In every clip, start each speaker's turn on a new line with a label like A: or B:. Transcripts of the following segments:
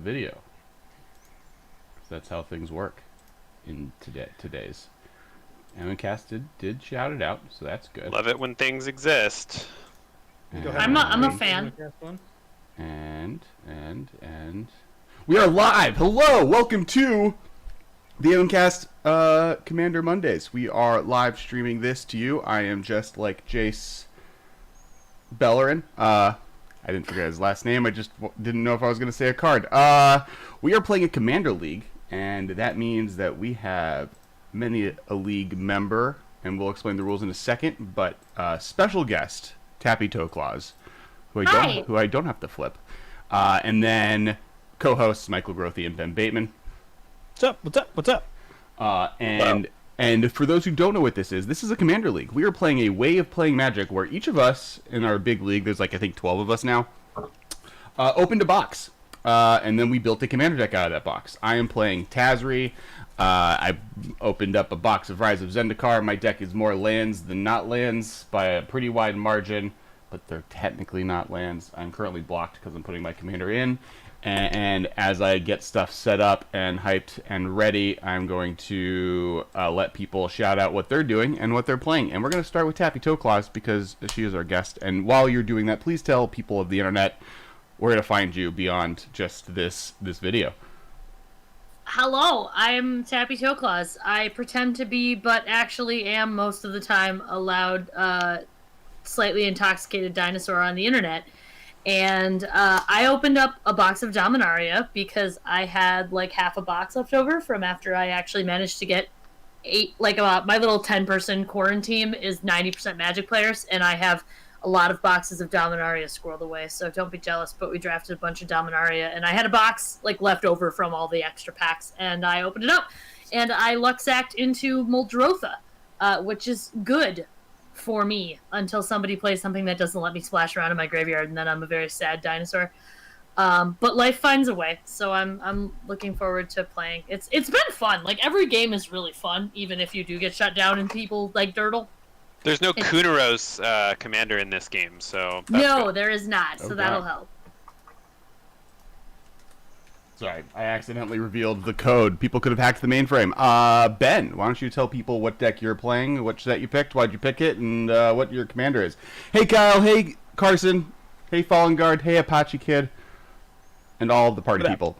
A: video. So that's how things work in today's. MMCast did shout it out, so that's good.
B: Love it when things exist.
C: I'm a fan.
A: And we are live. Hello, welcome to the MMCast Commander Mondays. We are live streaming this to you. I am just like Jace Bellerin. I didn't forget his last name. I just didn't know if I was going to say a card. We are playing a Commander League, and that means that we have many a league member, and we'll explain the rules in a second, but special guest, Tappy Claus, who I don't have to flip. And then co-hosts Michael Grothy and Ben Bateman.
C: What's up?
A: And for those who don't know what this is a Commander League. We are playing a way of playing Magic where each of us in our big league, there's like I think 12 of us now, opened a box. And then we built a Commander deck out of that box. I am playing Tazri. I opened up a box of Rise of Zendikar. My deck is more lands than not lands by a pretty wide margin, but they're technically not lands. I'm currently blocked because I'm putting my Commander in. And as I get stuff set up and hyped and ready, I'm going to let people shout out what they're doing and what they're playing. And we're going to start with Tappy Claus because she is our guest. And while you're doing that, please tell people of the internet where to find you beyond just this video.
C: Hello, I'm Tappy Claus. I pretend to be, but actually am most of the time, a loud, slightly intoxicated dinosaur on the internet. And I opened up a box of Dominaria because I had like half a box left over from after I actually managed to get 8, like my little 10-person quarantine is 90% Magic players, and I have a lot of boxes of Dominaria squirreled away, so don't be jealous, but we drafted a bunch of Dominaria, and I had a box like left over from all the extra packs, and I opened it up, and I luck-sacked into Muldrotha, which is good for me until somebody plays something that doesn't let me splash around in my graveyard, and then I'm a very sad dinosaur. But life finds a way, so I'm looking forward to playing. It's been fun. Like, every game is really fun, even if you do get shut down and people like Dirtle.
B: There's no Kunaros commander in this game, so
C: no,
B: good.
C: there is not, so that'll help.
A: Sorry, I accidentally revealed the code. People could have hacked the mainframe. Ben, why don't you tell people what deck you're playing, what set you picked, why'd you pick it, and what your commander is. Hey, Kyle. Hey, Carson. Hey, Fallen Guard. Hey, Apache Kid. And all of the party people.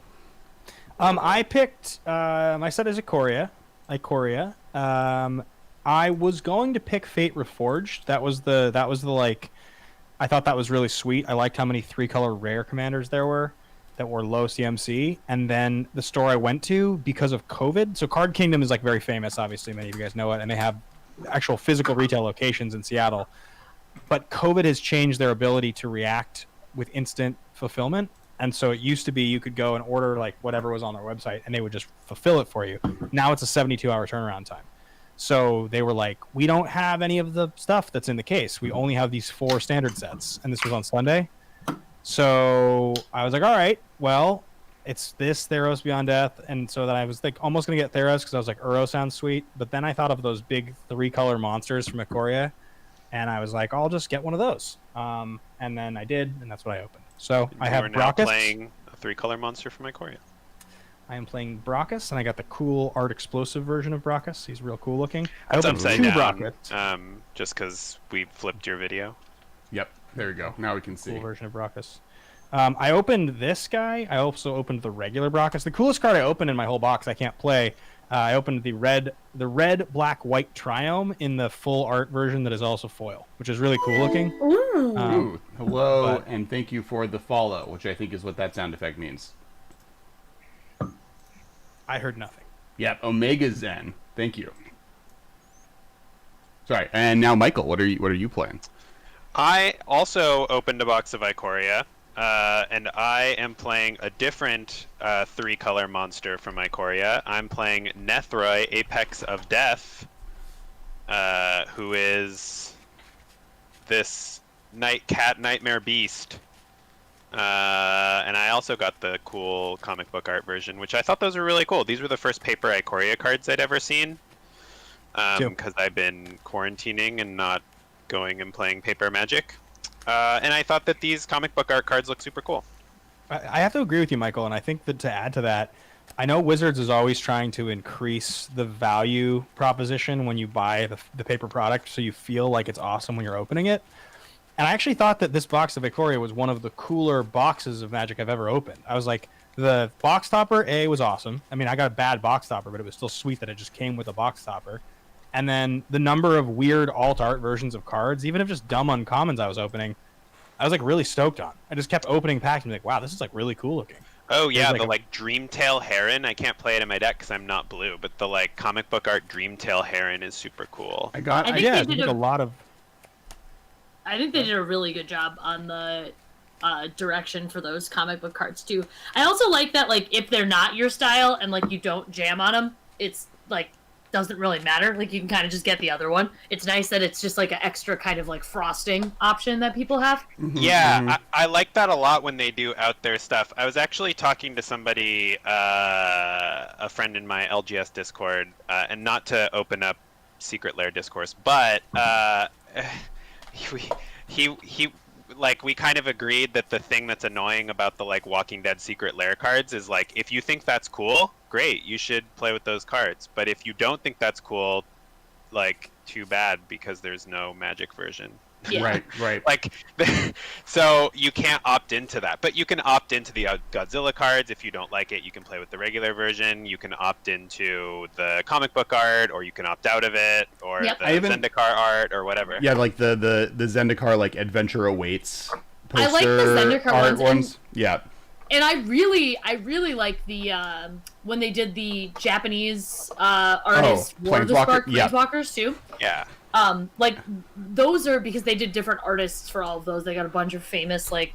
D: I picked, my set is Ikoria. I was going to pick Fate Reforged. That was the like, I thought that was really sweet. I liked how many 3-color rare commanders there were that were low CMC. And then the store I went to, because of COVID, so Card Kingdom is like very famous, obviously many of you guys know it, and they have actual physical retail locations in Seattle. But COVID has changed their ability to react with instant fulfillment. And so it used to be you could go and order like whatever was on their website and they would just fulfill it for you. Now it's a 72-hour turnaround time. So they were like, we don't have any of the stuff that's in the case. We only have these 4 standard sets. And this was on Sunday. So I was like, all right, well, it's this Theros Beyond Death. And so then I was like almost going to get Theros because I was like, Uro sounds sweet. But then I thought of those big 3-color monsters from Ikoria. And I was like, I'll just get one of those. And then I did, and that's what I opened. So I have
B: Brockus. Now
D: Brockus.
B: Playing a 3-color monster from Ikoria.
D: I am playing Brockus, and I got the cool Art Explosive version of Brockus. He's real cool looking. I
B: It's
D: opened
B: upside
D: 2
B: down,
D: Brockus.
B: just because we flipped your video.
A: Yep, there we go. Now we can see.
D: Cool version of Brockus. I opened this guy. I also opened the regular Brockus. The coolest card I opened in my whole box I can't play. I opened the red, black, white Triome in the full art version that is also foil, which is really cool looking.
C: Ooh.
A: Hello, and thank you for the follow, which I think is what that sound effect means.
D: I heard nothing.
A: Yep, Omega Zen. Thank you. Sorry, and now Michael, what are you playing?
B: I also opened a box of Ikoria, and I am playing a different 3-color monster from Ikoria. I'm playing Nethroi, Apex of Death, who is this night cat nightmare beast. And I also got the cool comic book art version, which I thought those were really cool. These were the first paper Ikoria cards I'd ever seen, because I've been quarantining and not going and playing paper Magic. And I thought that these comic book art cards look super cool.
D: I have to agree with you, Michael, and I think that to add to that, I know Wizards is always trying to increase the value proposition when you buy the paper product, so you feel like it's awesome when you're opening it. And I actually thought that this box of Ikoria was one of the cooler boxes of Magic I've ever opened. I was like, the box topper, was awesome. I mean, I got a bad box topper, but it was still sweet that it just came with a box topper. And then the number of weird alt art versions of cards, even if just dumb uncommons I was opening, I was like really stoked on. I just kept opening packs and be like, wow, this is like really cool looking.
B: Oh yeah, the Dreamtail Heron. I can't play it in my deck because I'm not blue, but the like comic book art Dreamtail Heron is super cool.
C: I think they did
D: a lot of.
C: I think they did a really good job on the direction for those comic book cards too. I also like that like if they're not your style and like you don't jam on them, it's like doesn't really matter. Like you can kind of just get the other one. It's nice that it's just like an extra kind of like frosting option that people have.
B: Yeah, I like that a lot when they do out there stuff. I was actually talking to somebody, a friend in my LGS Discord, and not to open up Secret Lair discourse, but he like we kind of agreed that the thing that's annoying about the like Walking Dead Secret Lair cards is like if you think that's cool, great, you should play with those cards. But if you don't think that's cool, like too bad because there's no Magic version.
C: Yeah.
A: Right.
B: Like, so you can't opt into that, but you can opt into the Godzilla cards. If you don't like it, you can play with the regular version. You can opt into the comic book art, or you can opt out of it, or the Zendikar art, or whatever.
A: Yeah, like the Zendikar like Adventure Awaits poster
C: I like the Zendikar ones.
A: Yeah.
C: And I really like the when they did the Japanese artist War of the Spark Planeswalkers too.
B: Yeah.
C: Like those are because they did different artists for all of those. They got a bunch of famous like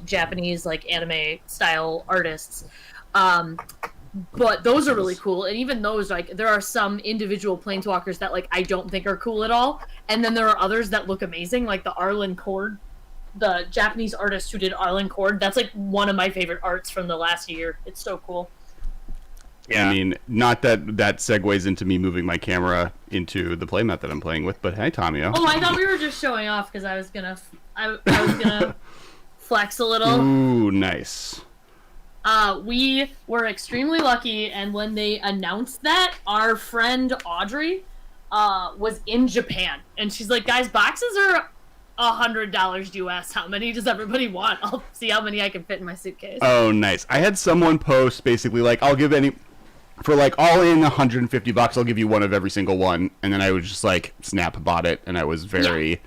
C: Japanese like anime style artists. But those are really cool, and even those like there are some individual planeswalkers that like I don't think are cool at all, and then there are others that look amazing, like the Arlen Cord, the Japanese artist who did Arlen Cord. That's like one of my favorite arts from the last year. It's so cool.
B: Yeah.
A: I mean, not that segues into me moving my camera into the playmat that I'm playing with, but hey, Tomio.
C: Oh, I thought we were just showing off because I was gonna flex a little.
A: Ooh, nice.
C: We were extremely lucky, and when they announced that, our friend Audrey was in Japan, and she's like, "Guys, boxes are $100 US. How many does everybody want? I'll see how many I can fit in my suitcase."
A: Oh, nice. I had someone post basically like, "I'll give any." For like all in $150, I'll give you one of every single one, and then I was just like snap bought it, and I was very,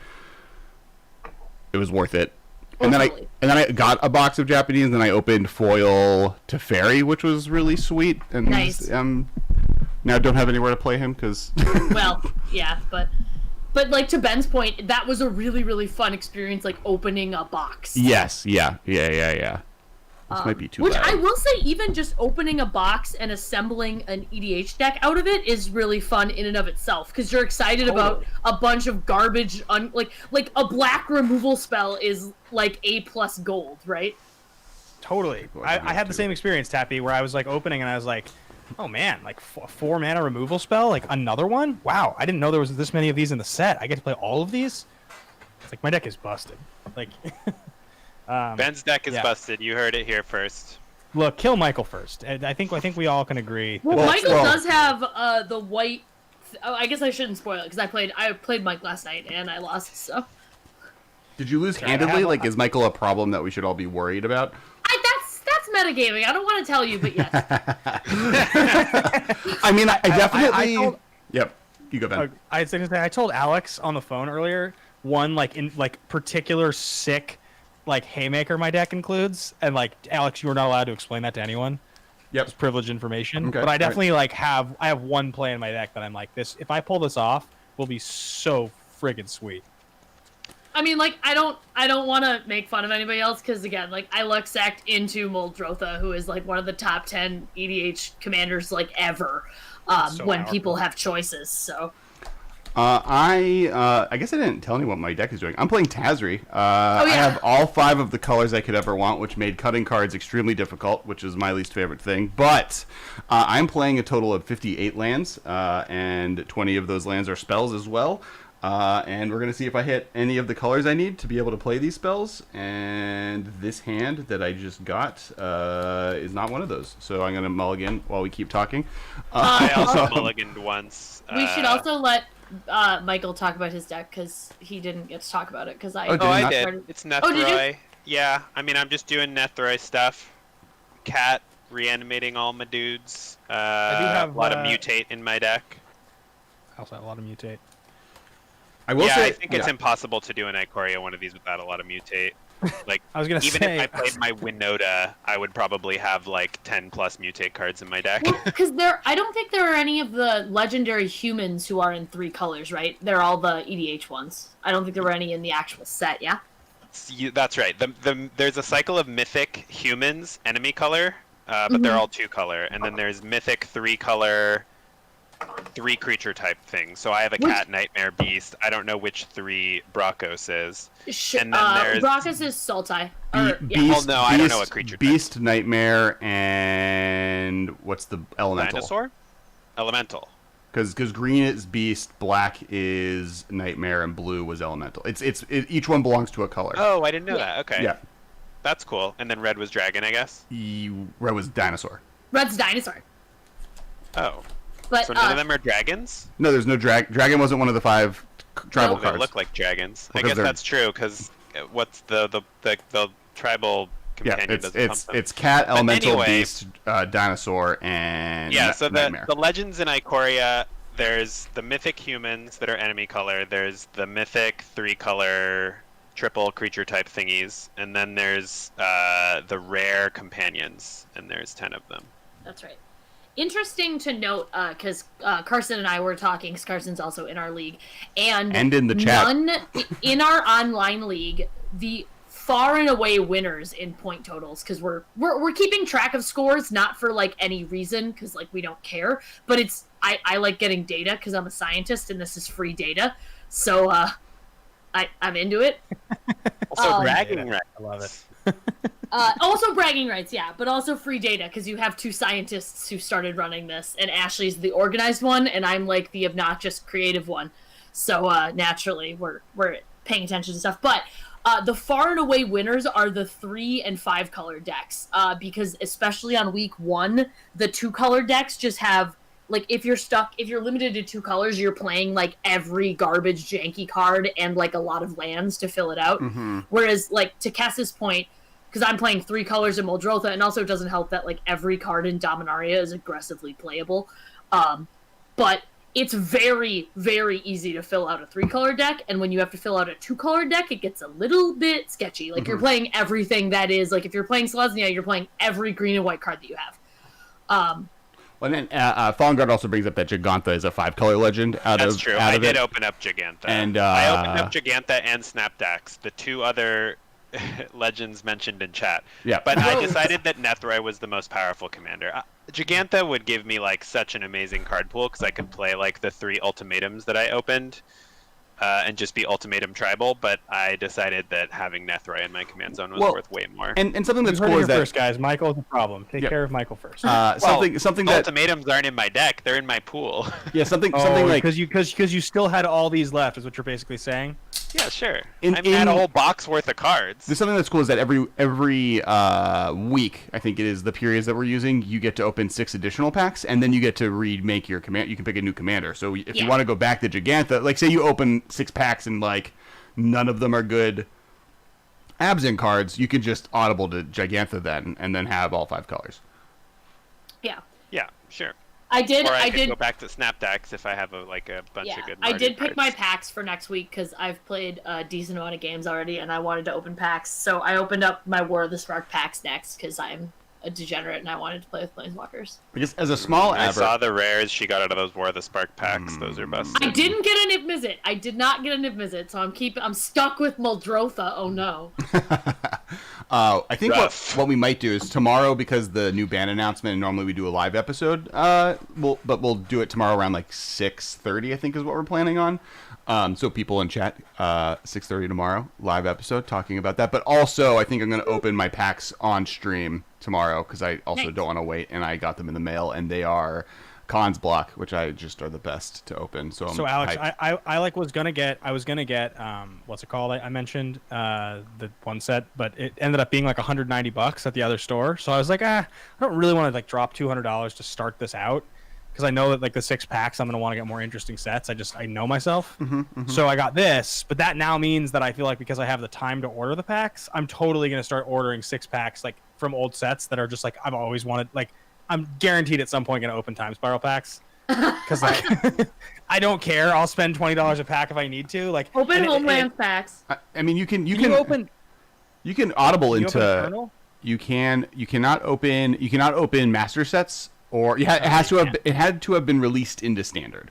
A: it was worth it. And then I got a box of Japanese, and then I opened foil to Fairy, which was really sweet. And
C: nice.
A: Now don't have anywhere to play him because.
C: Well, yeah, but like to Ben's point, that was a really really fun experience, like opening a box.
A: Yes, yeah. This might be too
C: which
A: bad.
C: I will say, even just opening a box and assembling an EDH deck out of it is really fun in and of itself, because you're excited about a bunch of garbage, like a black removal spell is like A+ gold, right?
D: Totally. I had the same experience, Tappy, where I was like opening and I was like, oh man, like 4 mana removal spell, like another one? Wow, I didn't know there was this many of these in the set. I get to play all of these? It's like my deck is busted. Like.
B: Ben's deck is busted. You heard it here first.
D: Look, kill Michael first. I think we all can agree.
C: Well, Michael does have the white. I guess I shouldn't spoil it because I played Mike last night and I lost. So.
A: Did you lose handedly? Like, is Michael a problem that we should all be worried about?
C: That's metagaming. I don't want to tell you, but yes.
A: I mean, I definitely. Yep, you go, Ben.
D: I told Alex on the phone earlier one particular sick. Like Haymaker my deck includes, and like Alex, you are not allowed to explain that to anyone.
A: Yep,
D: it's privileged information.
A: Okay,
D: but I definitely I have one play in my deck that I'm like, this if I pull this off will be so friggin' sweet.
C: I mean, like I don't want to make fun of anybody else because again, like I luck-sacked into Muldrotha, who is like one of the top 10 EDH commanders like ever. When people have choices, so.
A: I guess I didn't tell anyone what my deck is doing. I'm playing Tazri. I have all 5 of the colors I could ever want, which made cutting cards extremely difficult, which is my least favorite thing. But I'm playing a total of 58 lands, and 20 of those lands are spells as well. And we're going to see if I hit any of the colors I need to be able to play these spells. And this hand that I just got is not one of those. So I'm going to mulligan while we keep talking.
B: I also mulliganed once.
C: We should also let Michael talk about his deck because he didn't get to talk about it. Because
A: Oh,
B: I
A: not-
B: did. It's Nethroi.
C: Oh, did you?
B: Yeah, I mean, I'm just doing Nethroi stuff. Cat reanimating all my dudes.
D: I do have
B: a lot of mutate in my deck.
D: I also have a lot of mutate.
A: I will say,
B: I think it's impossible to do an Ikoria one of these without a lot of mutate. Like,
D: I was gonna
B: even
D: say,
B: if I played my Winota, I would probably have like 10 plus mutate cards in my deck.
C: Well, because I don't think there are any of the legendary humans who are in 3 colors, right? They're all the EDH ones. I don't think there were any in the actual set. Yeah.
B: That's right. There's a cycle of mythic humans, enemy color, but they're all 2 color, and then there's mythic 3 color, 3 creature type things. So I have a cat, nightmare, beast. I don't know which 3 Bracos is. And then there's
C: Bracchus is Sultai.
A: Beast,
B: Well, no, I don't know what creature type.
A: Beast, Nightmare, and what's the elemental?
B: Dinosaur? Elemental.
A: Because green is Beast, black is Nightmare, and blue was Elemental. Each one belongs to a color.
B: Oh, I didn't know that. Okay.
A: Yeah.
B: That's cool. And then red was dragon, I guess.
A: Red was Dinosaur.
C: Red's dinosaur.
B: Oh.
C: But
B: So none of them are dragons?
A: No, there's no Dragon wasn't one of the 5 tribal
B: Oh, they
A: cards.
B: look like dragons.
A: Well,
B: I
A: 'cause
B: guess
A: they're-
B: that's true, because what's the tribal
A: Yeah,
B: companion doesn't pump them.
A: it's Cat, Elemental,
B: anyway,
A: Beast, Dinosaur, and
B: Yeah, so
A: Nightmare.
B: the legends in Ikoria, there's the mythic humans that are enemy color, there's the mythic 3 color triple creature type thingies, and then there's the rare companions, and there's 10 of them.
C: That's right. Interesting to note, because Carson and I were talking, 'cause Carson's also in our league, and
A: in the chat.
C: in our online league, the far and away winners in point totals, because we're keeping track of scores, not for like any reason, because like we don't care, but it's I like getting data because I'm a scientist and this is free data, so I'm into it.
B: Also, bragging rights.
D: I love it.
C: Also bragging rights, yeah, but also free data because you have 2 scientists who started running this, and Ashley's the organized one, and I'm like the obnoxious creative one. So naturally, we're paying attention to stuff. But the far and away winners are the 3 and 5 color decks, because especially on week 1, the 2 color decks just have like if you're limited to 2 colors, you're playing like every garbage janky card and like a lot of lands to fill it out.
A: Mm-hmm.
C: Whereas like to Cass's point, because I'm playing 3 colors in Muldrotha, and also it doesn't help that like every card in Dominaria is aggressively playable. But it's very, very easy to fill out a 3-color deck, and when you have to fill out a 2-color deck, it gets a little bit sketchy. Like, you're playing everything that is, like, if you're playing Selesnya, you're playing every green and white card that you have.
A: And then Fallen Guard also brings up that Gigantha is a 5-color legend
B: That's true. I did open up Gigantha.
A: And
B: I opened up Gigantha and Snapdax, the 2 other legends mentioned in chat.
A: Yeah.
B: But I decided that Nethroi was the most powerful commander. Gigantha would give me like such an amazing card pool because I could play like the 3 ultimatums that I opened and just be ultimatum tribal, but I decided that having Nethroi in my command zone was worth way more.
A: And something that's
D: You heard
A: cool
D: it
A: is that
D: first, guys. Michael's the problem. Take care of Michael first.
A: something that
B: ultimatums aren't in my deck; they're in my pool.
A: something
D: Oh,
A: like
D: because you still had all these left, is what you're basically saying.
B: Yeah, sure.
A: In-
B: I had a
A: in-
B: whole box worth of cards.
A: there's something that's cool is that every week, I think it is the periods that we're using, you get to open 6 additional packs, and then you get to remake your command. You can pick a new commander. So if you want to go back to Gigantha, like say you open 6 packs and like none of them are good Abzin cards, you can just audible to Gigantha then, and then have all 5 colors.
C: Yeah.
B: Yeah, sure.
C: I did.
B: Or I
C: I
B: could
C: did.
B: go back to Snapdax if I have a bunch of good.
C: I did
B: Mardu
C: pick my
B: cards.
C: packs for next week because I've played a decent amount of games already, and I wanted to open packs. So I opened up my War of the Spark packs next because I'm a degenerate and I wanted to play with Planeswalkers.
A: I guess as a small
B: I saw the rares she got out of those War of the Spark packs. Those are busted.
C: I didn't get a Niv Mizzet. I did not get a Niv Mizzet, so I'm stuck with Muldrotha. Oh no.
A: I think what we might do is tomorrow, because the new ban announcement, and normally we do a live episode, we'll do it tomorrow around like 6:30, I think is what we're planning on. So people in chat, 6:30 tomorrow, live episode talking about that. But also, I think I'm going to open my packs on stream tomorrow because I also don't want to wait, and I got them in the mail, and they are Khans block, which I just are the best to open. So
D: So Alex, I like was gonna get what's it called? I mentioned the one set, but it ended up being like $190 at the other store. So I was like, I don't really want to like drop $200 to start this out because I know that like the 6 packs I'm gonna want to get more interesting sets. I know myself. So I got this, but that now means that I feel like because I have the time to order the packs, I'm totally gonna start ordering 6 packs like from old sets that are just like I've always wanted. Like I'm guaranteed at some point gonna open time spiral packs. Because like, I don't care. I'll spend $20 a pack if I need to. Like
C: Open Homeland packs.
A: I mean, you can
D: open.
A: You can audible
D: Can you
A: into.
D: open Eternal?
A: You cannot open master sets, or it had to have been released into standard.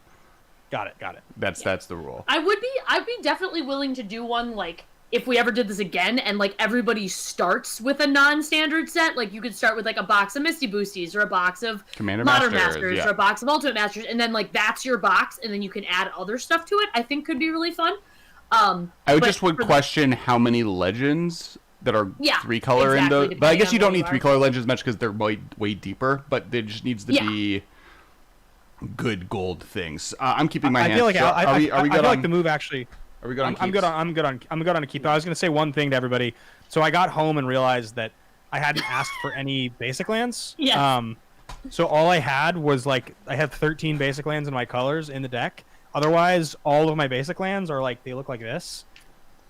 D: Got it.
A: That's the rule.
C: I'd be definitely willing to do one like if we ever did this again and like everybody starts with a non-standard set. Like you could start with like a box of Misty Boosties or a box of
A: Commander
C: Modern
A: Masters,
C: Masters
A: yeah.
C: or a box of Ultimate Masters, and then like that's your box, and then you can add other stuff to it. I think could be really fun.
A: I would question how many legends that are 3-color in those. But I guess you don't need 3-color legends much because they're way deeper. But there just needs to be good gold things. I'm keeping my hands.
D: I feel like
A: are we
D: I
A: good
D: feel
A: on?
D: like the move actually.
A: Are we good on?
D: I'm good on a keep. I was gonna say one thing to everybody. So I got home and realized that I hadn't asked for any basic lands.
C: Yeah.
D: So all I had was like I had 13 basic lands in my colors in the deck. Otherwise, all of my basic lands are like they look like this.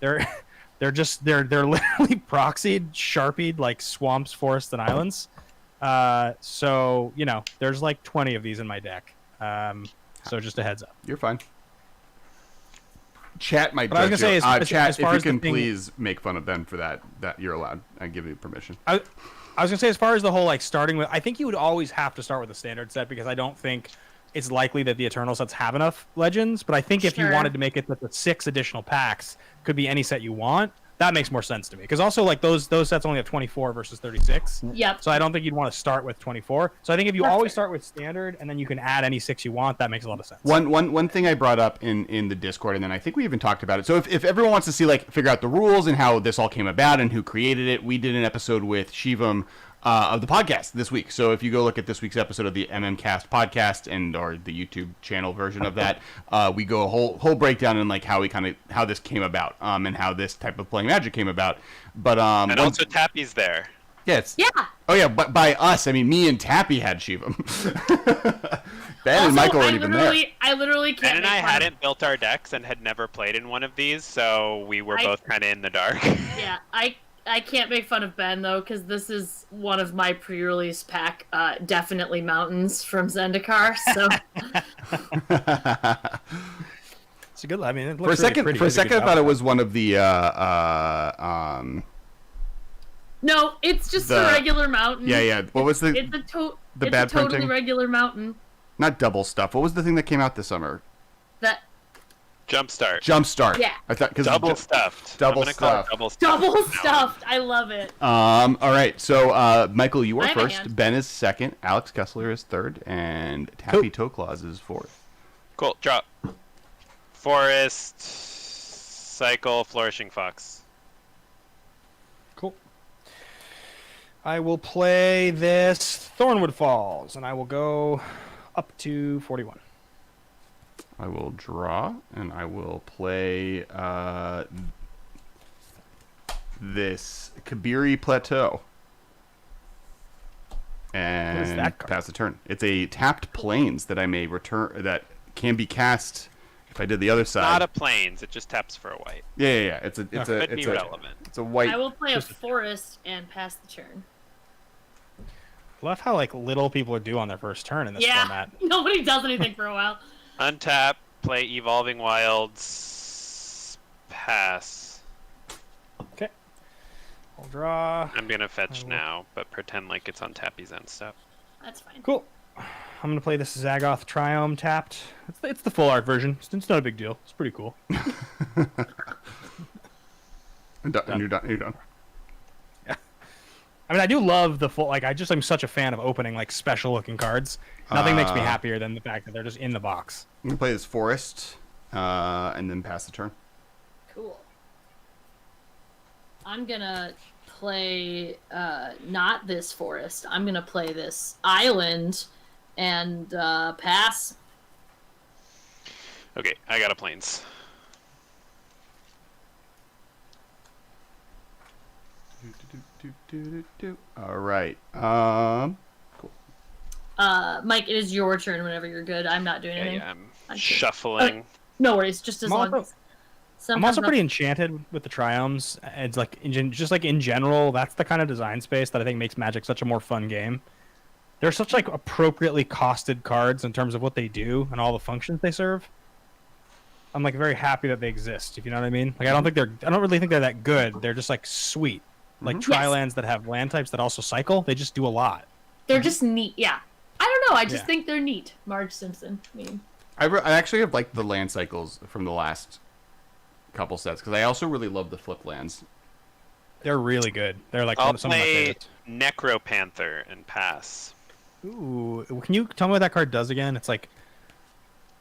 D: They're literally proxied, sharpied like swamps, forests, and islands. So you know, there's like 20 of these in my deck. So just a heads up.
A: You're fine. Chat might.
D: But I was gonna say,
A: chat,
D: as far
A: if you
D: as the
A: can
D: thing-
A: please make fun of Ben for that you're allowed. I give you permission.
D: I was gonna say as far as the whole like starting with, I think you would always have to start with a standard set because I don't think it's likely that the Eternal sets have enough legends. But I think if you
C: Sure.
D: wanted to make it that the 6 additional packs could be any set you want, that makes more sense to me. Because also like those sets only have 24 versus 36.
C: Yep.
D: So I don't think you'd want to start with 24. So I think if you always start with standard and then you can add any 6 you want, that makes a lot of sense.
A: One thing I brought up in the Discord, and then I think we even talked about it. So if everyone wants to see figure out the rules and how this all came about and who created it, we did an episode with Shivam of the podcast this week. So if you go look at this week's episode of the MMCast podcast or the YouTube channel version of that, we go a whole breakdown in like how this came about, and how this type of playing Magic came about. But
B: and also Tappy's there.
A: Yeah. Oh yeah, but by us, I mean me and Tappy had Shivam. Ben and Michael weren't even there.
C: I literally can't.
B: Ben and I hadn't built our decks and had never played in one of these, so we were both kind of in the dark.
C: Yeah, I can't make fun of Ben though, because this is one of my pre-release pack, definitely Mountains from Zendikar. So
D: It's a good. I mean, it
A: for a
D: looks
A: second,
D: really pretty.
A: I thought it was one of the
C: no, it's just a regular mountain.
A: Yeah. What was the
C: It's a
A: bad
C: totally
A: printing?
C: regular mountain.
A: Not double stuff. What was the thing that came out this summer?
C: That
B: Jumpstart.
C: Yeah.
A: I thought because
B: Double stuffed.
A: Double
B: I'm gonna call it
A: stuffed.
C: double stuffed. I love it.
A: All right. So Michael, you are
C: I have a
A: first.
C: hand.
A: Ben is second. Alex Kessler is third, and Tappy Toeclaws is fourth.
B: Cool. Drop. Forest. Cycle. Flourishing Fox.
D: Cool. I will play this Thornwood Falls, and I will go up to 41.
A: I will draw, and I will play this Kabiri Plateau. And
D: What is that card?
A: pass the turn. It's a tapped plains that I may return that can be cast if I did the other side.
B: Not a plains. It just taps for a white.
A: Yeah. It's a
B: Could be relevant.
A: It's a white.
C: I will play a forest and pass the turn.
D: Love how like little people do on their first turn in this
C: Yeah,
D: format.
C: nobody does anything for a while.
B: Untap. Play Evolving Wilds. Pass.
D: Okay. I'll draw.
B: I'm gonna fetch
D: I will-
B: now, but pretend like it's on Tappy's end stuff.
C: That's fine.
D: Cool. I'm gonna play this Zagoth Triome tapped. It's the full art version. It's not a big deal. It's pretty cool.
A: You're done.
D: I mean, I do love the full. Like, I'm such a fan of opening like special looking cards. Nothing makes me happier than the fact that they're just in the box.
A: I'm gonna play this forest, and then pass the turn.
C: Cool. I'm gonna play not this forest. I'm gonna play this island and pass.
B: Okay, I got a planes.
A: All right. Cool.
C: Mike, it is your turn whenever you're good. I'm not doing anything.
B: Yeah, I'm
C: I'm
B: shuffling.
C: No worries, just as long as.
D: I'm also pretty enchanted with the triomes. It's like just like in general, that's the kind of design space that I think makes Magic such a more fun game. They're such like appropriately costed cards in terms of what they do and all the functions they serve. I'm like very happy that they exist. If you know what I mean. Like I don't really think they're that good. They're just like sweet. Like tri-lands that have land types that also cycle. They just do a lot.
C: They're just neat. Yeah. I don't know. I just think they're neat. Marge Simpson. I mean.
A: I actually have liked the land cycles from the last couple sets because I also really love the flip lands.
D: They're really good. They're like
B: I'll
D: some of my
B: play
D: favorites.
B: Necropanther and pass.
D: Ooh, can you tell me what that card does again? It's like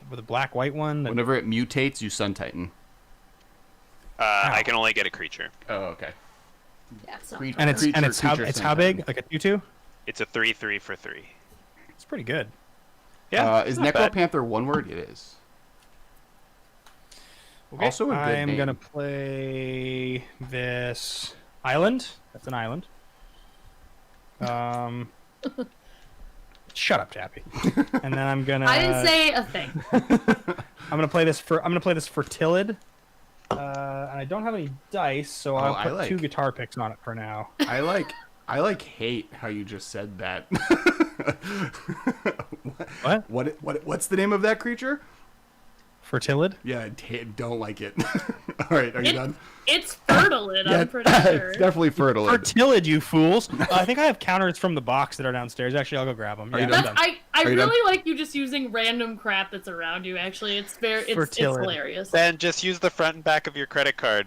D: with a black-white one.
A: Whenever it mutates, you Sun Titan.
B: I can only get a creature.
A: Oh, okay.
C: Yeah, it's not
D: And it's how big? Like a 2/2?
B: It's a 3/3 for 3.
D: It's pretty good.
B: Yeah.
A: Is
B: not bad.
A: Necropanther one word? It is.
D: Okay.
A: Also a good
D: I am
A: name.
D: gonna play this island. That's an island. Shut up, Tappy. And then I'm gonna.
C: I didn't say a thing.
D: I'm gonna play this for Fertilid. And I don't have any dice, so I'll put 2 guitar picks on it for now.
A: I hate how you just said that.
D: What?
A: What's the name of that creature?
D: Fertilid?
A: Yeah, don't like it. All right, are you done?
C: It's Fertilid, I'm pretty sure.
A: It's definitely fertile.
D: Fertilid, you fools! I think I have counters from the box that are downstairs. Actually, I'll go grab them.
A: Are you
D: I'm
A: done?
D: done.
C: I
A: you
C: really
A: done?
C: like you just using random crap that's around you. Actually, it's
D: Fertilid.
C: hilarious.
B: Then just use the front and back of your credit card.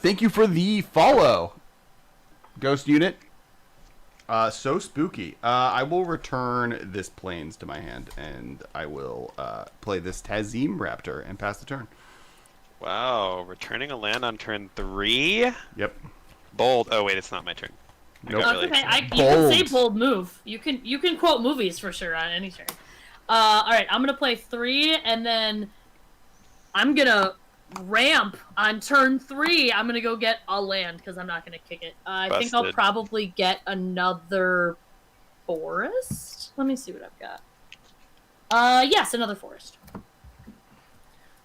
A: Thank you for the follow, Ghost Unit. So spooky. I will return this plains to my hand, and I will play this Tazim Raptor and pass the turn.
B: Wow, returning a land on turn 3?
A: Yep.
B: Bold. Oh wait, it's not my turn.
A: Nope.
B: got really
C: Okay,
B: excited.
C: you can say
A: Bold.
C: bold move. You can quote movies for sure on any turn. All right, I'm gonna play 3, and then I'm gonna ramp on turn 3. I'm gonna go get a land because I'm not gonna kick it. I think I'll
B: Busted.
C: probably get another forest. Let me see what I've got. Yes, another forest.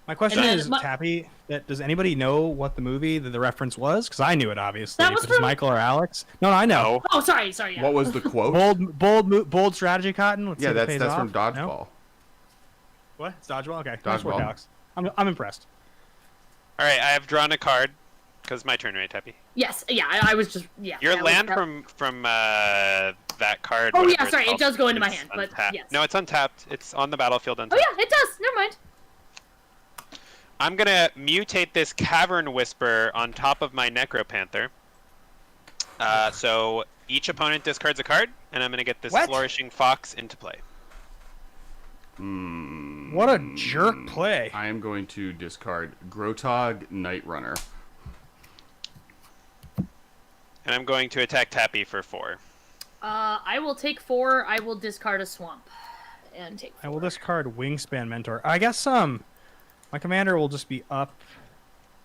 D: My question
C: And then
D: is, Tappy, does anybody know what the movie the reference was? Because I knew it, obviously.
C: That was
D: If it's
C: from-
D: Michael or Alex. No, I know.
C: Oh, sorry. Yeah.
A: What was the quote?
D: Bold strategy, Cotton. Let's see
A: Yeah,
D: if it pays
A: that's
D: off.
A: from Dodgeball.
D: No? What? It's Dodgeball? Okay. Nice work,
A: Dodgeball.
D: Alex. I'm impressed.
B: All right, I have drawn a card. Cause my turn, right, Tappy?
C: Yes. Yeah. I was just
B: Your
C: that
B: land
C: was-
B: from that card.
C: Oh,
B: whatever
C: yeah,
B: it's
C: sorry, it
B: called,
C: does go into my
B: it's
C: hand, but
B: untapped.
C: yes.
B: No, it's untapped. It's on the battlefield
C: Oh
B: untapped.
C: yeah, it does. Never mind.
B: I'm gonna mutate this Cavern Whisper on top of my Necropanther. So each opponent discards a card, and I'm gonna get this
D: What?
B: Flourishing Fox into play.
D: What a jerk play.
A: I am going to discard Grotog Night Runner.
B: And I'm going to attack Tappy for 4.
C: I will take 4. I will discard a swamp and take 4.
D: I will discard Wingspan Mentor. I guess my commander will just be up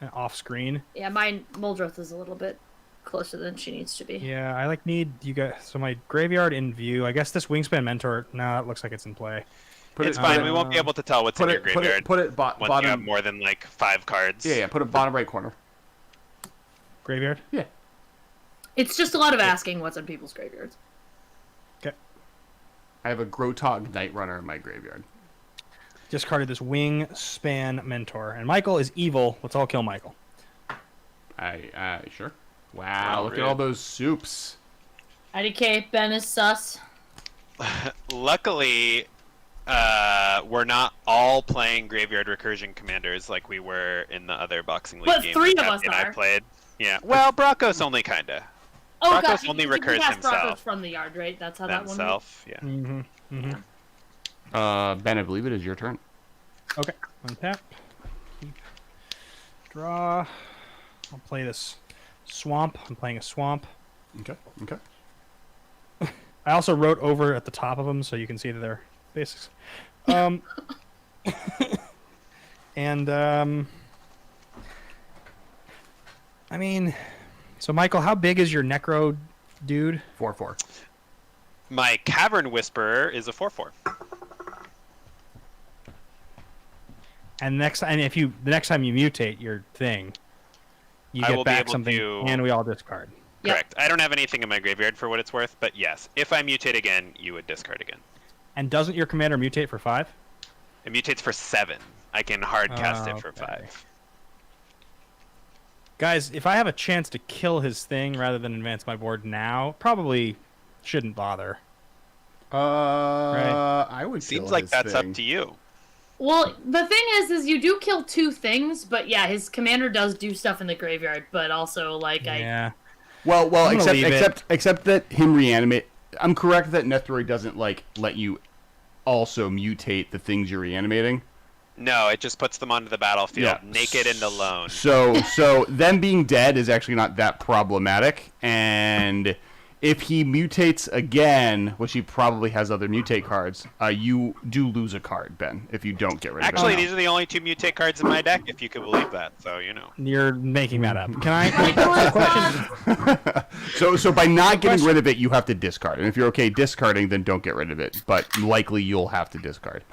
D: and off screen.
C: Yeah, mine Muldroth is a little bit closer than she needs to be.
D: Yeah, I need you guys. So my graveyard in view. I guess this Wingspan Mentor. No, it looks like it's in play.
B: It's fine. We won't be able to tell what's in your graveyard
A: Put it
B: once you have
A: bottom.
B: more than like 5 cards.
A: Yeah, put it bottom right corner.
D: Graveyard.
A: Yeah.
C: It's just a lot of asking what's in people's graveyards.
D: Okay.
A: I have a Grotog Night Runner in my graveyard.
D: Discarded this Wingspan Mentor, and Michael is evil. Let's all kill Michael.
A: Sure. Wow,
B: Oh,
A: look at
B: rude.
A: all those soups.
C: IDK, Ben is sus.
B: Luckily, we're not all playing Graveyard Recursion Commanders like we were in the other Boxing League
C: But
B: game
C: 3
B: that
C: of us
B: Tappy and I
C: are.
B: played. Yeah. Well, Broncos only kinda.
C: Oh
B: Broncos
C: god,
B: only
C: you can
B: recurs
C: cast Broncos
B: himself.
C: from the yard, right? That's how that one works.
B: Himself. Yeah.
D: Mm-hmm.
A: Ben, I believe it is your turn.
D: Okay. Untap. Draw. I'll play this swamp. I'm playing a swamp.
A: Okay. Okay.
D: I also wrote over at the top of them so you can see that they're basics. And I mean, so Michael, how big is your necro dude?
A: 4/4.
B: My Cavern Whisperer is a 4/4.
D: And the next time you mutate your thing, you
B: I will
D: get
B: be
D: back
B: able
D: something,
B: to-
D: and we all discard.
C: Yep.
B: Correct. I don't have anything in my graveyard for what it's worth, but yes, if I mutate again, you would discard again.
D: And doesn't your commander mutate for 5?
B: It mutates for 7. I can hard cast it for
D: Okay.
B: 5.
D: Guys, if I have a chance to kill his thing rather than advance my board now, probably shouldn't bother.
A: I would.
B: Seems
A: kill
B: like
A: his
B: that's
A: thing.
B: up to you.
C: Well, the thing is you do kill 2 things, but yeah, his commander does do stuff in the graveyard, but also like
D: Yeah.
A: Well,
D: I'm gonna leave it.
A: except that him reanimate. I'm correct that Nethroi doesn't like let you also mutate the things you're reanimating.
B: No, it just puts them onto the battlefield,
A: Yeah.
B: naked and alone.
A: So them being dead is actually not that problematic, and if he mutates again, which he probably has other mutate cards, you do lose a card, Ben, if you don't get rid of
B: Actually,
A: it.
B: these are the only 2 mutate cards in my deck, if you could believe that. So, you know.
D: You're making that up. Can I?
A: So by not getting rid of it, you have to discard. And if you're okay discarding, then don't get rid of it. But likely you'll have to discard.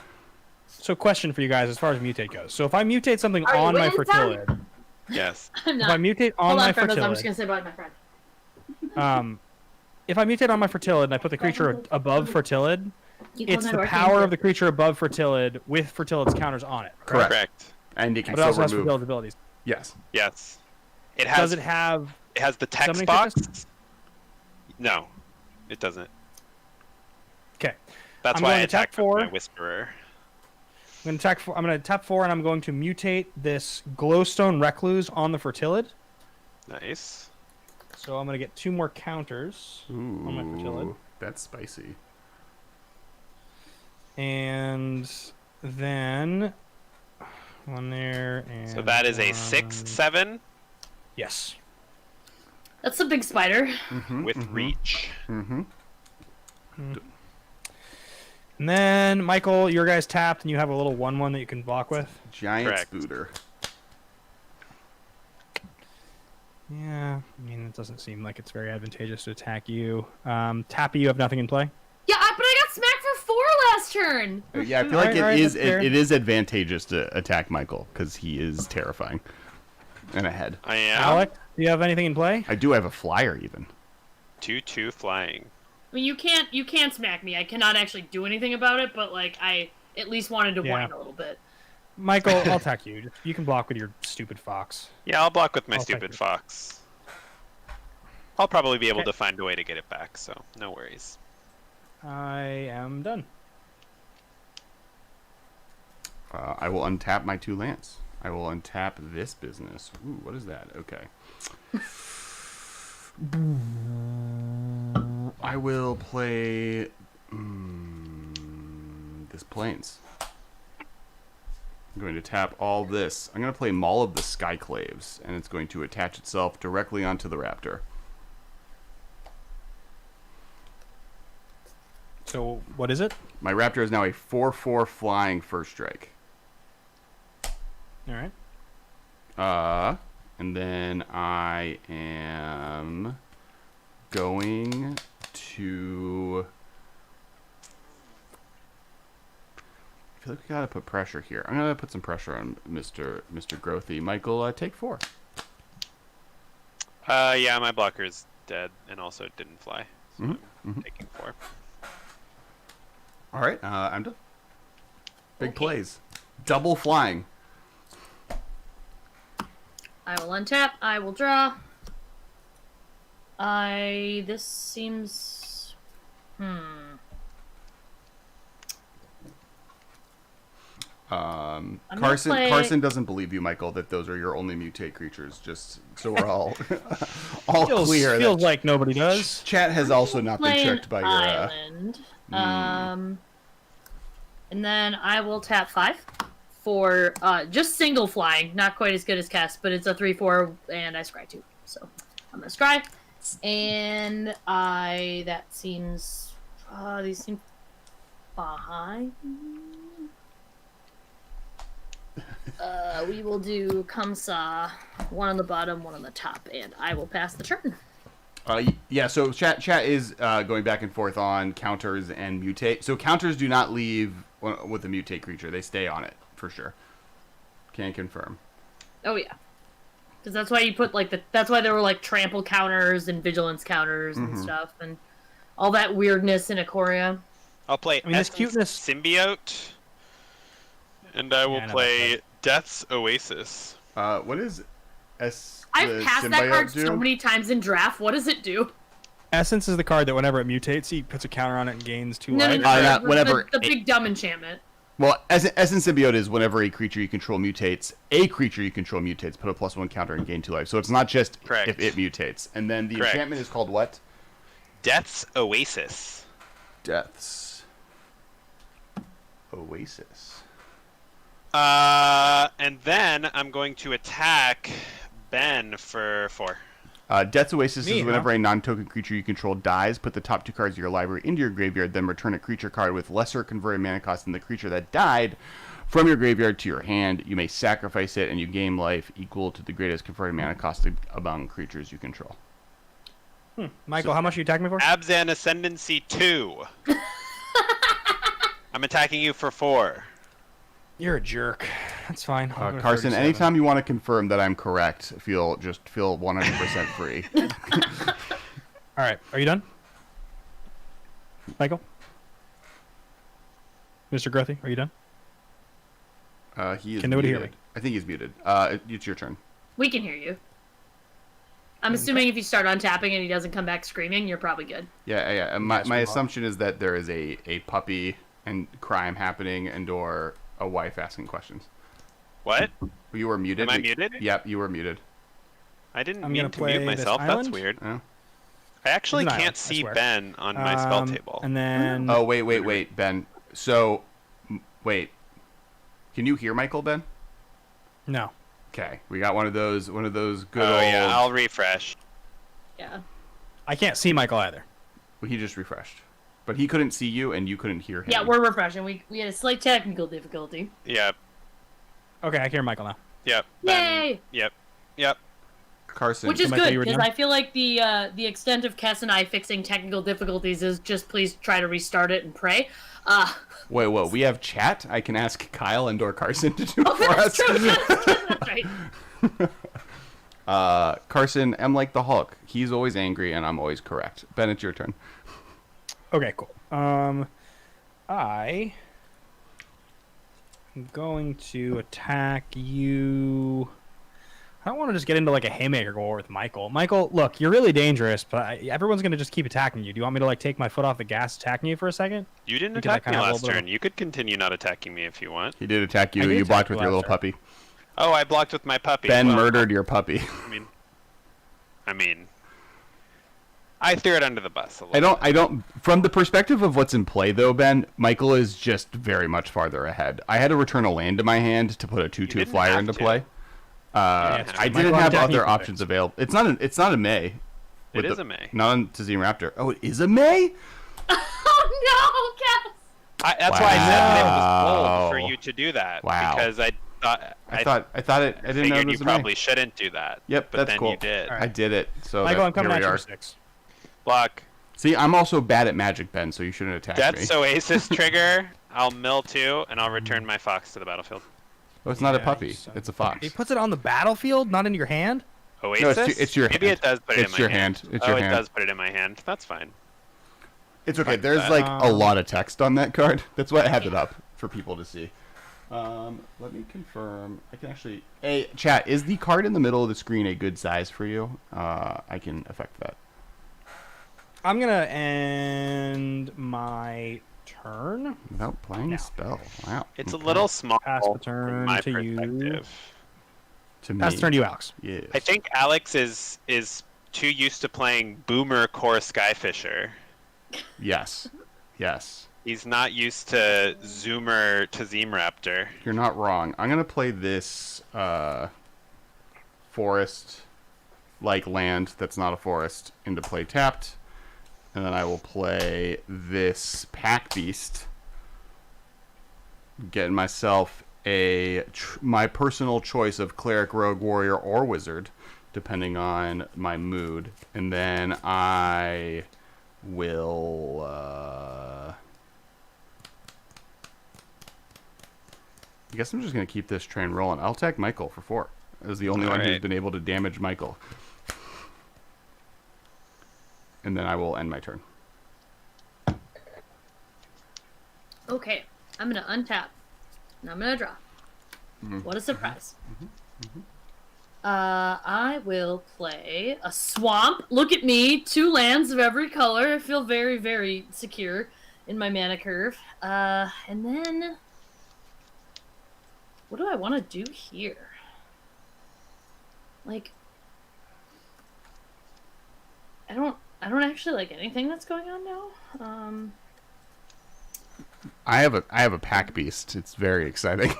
D: So, question for you guys as far as mutate goes. So, if I mutate something
C: Are you
D: on my
C: winning, Tom?
D: fertilid,
B: Yes.
C: I'm
D: if I
C: not.
D: mutate on
C: Hold
D: my
C: on, friend. I'm
D: fertilid,
C: just gonna say bye to my friend.
D: if I mutate on my fertilid and I put the creature above fertilid,
C: You
D: it's
C: close my
D: the
C: door,
D: power
C: thank
D: of the creature above fertilid with fertilid's counters on it.
A: Correct.
B: Correct.
A: And it can
D: But it also
A: still
D: has
A: remove.
D: fertilid's abilities.
A: Yes.
B: Yes. It
D: Does
B: has
D: it have?
B: it has the text
D: summoning
B: box.
D: sickness?
B: No, it doesn't.
D: Okay.
B: That's
D: I'm
B: why
D: going
B: I
D: to tap
B: attacked with
D: 4.
B: my Whisperer.
D: I'm going to tap 4, and I'm going to mutate this glowstone recluse on the fertilid.
B: Nice.
D: So I'm going to get 2 more counters on my fertilid.
A: Ooh, that's spicy.
D: And then one there, and
B: So that is a
D: one-
B: 6/7
D: Yes.
C: That's a big spider.
B: with reach.
A: Mm-hmm.
D: And then Michael, your guy's tapped, and you have a little 1/1 that you can block with.
A: Giant
B: Correct.
A: spooter.
D: Yeah, I mean it doesn't seem like it's very advantageous to attack you. Tappy, you have nothing in play.
C: Yeah, but I got smacked for 4 last turn.
A: Yeah, I feel like
D: Alright, that's fair.
A: it is advantageous to attack Michael because he is terrifying and ahead.
B: I am
D: Alec, do you have anything in play?
A: I do have a flyer even.
B: 2/2 flying.
C: I mean, you can't smack me. I cannot actually do anything about it, but like I at least wanted to
D: Yeah.
C: whine a little bit.
D: Michael, I'll attack you. You can block with your stupid fox.
B: Yeah, I'll block with my
D: I'll take
B: stupid
D: it.
B: fox. I'll probably be able
D: Okay.
B: to find a way to get it back, so no worries.
D: I am done.
A: I will untap my 2 lands. I will untap this business. Ooh, what is that? Okay. I will play this Plains. I'm going to tap all this. I'm going to play Maul of the Skyclaves, and it's going to attach itself directly onto the Raptor.
D: So what is it?
A: My Raptor is now a 4/4 flying first strike.
D: All right.
A: And then I am going to. I feel like we gotta put pressure here. I'm gonna put some pressure on Mr. Growthy. Michael, take 4.
B: Yeah, my blocker is dead and also didn't fly. So
A: Mhm.
B: taking 4.
A: All right, I'm done. Big
C: Okay.
A: plays, double flying.
C: I will untap. I will draw. This seems. I'm gonna play-
A: Carson doesn't believe you, Michael, that those are your only mutate creatures. Just so we're all all clear.
D: Feels
A: that
D: like nobody does.
A: chat has also not been
C: Play an
A: tricked by your.
C: island. And then I will tap 5 for just single flying. Not quite as good as cast, but it's a 3/4, and I scry 2. So I'm gonna scry, and that seems These seem fine. We will do Kamsa, one on the bottom, one on the top, and I will pass the turn.
A: Yeah, so chat is going back and forth on counters and mutate. So counters do not leave with a mutate creature. They stay on it, for sure. Can confirm.
C: Oh, yeah. Because that's why you put, that's why there were, trample counters and vigilance counters and stuff, and all that weirdness in Ikoria.
B: I'll play
D: this
B: Essence
D: cuteness...
B: Symbiote, and I will play Death's Oasis.
A: What is
C: I've passed that card
A: do?
C: so many times in draft. What does it do?
D: Essence is the card that whenever it mutates, he puts a counter on it and gains 2 life.
C: The big dumb enchantment.
A: Well, Essence Symbiote is whenever a creature you control mutates, put a +1 counter and gain 2 life. So it's not just if it mutates. And then the enchantment is called what?
B: Death's Oasis.
A: Death's Oasis.
B: And then I'm going to attack Ben for 4.
A: Death's Oasis is whenever a non-token creature you control dies, put the top 2 cards of your library into your graveyard, then return a creature card with lesser converted mana cost than the creature that died from your graveyard to your hand. You may sacrifice it, and you gain life equal to the greatest converted mana cost among creatures you control.
D: Michael, how much are you attacking me for?
B: Abzan Ascendancy 2. I'm attacking you for 4.
D: You're a jerk. That's fine.
A: Carson, anytime you want to confirm that I'm correct, feel 100% free.
D: All right, are you done? Michael? Mr. Grothy, are you done?
A: He is
D: Can nobody
A: muted.
D: hear me?
A: I think he's muted. It's your turn.
C: We can hear you. I'm assuming if you start untapping and he doesn't come back screaming, you're probably good.
A: Yeah. My assumption is that there is a puppy and crime happening and/or a wife asking questions.
B: What?
A: You were muted.
B: Am I muted?
A: Yep, you were muted.
B: I didn't mean to mute myself. That's weird.
A: Oh.
B: I actually can't see Ben on my spell table.
D: And then...
A: Oh, wait, Ben. So, wait. Can you hear Michael, Ben?
D: No.
A: Okay, we got one of those good old...
B: Oh, yeah, I'll refresh.
C: Yeah.
D: I can't see Michael either.
A: Well, he just refreshed. But he couldn't see you, and you couldn't hear him.
C: Yeah, we're refreshing. We had a slight technical difficulty.
B: Yep.
D: Okay, I can hear Michael now.
B: Yep.
C: Yay!
B: Yep.
A: Carson.
C: Which is
D: Michael,
C: good, because I feel like the extent of Kess and I fixing technical difficulties is just please try to restart it and pray.
A: Wait, we have chat? I can ask Kyle and or Carson to do it for
C: That's
A: us.
C: true. That's right.
A: Carson, I'm like the Hulk. He's always angry, and I'm always correct. Ben, it's your turn.
D: Okay, cool. I am going to attack you. I don't want to just get into like a haymaker war with Michael. Michael, look, you're really dangerous, but everyone's going to just keep attacking you. Do you want me to like take my foot off the gas attacking you for a second?
B: You didn't attack me last turn. You could continue not attacking me if you want.
A: He did attack you. You blocked with your little puppy.
B: Oh, I blocked with my puppy.
A: Ben murdered your puppy.
B: I mean, I threw it under the bus a little.
A: I don't. From the perspective of what's in play, though, Ben, Michael is just very much farther ahead. I had to return a land to my hand to put a 2/2 flyer into play. I didn't have other options available. It's not a May.
B: It is a May.
A: Not on Tazim Raptor. Oh, it is a May?
C: Oh no, Kess!
B: That's why I said it was bold for you to do that.
A: Wow.
B: Because I
A: thought it. I didn't know it was
B: you probably shouldn't do that.
A: Yep,
B: but
A: that's
B: then
A: cool.
B: You did.
A: Right. I did it. So
D: Michael, I'm coming
A: here
D: at
A: we
D: you
A: are.
D: 6.
B: Block.
A: See, I'm also bad at Magic, Ben, so you shouldn't attack me.
B: That's Oasis trigger. I'll mill 2, and I'll return my fox to the battlefield.
A: Oh, it's not a puppy. It's a fox.
D: He puts it on the battlefield, not in your hand?
B: Oasis?
A: No, it's your
B: Maybe
A: hand.
B: it does put it in my hand.
A: It's your hand.
B: It does put it in my hand. That's fine.
A: It's okay. There's like a lot of text on that card. That's why I have it up for people to see. Let me confirm. I can actually... Hey, chat, is the card in the middle of the screen a good size for you? I can affect that.
D: I'm going to end my turn.
A: Without playing a spell. Wow.
B: It's a little small
D: Pass the turn
B: from my
D: to you.
B: perspective.
A: To me.
D: Pass the turn to you, Alex.
A: Yeah.
B: I think Alex is too used to playing Boomer Core Skyfisher.
A: Yes.
B: He's not used to Zoomer Tazim Raptor.
A: You're not wrong. I'm going to play this forest-like land that's not a forest into play tapped. And then I will play this Pack Beast. Getting myself my personal choice of Cleric, Rogue, Warrior, or Wizard, depending on my mood. And then I will... I guess I'm just going to keep this train rolling. I'll attack Michael for 4. As the only one who's been able to damage Michael. And then I will end my turn.
C: Okay, I'm gonna untap. And I'm gonna draw.
A: Mm-hmm.
C: What a surprise. I will play a swamp. Look at me, 2 lands of every color. I feel very, very secure in my mana curve. And then... what do I want to do here? Like... I don't actually like anything that's going on now.
A: I have a Pack Beast. It's very exciting.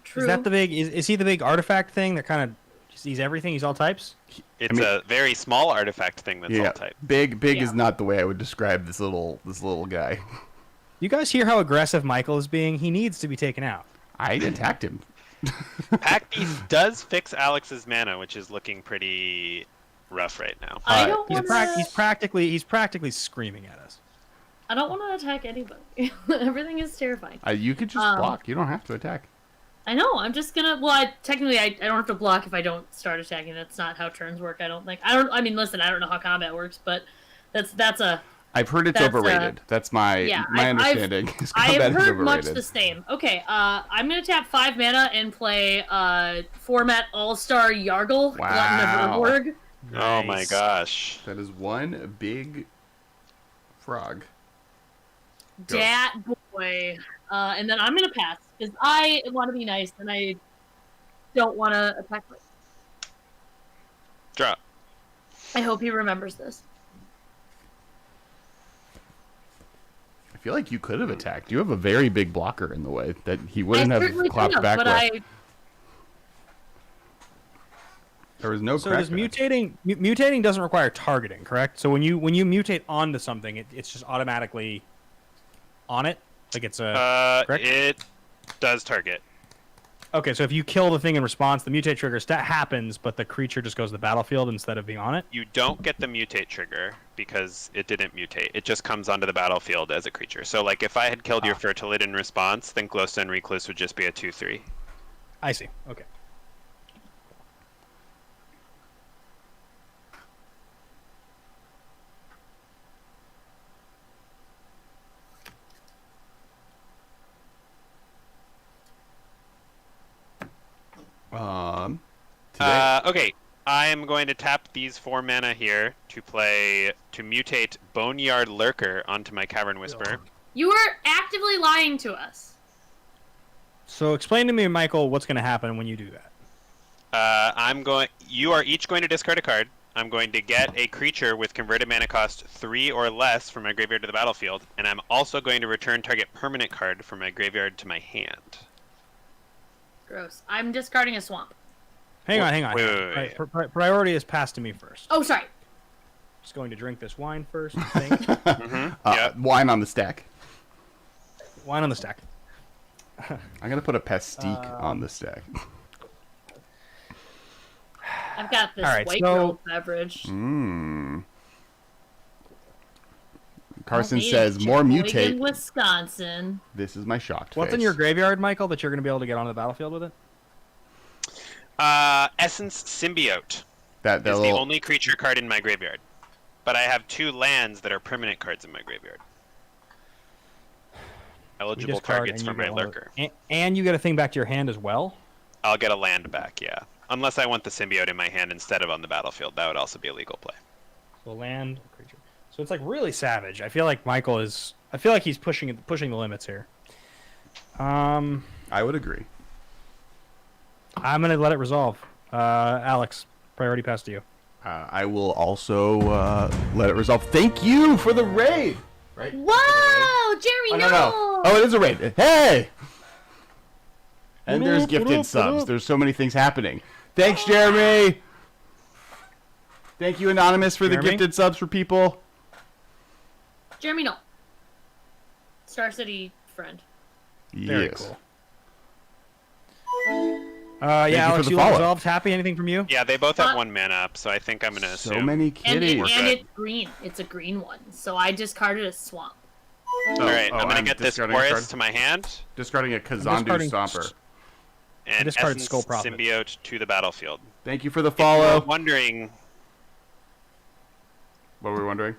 C: True.
D: Is that the big? Is he the big artifact thing that kind of sees everything? He's all types.
B: It's a very small artifact thing that's all type.
A: Big is not the way I would describe this little guy.
D: You guys hear how aggressive Michael is being? He needs to be taken out.
A: I attacked him.
B: Pack Beast does fix Alex's mana, which is looking pretty rough right now.
C: I don't
D: He's,
C: want
D: he's practically screaming at us.
C: I don't want to attack anybody. Everything is terrifying.
A: You could just block. You don't have to attack.
C: I know. I'm just gonna. Well, I don't have to block if I don't start attacking. That's not how turns work. I don't think. I mean, listen. I don't know how combat works, but that's a.
A: I've heard it's overrated. That's my understanding.
C: I have heard much the same. Okay, I'm gonna tap 5 mana and play format All-Star Yargle, Glutton of Urborg.
B: Nice. Oh my gosh.
A: That is one big frog.
C: Dat boy. And then I'm gonna pass because I want to be nice and I don't want to attack.
B: Drop.
C: I hope he remembers this.
A: I feel like you could have attacked. You have a very big blocker in the way that he wouldn't have clapped back with. There was no.
D: So does mutating doesn't require targeting, correct? So when you mutate onto something, it's just automatically on it, like it's a. Correct?
B: It does target.
D: Okay, so if you kill the thing in response, the mutate trigger happens, but the creature just goes to the battlefield instead of being on it?
B: You don't get the mutate trigger because it didn't mutate. It just comes onto the battlefield as a creature. So, like, if I had killed your Fertilid in response, then Glowstone Recluse would just be a 2/3.
D: I see. Okay.
B: Okay, I am going to tap these 4 mana here to mutate Boneyard Lurker onto my Cavern Whisperer.
C: You are actively lying to us.
D: So explain to me, Michael, what's going to happen when you do that.
B: You are each going to discard a card. I'm going to get a creature with converted mana cost 3 or less from my graveyard to the battlefield, and I'm also going to return target permanent card from my graveyard to my hand.
C: Gross. I'm discarding a swamp.
D: Hang on.
B: Wait.
D: Priority is passed to me first.
C: Oh, sorry.
D: Just going to drink this wine first, I think.
A: Wine on the stack.
D: Wine on the stack.
A: I'm going to put a Pastique on the stack.
C: I've got this white girl beverage.
A: Carson says, more mutate.
C: Wisconsin.
A: This is my shocked
D: What's
A: face.
D: in your graveyard, Michael, that you're going to be able to get onto the battlefield with it?
B: Essence Symbiote.
A: That
B: is the only creature card in my graveyard. But I have 2 lands that are permanent cards in my graveyard. Eligible targets for my Lurker.
D: And you get a thing back to your hand as well?
B: I'll get a land back, yeah. Unless I want the Symbiote in my hand instead of on the battlefield. That would also be a legal play.
D: So land, creature. So it's like really savage. I feel like Michael is... I feel like he's pushing the limits here.
A: I would agree.
D: I'm going to let it resolve. Alex, priority pass to you.
A: I will also let it resolve. Thank you for the raid! Right?
C: Whoa! Jeremy, no!
A: Oh, it is a raid. Hey! And there's gifted subs. There's so many things happening. Thanks, Jeremy! Thank you, Anonymous, for the
D: Jeremy?
A: gifted subs for people.
C: Jeremy, no. Star City friend.
D: Very
A: Yes.
D: cool.
A: you
D: Yeah,
A: for
D: Alex,
A: the
D: you
A: follow-up.
D: resolved. Happy? Anything from you?
B: Yeah, they both have 1 mana up, so I think I'm gonna
A: So
B: assume.
A: many
C: And,
A: kitties.
C: and
B: good.
C: it's green. It's a green one. So I discarded a swamp.
B: All right, I'm gonna
A: I'm
B: get this
A: discarding a card.
B: forest to my hand
A: Discarding a Kazandu
D: discarding-
A: Stomper.
B: and
D: discarded
B: Essence
D: Skull Prophet.
B: Symbiote to the battlefield.
A: Thank you for the
B: If you
A: follow.
B: were wondering,
A: What were we wondering?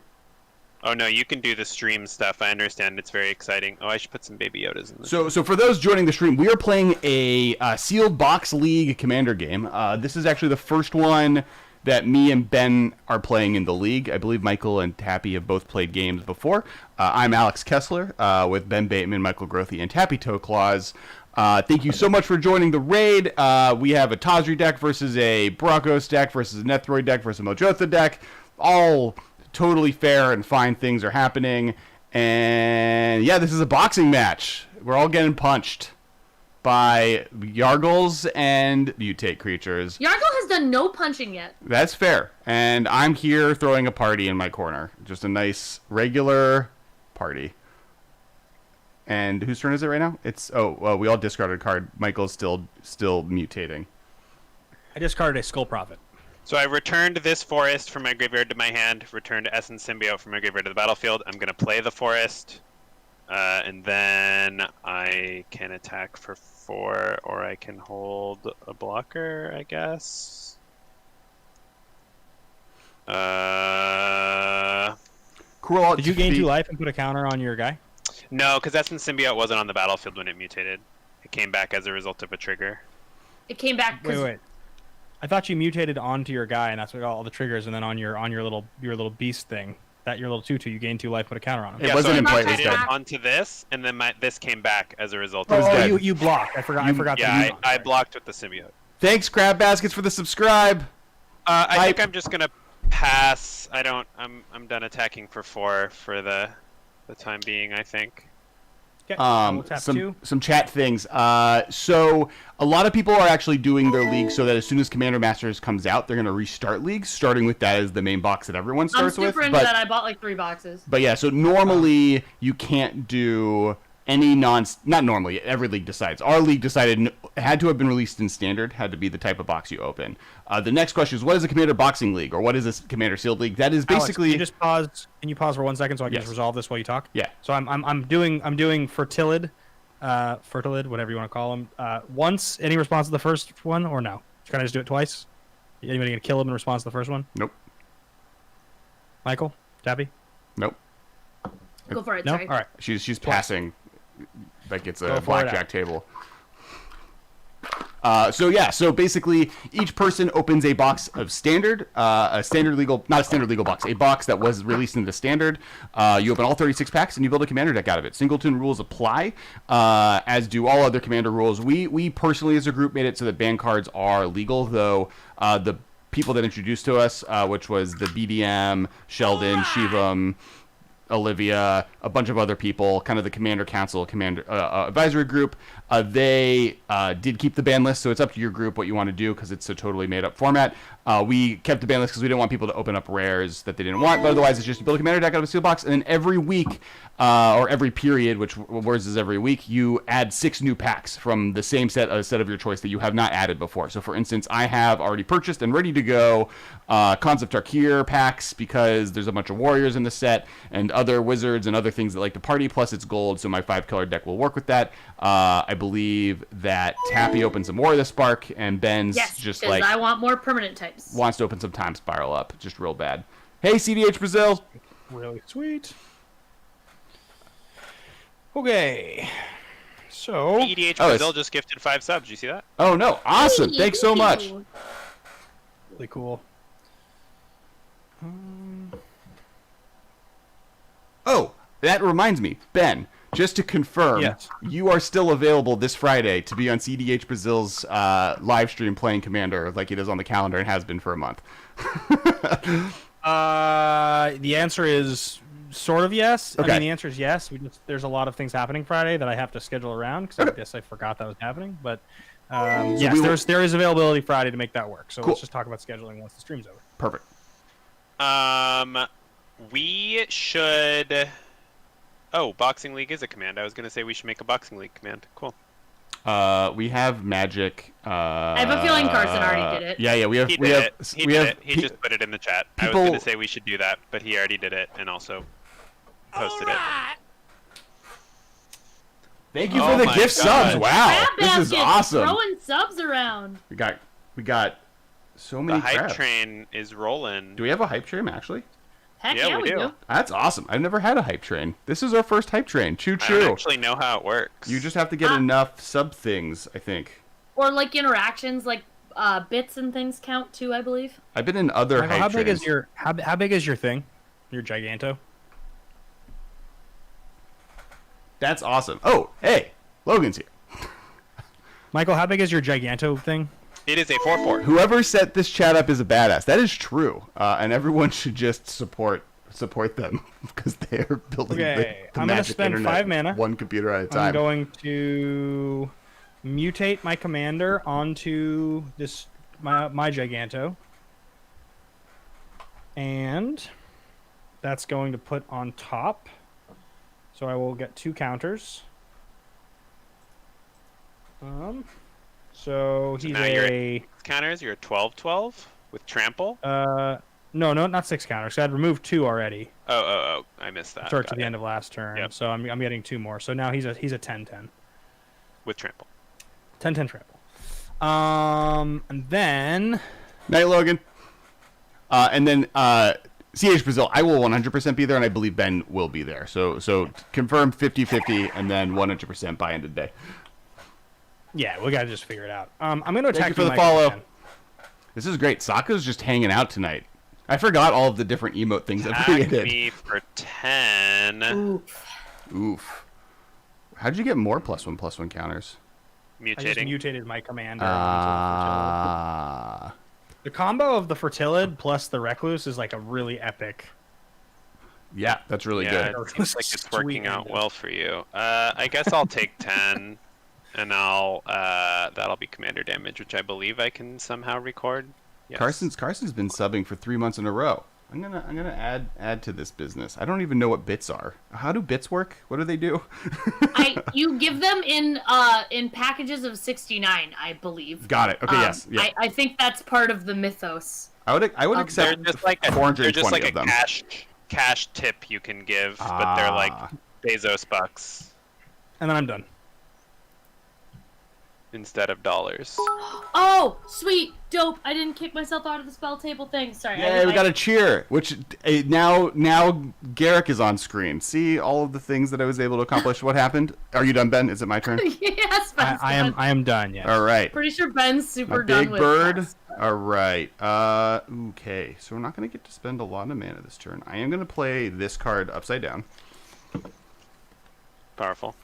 B: oh no, you can do the stream stuff. I understand. It's very exciting. Oh, I should put some Baby Yodas in this.
A: So for those joining the stream, we are playing a sealed box league commander game. This is actually the first one that me and Ben are playing in the league. I believe Michael and Tappy have both played games before. I'm Alex Kessler with Ben Bateman, Michael Grothy, and Tappy Toeclaws. Thank you so much for joining the raid. We have a Tazri deck versus a Bracos deck versus a Nethroid deck versus a Mojotha deck. All totally fair and fine things are happening. And yeah, this is a boxing match. We're all getting punched by Yargles and mutate creatures.
C: Yargle has done no punching yet.
A: That's fair. And I'm here throwing a party in my corner. Just a nice regular party. And whose turn is it right now? It's we all discarded a card. Michael's still mutating.
D: I discarded a Skull Prophet.
B: So I returned this forest from my graveyard to my hand, returned Essence Symbiote from my graveyard to the battlefield. I'm going to play the forest, and then I can attack for 4, or I can hold a blocker, I guess.
A: Cruel.
D: Did you gain 2 life and put a counter on your guy?
B: No, because Essence Symbiote wasn't on the battlefield when it mutated. It came back as a result of a trigger.
C: It came back because
D: Wait. I thought you mutated onto your guy, and that's what got all the triggers. And then on your little beast thing, that your little 2/2, you gain 2 life, put a counter on him.
A: It wasn't
B: so
A: in
B: I
A: play, it was
B: mutated
A: dead.
B: onto this, and then this came back as a result
A: It
B: of
A: was
D: Oh,
A: dead.
D: you blocked. I forgot.
B: Yeah,
D: to
B: I blocked with the symbiote.
A: Thanks, Crab Baskets, for the subscribe.
B: I think I'm just gonna pass. I'm done attacking for 4 for the time being, I think.
D: Okay, we'll tap 2.
A: Some chat things. So a lot of people are actually doing their league so that as soon as Commander Masters comes out, they're going to restart leagues, starting with that as the main box that everyone
C: I'm
A: starts with.
C: super into that. I bought like 3 boxes.
A: But yeah, so normally you can't do any not normally, every league decides. Our league decided it had to have been released in standard, had to be the type of box you open. The next question is, what is a Commander Boxing League, or what is a Commander Sealed League? That is basically...
D: Alex, can you pause for 1 second so I can
A: Yes.
D: just resolve this while you talk?
A: Yeah.
D: So I'm doing Fertilid, whatever you want to call him. Once, any response to the first one, or no? Can I just do it twice? Anybody gonna kill him in response to the first one?
A: Nope.
D: Michael, Tappy?
A: Nope.
C: Go for it.
D: No.
C: Sorry.
D: All right.
A: She's passing like it's
D: Go
A: a
D: for it.
A: blackjack table. So basically each person opens a box of standard, not a standard legal box, a box that was released into standard. You open all 36 packs and you build a commander deck out of it. Singleton rules apply, as do all other commander rules. We personally as a group made it so that ban cards are legal, though the people that introduced to us, which was the BDM, Sheldon, Shivam, Olivia, a bunch of other people, kind of the Commander Council, Commander Advisory Group. They did keep the ban list, so it's up to your group what you want to do because it's a totally made-up format. We kept the ban list because we didn't want people to open up rares that they didn't want, but otherwise it's just to build a Commander deck out of a sealed box, and then every week, or every period, which words is every week, you add 6 new packs from the same set, a set of your choice that you have not added before. So for instance, I have already purchased and ready to go Khans of Tarkir packs because there's a bunch of warriors in the set, and other wizards and other things that like to party, plus it's gold, so my 5-color deck will work with that. I believe that Tappy opens some more of the Spark, and Ben's
C: Yes,
A: just
C: because
A: like
C: I want more permanent types.
A: wants to open some Time Spiral up, just real bad. Hey, CDH Brazil.
D: Really sweet. Okay. So.
B: EDH
A: Oh,
B: Brazil
A: it's-
B: just gifted 5 subs. You see that?
A: Oh no, awesome!
C: Hey,
A: Thanks so
C: thank
A: much.
C: you.
D: Really cool.
A: Oh, that reminds me, Ben. Just to confirm,
D: Yes.
A: you are still available this Friday to be on CDH Brazil's live stream playing Commander like it is on the calendar and has been for a month.
D: The answer is sort of yes.
A: Okay.
D: I mean, the answer is yes. There's a lot of things happening Friday that I have to schedule around because I guess I forgot that was happening. But yes,
A: we will-
D: there is availability Friday to make that work. So
A: Cool.
D: let's just talk about scheduling once the stream's over.
A: Perfect.
B: We should. Oh, Boxing League is a command. I was gonna say we should make a Boxing League command. Cool.
A: We have magic.
C: I have a feeling Carson already did it.
A: Yeah. We have.
B: He
A: we
B: did
A: have.
B: it. He
A: we
B: did
A: have.
B: it. He just put it in the chat. I
A: people-
B: was gonna say we should do that, but he already did it and also posted it.
A: Thank you
B: Oh
A: for the
B: my
A: gift
B: God.
A: subs. Wow,
C: Crab
A: this is
C: basket,
A: awesome.
C: Throwing subs around.
A: We got so
B: The
A: many
B: hype
A: crabs.
B: train is rolling.
A: Do we have a hype train actually?
C: Heck
B: Yeah,
C: yeah,
B: we
C: we
B: do.
C: do.
A: That's awesome. I've never had a hype train. This is our first hype train. Choo
B: I don't
A: choo.
B: actually know how it works.
A: You just have to get enough sub things, I think.
C: Or like interactions, like bits and things count too, I believe.
A: I've been in other
D: Michael,
A: hype
D: how big
A: trains.
D: is your how big is your thing? Your Giganto?
A: That's awesome. Oh, hey, Logan's here.
D: Michael, how big is your Giganto thing?
B: It is a 4/4.
A: Whoever set this chat up is a badass. That is true, and everyone should just support them because they're building
D: Okay,
A: the
D: I'm gonna
A: magic
D: spend
A: internet
D: 5 mana.
A: one computer at a
D: I'm
A: time.
D: going to mutate my commander onto this my Giganto, and that's going to put on top. So I will get 2 counters. So he's
B: now you're
D: a
B: Counters, you're a 12/12 with trample.
D: no, not 6 counters. So I'd removed 2 already.
B: Oh, I missed that.
D: Starts
B: Got
D: at the
B: it.
D: end of last turn.
B: Yep.
D: So I'm getting 2 more. So now he's a 10/10.
B: With trample.
D: 10/10 trample. And then
A: Night, Logan. And then CH Brazil, I will 100% be there, and I believe Ben will be there. So confirm 50-50, and then 100% by end of day.
D: yeah, we gotta just figure it out. I'm gonna attack
A: Thank you for the
D: Michael,
A: follow.
D: again.
A: This is great. Sokka's just hanging out tonight. I forgot all of the different emote things that we
B: Attack
A: did.
B: me for 10.
C: Oof.
A: Oof. How'd you get more +1/+1 counters?
D: I just
B: Mutating.
D: mutated my commander. onto the Fertilid. The combo of the Fertilid plus the Recluse is like a really epic.
A: Yeah, that's really
B: Yeah,
A: good.
B: it seems like it's working
D: Sweet
B: out
D: ending.
B: well for you. I guess I'll take 10, and that'll be commander damage, which I believe I can somehow record. Yes.
A: Carson's been subbing for 3 months in a row. I'm gonna add to this business. I don't even know what bits are. How do bits work? What do they do?
C: You give them in packages of 69, I believe.
A: Got it. Okay, yes. Yeah.
C: I think that's part of the mythos.
A: I would
B: They're
A: accept
B: just like a
A: 420 of them.
B: cash tip you can give, but they're like Bezos bucks
D: And then I'm done.
B: instead of dollars.
C: Oh, sweet, dope! I didn't kick myself out of the spell table thing. Sorry.
A: Yeah, we got a cheer. Which now Garrick is on screen. See all of the things that I was able to accomplish. What happened? Are you done, Ben? Is it my turn?
C: Yes, Ben's
D: I am done. Yes.
A: All right.
C: Pretty sure Ben's super
A: My
C: done
A: big
C: with
A: bird.
C: this.
A: All right. Okay. So we're not going to get to spend a lot of mana this turn. I am going to play this card upside down.
B: Powerful.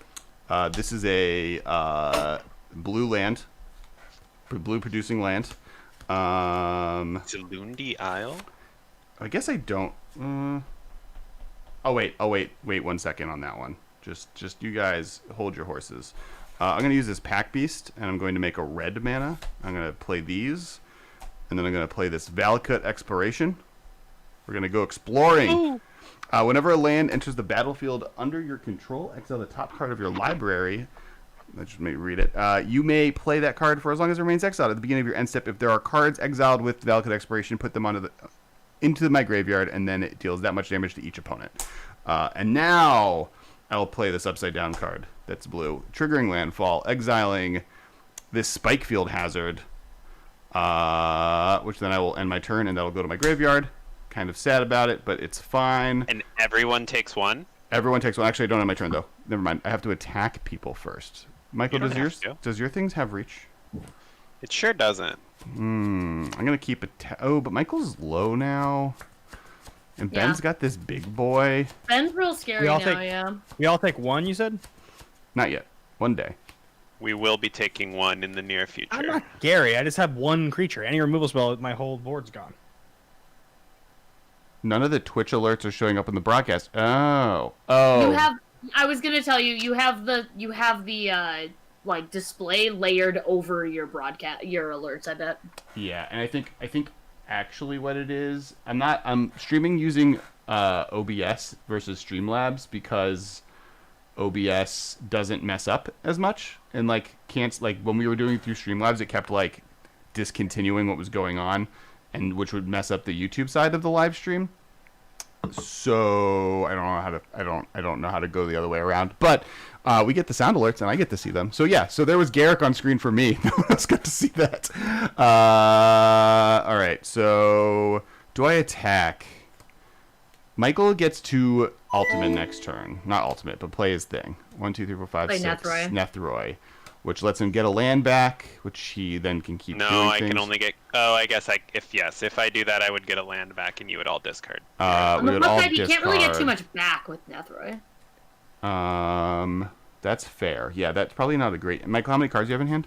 A: This is a blue land. Blue producing land.
B: Zalundi Isle.
A: I guess I don't. Oh wait. 1 second on that one. Just you guys hold your horses. I'm gonna use this Pack Beast, and I'm going to make a red mana. I'm gonna play these, and then I'm gonna play this Valakut Exploration. We're gonna go exploring. Whenever a land enters the battlefield under your control, exile the top card of your library. Let's just read it. You may play that card for as long as it remains exiled. At the beginning of your end step, if there are cards exiled with Valakut Exploration, put them into my graveyard, and then it deals that much damage to each opponent. And now I'll play this upside down card that's blue. Triggering landfall, exiling this Spikefield Hazard, which then I will end my turn, and that'll go to my graveyard. Kind of sad about it, but it's fine.
B: And everyone takes one?
A: Everyone takes one. Actually, I don't have my turn, though. Never mind. I have to attack people first. Michael,
B: You don't have to.
A: does your things have reach?
B: It sure doesn't.
A: I'm going to keep it. Oh, but Michael's low now. And
C: Yeah.
A: Ben's got this big boy.
C: Ben's real scary
D: We all
C: now,
D: take-
C: yeah.
D: We all take 1. You said.
A: Not yet. One day.
B: We will be taking one in the near future.
D: I'm not Gary. I just have 1 creature. Any removal spell, my whole board's gone.
A: None of the Twitch alerts are showing up in the broadcast. Oh.
C: You have. I was gonna tell you. You have the like display layered over your broadcast, your alerts. I bet.
A: Yeah, and I think actually what it is. I'm streaming using OBS versus Streamlabs because OBS doesn't mess up as much, and like can't like when we were doing it through Streamlabs, it kept like discontinuing what was going on, and which would mess up the YouTube side of the live stream. So I don't know how to go the other way around, but we get the sound alerts and I get to see them. So yeah, so there was Garrick on screen for me. No one else got to see that. All right, so do I attack? Michael gets to ultimate next turn, not ultimate, but play his thing. 1, 2, 3, 4, 5,
C: Play
A: 6.
C: Nethroi.
A: Nethroi, which lets him get a land back, which he then can keep.
B: No,
A: doing
B: I
A: things.
B: can only get. Oh, I guess if I do that, I would get a land back, and you would all discard.
C: On
A: We
C: the
A: would
C: plus
A: all
C: side, you can't really get too
A: discard.
C: much back with Nethroi.
A: That's fair. Yeah, that's probably not a great. Michael, how many cards do you have in hand?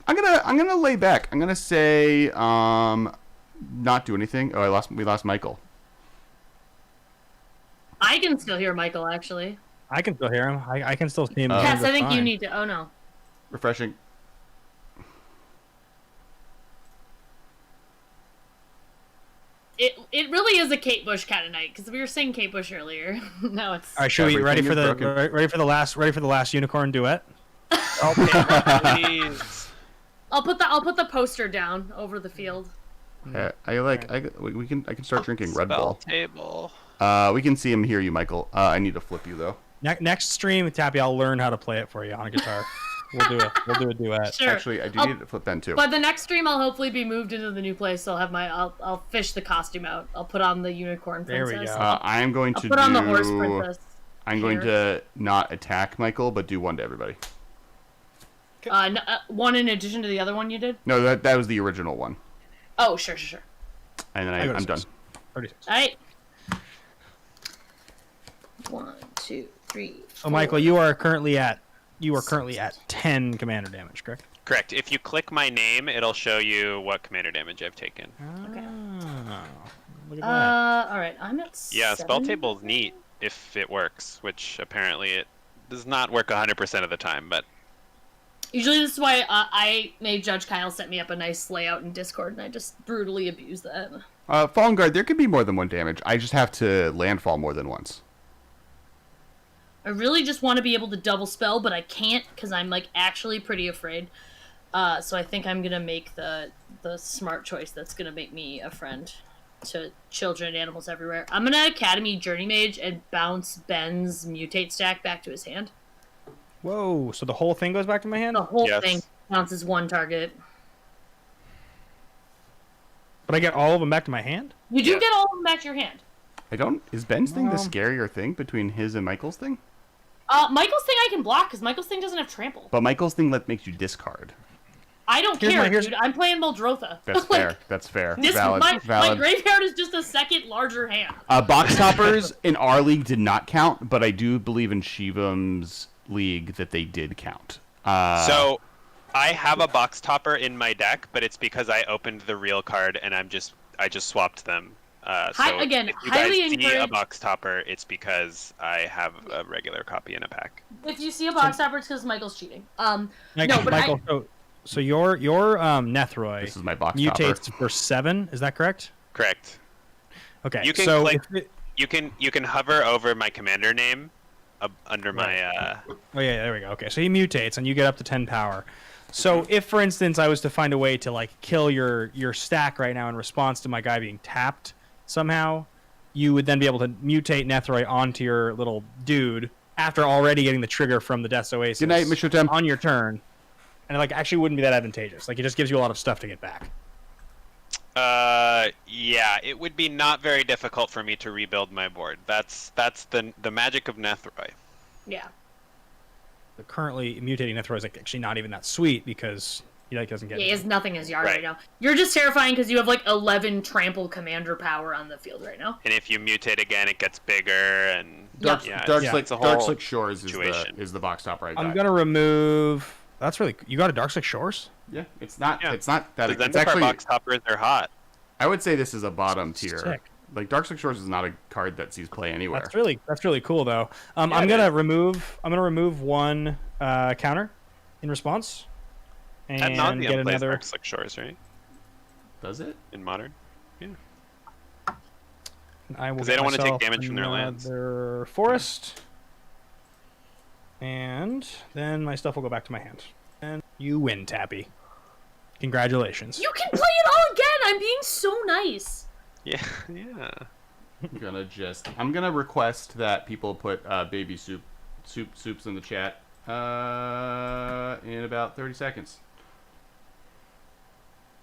A: I'm gonna lay back. I'm gonna say not do anything. Oh, we lost Michael.
C: I can still hear Michael, actually.
D: I can still hear him. I can still see him.
C: Yes, I think you
D: fine.
C: need to. Oh no.
A: Refreshing.
C: It really is a Kate Bush kind of night because we were saying Kate Bush earlier. No, it's.
D: All right, should we ready
A: Everything
D: for
A: is
D: the ready for the last unicorn duet?
B: Please.
C: I'll put the poster down over the field.
A: I can start drinking Red
B: Spell
A: Bull.
B: table.
A: We can see him hear you, Michael. I need to flip you though.
D: Next stream, Tappy, I'll learn how to play it for you on a guitar. We'll do a duet.
C: Sure.
A: Actually, I do
C: I'll-
A: need to flip Ben too.
C: But the next stream, I'll hopefully be moved into the new place. So I'll fish the costume out. I'll put on the unicorn
D: There we
C: princess.
D: go.
A: I am going
C: I'll
A: to
C: put on the horse princess.
A: I'm going to not attack Michael, but do one to everybody.
C: One in addition to the other one you did.
A: No, that was the original one,
C: Oh, sure.
A: and then
D: I got
A: I'm
D: a
A: done.
D: 36.
C: All right. 1, 2, 3.
D: So, Michael, you are currently at 10 commander damage, correct?
B: Correct. If you click my name, it'll show you what commander damage I've taken.
C: Okay.
D: Oh, look at that.
C: All right. I'm at.
B: Yeah, spell
C: 7.
B: table's neat if it works, which apparently it does not work 100% of the time, but
C: Usually this is why I made Judge Kyle set me up a nice layout in Discord, and I just brutally abused that.
A: Fallen Guard, there could be more than one damage. I just have to landfall more than once.
C: I really just want to be able to double spell, but I can't because I'm like actually pretty afraid. So I think I'm gonna make the smart choice that's gonna make me a friend to children and animals everywhere. I'm gonna Academy Journey Mage and bounce Ben's mutate stack back to his hand.
D: Whoa! So the whole thing goes back to my hand,
C: The whole
B: Yes.
C: thing bounces one target.
D: but I get all of them back to my hand.
C: You do
B: Yeah.
C: get all of them back to your hand.
A: Is Ben's thing the
D: Um,
A: scarier thing between his and Michael's thing?
C: Michael's thing I can block because Michael's thing doesn't have trample.
A: But Michael's thing makes you discard.
C: I don't
D: Here's
C: care,
D: my- here's-
C: dude. I'm playing Muldrotha.
A: That's
C: Like,
A: fair. That's fair.
C: My
A: Valid.
C: graveyard is just a second larger hand.
A: Box toppers in our league did not count, but I do believe in Shivam's league that they did count.
B: so I have a box topper in my deck, but it's because I opened the real card and I just swapped them.
C: Again,
B: if you guys
C: highly
B: see a
C: encourage-
B: box topper, it's because I have a regular copy in a pack.
C: If you see a box topper, it's because Michael's cheating.
D: Michael,
C: No, but
D: Michael, so your Nethroi
A: This is my box
D: mutates
A: topper.
D: for 7. Is that correct?
B: Correct.
D: Okay.
B: You can
D: so
B: click-
D: if it-
B: You can hover over my commander name under my
D: Oh yeah, there we go. Okay, so he mutates and you get up to 10 power. So if, for instance, I was to find a way to like kill your stack right now in response to my guy being tapped somehow, you would then be able to mutate Nethroi onto your little dude after already getting the trigger from the Death's Oasis.
A: Good night, Mr. Temp.
D: On your turn, and it like actually wouldn't be that advantageous. Like it just gives you a lot of stuff to get back.
B: yeah, it would be not very difficult for me to rebuild my board. That's the magic of Nethroi.
C: Yeah.
D: The currently mutating Nethroi is like actually not even that sweet because he like doesn't get
C: He has nothing in his yard right
B: Right.
C: now. You're just terrifying because you have like 11 trample commander power on the field right now.
B: And if you mutate again, it gets bigger and
A: Dark,
B: yeah,
A: Darkslick,
B: it's a whole
A: Darkslick Shores
B: situation.
A: is the box topper I got.
D: I'm gonna remove. That's really. You got a Darkslick Shores?
A: Yeah, it's not.
B: Yeah.
A: It's not that.
B: The
A: It's
B: Zendikar
A: actually.
B: box toppers are hot.
A: I would say this is a bottom tier.
D: Sick.
A: Like Darkslick Shores is not a card that sees play anywhere.
D: That's really cool though. I'm
B: it
D: gonna
B: is.
D: remove one counter in response,
B: Ad
D: and
B: nauseam
D: get
B: plays
D: another.
B: Darkslick Shores, right?
A: Does it?
B: in Modern. Yeah.
D: I will
B: 'Cause they
D: get
B: don't wanna take
D: myself
B: damage from their lands.
D: another forest. And then my stuff will go back to my hand. And you win, Tappy. Congratulations.
C: You can play it all again. I'm being so nice.
B: Yeah, yeah.
A: I'm gonna request that people put baby soups in the chat in about 30 seconds.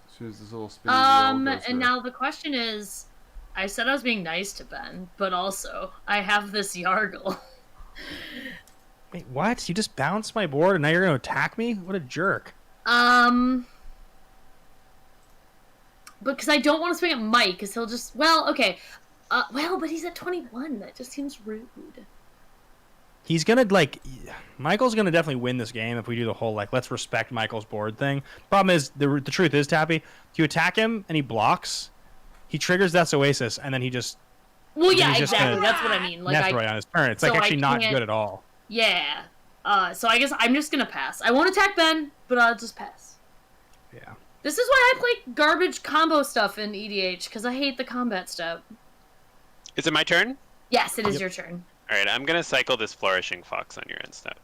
A: As soon as this little spinning wheel goes
C: And
A: through.
C: now the question is, I said I was being nice to Ben, but also I have this Yargle.
D: Wait, what? You just bounced my board and now you're going to attack me? What a jerk.
C: Because I don't want to swing at Mike, because he'll just, well, okay. But he's at 21. That just seems rude.
D: He's going to, Michael's going to definitely win this game if we do the whole, let's respect Michael's board thing. Problem is, the truth is, Tappy, if you attack him and he blocks, he triggers Death's Oasis, and then he just...
C: Well, yeah,
D: he's just
C: exactly.
D: gonna
C: That's what I mean.
D: Netheroid on his turn. It's,
C: so
D: actually not
C: can't-
D: good at all.
C: Yeah. So I guess I'm just going to pass. I won't attack Ben, but I'll just pass.
D: Yeah.
C: This is why I play garbage combo stuff in EDH, because I hate the combat stuff.
B: Is it my turn?
C: Yes, it is your turn.
B: All right, I'm gonna cycle this Flourishing Fox on your end step.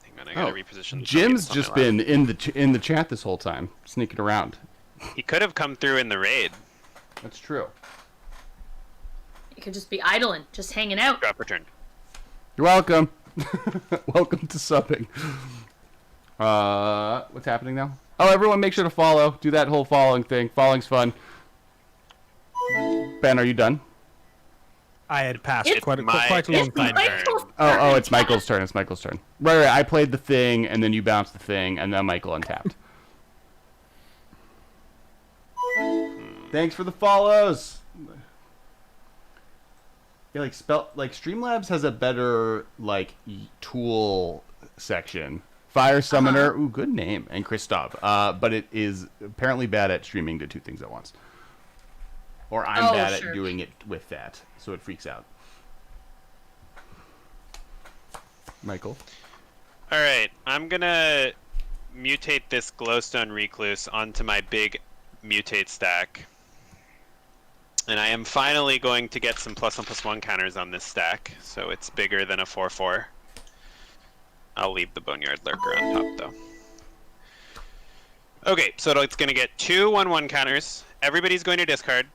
B: Hang on, I gotta reposition. the
A: Jim's
B: tokens on
A: just
B: my
A: been in the chat this whole time, sneaking around.
B: left. He could have come through in the raid.
A: That's true.
C: You could just be idling, just hanging out.
B: Drop return.
A: You're welcome. Welcome to subbing. What's happening now? Oh, everyone make sure to follow. Do that whole following thing. Following's fun. Ben, are you done?
D: I had passed
C: It's
D: quite a
B: my-
D: long
C: It's
D: time.
C: Michael's
A: Oh,
C: turn.
A: it's Michael's turn. It's Michael's turn. Right. I played the thing, and then you bounced the thing, and then Michael untapped. Thanks for the follows. Yeah, Streamlabs has a better tool section. Fire Summoner, ooh, good name, and Christoph. But it is apparently bad at streaming to two things at once. Or I'm bad
C: sure.
A: at doing it with that, so it freaks out. Michael.
B: All right, I'm gonna mutate this Glowstone Recluse onto my big mutate stack. And I am finally going to get some +1/+1 counters on this stack, so it's bigger than a 4/4. I'll leave the Boneyard Lurker on top, though. Okay, so it's going to get 2 1/1 counters. Everybody's going to discard.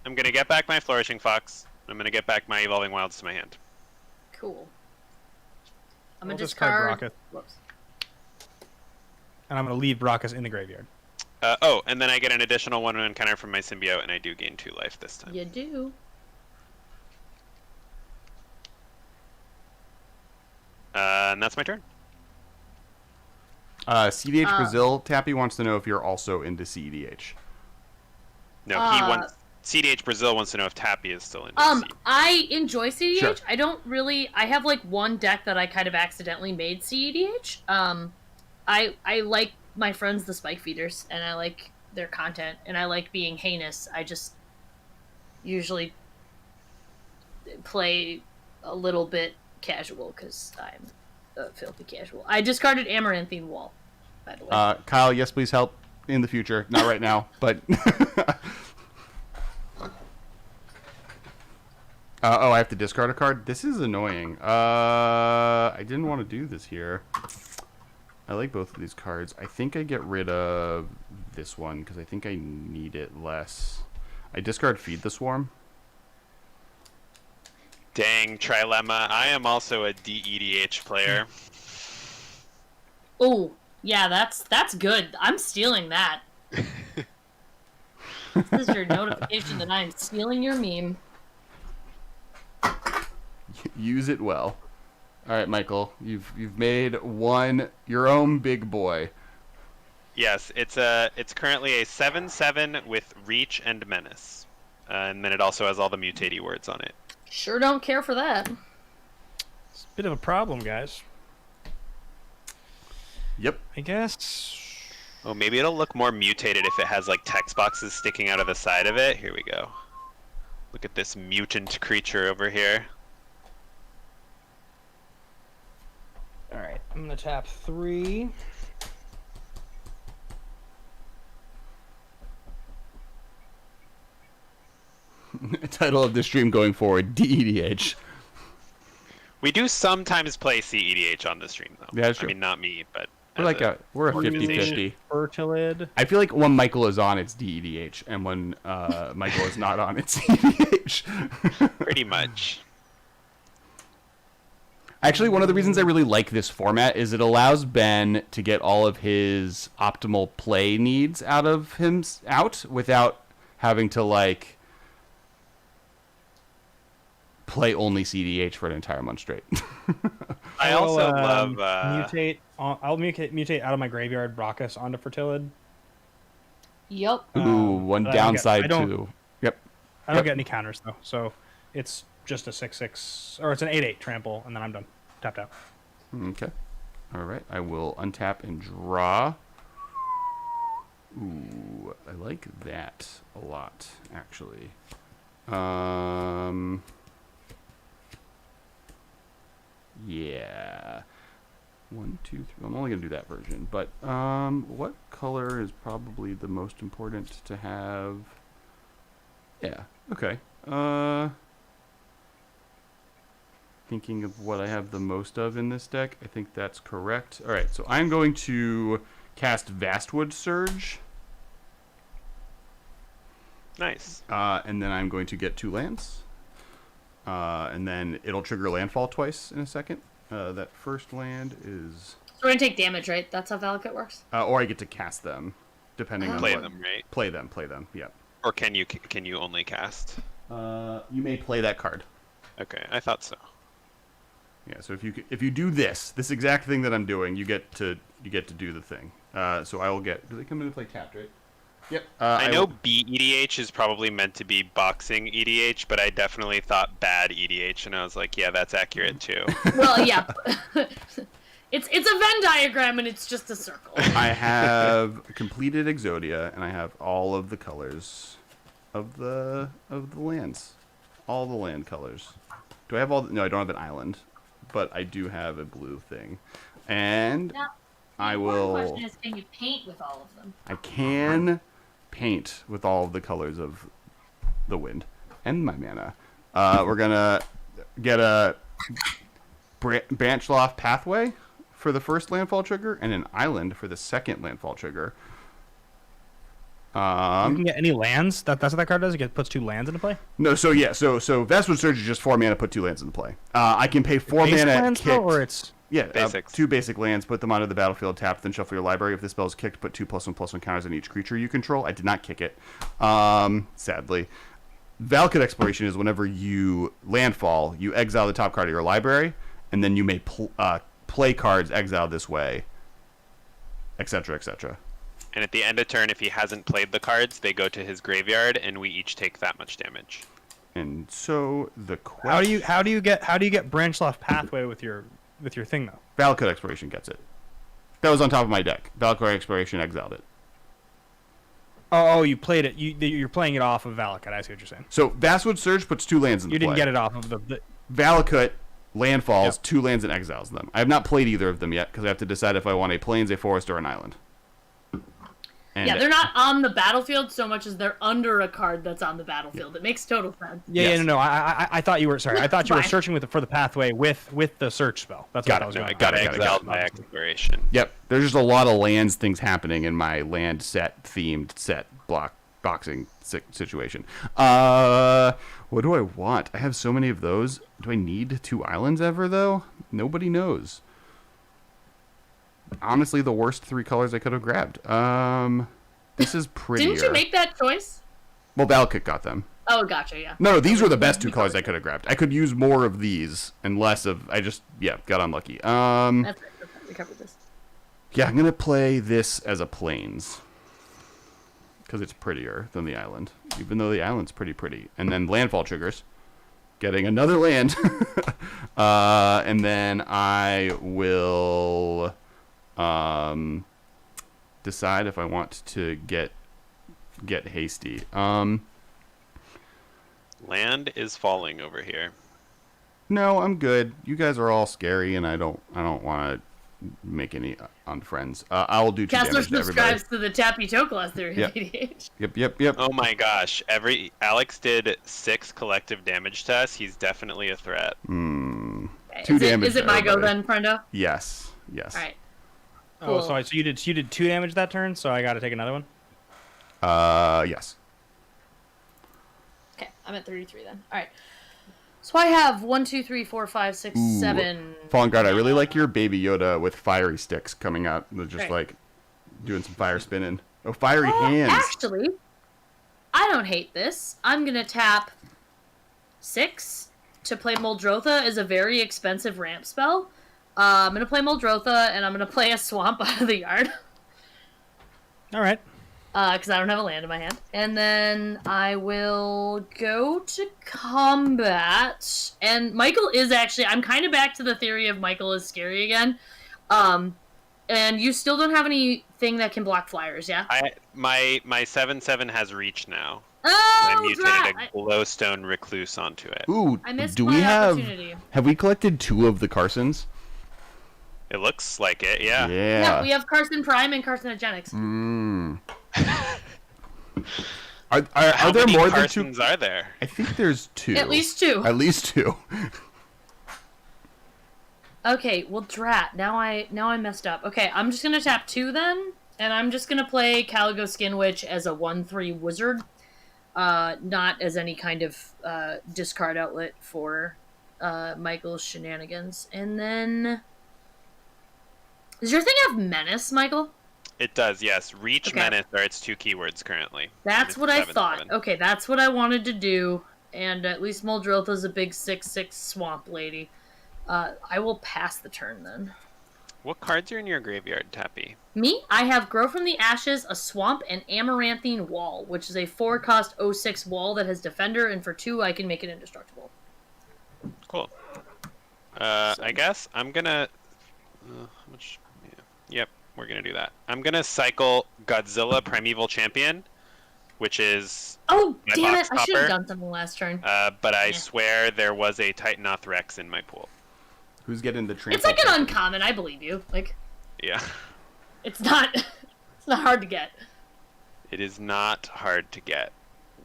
B: I'm going to get back my Flourishing Fox. I'm going to get back my Evolving Wilds to my hand.
C: Cool. I'm
D: I'll
C: gonna
D: discard
C: discard.
D: Brockus.
C: Whoops.
D: And I'm going to leave Brockus in the graveyard.
B: And then I get an additional 1/1 counter from my Symbiote, and I do gain 2 life this time.
C: You do.
B: And that's my turn.
A: CDH Brazil, Tappy wants to know if you're also into CDH.
B: No, he wants... CDH Brazil wants to know if Tappy is still in.
C: I enjoy CEDH.
A: Sure.
C: I don't really. I have one deck that I kind of accidentally made CEDH. I like my friends the Spike Feeders, and I like their content, and I like being heinous. I just usually play a little bit casual because I'm a filthy casual. I discarded Amaranthine Wall, by the way.
A: Kyle, yes, please help in the future. Not right now, but... I have to discard a card? This is annoying. I didn't want to do this here. I like both of these cards. I think I get rid of this one, because I think I need it less. I discard Feed the Swarm.
B: Dang, Trilemma. I am also a DEDH player.
C: Oh, yeah, that's good. I'm stealing that. This is your notification that I'm stealing your meme.
A: Use it well. All right, Michael, you've made one your own big boy.
B: Yes, it's currently a 7/7 with Reach and Menace, and then it also has all the mutatey words on it.
C: Sure don't care for that.
D: It's a bit of a problem, guys.
A: Yep.
D: I guess.
B: Oh, maybe it'll look more mutated if it has text boxes sticking out of the side of it. Here we go. Look at this mutant creature over here.
D: Alright, I'm going to tap 3.
A: Title of the stream going forward: DEDH.
B: We do sometimes play CEDH on the stream, though.
A: Yeah, that's true.
B: I mean, not me, but
A: We're a
B: organization.
A: 50-50.
D: Fertilid.
A: I feel like when Michael is on, it's DEDH, and when Michael is not on, it's CEDH.
B: Pretty much.
A: Actually, one of the reasons I really like this format is it allows Ben to get all of his optimal play needs out without having to like play only CDH for an entire month straight.
B: I also love
D: mutate. I'll mutate out of my graveyard Brachus onto Fertilid.
C: Yep.
A: Ooh, one
D: but
A: downside
D: I don't-
A: too. Yep.
D: I don't get any counters though, so it's just a 6/6 or it's an 8/8 trample, and then I'm done. Tapped out.
A: Okay. All right. I will untap and draw. Ooh, I like that a lot, actually. Yeah. 1, 2, 3. I'm only gonna do that version, but what color is probably the most important to have? Yeah. Okay. Thinking of what I have the most of in this deck. I think that's correct. All right, so I'm going to cast Vastwood Surge.
B: nice.
A: And then I'm going to get 2 lands. And then it'll trigger landfall twice in a second. That first land is...
C: So we're gonna take damage, right? That's how Valakut works?
A: or I get to cast them, depending on
B: Play
A: what...
B: them, right?
A: Play them, yeah.
B: Or can you only cast?
A: You may play that card.
B: Okay, I thought so.
A: Yeah, so if you do this exact thing that I'm doing, you get to do the thing. So I will get... Do they come into play tapped, right? Yep.
B: I know BEDH is probably meant to be boxing EDH, but I definitely thought bad EDH, and I was like, yeah, that's accurate too.
C: Well, yeah. It's a Venn diagram and it's just a circle.
A: I have completed Exodia, and I have all of the colors of the lands. All the land colors. Do I have all... No, I don't have an island, but I do have a blue thing. And
C: Now,
A: I
C: the
A: will...
C: important question is, can you paint with all of them?
A: I can paint with all of the colors of the wind and my mana. We're gonna get a Branchloft Pathway for the first landfall trigger and an island for the second landfall trigger.
D: You can get any lands. That's what that card does. It puts 2 lands into play.
A: No, so Vastwood Surge is just 4 mana, put 2 lands into play. I can pay 4
D: Basic
A: mana
D: lands,
A: kicked.
D: though, or it's
A: Yeah,
B: Basics.
A: 2 basic lands, put them onto the battlefield, tap, then shuffle your library. If this spell is kicked, put 2+1/+1 counters on each creature you control. I did not kick it, sadly. Valakut Exploration is whenever you landfall, you exile the top card of your library, and then you may play cards exiled this way, etc., etc.
B: And at the end of turn, if he hasn't played the cards, they go to his graveyard, and we each take that much damage.
A: And so the question...
D: how do you get Branchloft Pathway with your thing though?
A: Valakut Exploration gets it. That was on top of my deck. Valakut Exploration exiled it.
D: Oh, you played it. You're playing it off of Valakut. I see what you're saying.
A: So Vastwood Surge puts 2 lands in
D: You
A: play.
D: didn't get it off of the
A: Valakut landfalls,
D: Yep.
A: 2 lands and exiles them. I have not played either of them yet because I have to decide if I want a plains, a forest, or an island. And
C: Yeah, they're not on the battlefield so much as they're under a card that's on the battlefield. It makes total sense.
A: Yes.
D: No. I thought you were sorry. I thought you were
C: Fine.
D: searching for the pathway with the search spell. That's
A: Got
D: what I
A: it.
D: was
A: No,
D: going.
A: I got it.
B: Exiled by Exploration.
A: Yep, there's just a lot of lands things happening in my land set themed set boxing situation. What do I want? I have so many of those. Do I need 2 islands ever though? Nobody knows. Honestly, the worst 3 colors I could have grabbed. This is prettier.
C: Didn't you make that choice?
A: Well, Valakut got them.
C: Oh, gotcha, yeah.
A: No, these were the best 2 colors I could have grabbed. I could use more of these and less of... I just, got unlucky.
C: That's it. We covered this.
A: Yeah, I'm going to play this as a plains. Because it's prettier than the island. Even though the island's pretty. And then landfall triggers. Getting another land. And then I will decide if I want to get hasty.
B: Land is falling over here.
A: No, I'm good. You guys are all scary, and I don't want to make any unfriends. I will do 2
C: Kessler
A: damage to everybody.
C: subscribes to the Tappy Toe Class theory
A: Yep.
C: of EDH.
A: Yep.
B: Oh my gosh! Alex did 6 collective damage to us. He's definitely a threat.
A: 2
C: Is
A: damage.
C: it
A: to
C: my go
A: everybody.
C: then, friendo?
A: Yes.
C: All right.
D: Oh,
C: Cool.
D: so you did 2 damage that turn, so I got to take another one.
A: Yes.
C: Okay, I'm at 33 then. All right. So I have 1, 2, 3, 4, 5, 6,
A: Ooh.
C: 7.
A: Fallen Guard, I really like your Baby Yoda with fiery sticks coming out. They're just
C: Right.
A: like doing some fire spinning. Oh, fiery
C: Oh,
A: hands.
C: actually, I don't hate this. I'm gonna tap 6 to play Muldrotha as a very expensive ramp spell. I'm gonna play Muldrotha, and I'm gonna play a swamp out of the yard.
D: All right.
C: Because I don't have a land in my hand. And then I will go to combat. And Michael is actually... I'm kind of back to the theory of Michael is scary again. And you still don't have anything that can block flyers, yeah?
B: My 7/7 has reach now.
C: Oh,
B: I mutated
C: drat!
B: a glowstone recluse onto it.
A: Ooh,
C: I missed
A: do
C: my
A: we have...
C: opportunity.
A: Have we collected 2 of the Carsons?
B: It looks like it, yeah.
C: Yeah, we have Carson Prime and Carcinogenics.
A: Are
B: How
A: there
B: many
A: more than 2?
B: Carsons are there?
A: I think there's 2.
C: At least 2.
A: At least 2.
C: Okay, well, drat. Now I messed up. Okay, I'm just gonna tap 2 then, and I'm just gonna play Caligo Skin Witch as a 1/3 wizard, not as any kind of discard outlet for Michael's shenanigans. And then, does your thing have menace, Michael?
B: It does, yes. Reach,
C: Okay.
B: menace are its 2 keywords currently.
C: That's
B: It's
C: what I
B: 7/7.
C: thought. Okay, that's what I wanted to do. And at least Muldrotha's a big 6/6 swamp lady. I will pass the turn then.
B: What cards are in your graveyard, Tappy?
C: Me, I have Grow from the Ashes, a Swamp, and Amaranthine Wall, which is a 4-cost 0/6 wall that has Defender, and for 2 I can make it indestructible.
B: Cool. I guess I'm gonna... how much? Yeah. Yep, we're gonna do that. I'm gonna cycle Godzilla Primeval Champion, which is...
C: Oh,
B: My
C: damn
B: box
C: it! I should have
B: topper.
C: done something last turn.
B: but I
C: Yeah.
B: swear there was a Titanoth Rex in my pool.
A: Who's getting the trample?
C: It's like an uncommon, I believe you. Like,
B: Yeah.
C: it's not... it's not hard to get.
B: It is not hard to get.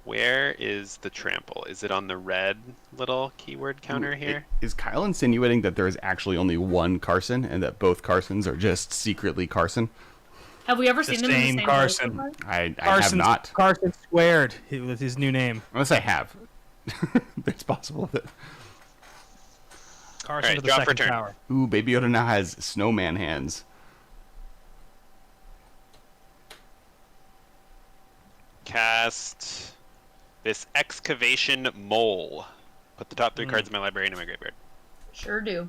B: Where is the trample? Is it on the red little keyword counter here?
A: Is Kyle insinuating that there is actually only one Carson and that both Carsons are just secretly Carson?
C: Have we ever seen them in the
D: same
C: same
D: Carson.
C: place before?
A: I have
D: Carson's-
A: not.
D: Carson squared with his new name.
A: Unless I have. It's possible that...
D: Carson
B: Alright,
D: to the
B: draw for
D: second
B: turn.
D: tower.
A: Ooh, Baby Yoda now has snowman hands.
B: Cast this Excavation Mole. Put the top 3 cards in my library into my graveyard.
C: Sure do.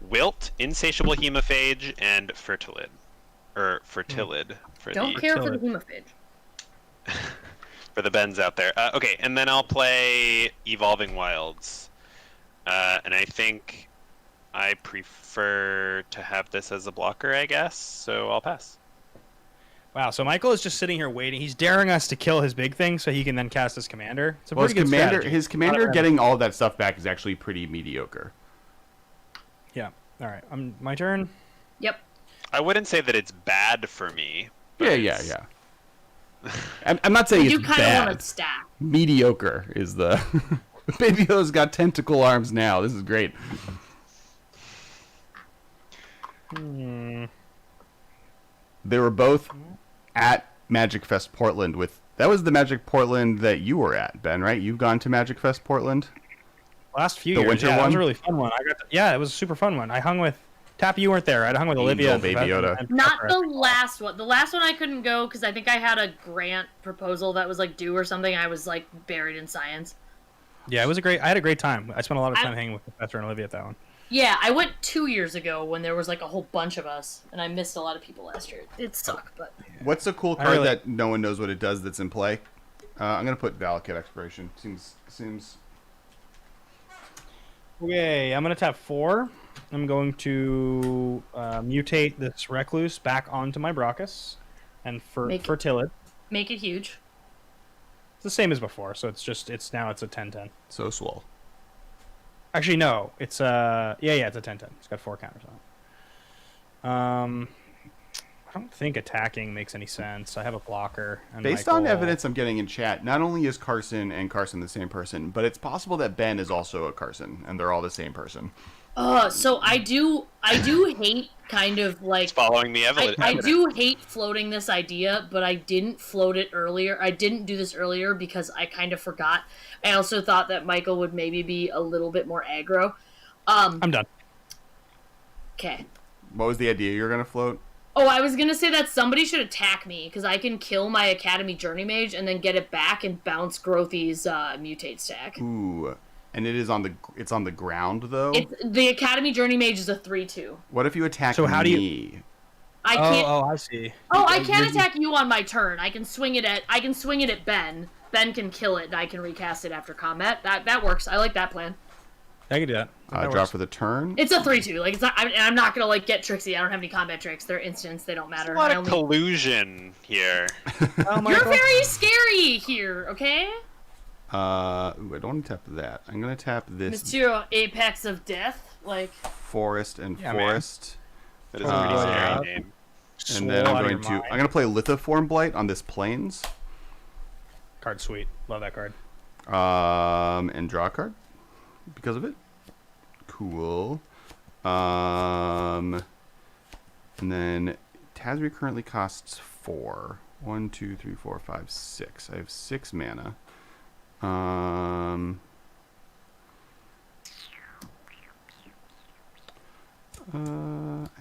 B: Wilt, Insatiable Hemophage, and Fertilid. Or Fertilid for
C: Don't
B: the
C: care for the hemophage.
B: for the Bens out there. Okay, and then I'll play Evolving Wilds. And I think I prefer to have this as a blocker, I guess, so I'll pass.
D: Wow, so Michael is just sitting here waiting. He's daring us to kill his big thing so he can then cast his commander. It's a
A: Well, his
D: pretty good
A: commander,
D: strategy.
A: his commander getting all of that stuff back is actually pretty mediocre.
D: Yeah. All right. My turn.
C: Yep.
B: I wouldn't say that it's bad for me. but
A: Yeah.
B: it's-
A: I'm not saying
C: You
A: it's
C: kind of
A: bad.
C: want to stack.
A: Mediocre is the... Baby Yoda's got tentacle arms now. This is great. They were both at Magic Fest Portland with... That was the Magic Portland that you were at, Ben, right? You've gone to Magic Fest Portland?
D: Last few
A: The
D: years.
A: winter
D: Yeah, that was
A: one?
D: a really fun one. Yeah, it was a super fun one. I hung with... Tappy, you weren't there, right? I hung with Olivia. and
A: Baby
D: Professor-
A: Yoda.
D: and
C: Not
D: Professor.
C: the last one. The last one I couldn't go because I think I had a grant proposal that was like due or something. I was like buried in science.
D: Yeah, it was I had a great time. I spent a lot of time hanging with Professor and Olivia at that one.
C: Yeah, I went 2 years ago when there was like a whole bunch of us, and I missed a lot of people last year. It sucked, but
A: What's a cool
D: I
A: card
D: really-
A: that no one knows what it does that's in play? I'm going to put Valakut Expiration. Seems...
D: Okay, I'm going to tap 4. I'm going to mutate this Recluse back onto my Brachus and
C: Make it-
D: Fertilid.
C: make it huge.
D: It's the same as before, so it's now a 10/10.
A: So swole.
D: Actually, no, it's it's a 10/10. It's got 4 counters on it. I don't think attacking makes any sense. I have a blocker. And
A: Based on
D: Michael...
A: evidence I'm getting in chat, not only is Carson and Carson the same person, but it's possible that Ben is also a Carson, and they're all the same person.
C: So I do hate kind of like
B: It's following the evidence.
C: I do hate floating this idea, but I didn't float it earlier. I didn't do this earlier because I kind of forgot. I also thought that Michael would maybe be a little bit more aggro.
D: I'm done.
C: Okay.
A: What was the idea you're going to float?
C: Oh, I was gonna say that somebody should attack me because I can kill my Academy Journey Mage and then get it back and bounce Growthy's mutate stack.
A: Ooh, and it's on the ground though.
C: The Academy Journey Mage is a 3/2.
A: What if you attack
D: So how do
A: me?
C: I can't.
D: Oh, I see.
C: Oh, I can't attack you on my turn. I can swing it at Ben. Ben can kill it, and I can recast it after combat. That works. I like that plan.
D: I can do that. That
A: Draw
D: works.
A: for the turn.
C: It's a 3/2. Like it's not. I'm not gonna like get tricksy. I don't have any combat tricks. They're instants. They don't matter.
B: A lot of collusion here.
D: Oh,
C: You're very scary here. Okay.
A: Ooh, I don't want to tap that. I'm gonna tap this
C: Monsieur Apex of Death. Like.
A: forest and
D: Yeah,
A: forest,
B: That is a pretty scary name.
A: and then I'm gonna play Lithoform Blight on this plains.
D: Card sweet. Love that card.
A: And draw a card because of it. Cool. And then Tazri currently costs 4. 1, 2, 3, 4, 5, 6. I have 6 mana. I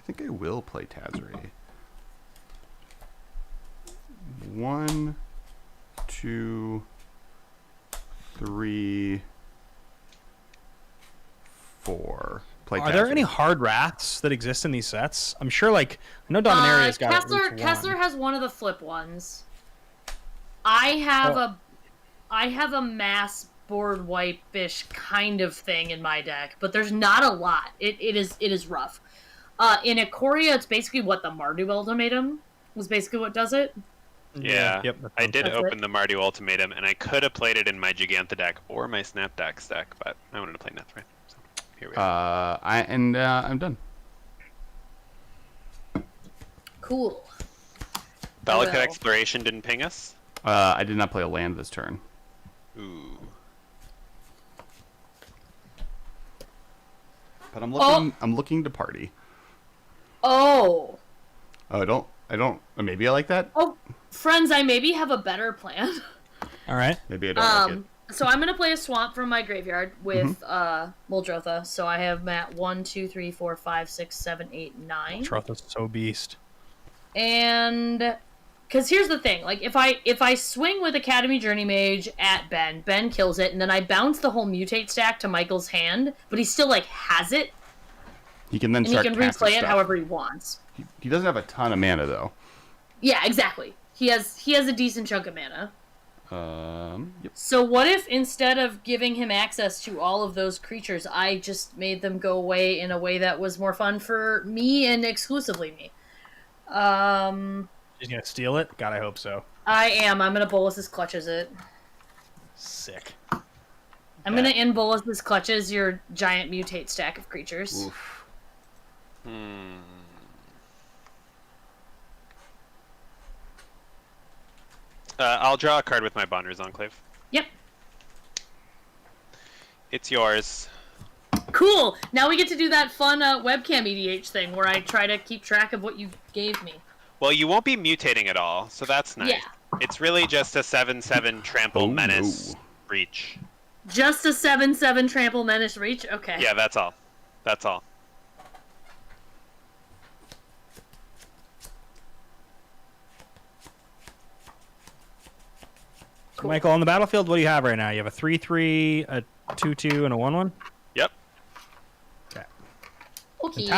A: think I will play Tazri. 1, 2, 3, 4. Play
D: Are there
A: Tazri.
D: any hard wraths that exist in these sets? I'm sure, like, I know Dominaria's got at least one.
C: Kessler has one of the flip ones. I have a mass board wipe-ish kind of thing in my deck, but there's not a lot. It is rough. In Ikoria, it's basically what the Mardu Ultimatum was basically what does it.
B: Yeah,
D: Yep.
B: I did
C: That's
B: open the Mardu Ultimatum, and I could have played it in my Giganta deck or my Snapdax deck, but I wanted to play Nethray. So here we are.
A: I'm done.
C: Cool.
B: Valakut
C: well.
B: Exploration didn't ping us?
A: I did not play a land this turn.
B: Ooh.
A: But I'm looking to party.
C: Oh.
A: Oh, I don't. Maybe I like that.
C: Oh, friends, I maybe have a better plan.
D: All right.
A: Maybe I don't like it.
C: So I'm gonna play a swamp from my graveyard with Muldrotha. So I have Matt 1, 2, 3, 4, 5, 6, 7, 8, 9.
D: Trotha's so beast.
C: And because here's the thing, like if I swing with Academy Journey Mage at Ben kills it, and then I bounce the whole mutate stack to Michael's hand, but he still like has it,
A: He can then
C: and he
A: start
C: can
A: casting
C: replay it
A: stuff.
C: however he wants.
A: He doesn't have a ton of mana though.
C: Yeah, exactly. He has a decent chunk of mana.
A: Yep.
C: So what if instead of giving him access to all of those creatures, I just made them go away in a way that was more fun for me and exclusively me?
D: He's gonna steal it? God, I hope so.
C: I am. I'm gonna Bolus's Clutches it.
D: Sick.
C: I'm gonna in Bolus's Clutches your giant mutate stack of creatures.
A: Oof.
B: I'll draw a card with my Bonders Enclave.
C: Yep.
B: It's yours.
C: Cool. Now we get to do that fun webcam EDH thing where I try to keep track of what you gave me.
B: Well, you won't be mutating at all, so that's nice.
C: Yeah.
B: It's really just a 7/7 Trample
A: Oh,
B: Menace
A: no.
B: Reach.
C: Just a 7/7 Trample Menace Reach? Okay.
B: Yeah, that's all. That's all.
C: Cool.
D: Michael, on the battlefield, what do you have right now? You have a 3/3, a 2/2, and a 1/1?
B: Yep.
D: Okay.
C: Okay.
D: And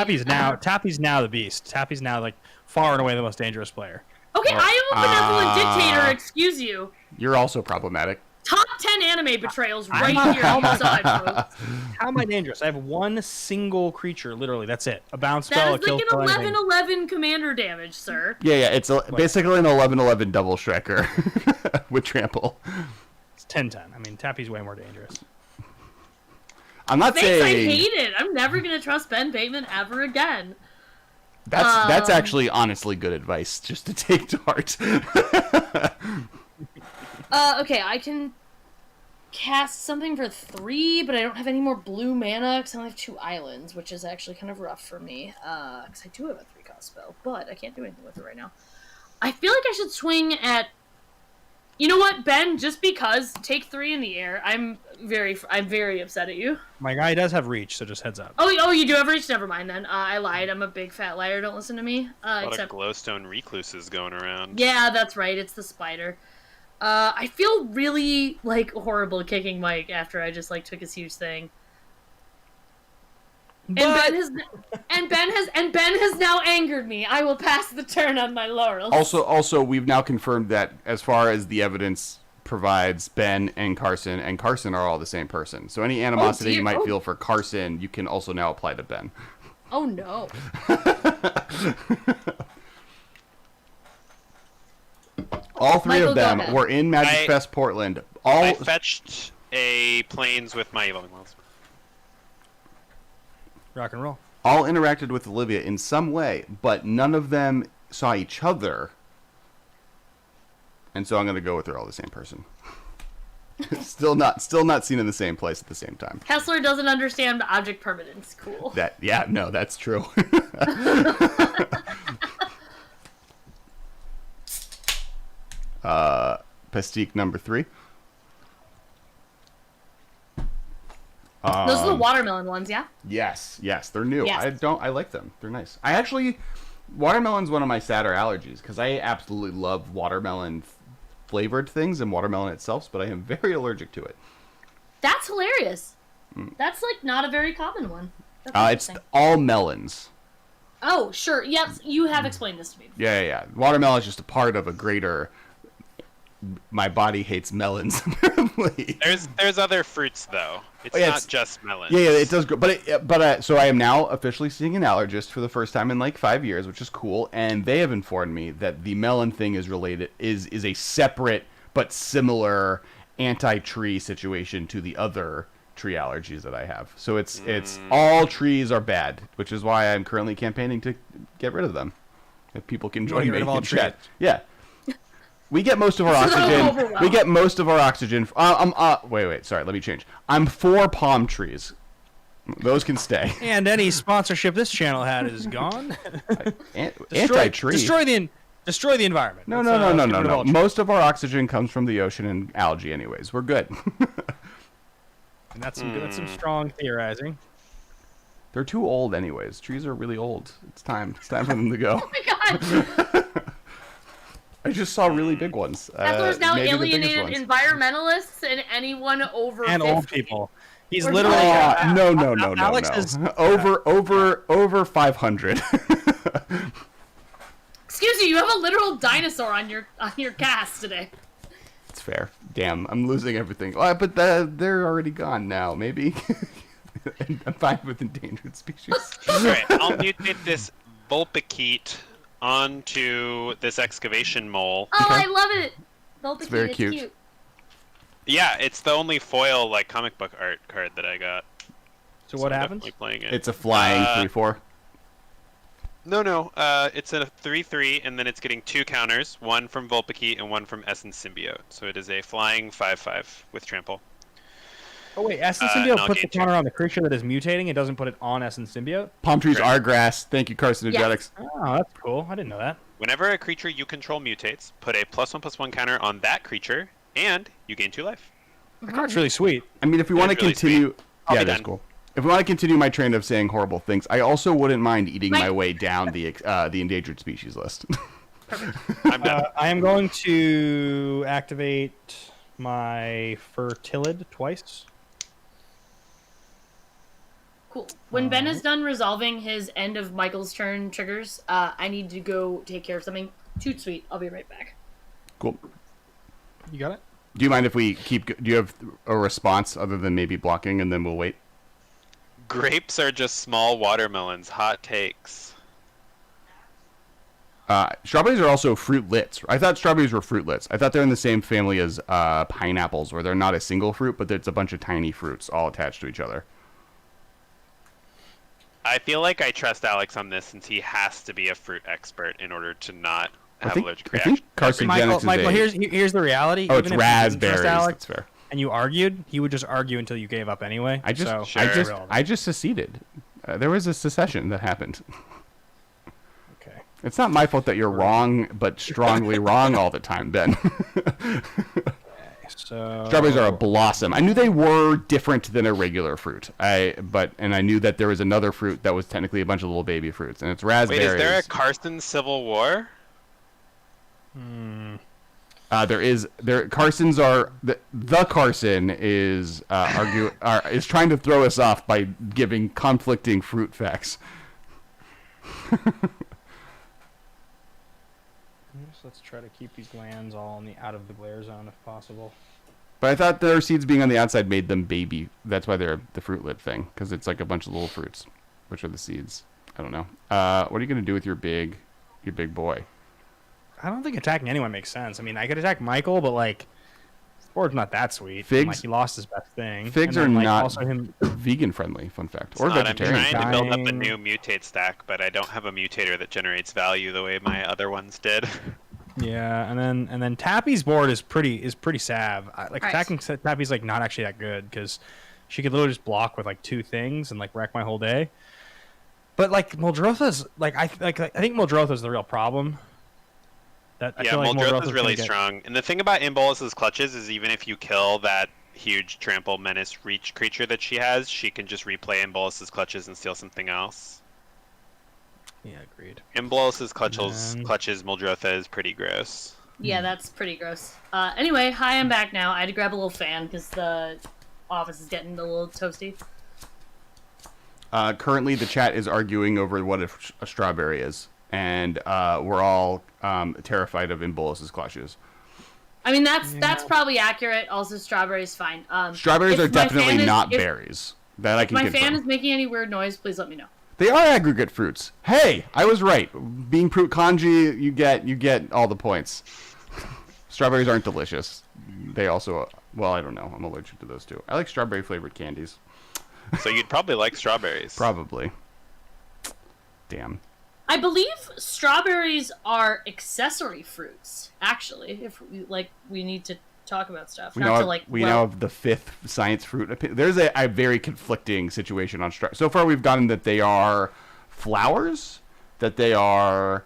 D: Tappy's now the beast. Tappy's now, like, far and away the most dangerous player.
C: Okay, I am a benevolent dictator, excuse you.
A: You're also problematic.
C: Top 10 anime betrayals right here on the side, folks.
D: How am I dangerous? I have one single creature, literally. That's it. A bounce
C: That
D: spell, a
C: is
D: kill
C: like
D: spell,
C: an
D: anything.
C: 11/11 commander damage, sir.
A: Yeah. It's basically an 11/11 double Shrekker with trample.
D: It's 10/10. I mean, Tappy's way more dangerous.
A: I'm not
C: Thanks, I
A: saying.
C: hate it. I'm never going to trust Ben Bateman ever again.
A: That's actually honestly good advice just to take to heart.
C: Okay, I can cast something for 3, but I don't have any more blue mana because I only have 2 islands, which is actually kind of rough for me. Because I do have a 3-cost spell, but I can't do anything with it right now. I feel like I should swing at. You know what, Ben? Just because, take 3 in the air. I'm very upset at you.
D: My guy does have reach, so just heads up.
C: Oh, you do have reach. Never mind then. I lied. I'm a big fat liar. Don't listen to me.
B: A lot of glowstone recluses going around.
C: Yeah, that's right. It's the spider. I feel really horrible kicking Mike after I just took his huge thing.
D: But...
C: And Ben has now angered me. I will pass the turn on my laurels.
A: Also, we've now confirmed that as far as the evidence provides, Ben and Carson are all the same person. So any animosity you might feel for Carson, you can also now apply to Ben.
C: Oh no.
A: All three
C: Michael,
A: of them were in Magic Fest Portland.
B: I fetched a planes with my Evolving Wilds.
D: Rock and roll.
A: All interacted with Olivia in some way, but none of them saw each other. And so I'm going to go with they're all the same person. still not seen in the same place at the same time.
C: Kessler doesn't understand object permanence. Cool.
A: That's true. Pastique number 3.
C: Those are the watermelon ones, yeah?
A: Yes, they're new.
C: Yes.
A: I like them. They're nice. Watermelon's one of my sadder allergies because I absolutely love watermelon flavored things and watermelon itself, but I am very allergic to it.
C: That's hilarious. That's not a very common one.
A: It's all melons.
C: Oh, sure. Yes, you have explained this to me.
A: Yeah. Watermelon is just a part of a greater. My body hates melons. Apparently,
B: there's other fruits though. It's not just melons.
A: Yeah, it does grow. But so I am now officially seeing an allergist for the first time in 5 years, which is cool. And they have informed me that the melon thing is a separate but similar anti-tree situation to the other tree allergies that I have. So it's all trees are bad, which is why I'm currently campaigning to get rid of them. If people can join me in chat. Yeah. We get most of our oxygen. Wait. Sorry, let me change. I'm for palm trees. Those can stay.
D: And any sponsorship this channel had is gone.
A: Anti-tree.
D: Destroy the environment.
A: No. Most of our oxygen comes from the ocean and algae, anyways. We're good.
D: And that's some strong theorizing.
A: They're too old, anyways. Trees are really old. It's time. It's time for them to go.
C: Oh my god.
A: I just saw really big ones.
C: Kessler's now alienated environmentalists and anyone over
D: and
C: 50.
D: Old people. He's literally
A: no.
D: Alex is
A: over 500.
C: Excuse you have a literal dinosaur on your cast today.
A: It's fair. Damn, I'm losing everything. But they're already gone now. Maybe. I'm fine with endangered species.
B: Alright, I'll mutate this Vulpikeet onto this excavation mole.
C: Oh, okay. I love it. Vulpikeet,
A: it's very cute.
B: Yeah, it's the only foil comic book art card that I got.
D: So what happens?
B: Playing it.
A: It's a flying 3/4.
B: No. It's a 3/3, and then it's getting 2 counters, one from Vulpikeet and one from Essence Symbiote. So it is a flying 5/5 with trample.
D: Oh wait, Essence Symbiote puts the counter on the creature that is mutating. It doesn't put it on Essence Symbiote.
A: Palm trees are grass. Thank you, Carcinogenics.
C: Yes.
D: Oh, that's cool. I didn't know that.
B: Whenever a creature you control mutates, put a +1/+1 counter on that creature, and you gain 2 life.
D: That card's really sweet.
A: I mean, if we want to continue,
B: yeah,
A: that's cool. If we want to continue my trend of saying horrible things, I also wouldn't mind eating my way down the endangered species list.
B: I'm done.
D: I am going to activate my Fertilid twice.
C: Cool. When Ben is done resolving his end of Michael's turn triggers, I need to go take care of something. Toot sweet. I'll be right back.
A: Cool.
D: You got it?
A: Do you mind if we keep... Do you have a response other than maybe blocking, and then we'll wait?
B: Grapes are just small watermelons. Hot takes.
A: Strawberries are also fruitlets. I thought strawberries were fruitlets. I thought they're in the same family as pineapples, where they're not a single fruit, but it's a bunch of tiny fruits all attached to each other.
B: I feel like I trust Alex on this since he has to be a fruit expert in order to not have allergic
A: I
B: reaction.
A: think carcinogenics
D: Michael,
A: is
D: Michael,
A: a...
D: here's the reality.
A: Oh, it's
D: Even if you didn't trust
A: raspberries.
D: Alex,
A: That's fair.
D: and you argued, he would just argue until you gave up anyway. So,
B: Sure.
A: I just seceded. There was a secession that happened.
D: okay.
A: It's not my fault that you're wrong, but strongly wrong all the time, Ben.
D: So
A: Strawberries are a blossom. I knew they were different than a regular fruit. And I knew that there was another fruit that was technically a bunch of little baby fruits, and it's raspberries.
B: Wait, is there a Carson Civil War?
A: Carsons are the Carson is is trying to throw us off by giving conflicting fruit facts.
D: Let's try to keep these glands all out of the glare zone if possible.
A: But I thought their seeds being on the outside made them baby. That's why they're the fruitlet thing, because it's like a bunch of little fruits, which are the seeds. I don't know. What are you gonna do with your big boy?
D: I don't think attacking anyone makes sense. I mean, I could attack Michael, but like, this board's not that sweet.
A: Figs?
D: And, like, he lost his best thing.
A: Figs
D: And then,
A: are
D: like,
A: not
D: also him.
A: vegan friendly. Fun fact, or
B: I'm
A: vegetarian.
B: trying to build up a
D: Dying.
B: new mutate stack, but I don't have a mutator that generates value the way my other ones did.
D: Yeah, and then Tappy's board is pretty sav. Like
C: Right.
D: attacking Tappy's like not actually that good because she could literally just block with like 2 things and like wreck my whole day. But like Muldrotha's I think Muldrotha's the real problem. I
B: Yeah,
D: feel like
B: Muldrotha's
D: Muldrotha's
B: really
D: gonna get-
B: strong. And the thing about Imbolus's clutches is even if you kill that huge trample menace reach creature that she has, she can just replay Imbolus's clutches and steal something else.
D: Yeah, agreed.
B: Imbolus's clutches,
D: And-
B: Muldrotha is pretty gross.
C: Yeah, that's pretty gross. Anyway, hi, I'm back now. I had to grab a little fan because the office is getting a little toasty.
A: Currently, the chat is arguing over what a strawberry is, and we're all terrified of Imbolus's clutches.
C: I mean, that's probably accurate. Also, strawberries fine.
A: Strawberries
C: if
A: are
C: my
A: definitely
C: fan is-
A: not
C: if
A: berries. That I can
C: my
A: confirm.
C: fan is making any weird noise, please let me know.
A: They are aggregate fruits. Hey, I was right. Being fruit kanji, you get all the points. Strawberries aren't delicious. They also, well, I don't know. I'm allergic to those too. I like strawberry flavored candies.
B: So you'd probably like strawberries.
A: Probably. Damn.
C: I believe strawberries are accessory fruits. Actually, if we need to talk about stuff,
A: We
C: not
A: now
C: to
A: have,
C: like.
A: we
C: well,
A: now have the 5th science fruit. There's a very conflicting situation on strawberries. So far, we've gotten that they are flowers, that they are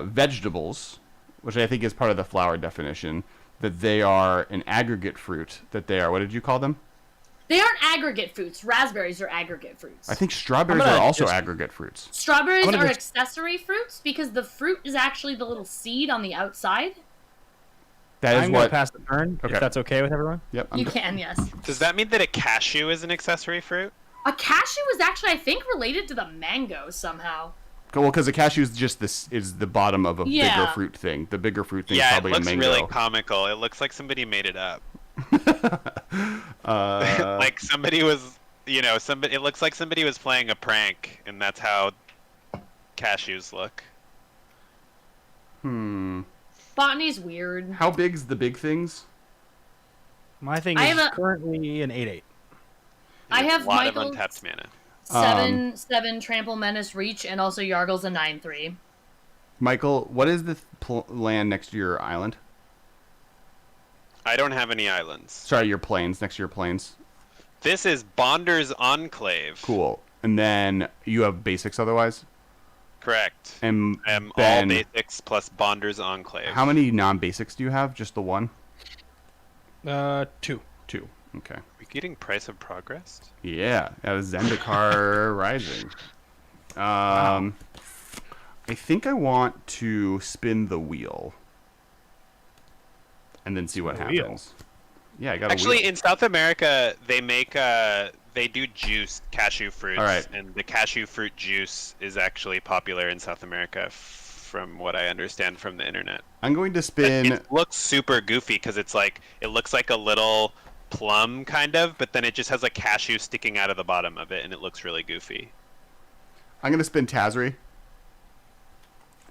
A: vegetables, which I think is part of the flower definition, that they are an aggregate fruit, that they are, what did you call them?
C: They aren't aggregate fruits. Raspberries are aggregate fruits.
A: I think strawberries
D: I'm gonna
A: are also
D: just-
A: aggregate fruits.
C: Strawberries
D: I'm gonna
C: are
D: just-
C: accessory fruits because the fruit is actually the little seed on the outside.
A: That is
D: I'm gonna
A: what.
D: pass the turn
A: Okay.
D: if that's okay with everyone.
A: Yep.
C: You can, yes.
B: Does that mean that a cashew is an accessory fruit?
C: A cashew is actually, I think, related to the mango somehow.
A: Well, because the cashew is just this is the bottom of a bigger
C: Yeah.
A: fruit thing. The bigger fruit thing is
B: Yeah, it
A: probably
B: looks
A: a mango.
B: really comical. It looks like somebody made it up. Like somebody was, it looks like somebody was playing a prank, and that's how cashews look.
C: Botany's weird.
A: How big's the big things?
D: My thing
C: I
D: is
C: have a-
D: currently an 8/8.
C: I
B: There's
C: have
B: a lot
C: Michael's
B: of untapped mana.
C: 7/7 trample menace reach, and also Yargle's a 9/3.
A: Michael, what is the land next to your island?
B: I don't have any islands.
A: Sorry, your plains, next to your plains.
B: This is Bonder's Enclave.
A: Cool. And then you have basics otherwise?
B: Correct.
A: And
B: All
A: Ben,
B: basics plus Bonder's Enclave.
A: how many non-basics do you have? Just the one?
D: 2.
A: 2. Okay.
B: Are we getting Price of Progress?
A: Yeah, that was Zendikar Rising. I think I want to spin the wheel. And then see what
D: Spin the wheel?
A: happens. Yeah, I got
B: Actually,
A: a wheel.
B: in South America, they make they do juice cashew fruits,
A: All right.
B: and the cashew fruit juice is actually popular in South America, from what I understand from the internet.
A: I'm going to spin.
B: It looks super goofy because it looks like a little plum kind of, but then it just has a cashew sticking out of the bottom of it, and it looks really goofy.
A: I'm going to spin Tazri.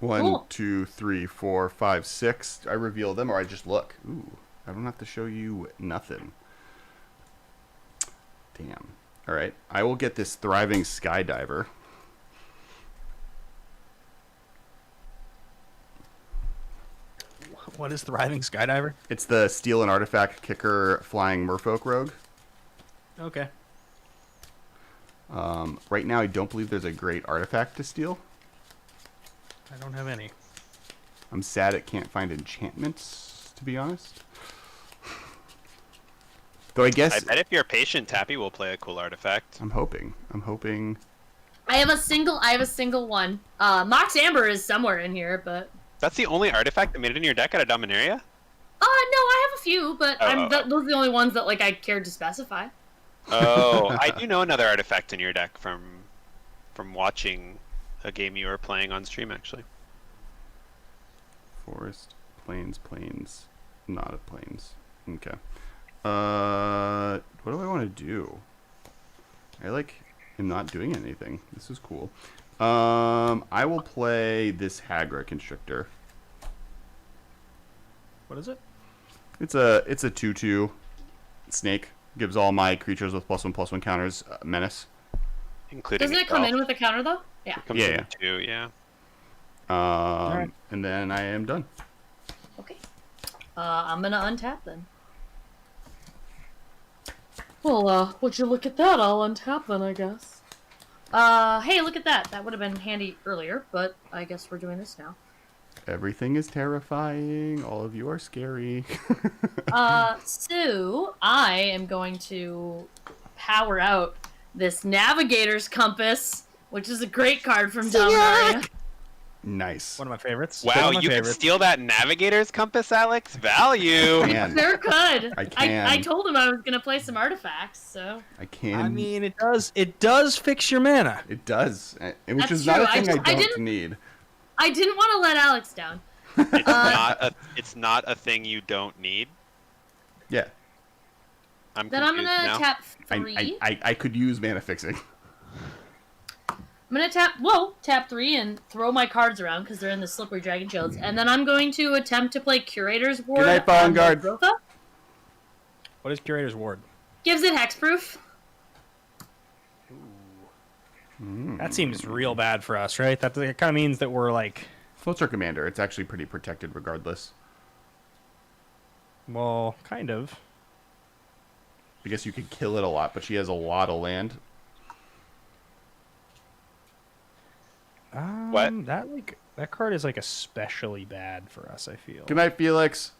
A: 1,
C: Cool.
A: 2, 3, 4, 5, 6. I reveal them or I just look. Ooh, I don't have to show you nothing. Damn. All right. I will get this thriving skydiver.
D: What is Thriving Skydiver?
A: It's the steal an artifact kicker flying merfolk rogue.
D: Okay.
A: Right now, I don't believe there's a great artifact to steal.
D: I don't have any.
A: I'm sad it can't find enchantments, to be honest. Though I guess...
B: I bet if you're patient, Tappy will play a cool artifact.
A: I'm hoping.
C: I have a single one. Mox Amber is somewhere in here, but
B: That's the only artifact that made it in your deck out of Dominaria?
C: no, I have a few, but
B: Oh.
C: those are the only ones that like I cared to specify.
B: Oh, I do know another artifact in your deck from watching a game you were playing on stream, actually.
A: Forest, plains, not a plains. Okay. What do I want to do? I am not doing anything. This is cool. I will play this Hagra Constrictor.
D: What is it?
A: It's a 2/2 snake. Gives all my creatures with +1/+1 counters menace.
B: Including
C: Doesn't it come
B: itself.
C: in with a counter though? Yeah.
B: Comes
A: Yeah,
B: in
A: yeah.
B: two, yeah.
D: Alright.
A: And then I am done.
C: Okay. I'm gonna untap then. Well, would you look at that? I'll untap then, I guess. Hey, look at that. That would have been handy earlier, but I guess we're doing this now.
A: Everything is terrifying. All of you are scary.
C: So I am going to power out this Navigator's Compass, which is a great card from Dominaria.
A: Nice.
D: One of my favorites.
B: Wow,
D: One of my
B: you can
D: favorites.
B: steal that Navigator's Compass, Alex? Value!
A: Man,
C: They're good.
A: I can.
C: I told him I was gonna play some artifacts, so
A: I can.
D: I mean, it does fix your mana.
A: it does, which
C: That's
A: is not
C: true.
A: a thing I don't
C: didn't-
A: need.
C: I didn't want to let Alex down.
B: It's not a thing you don't need.
A: Yeah,
B: I'm
C: Then I'm
B: confused
C: gonna
B: now.
C: tap 3.
A: I could use mana fixing.
C: I'm gonna tap 3 and throw my cards around because they're in the Slippery Dragon Shields, and then I'm going to attempt to play Curator's Ward.
A: Good night, Vanguard.
C: on Muldrotha.
D: What is Curator's Ward?
C: Gives it hexproof.
D: That seems real bad for us, right? That kind of means that we're like,
A: Floater Commander. It's actually pretty protected regardless.
D: well, kind of.
A: I guess you could kill it a lot, but she has a lot of land.
B: What?
D: That card is like especially bad for us, I feel.
A: Good night, Felix.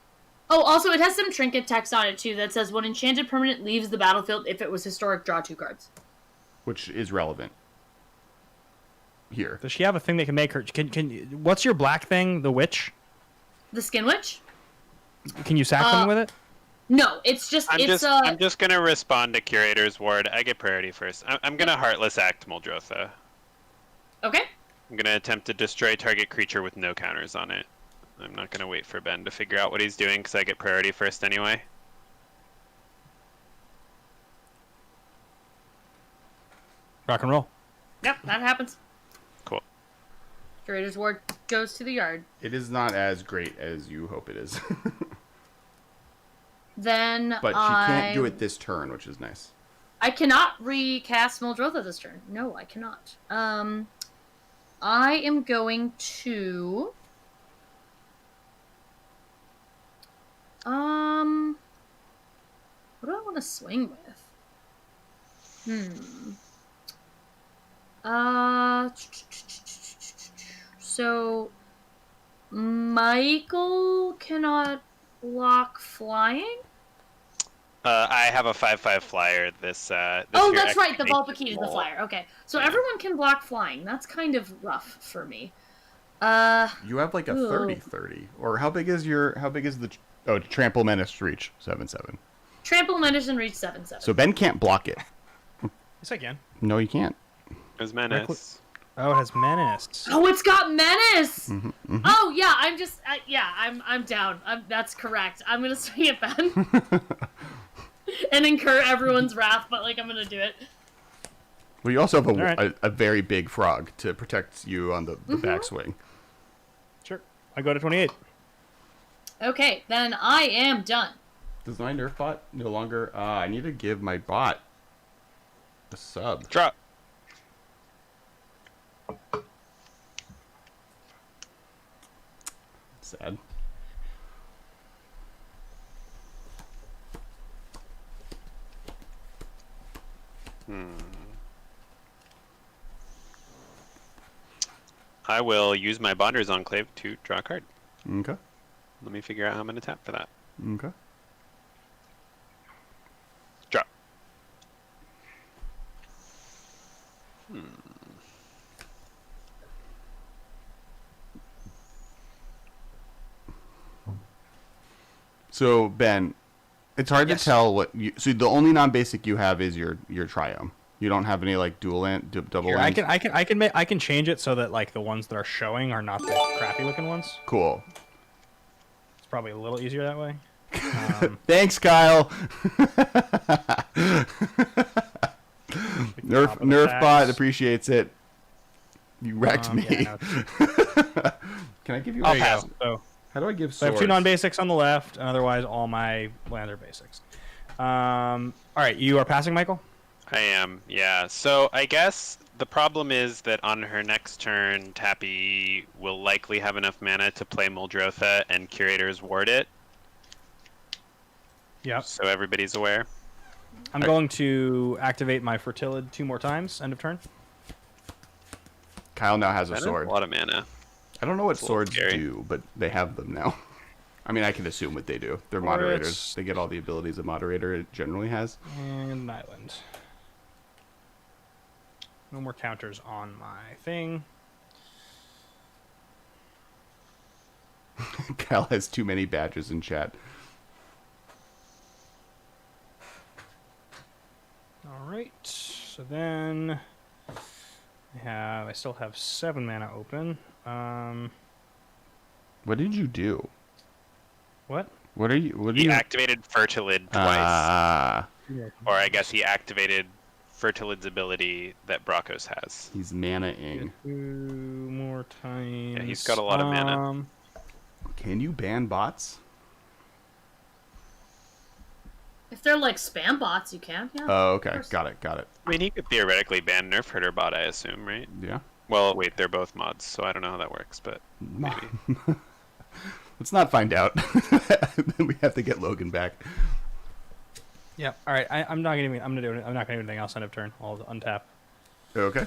C: Oh, also it has some trinket text on it too that says when enchanted permanent leaves the battlefield, if it was historic, draw 2 cards.
A: Which is relevant here.
D: Does she have a thing that can make her? What's your black thing? The witch?
C: The Skin Witch?
D: Can you sack them with it?
C: No, it's just
B: I'm just gonna respond to Curator's Ward. I get priority first. I'm gonna Heartless Act Muldrotha.
C: okay.
B: I'm gonna attempt to destroy target creature with no counters on it. I'm not gonna wait for Ben to figure out what he's doing because I get priority first anyway.
D: Rock and roll.
C: Yep, that happens.
B: Cool.
C: Curator's Ward goes to the yard.
A: It is not as great as you hope it is.
C: Then
A: But she can't do it this turn, which is nice.
C: I cannot recast Muldrotha this turn. No, I cannot. I am going to... What do I want to swing with? So... Michael cannot block flying?
B: I have a 5/5 flyer. This
C: Oh,
B: year
C: that's right. The
B: activation
C: Vulpakite is the
B: roll.
C: flyer. Okay, so everyone can block flying. That's kind of rough for me.
A: You have like a
C: Ooh.
A: 30/30. Or how big is the Trample Menace reach? 7/7.
C: Trample, Menace, and Reach 7/7.
A: So Ben can't block it.
D: Yes, I can.
A: No, you can't.
B: It was Menace.
D: Oh, it has menace.
C: Oh, it's got Menace.
A: Mm-hmm.
C: Oh yeah, I'm down. That's correct. I'm gonna swing it, Ben, and incur everyone's wrath. But like, I'm gonna do it.
A: Well, you also have
D: Alright.
A: a very big frog to protect you on the backswing.
D: Sure. I go to 28.
C: Okay, then I am done.
A: Does my nerf bot no longer... I need to give my bot A sub.
B: Drop.
A: Sad.
B: I will use my Bonder's Enclave to draw a card.
A: Okay.
B: Let me figure out how I'm going to tap for that.
A: Okay.
B: Drop.
A: So Ben, it's hard
D: Yes.
A: to tell what you. So the only non-basic you have is your triome. You don't have any like dual land, double
D: Here,
A: land.
D: I can change it so that like the ones that are showing are not the crappy looking ones.
A: Cool.
D: It's probably a little easier that way.
A: Thanks, Kyle. Nerf bot appreciates it. You wrecked me.
D: Yeah, no,
A: Can I give you?
D: there
A: a
D: you
A: pass?
D: go. So
A: How do I give
D: I have
A: swords?
D: two non-basics on the left, and otherwise all my lands are basics. All right, you are passing, Michael.
B: I am, yeah. So I guess the problem is that on her next turn, Tappy will likely have enough mana to play Muldrotha and Curator's Ward it,
D: Yep.
B: so everybody's aware.
D: I'm going to activate my Fertilid 2 more times. End of turn.
A: Kyle now has a
B: That is
A: sword.
B: a lot of mana.
A: I don't know what
B: a little
A: swords
B: scary.
A: do, but they have them now. I mean, I can assume what they do. They're moderators. They get all the abilities a moderator generally has.
D: And an island. No more counters on my thing.
A: Kyle has too many badges in chat.
D: All right. So then I still have 7 mana open.
A: What did you do?
D: What?
A: What are you? What are
B: He
A: you?
B: activated Fertilid twice.
A: Ah,
B: Or I guess he activated Fertilid's ability that Bracos has.
A: he's mana-ing.
D: 2 more times.
B: Yeah, he's got a lot of mana.
A: Can you ban bots?
C: If they're like spam bots, you can. Yeah.
A: Oh, okay.
C: course.
A: Got it. Got it.
B: I mean, he could theoretically ban Nerf Herder Bot, I assume, right?
A: Yeah.
B: Well, wait, they're both mods, so I don't know how that works, but maybe.
A: Let's not find out. Then we have to get Logan back.
D: Yeah. All right. I'm not gonna. I'm not gonna do anything else. End of turn. I'll untap.
A: Okay.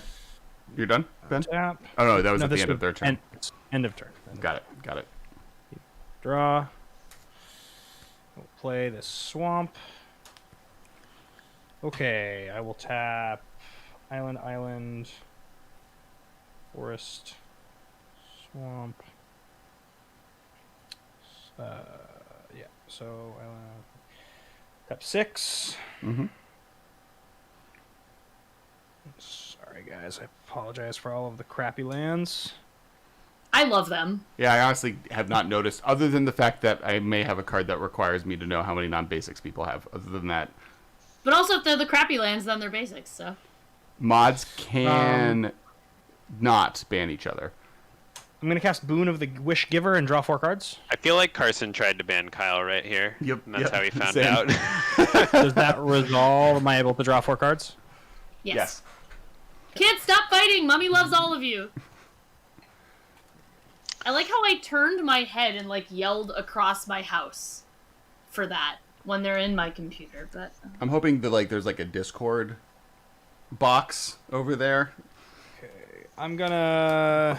A: You're done, Ben?
D: Tap.
A: Oh no, that was at the
D: this
A: end of their turn.
D: End of turn.
A: Got it. Got it.
D: Draw. We'll play this swamp. Okay, I will tap island, forest, swamp. Yeah, so tap 6.
A: Mm-hmm.
D: Sorry, guys, I apologize for all of the crappy lands.
C: I love them.
A: Yeah, I honestly have not noticed, other than the fact that I may have a card that requires me to know how many non-basics people have. Other than that,
C: But also, if they're the crappy lands, then they're basics. So
A: mods can not ban each other.
D: I'm gonna cast Boon of the Wish Giver and draw 4 cards.
B: I feel like Carson tried to ban Kyle right here.
A: Yep,
B: And that's
A: yep,
B: how he found
A: same.
B: out.
D: Does that resolve? Am I able to draw 4 cards?
C: yes. Kids, stop fighting. Mommy loves all of you. I like how I turned my head and like yelled across my house for that when they're in my computer. But
A: I'm hoping that there's like a Discord box over there.
D: I'm gonna.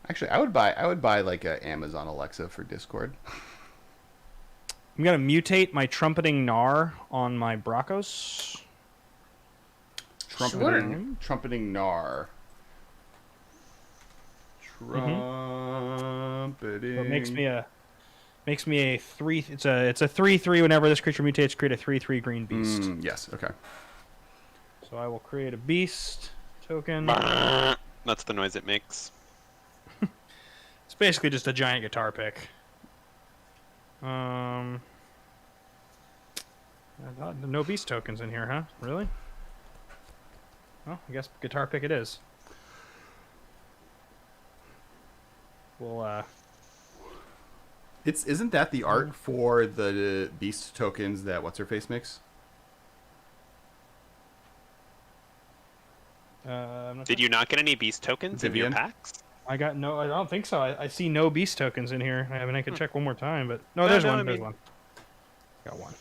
A: Actually, I would buy like a Amazon Alexa for Discord.
D: I'm gonna mutate my trumpeting Gnar on my Bracos.
A: Trumpeting Gnar. Trumpeting.
D: So it makes me a 3. It's a 3/3. Whenever this creature mutates, create a 3/3 green beast.
A: Yes. Okay.
D: So I will create a beast token.
B: That's the noise it makes.
D: It's basically just a giant guitar pick. No beast tokens in here, huh? Really? Well, I guess guitar pick it is. We'll
A: Isn't that the art for the beast tokens that what's her face makes?
D: I'm not
B: Did
D: sure.
B: you not get any beast tokens in your
A: Vivian?
B: packs?
D: I got no. I don't think so. I see no beast tokens in here. I mean, I could check one more time, but no, there's one. There's one. Got one.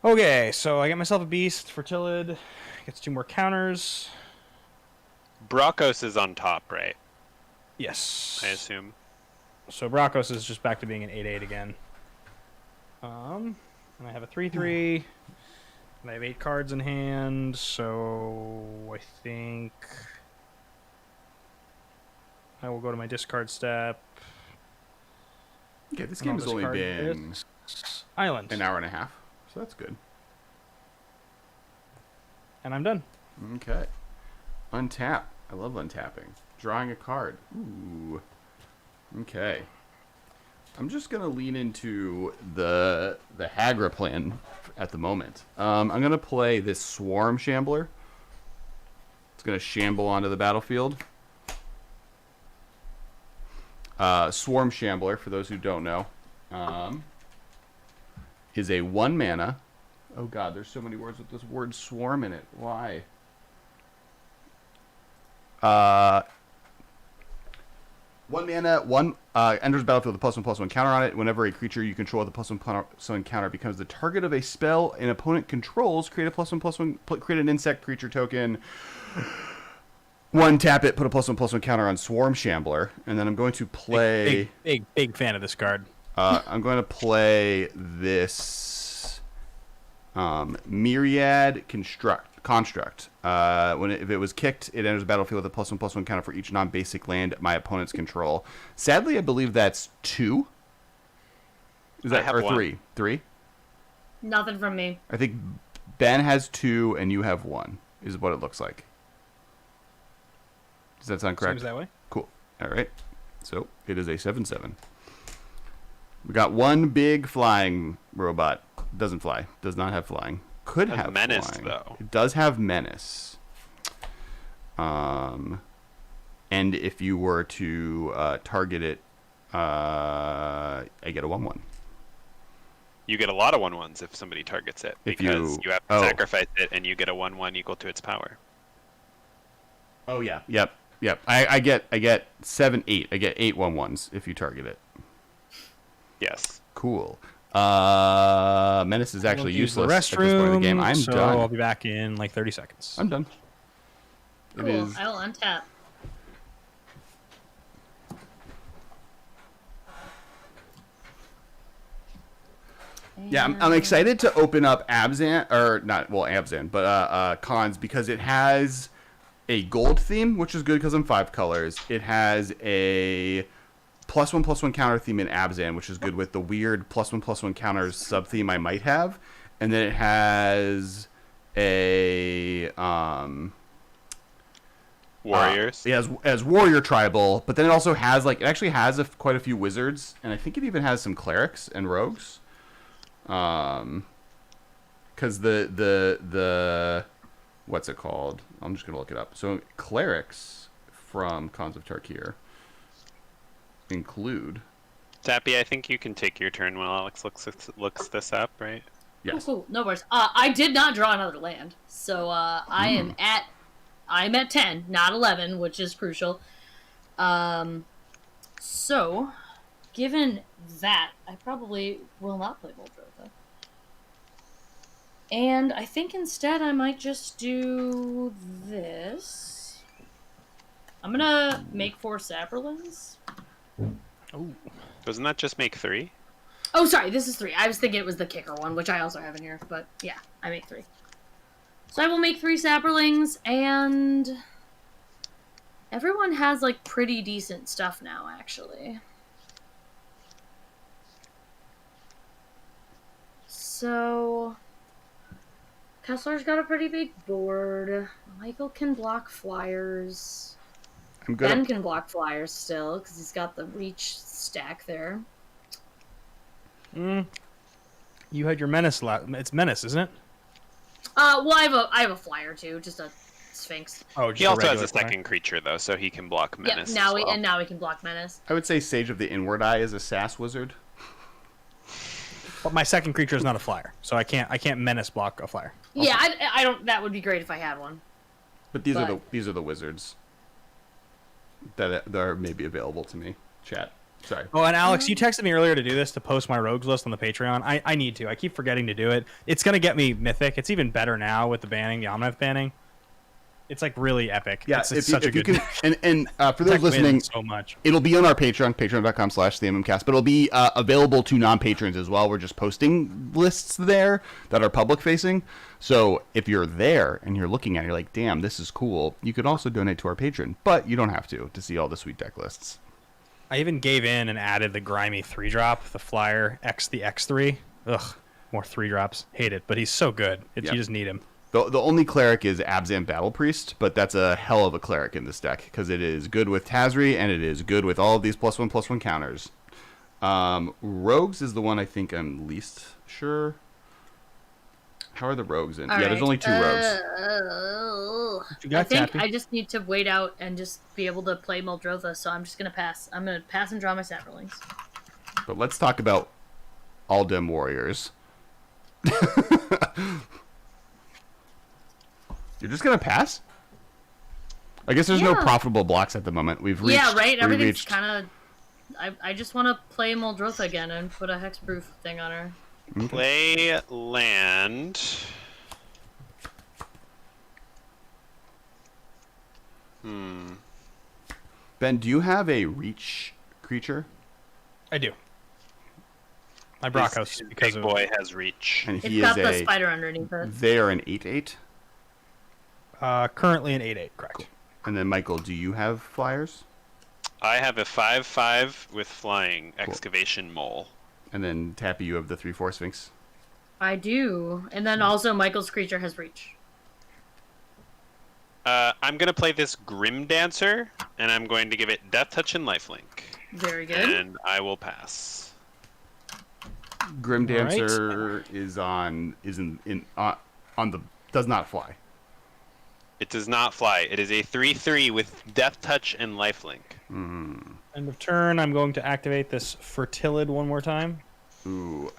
D: Okay, so I got myself a beast for Tillid. Gets 2 more counters.
B: Brokos is on top, right?
D: Yes.
B: I assume.
D: So Brokos is just back to being an 8/8 again. And I have a 3/3. And I have 8 cards in hand, so I think I will go to my discard step.
A: Okay, this
D: and I'll
A: game has only
D: discard
A: been
D: this island,
A: an hour and a half, so that's good.
D: and I'm done.
A: Okay. Untap. I love untapping. Drawing a card. Ooh. Okay. I'm just gonna lean into the Hagra plan at the moment. I'm gonna play this Swarm Shambler. It's gonna shamble onto the battlefield. Swarm Shambler, for those who don't know, is a 1 mana. Oh god, there's so many words with this word swarm in it. Why? 1 mana, enters the battlefield with a +1/+1 counter on it. Whenever a creature you control with a +1/+1 counter becomes the target of a spell an opponent controls, create a +1/+1, create an insect creature token. 1, tap it, put a +1/+1 counter on Swarm Shambler, and then I'm going to play.
D: Big fan of this card.
A: I'm going to play this Myriad Construct. If it was kicked, it enters the battlefield with a +1/+1 counter for each non-basic land my opponents control. Sadly, I believe that's 2. Is that
B: I have
A: or
B: 1.
A: 3? 3?
C: Nothing from me.
A: I think Ben has 2 and you have 1. Is what it looks like. Does that sound correct?
D: Seems that way.
A: Cool. All right. So it is a 7/7. We got 1 big flying robot. Doesn't fly. Does not have flying. Could have
B: menace,
A: flying.
B: though.
A: It does have menace. And if you were to target it, I get a 1/1.
B: You get a lot of 1/1s if somebody targets it,
A: If
B: because
A: you-
B: you have to sacrifice it and you get a 1/1 equal to its power.
A: Oh yeah. Yep. I get 7/8. I get 8 1/1s if you target it.
B: Yes.
A: Cool. Menace is actually
D: Use the
A: useless at this point in the game.
D: restroom,
A: I'm
D: so
A: done.
D: I'll be back in like 30 seconds.
A: I'm done.
C: Cool.
A: It is.
C: I will untap.
A: Yeah, I'm excited to open up Abzan, or not, well, Abzan, but Cons, because it has a gold theme, which is good because I'm 5 colors. It has a +1/+1 counter theme in Abzan, which is good with the weird +1/+1 counters sub theme I might have. And then it has a
B: Warriors.
A: it has warrior tribal, but then it also has it actually has quite a few wizards, and I think it even has some clerics and rogues. Because the what's it called? I'm just gonna look it up. So clerics from Cons of Tarkir include.
B: Tappy, I think you can take your turn while Alex looks this up, right?
A: Yes.
C: Cool. No worries. I did not draw another land, so I'm at 10, not 11, which is crucial. So, given that, I probably will not play Voltrovia. And I think instead I might just do this. I'm gonna make 4 Saprolands.
D: Oh,
B: Doesn't that just make 3?
C: Oh, sorry, this is 3. I was thinking it was the kicker one, which I also have in here, but yeah, I make 3. So I will make 3 Saprolings, and everyone has, pretty decent stuff now, actually. So, Kessler's got a pretty big board. Michael can block flyers.
A: I'm good.
C: Ben can block flyers still, because he's got the reach stack there.
D: you had your menace. It's menace, isn't it?
C: Well, I have a flyer too, just a Sphinx.
D: Oh, just
B: He also has
D: regular
B: a second creature though, so he can block menace.
C: Yeah, now
B: as well.
C: we can block menace.
A: I would say Sage of the Inward Eye is a sass wizard.
D: But my second creature is not a flyer, so I can't menace block a flyer.
C: Yeah, I don't. That would be great if I had one.
A: But these are the wizards that are maybe available to me. Chat. Sorry.
D: Oh, and Alex, you texted me earlier to do this, to post my rogues list on the Patreon. I need to. I keep forgetting to do it. It's gonna get me mythic. It's even better now with the banning, the Omnath banning. It's like really epic.
A: Yeah,
D: it's such a good.
A: And for those listening,
D: so much.
A: It'll be on our Patreon, patreon.com/the MMCast, but it'll be available to non-patrons as well. We're just posting lists there that are public facing. So if you're there and you're looking at it, you're like, damn, this is cool, you could also donate to our Patreon, but you don't have to see all the sweet deck lists.
D: I even gave in and added the grimy 3-drop, the flyer the X3. Ugh, more 3-drops. Hate it, but he's so good. You just need him.
A: The only cleric is Abzan Battle Priest, but that's a hell of a cleric in this deck because it is good with Tazri and it is good with all of these +1/+1 counters. Rogues is the one I think I'm least sure. How are the rogues in?
C: All
A: There's only 2 rogues.
D: You got
C: I think
D: Tappy?
C: I just need to wait out and just be able to play Muldrotha, so I'm just gonna pass. I'm gonna pass and draw my saplings.
A: But let's talk about Aldem Warriors. You're just gonna pass? I guess there's no profitable blocks at the moment. We've reached.
C: Yeah, right. Everything's kind of. I just want to play Muldrotha again and put a hexproof thing on her.
A: Okay.
B: Play land.
A: Ben, do you have a reach creature?
D: I do. My Brachos,
B: His
D: because
B: big
D: of
B: boy has reach.
A: And
C: It's
A: he
C: got
A: is
C: the
A: a.
C: spider underneath it.
A: They are an 8/8.
D: currently an 8/8, correct.
A: And then Michael, do you have flyers?
B: I have a 5/5 with flying excavation mole.
A: And then Tappy, you have the 3/4 Sphinx.
C: I do, and then also Michael's creature has reach.
B: I'm gonna play this Grim Dancer, and I'm going to give it Death Touch and Lifelink.
C: Very good.
B: And I will pass.
A: Grim
D: All right.
A: Dancer is on the does not fly.
B: It does not fly. It is a 3/3 with Death Touch and Lifelink.
D: End of turn, I'm going to activate this Fertilid one more time.
A: Ooh,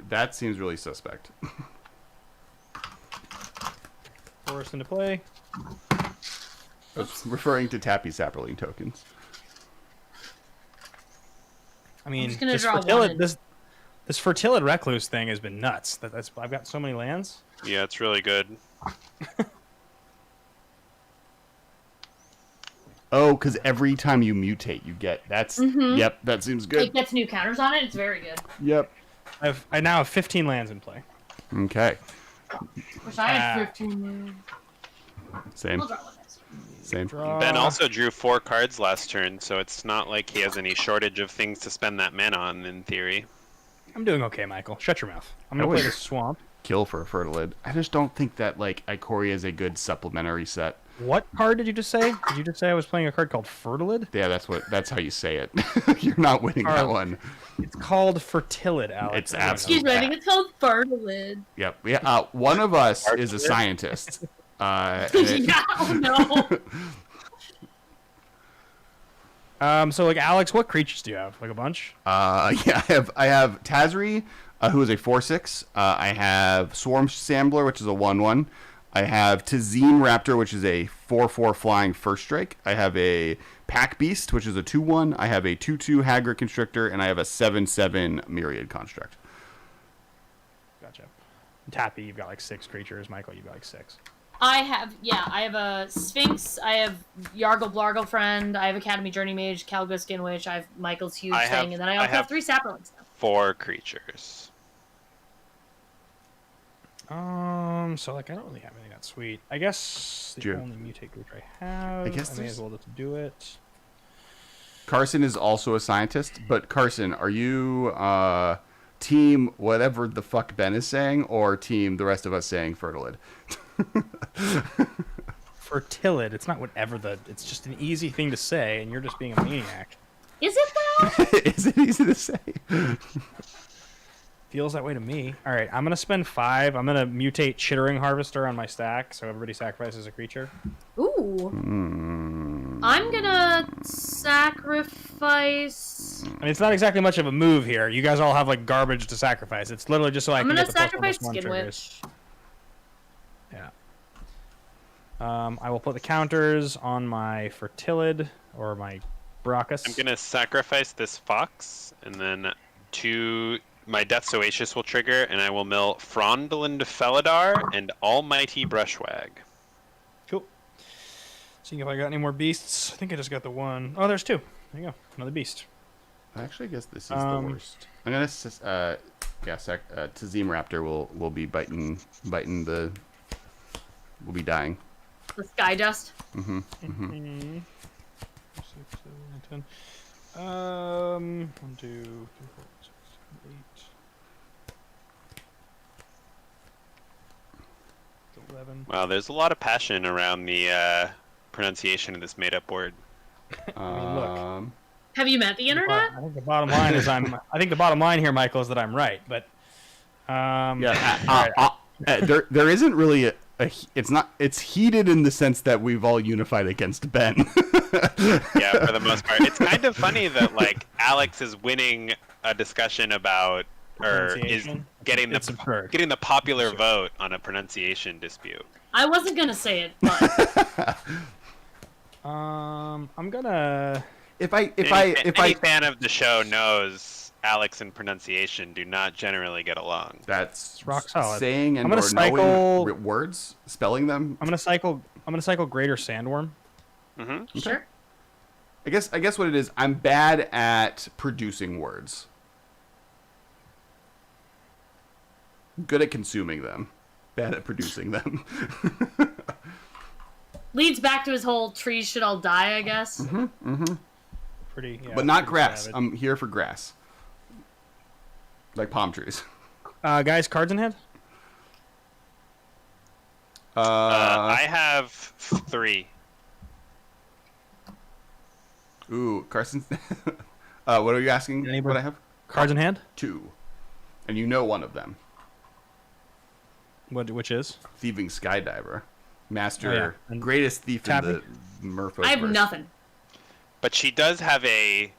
A: that seems really suspect.
D: Force into play.
A: I was referring to Tappy Sapperling tokens.
D: I mean,
C: just gonna
D: this
C: draw
D: Fertilid,
C: one.
D: this Fertilid Recluse thing has been nuts. I've got so many lands.
B: Yeah, it's really good.
A: Oh, because every time you mutate, you get Yep, that seems
C: It
A: good.
C: gets new counters on it. It's very good.
A: Yep.
D: I now have 15 lands in play.
A: Okay.
C: Wish I had 15.
A: Same.
C: I'll draw one next.
A: Same.
D: Draw.
B: Ben also drew 4 cards last turn, so it's not like he has any shortage of things to spend that mana on, in theory.
D: I'm doing okay, Michael. Shut your mouth. I'm gonna
A: I
D: play
A: wish-
D: this Swamp.
A: Kill for a Fertilid. I just don't think that Ikoria is a good supplementary set.
D: What card did you just say? Did you just say I was playing a card called Fertilid?
A: Yeah, that's how you say it. You're not winning that
D: Alright.
A: one.
D: It's called Fertilid, Alex.
A: It's
D: I don't know.
C: Excuse me, I think it's called Fertilid.
A: Yep. Yeah. One of us is a scientist. And it-
C: Yeah, oh no.
D: So like Alex, what creatures do you have? Like a bunch?
A: yeah, I have Tazri, who is a 4/6. I have Swarm Sambler, which is a 1/1. I have Tazeen Raptor, which is a 4/4 flying first strike. I have a Pack Beast, which is a 2/1. I have a 2/2 Haggard Constrictor, and I have a 7/7 Myriad Construct.
D: Gotcha. Tappy, you've got like 6 creatures. Michael, you've got like 6.
C: I have a Sphinx, I have Yargle Blargle Friend, I have Academy Journey Mage, Calga Skin Witch, I have Michael's Huge
B: I have-
C: Thing, and then I
B: I
C: also have
B: have-
C: 3 Saplings now.
B: 4 creatures.
D: So like I don't really have anything that sweet. I guess the
A: Drew.
D: only mutate creature I have.
A: I guess
D: I may
A: there's-
D: as well just do it.
A: Carson is also a scientist, but Carson, are you team whatever the fuck Ben is saying, or team the rest of us saying Fertilid?
D: Fertilid. It's not whatever it's just an easy thing to say, and you're just being a maniac.
C: Is it though?
A: Is it easy to say?
D: Feels that way to me. All right, I'm gonna spend 5. I'm gonna mutate Chittering Harvester on my stack, so everybody sacrifices a creature.
C: Ooh. I'm gonna sacrifice.
D: I mean, it's not exactly much of a move here. You guys all have like garbage to sacrifice. It's literally just so I
C: I'm
D: can
C: gonna
D: get the
C: sacrifice
D: +1/+1
C: Skin
D: triggers.
C: Witch.
D: Yeah. I will put the counters on my Fertilid or my Brachus.
B: I'm gonna sacrifice this fox, and then my Death Oasis will trigger, and I will mill Frondland Felidar and Almighty Brushwag.
D: Cool. Seeing if I got any more beasts. I think I just got the one. Oh, there's two. There you go. Another beast.
A: Actually, I guess this is the worst. I'm gonna Tazim Raptor will be biting the. Will be dying.
C: The Sky Dust.
D: Mm-hmm. 6, 7, 10. 1, 2, 3, 4, 6, 7, 8. 11.
B: Wow, there's a lot of passion around the pronunciation of this made-up word.
D: mean, look.
C: Have you met the internet?
D: I think the bottom line is I think the bottom line here, Michael, is that I'm right. But
A: there isn't really it's heated in the sense that we've all unified against Ben.
B: Yeah, for the most part. It's kind of funny that like Alex is winning a discussion about or is getting the popular vote on a pronunciation dispute.
C: I wasn't gonna say it, but
D: I'm gonna.
A: If any
B: fan of the show knows Alex and pronunciation do not generally get along.
A: That's
D: rock solid.
A: Saying and
D: or
A: knowing words, spelling them.
D: I'm gonna cycle Greater Sandworm.
B: Mm-hmm.
A: Okay.
C: sure.
A: I guess what it is, I'm bad at producing words. Good at consuming them. Bad at producing them.
C: Leads back to his whole trees should all die, I guess.
D: Pretty, yeah,
A: but not
D: pretty
A: grass.
D: savage.
A: I'm here for grass. Like palm trees.
D: Guys, cards in hand?
B: I have 3.
A: Ooh, Carson. What are you asking?
D: Anybody?
A: What I have?
D: Cards in hand?
A: 2. And you know one of them.
D: Which is?
A: Thieving Skydiver. Master,
D: Oh, yeah. And
A: greatest thief
D: Tappy?
A: in the Murphoverse.
C: I have nothing.
B: But she does have a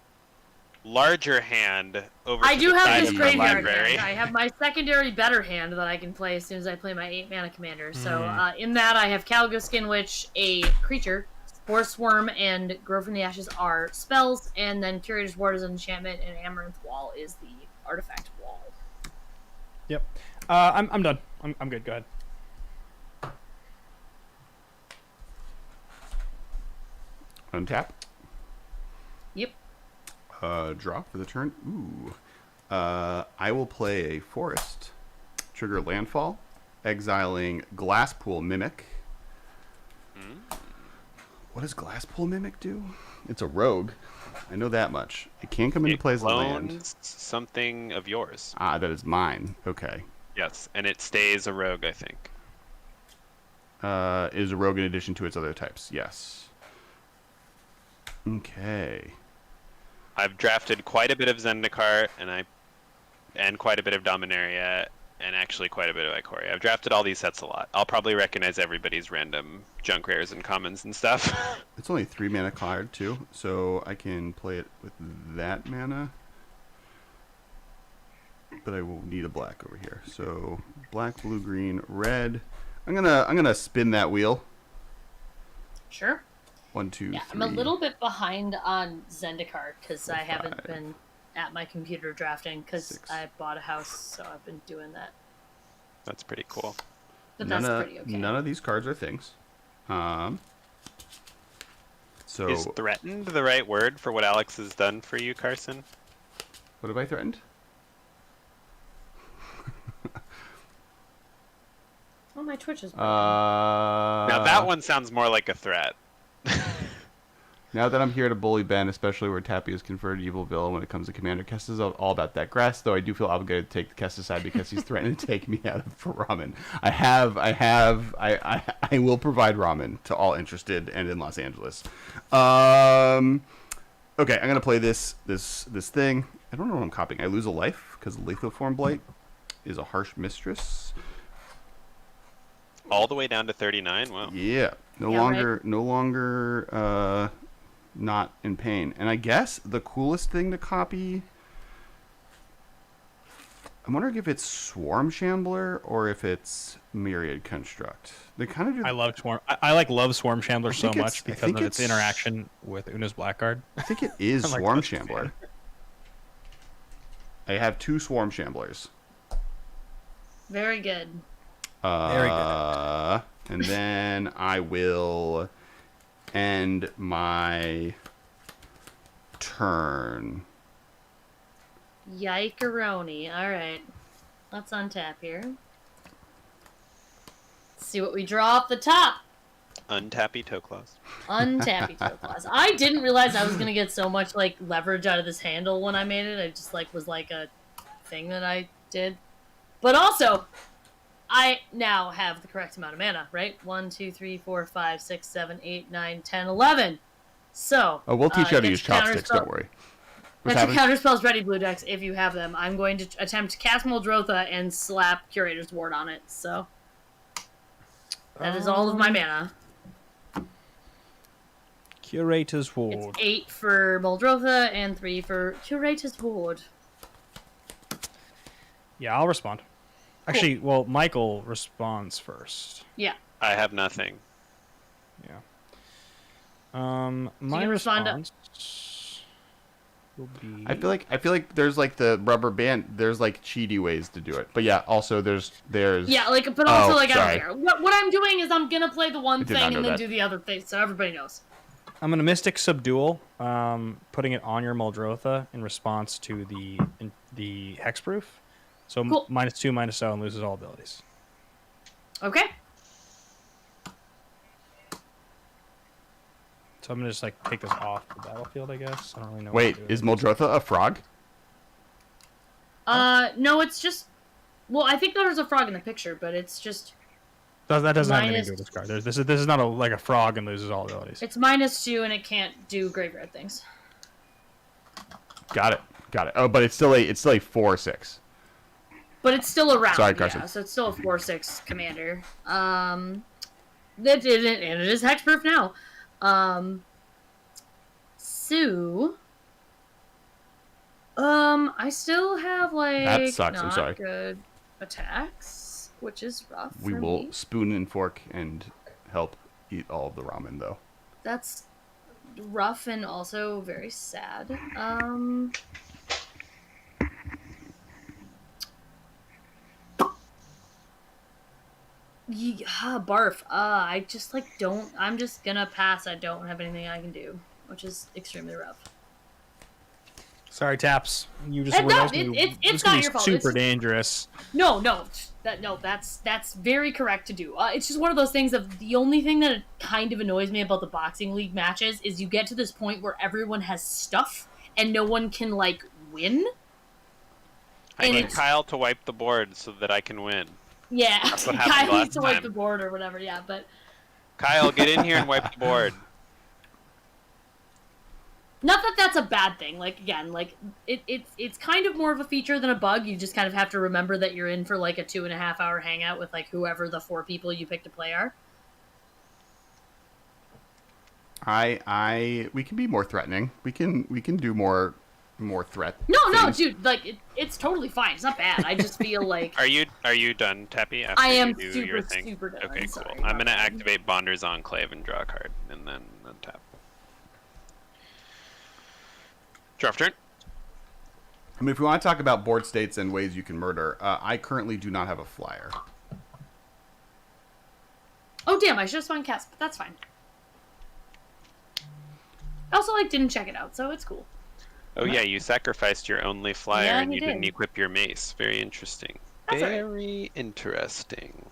B: larger hand over
C: I
B: to
C: do
B: the
C: have
B: side
C: this
B: of the
C: graveyard
B: library.
C: hand. I have my secondary better hand that I can play as soon as I play my 8 mana commander. So in that I have Caligo Skin Witch, a creature, Spore Swarm, and Grow from the Ashes are spells, and then Curator's Ward is an enchantment, and Amaranth Wall is the artifact wall.
D: Yep. I'm done. I'm good. Go ahead.
A: Untap.
C: Yep.
A: Draw for the turn. Ooh. I will play a forest. Trigger landfall. Exiling Glasspool Mimic. What does Glasspool Mimic do? It's a rogue. I know that much. It can come into play as a land.
B: Clones something of yours.
A: Ah, that is mine. Okay.
B: Yes, and it stays a rogue, I think.
A: Is a rogue in addition to its other types. Yes. Okay.
B: I've drafted quite a bit of Zendikar, and quite a bit of Dominaria, and actually quite a bit of Ikoria. I've drafted all these sets a lot. I'll probably recognize everybody's random junk rares and commons and stuff.
A: It's only 3 mana card too, so I can play it with that mana. But I will need a black over here. So black, blue, green, red. I'm gonna spin that wheel.
C: Sure.
A: 1, 2,
C: Yeah,
A: 3.
C: I'm a little bit behind on Zendikar because I
A: 5.
C: haven't been at my computer drafting because
A: 6.
C: I bought a house, so I've been doing that.
B: That's pretty cool.
C: But
A: None
C: that's
A: of,
C: pretty okay.
A: None of these cards are things. So
B: Is threatened the right word for what Alex has done for you, Carson?
A: what have I threatened?
C: Oh, my Twitch is.
B: Now that one sounds more like a threat.
A: Now that I'm here to bully Ben, especially where Tappy is converted evil villain when it comes to Commander, Kess is all about that grass, though I do feel obligated to take the Kess side because he's threatened to take me out for ramen. I will provide ramen to all interested and in Los Angeles. Okay, I'm gonna play this thing. I don't know what I'm copying. I lose a life because Lithoform Blight is a harsh mistress.
B: All the way down to 39? Wow.
A: Yeah. No
C: Yeah,
A: longer not in pain. And I guess the coolest thing to copy, I'm wondering if it's Swarm Shambler or if it's Myriad Construct. They kind of do.
D: I love Swarm. I love Swarm Shambler so much because of its
A: it's
D: interaction with Una's Blackguard.
A: I think it is
D: I'm like,
A: Swarm
D: that's
A: Shambler. I have 2 Swarm Shamblers.
C: Very good.
D: Very good.
A: And then I will end my turn.
C: Yikeroni. All right. Let's untap here. Let's see what we draw off the top.
B: Untappy Toeclaws.
C: Untappy Toeclaws. I didn't realize I was gonna get so much like leverage out of this handle when I made it. It just like was like a thing that I did. But also, I now have the correct amount of mana, right? 1, 2, 3, 4, 5, 6, 7, 8, 9, 10, 11. So
A: Oh, we'll teach you how to
C: get
A: use
C: your
A: chopsticks, don't worry. What's
C: Get your
A: happening?
C: counterspells ready, Blue Decks, if you have them. I'm going to attempt to cast Muldrotha and slap Curator's Ward on it, so... That is all of my mana.
D: Curator's
C: It's
D: Ward.
C: 8 for Muldrotha and 3 for Curator's Ward.
D: Yeah, I'll respond. Actually, well, Michael responds first.
C: Yeah.
B: I have nothing.
D: Yeah. My
C: can respond to-
D: response will be.
A: I feel like there's like the rubber band. There's like cheaty ways to do it, but yeah. Also, there's.
C: Yeah, like, but also,
A: Oh,
C: like, I
A: sorry.
C: don't care. What I'm doing is I'm gonna play the one
A: did not
C: thing
A: know
C: and then
A: that.
C: do the other thing, so everybody knows.
D: I'm gonna Mystic Subdual, putting it on your Muldrotha in response to the Hexproof. So
C: Cool.
D: -2, -0, and loses all abilities.
C: Okay.
D: So I'm gonna just like take this off the battlefield, I guess. I don't really know.
A: Wait,
D: what to do.
A: is Muldrotha a frog?
C: No, it's just... Well, I think there was a frog in the picture, but it's just...
D: that doesn't have anything
C: minus-
D: to do with this card. This is not like a frog and loses all abilities.
C: It's -2 and it can't do graveyard things.
A: Got it. Oh, but it's still a 4/6.
C: But it's still around.
A: Sorry, Carson.
C: Yeah, so it's still a 4/6 commander. And it is hexproof now. So, I still have like
A: That sucks, I'm
C: not
A: sorry.
C: good attacks, which is rough.
A: We
C: for
A: will
C: me.
A: spoon and fork and help eat all of the ramen, though.
C: That's rough and also very sad. Barf. I just like don't. I'm just gonna pass. I don't have anything I can do, which is extremely rough.
D: Sorry, Taps. You just
C: And
D: were
C: no,
D: that's gonna be-
C: it's
D: that's
C: not
D: gonna be
C: your fault.
D: Super
C: It's-
D: dangerous.
C: No, that's very correct to do. It's just one of those things of the only thing that kind of annoys me about the boxing league matches is you get to this point where everyone has stuff and no one can like win.
B: I
C: And
B: need
C: it's-
B: Kyle to wipe the board so that I can win.
C: Yeah,
B: That's what happened
C: Kyle
B: last
C: needs to wipe
B: time.
C: the board or whatever. Yeah, but
B: Kyle, get in here and wipe the board.
C: not that that's a bad thing. Like again, like it's kind of more of a feature than a bug. You just kind of have to remember that you're in for like a 2.5 hour hangout with like whoever the 4 people you pick to play are.
A: We can be more threatening. We can do more threat.
C: No,
A: things.
C: dude, like it's totally fine. It's not bad. I just feel like
B: Are you done, Tappy? After
C: I am
B: you do your
C: super,
B: thing?
C: super done.
B: Okay, cool.
C: Sorry
B: I'm
C: about
B: gonna
C: that.
B: activate Bonder's Enclave and draw a card, and then untap. Draw for turn.
A: I mean, if we want to talk about board states and ways you can murder, I currently do not have a flyer.
C: Oh damn! I should have spun cast, but that's fine. I also like didn't check it out, so it's cool.
B: Oh yeah, you sacrificed your only flyer
C: Yeah,
B: and
C: he
B: you didn't
C: did.
B: equip your mace. Very interesting.
C: That's all right.
B: Very interesting.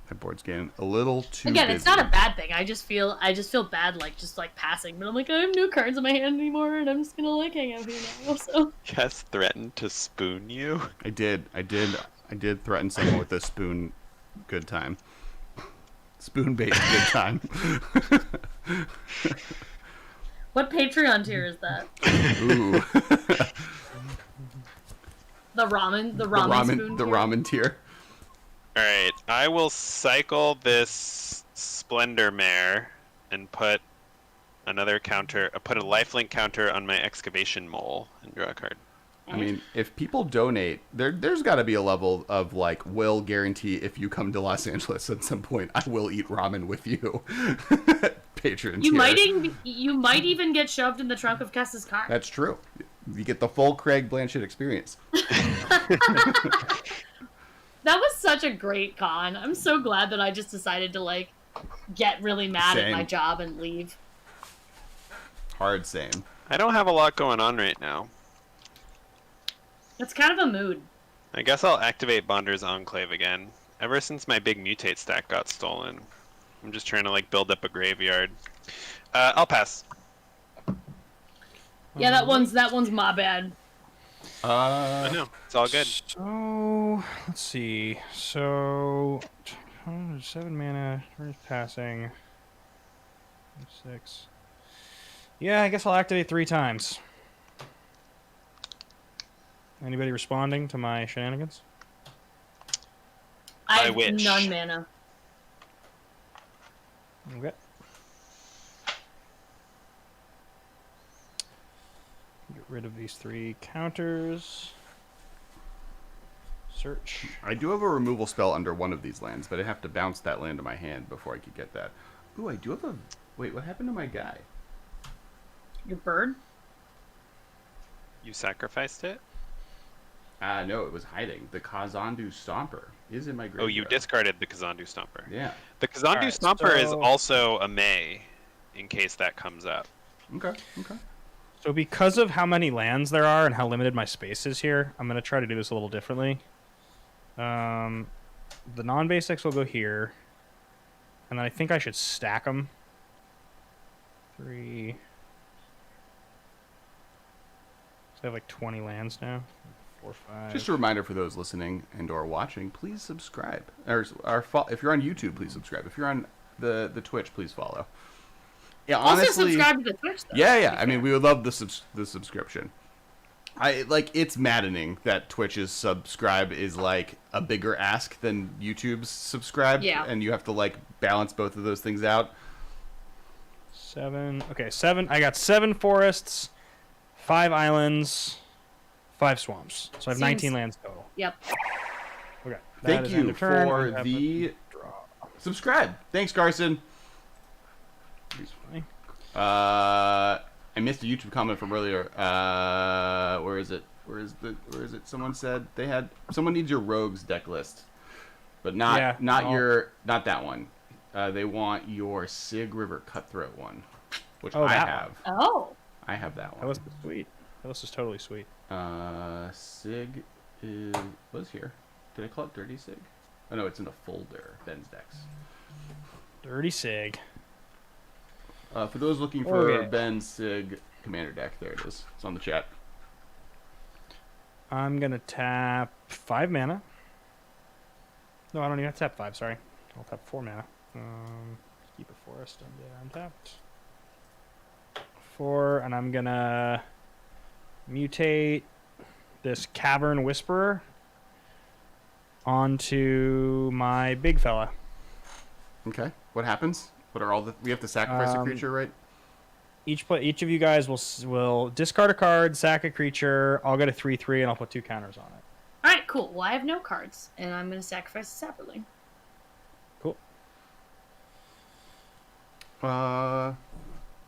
A: That board's getting a little too
C: Again,
A: busy.
C: it's not a bad thing. I just feel bad, like just like passing. But I'm like, I have no cards in my hand anymore, and I'm just gonna like hang out here now. So
B: Yes, threatened to spoon you.
A: I did threaten someone with a spoon. Good time. Spoon bait. Good time.
C: what Patreon tier is that?
A: Ooh.
C: The ramen spoon
A: The
C: tier?
A: ramen tier.
B: Alright, I will cycle this Splendor Mare and put another counter. Put a lifelink counter on my excavation mole and draw a card.
A: I mean, if people donate, there's got to be a level of like, will guarantee if you come to Los Angeles at some point, I will eat ramen with you. Patrons.
C: You
A: here.
C: might even get shoved in the trunk of Kess's car.
A: That's true. You get the full Craig Blanchett experience.
C: That was such a great con. I'm so glad that I just decided to like get really mad at my
A: Same.
C: job and leave.
A: Hard same.
B: I don't have a lot going on right now.
C: It's kind of a mood.
B: I guess I'll activate Bonder's Enclave again. Ever since my big mutate stack got stolen, I'm just trying to like build up a graveyard. I'll pass.
C: Yeah, that one's my bad.
B: I know, it's all good.
D: So let's see. So 7 mana. Where's passing? 6. Yeah, I guess I'll activate 3 times. Anybody responding to my shenanigans?
C: I
B: I
C: have
B: wish.
C: none mana.
D: Okay. Get rid of these 3 counters. Search.
A: I do have a removal spell under one of these lands, but I have to bounce that land to my hand before I could get that. Ooh, I do have a... Wait, what happened to my guy?
C: Your bird?
B: You sacrificed it?
A: No, it was hiding. The Kazandu Stomper is in my graveyard.
B: Oh, you discarded the Kazandu Stomper.
A: Yeah.
B: The Kazandu
D: Alright,
B: Stomper is
D: so-
B: also a May, in case that comes up.
A: Okay, okay.
D: So because of how many lands there are and how limited my space is here, I'm going to try to do this a little differently. The non-basics will go here. And then I think I should stack them. 3... So I have like 20 lands now. 4, 5...
A: Just a reminder for those listening and or watching, please subscribe. If you're on YouTube, please subscribe. If you're on the Twitch, please follow. Yeah, honestly,
C: Also subscribe to the Twitch, though.
A: Yeah. I mean, we would love the subscription. It's maddening that Twitch's subscribe is like a bigger ask than YouTube's subscribe.
C: Yeah.
A: And you have to like balance both of those things out.
D: 7. Okay, 7. I got 7 forests, 5 islands, 5 swamps. So I have 19 lands total.
C: Yep.
D: Okay. that
A: Thank
D: is end
A: you
D: of turn.
A: for
D: I have
A: the
D: a draw.
A: subscribe. Thanks, Carson.
D: It's funny.
A: I missed a YouTube comment from earlier. Where is it? Where is it? Someone said someone needs your rogues deck list, but not that one. They want your Sig River Cutthroat one, which I
D: that
A: have.
C: Oh.
A: I have that one.
D: That was sweet. That was just totally sweet.
A: Sig was here. Did I call it Dirty Sig? Oh no, it's in a folder. Ben's decks.
D: Dirty Sig.
A: For those looking for
D: Okay.
A: Ben's Sig Commander deck, there it is. It's on the chat.
D: I'm going to tap 5 mana. No, I don't even have to tap 5, sorry. I'll tap 4 mana. Keep a forest untapped. 4, and I'm going to mutate this Cavern Whisperer onto my big fella.
A: Okay. What happens? What are all the? We have to sacrifice a creature, right?
D: Each of you guys will discard a card, sack a creature. I'll get a 3/3, and I'll put 2 counters on it.
C: All right, cool. Well, I have no cards, and I'm going to sacrifice a sapperling.
D: Cool.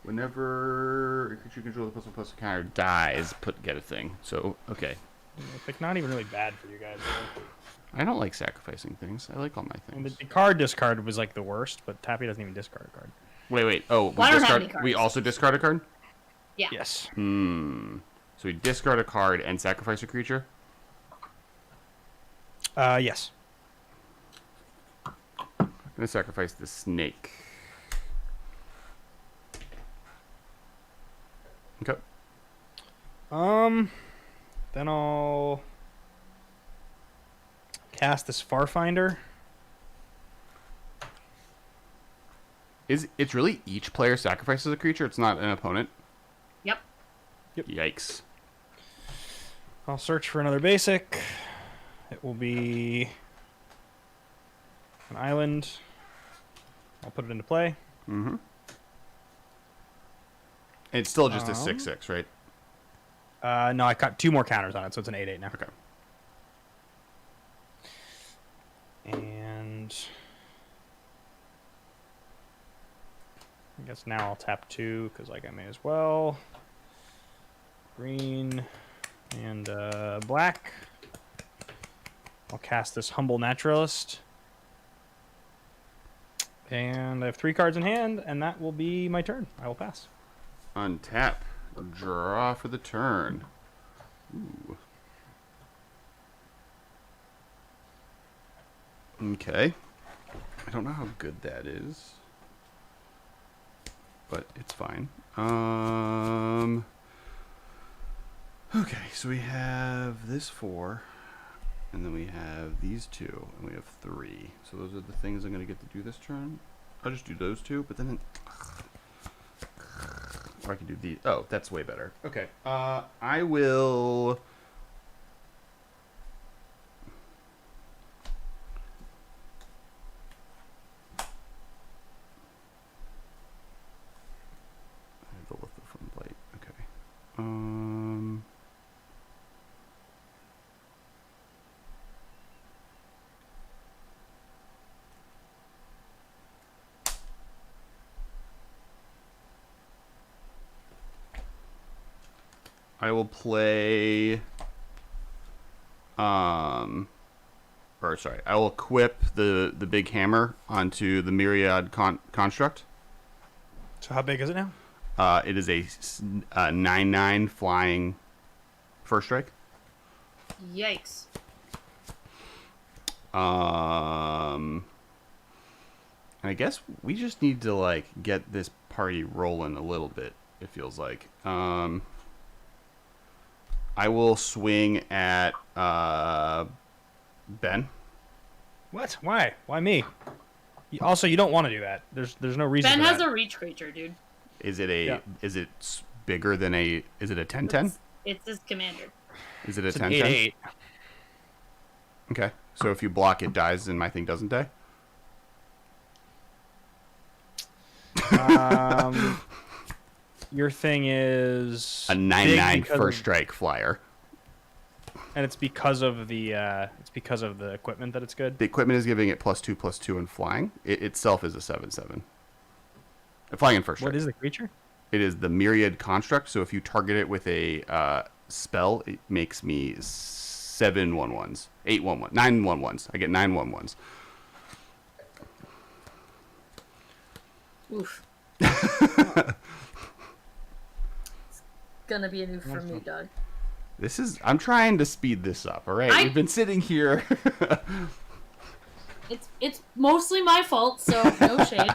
A: Whenever a creature controls a plus counter dies, get a thing. So okay.
D: It's like not even really bad for you guys. Really.
A: I don't like sacrificing things. I like all my
D: And
A: things.
D: the card discard was like the worst, but Tappy doesn't even discard a card.
A: Wait. Oh,
C: Well, I don't have any cards.
A: we also discard a card?
C: Yeah.
D: Yes.
A: So we discard a card and sacrifice a creature?
D: Yes.
A: I'm going to sacrifice the snake. Okay.
D: Then I'll cast this Farfinder.
A: It's really each player sacrifices a creature? It's not an opponent?
C: Yep.
A: Yikes.
D: I'll search for another basic. It will be an island. I'll put it into play.
A: Mm-hmm. It's still just a 6/6, right?
D: No, I got 2 more counters on it, so it's an 8/8 now.
A: Okay.
D: And I guess now I'll tap 2 because like I may as well. Green and black. I'll cast this Humble Naturalist. And I have 3 cards in hand, and that will be my turn. I will pass.
A: Untap. Draw for the turn. Ooh. Okay. I don't know how good that is, but it's fine. Okay, so we have this 4, and then we have these 2, and we have 3. So those are the things I'm going to get to do this turn. I'll just do those 2, but then... Or I can do these. Oh, that's way better. Okay. I will... I have the lithophone blade. Okay. I will play, or sorry, I will equip the big hammer onto the Myriad construct.
D: So how big is it now?
A: It is a 9/9 flying first strike.
C: Yikes.
A: I guess we just need to like get this party rolling a little bit. It feels like. I will swing at Ben.
D: What? Why? Why me? Also, you don't want to do that. There's no reason.
C: Ben
D: for
C: has
D: that.
C: a reach creature, dude.
A: Is it a?
D: Yeah.
A: Is it bigger than a? Is it a 10/10?
C: It's his commander.
A: Is it a
D: It's an
A: 10/10?
D: 8/8.
A: Okay. So if you block, it dies, and my thing doesn't die.
D: Your thing is
A: A
D: big
A: 9/9
D: because
A: first
D: of-
A: strike flyer.
D: and it's because of the equipment that it's good.
A: The equipment is giving it +2/+2 and flying. It itself is a 7/7. Flying in first strike.
D: What is the creature?
A: It is the Myriad construct. So if you target it with a spell, it makes me 7/11s, 8/11, 9/11s. I get 9/11s.
C: Oof. It's gonna be a new for me, dog.
A: This is. I'm trying to speed this up. All right, we've been sitting here.
C: It's mostly my fault, so no shade.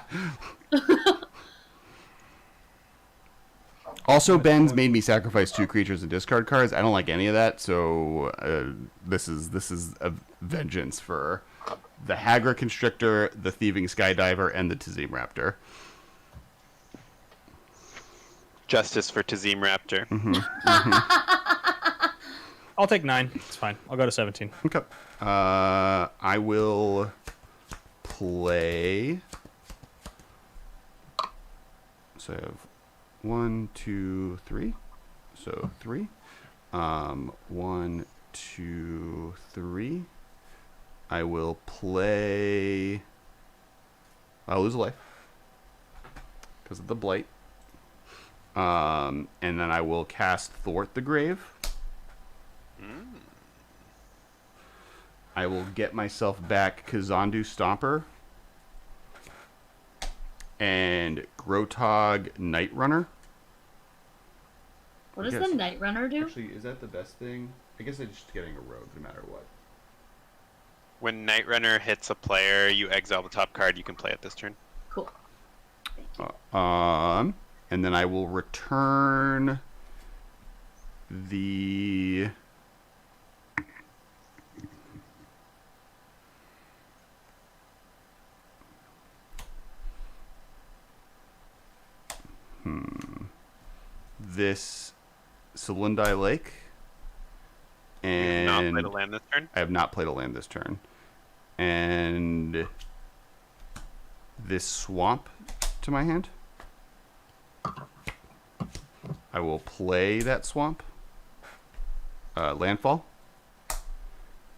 A: Also, Ben's made me sacrifice 2 creatures and discard cards. I don't like any of that, so this is a vengeance for the Hagra Constrictor, the Thieving Skydiver, and the Tazim Raptor.
B: Justice for Tazim Raptor.
D: I'll take 9. It's fine. I'll go to 17.
A: Okay. I will play. So I have 1, 2, 3. So 3. 1, 2, 3. I will play. I'll lose a life because of the blight. And then I will cast Thwart the Grave. I will get myself back Kazandu Stomper and Grotog Night Runner.
C: What does
A: Yes.
C: the Night Runner do?
A: Actually, is that the best thing? I guess I'm just getting a rogue no matter what.
B: When Night Runner hits a player, you exile the top card you can play at this turn.
C: Cool.
A: And then I will return the this Celundi Lake.
B: You have not
A: And
B: played a land this turn.
A: I have not played a land this turn. And this swamp to my hand. I will play that swamp. Landfall.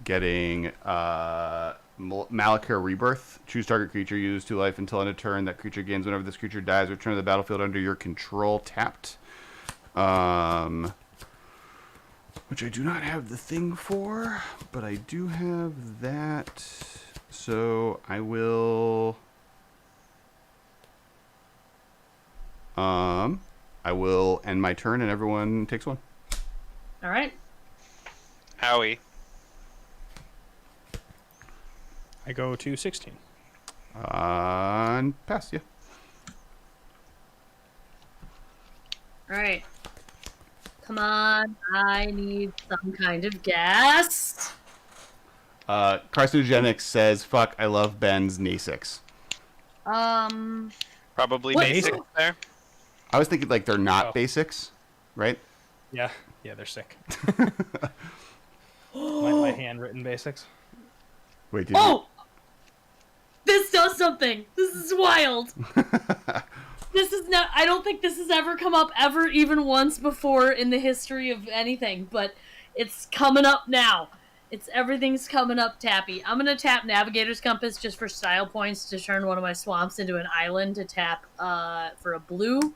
A: Getting Malakir Rebirth. Choose target creature. Use 2 life until end of turn. That creature gains whenever this creature dies. Return to the battlefield under your control tapped. Which I do not have the thing for, but I do have that. So I will... I will end my turn and everyone takes 1.
C: All right.
B: Howie.
D: I go to 16.
A: Pass, yeah.
C: All right. Come on. I need some kind of gas.
A: Carcinogenics says, fuck, I love Ben's Nasix.
B: Probably
C: What?
B: basic there.
A: I was thinking, like, they're not
D: Oh.
A: basics, right?
D: Yeah, they're sick. my handwritten basics.
A: Wait, did
C: Oh! This does something. This is wild. This is not. I don't think this has ever come up ever, even once before in the history of anything. But it's coming up now. Everything's coming up, Tappy. I'm gonna tap Navigator's Compass just for style points to turn one of my swamps into an island to tap for a blue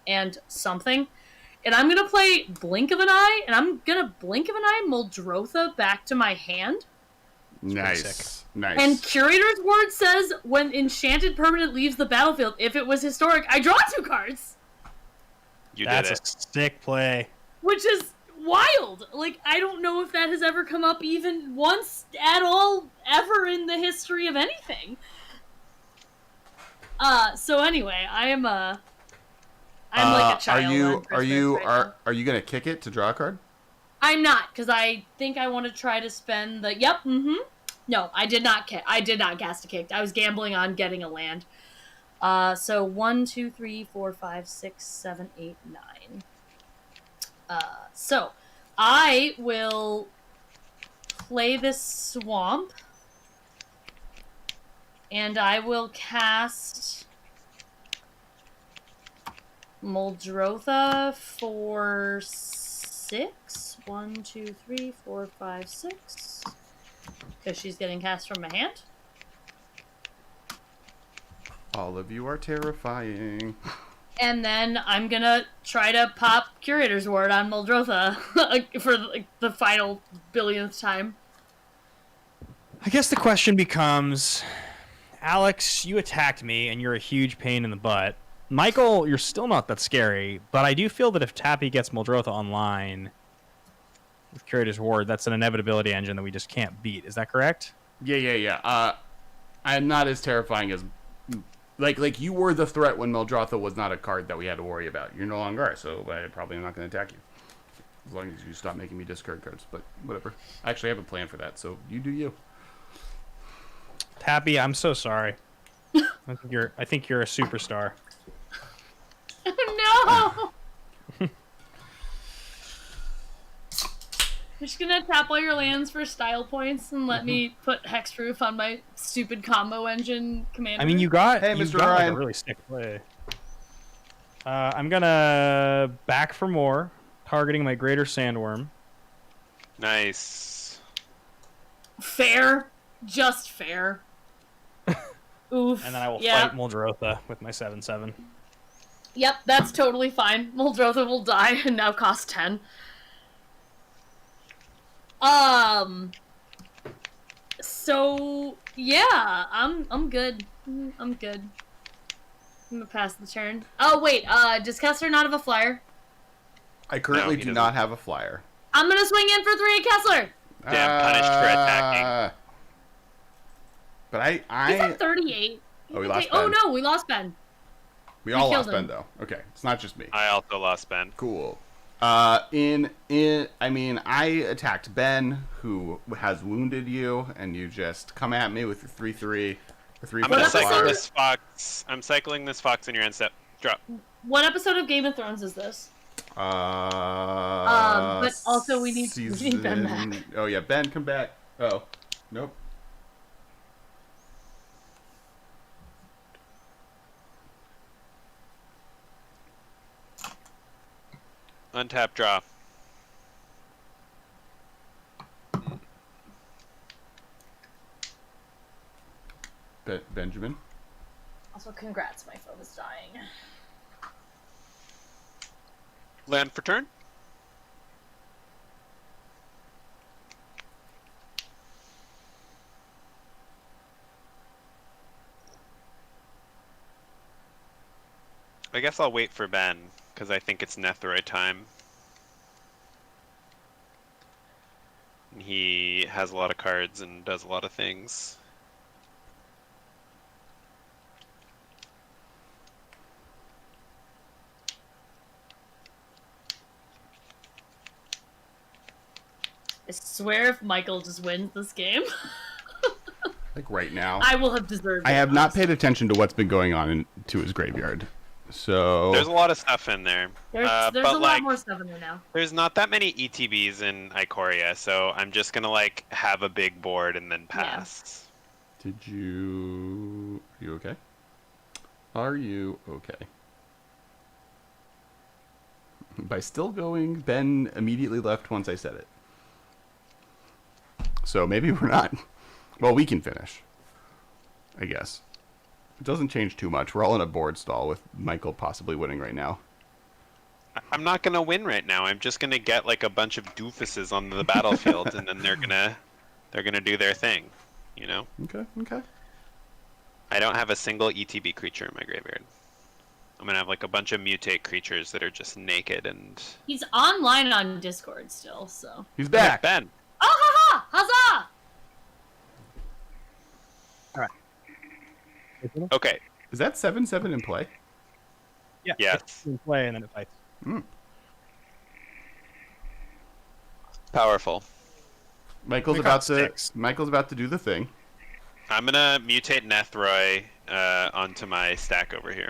C: and something. And I'm gonna play Blink of an Eye, and I'm gonna Blink of an Eye Muldrotha back to my hand.
A: Nice. Nice.
C: And Curator's Word says, when enchanted permanent leaves the battlefield, if it was historic, I draw 2 cards!
B: You
D: That's
B: did
D: a
B: it.
D: sick play.
C: Which is wild! Like, I don't know if that has ever come up even once at all, ever in the history of anything. So anyway, I'm like a child.
A: Are you gonna kick it to draw a card?
C: I'm not, because I think I want to try to spend the... No, I did not cast a kick. I was gambling on getting a land. So 1, 2, 3, 4, 5, 6, 7, 8, 9. So I will play this swamp, and I will cast Muldrotha for 6. 1, 2, 3, 4, 5, 6. Because she's getting cast from my hand.
A: All of you are terrifying.
C: And then I'm gonna try to pop Curator's Word on Muldrotha for like, the final billionth time.
D: I guess the question becomes, Alex, you attacked me, and you're a huge pain in the butt. Michael, you're still not that scary, but I do feel that if Tappy gets Muldrotha online with Curator's Ward, that's an inevitability engine that we just can't beat. Is that correct?
A: Yeah. I'm not as terrifying as... Like you were the threat when Muldrotha was not a card that we had to worry about. You're no longer are, so I probably am not going to attack you. As long as you stop making me discard cards, but whatever. I actually have a plan for that, so you do you.
D: Tappy, I'm so sorry. I think you're a superstar.
C: No! I'm just gonna tap all your lands for style points and let me put Hexproof on my stupid combo engine commander.
D: I mean, you got
A: Hey,
D: you
A: Mr.
D: got like
A: Ryan.
D: a really sick play. I'm gonna back for more, targeting my Greater Sandworm.
B: Nice.
C: Fair. Just fair. Oof.
D: And then I will
C: Yeah.
D: fight Muldrotha with my 7/7.
C: Yep, that's totally fine. Muldrotha will die and now cost 10. So yeah, I'm good. I'm good. I'm gonna pass the turn. Oh wait, does Kessler not have a flyer?
A: I currently
B: No, he
A: do
B: doesn't.
A: not have a flyer.
C: I'm gonna swing in for 3 at Kessler.
B: Damn, punished for attacking.
A: But
C: He's
A: I
C: at 38.
A: Oh, we lost
C: Oh
A: Ben.
C: no, we lost Ben.
A: we all
C: killed
A: lost Ben
C: him.
A: though. Okay, it's not just me.
B: I also lost Ben.
A: Cool. I attacked Ben, who has wounded you, and you just come at me with your 3/3 or 3
B: I'm
C: What
B: gonna
C: episode?
B: cycle this fox. I'm cycling this fox in your end step. Drop.
C: What episode of Game of Thrones is this? But also we need Ben back.
A: Oh yeah, Ben, come back. Oh, nope.
B: Untap, draw.
A: Benjamin.
C: Also, congrats, my phone is dying.
B: Land for turn. I guess I'll wait for Ben, because I think it's Nethroi time. He has a lot of cards and does a lot of things.
C: I swear if Michael just wins this game,
A: Like right now.
C: I will have deserved it.
A: I have not paid attention to what's been going on to his graveyard. So
B: There's a lot of stuff in there.
C: There's
B: but
C: a lot
B: like,
C: more stuff in there now.
B: there's not that many ETBs in Ikoria, so I'm just gonna like have a big board and then pass.
A: Are you okay? Are you okay? By still going, Ben immediately left once I said it. So maybe we're not. Well, we can finish, I guess. It doesn't change too much. We're all in a board stall with Michael possibly winning right now.
B: I'm not gonna win right now. I'm just gonna get like a bunch of doofuses on the battlefield, and then they're gonna do their thing, you know.
A: Okay, okay.
B: I don't have a single ETB creature in my graveyard. I'm gonna have like a bunch of mutate creatures that are just naked and.
C: He's online on Discord still, so.
A: He's back.
B: Ben.
C: Oh, ha ha! Huzzah!
B: Okay.
A: Is that 7/7 in play?
D: Yeah.
B: Yes.
D: It's in play and then it fights.
B: Powerful.
A: Michael's
D: We
A: about
D: got
A: to.
D: 6.
A: Michael's about to do the thing.
B: I'm gonna mutate Nethroi onto my stack over here.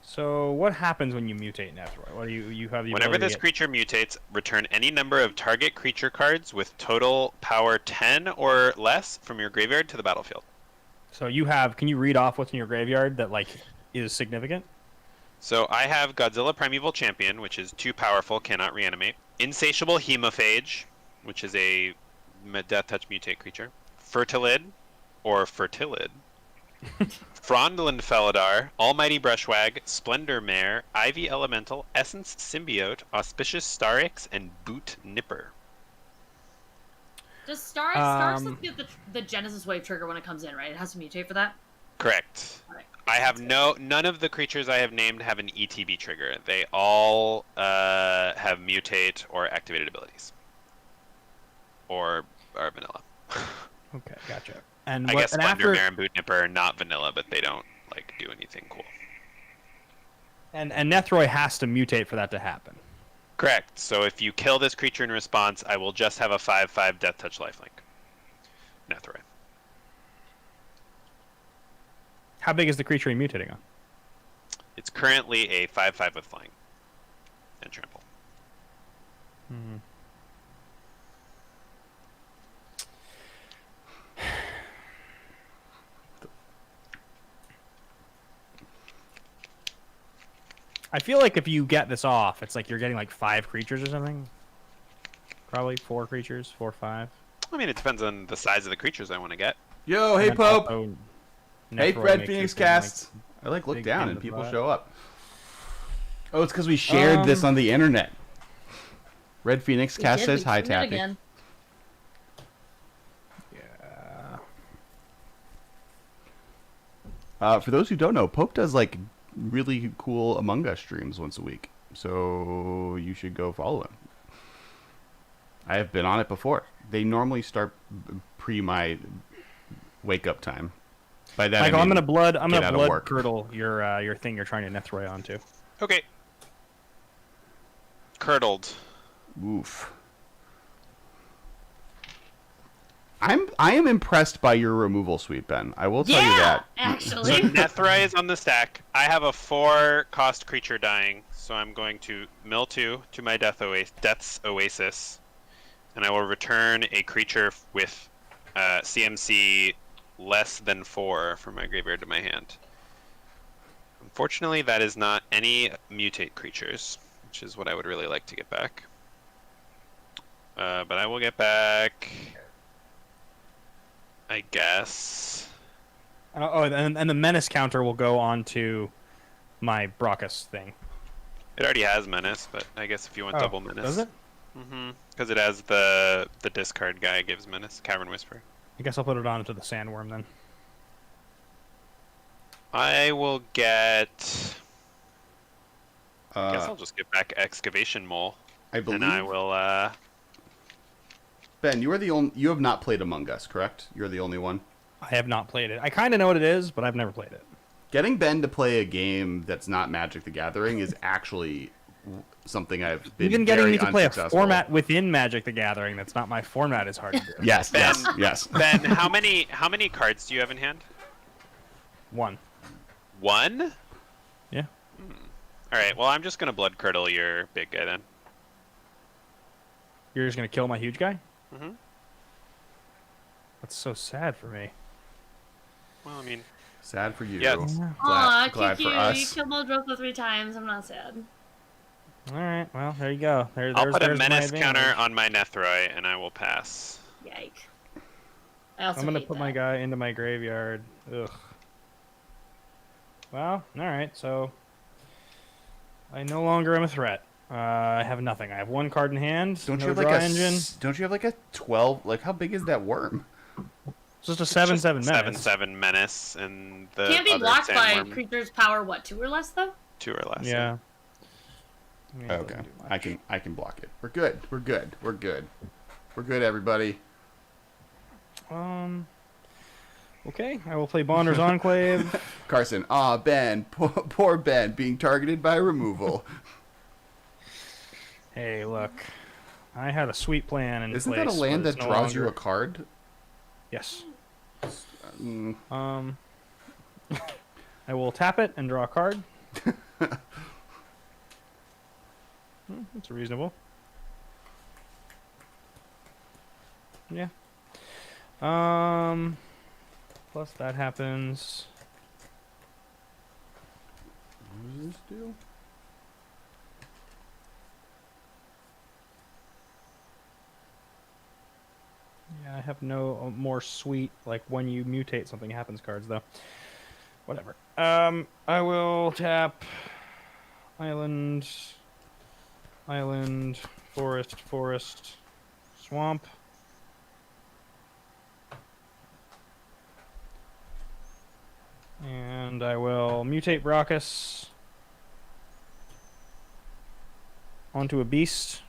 D: So what happens when you mutate Nethroi? What do you have the
B: Whenever
D: ability
B: this
D: to get...
B: creature mutates, return any number of target creature cards with total power 10 or less from your graveyard to the battlefield.
D: So you have, can you read off what's in your graveyard that like is significant?
B: So I have Godzilla Primeval Champion, which is too powerful, cannot reanimate. Insatiable Hemophage, which is a Death Touch mutate creature. Fertilid, or Fertilid. Frondland Felidar, Almighty Brushwag, Splendor Mare, Ivy Elemental, Essence Symbiote, Auspicious Starix, and Boot Nipper.
C: Does Starks get the Genesis Wave trigger when it comes in, right? It has to mutate for that?
B: Correct.
C: Alright.
B: I have none of the creatures I have named have an ETB trigger. They all have mutate or activated abilities. Or are vanilla.
D: Okay, gotcha. And
B: I
D: what,
B: guess
D: and
B: Splendor
D: after,
B: Mare and Boot Nipper are not vanilla, but they don't like do anything cool.
D: and Nethroi has to mutate for that to happen.
B: Correct. So if you kill this creature in response, I will just have a 5/5 Death Touch lifelink. Nethroi.
D: How big is the creature you're mutating on?
B: It's currently a 5/5 with flying and trample.
D: I feel like if you get this off, it's like you're getting like 5 creatures or something. Probably 4 creatures, 4 or 5.
B: I mean, it depends on the size of the creatures I want to get.
A: Yo, hey
D: And then
A: Pope.
D: also
A: Hey
D: Nethroi
A: Red
D: makes
A: Phoenix
D: this thing,
A: Cast. I look
D: big
A: down
D: pain in
A: and
D: the
A: people
D: butt.
A: show up. Oh, it's because we shared this on the internet. Red Phoenix
C: We
A: Cast
C: did,
A: says
C: we
A: hi,
C: streamed it
A: Tappy.
C: again.
D: Yeah.
A: For those who don't know, Pope does like really cool Among Us streams once a week, so you should go follow him. I have been on it before. They normally start pre my wake up time. By that,
D: Michael,
A: I
D: I'm
A: mean,
D: gonna
A: get out of
D: blood
A: work.
D: curdle your thing you're trying to Nethroi onto.
B: Okay. Curdled.
A: Oof. I am impressed by your removal suite, Ben. I will tell you that.
B: So
C: Actually.
B: Nethroi is on the stack. I have a 4-cost creature dying, so I'm going to mill 2 to my Death's Oasis, and I will return a creature with CMC less than 4 from my graveyard to my hand. Unfortunately, that is not any mutate creatures, which is what I would really like to get back. But I will get back, I guess.
D: Oh, and the menace counter will go on to my Brockus thing.
B: It already has menace, but I guess if you want double menace.
D: Does it?
B: Mm-hmm. Because it has the discard guy gives menace, Cavern Whisper.
D: I guess I'll put it on to the Sandworm then.
B: I will get. I guess
A: Uh,
B: I'll just get back Excavation Mole.
A: I believe.
B: And I will.
A: Ben, you are the only. You have not played Among Us, correct? You're the only one.
D: I have not played it. I kind of know what it is, but I've never played it.
A: Getting Ben to play a game that's not Magic the Gathering is actually something I've been
D: Even getting
A: very
D: me to play a
A: unsuccessful.
D: format within Magic the Gathering that's not my format is hard to do.
A: Yes,
B: Ben,
A: yes.
B: Ben, how many cards do you have in hand?
D: One.
B: One?
D: Yeah.
B: All right. Well, I'm just gonna blood curdle your big guy then.
D: You're just gonna kill my huge guy?
B: Mm-hmm.
D: That's so sad for me.
B: Well, I mean,
A: Sad for you.
B: Yeah.
C: Aw,
A: glad
C: cute.
A: for
C: You
A: us.
C: killed Muldrotha 3 times. I'm not sad.
D: All right. Well, there you go.
B: I'll put a
D: there's my
B: menace
D: advantage.
B: counter on my Nethroi, and I will pass.
C: Yike. I also
D: I'm gonna
C: hate
D: put
C: that.
D: my guy into my graveyard. Ugh. Well, all right. So I no longer am a threat. I have nothing. I have one card in hand.
A: Don't
D: no
A: you have
D: draw
A: like a?
D: engine.
A: Don't you have like a 12? Like how big is that worm?
D: It's just a
B: It's just
D: 7/7 menace.
B: 7/7 menace, and the
C: Can't be
B: other
C: blocked by
B: sandworm,
C: creatures power, what, 2 or less, though?
B: 2 or less.
D: Yeah. I mean, it
A: Okay,
D: doesn't do much.
A: I can block it. We're good. We're good. We're good. We're good, everybody.
D: Okay, I will play Bonder's Enclave.
A: Carson, Ben, poor Ben, being targeted by removal.
D: Hey, look, I had a sweet plan in
A: Isn't
D: place.
A: that a land
D: but it's
A: that
D: no
A: draws you
D: longer-
A: a card?
D: Yes.
A: Mm,
D: I will tap it and draw a card. That's reasonable. Yeah. Plus that happens.
A: what does this do?
D: Yeah, I have no more sweet, like when you mutate something happens cards though. Whatever. I will tap island, forest, swamp. And I will mutate Brockus onto a beast.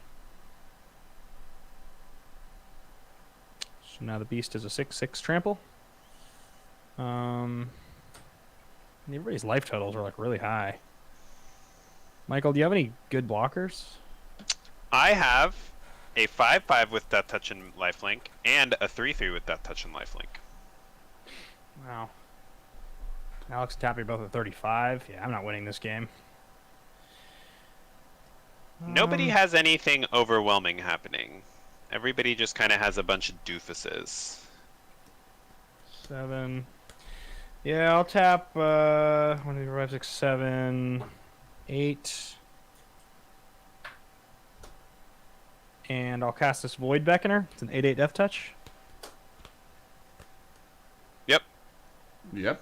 D: So now the beast is a 6/6 trample. Everybody's life totals are like really high. Michael, do you have any good blockers?
B: I have a 5/5 with Death Touch and Lifelink, and a 3/3 with Death Touch and Lifelink.
D: Wow. Alex and Tappy are both at 35. Yeah, I'm not winning this game.
B: Nobody has anything overwhelming happening. Everybody just kind of has a bunch of doofuses.
D: 7. Yeah, I'll tap 1, 2, 3, 4, 5, 6, 7, 8. And I'll cast this Void Beckoner. It's an 8/8 Death Touch.
B: Yep,
A: Yep.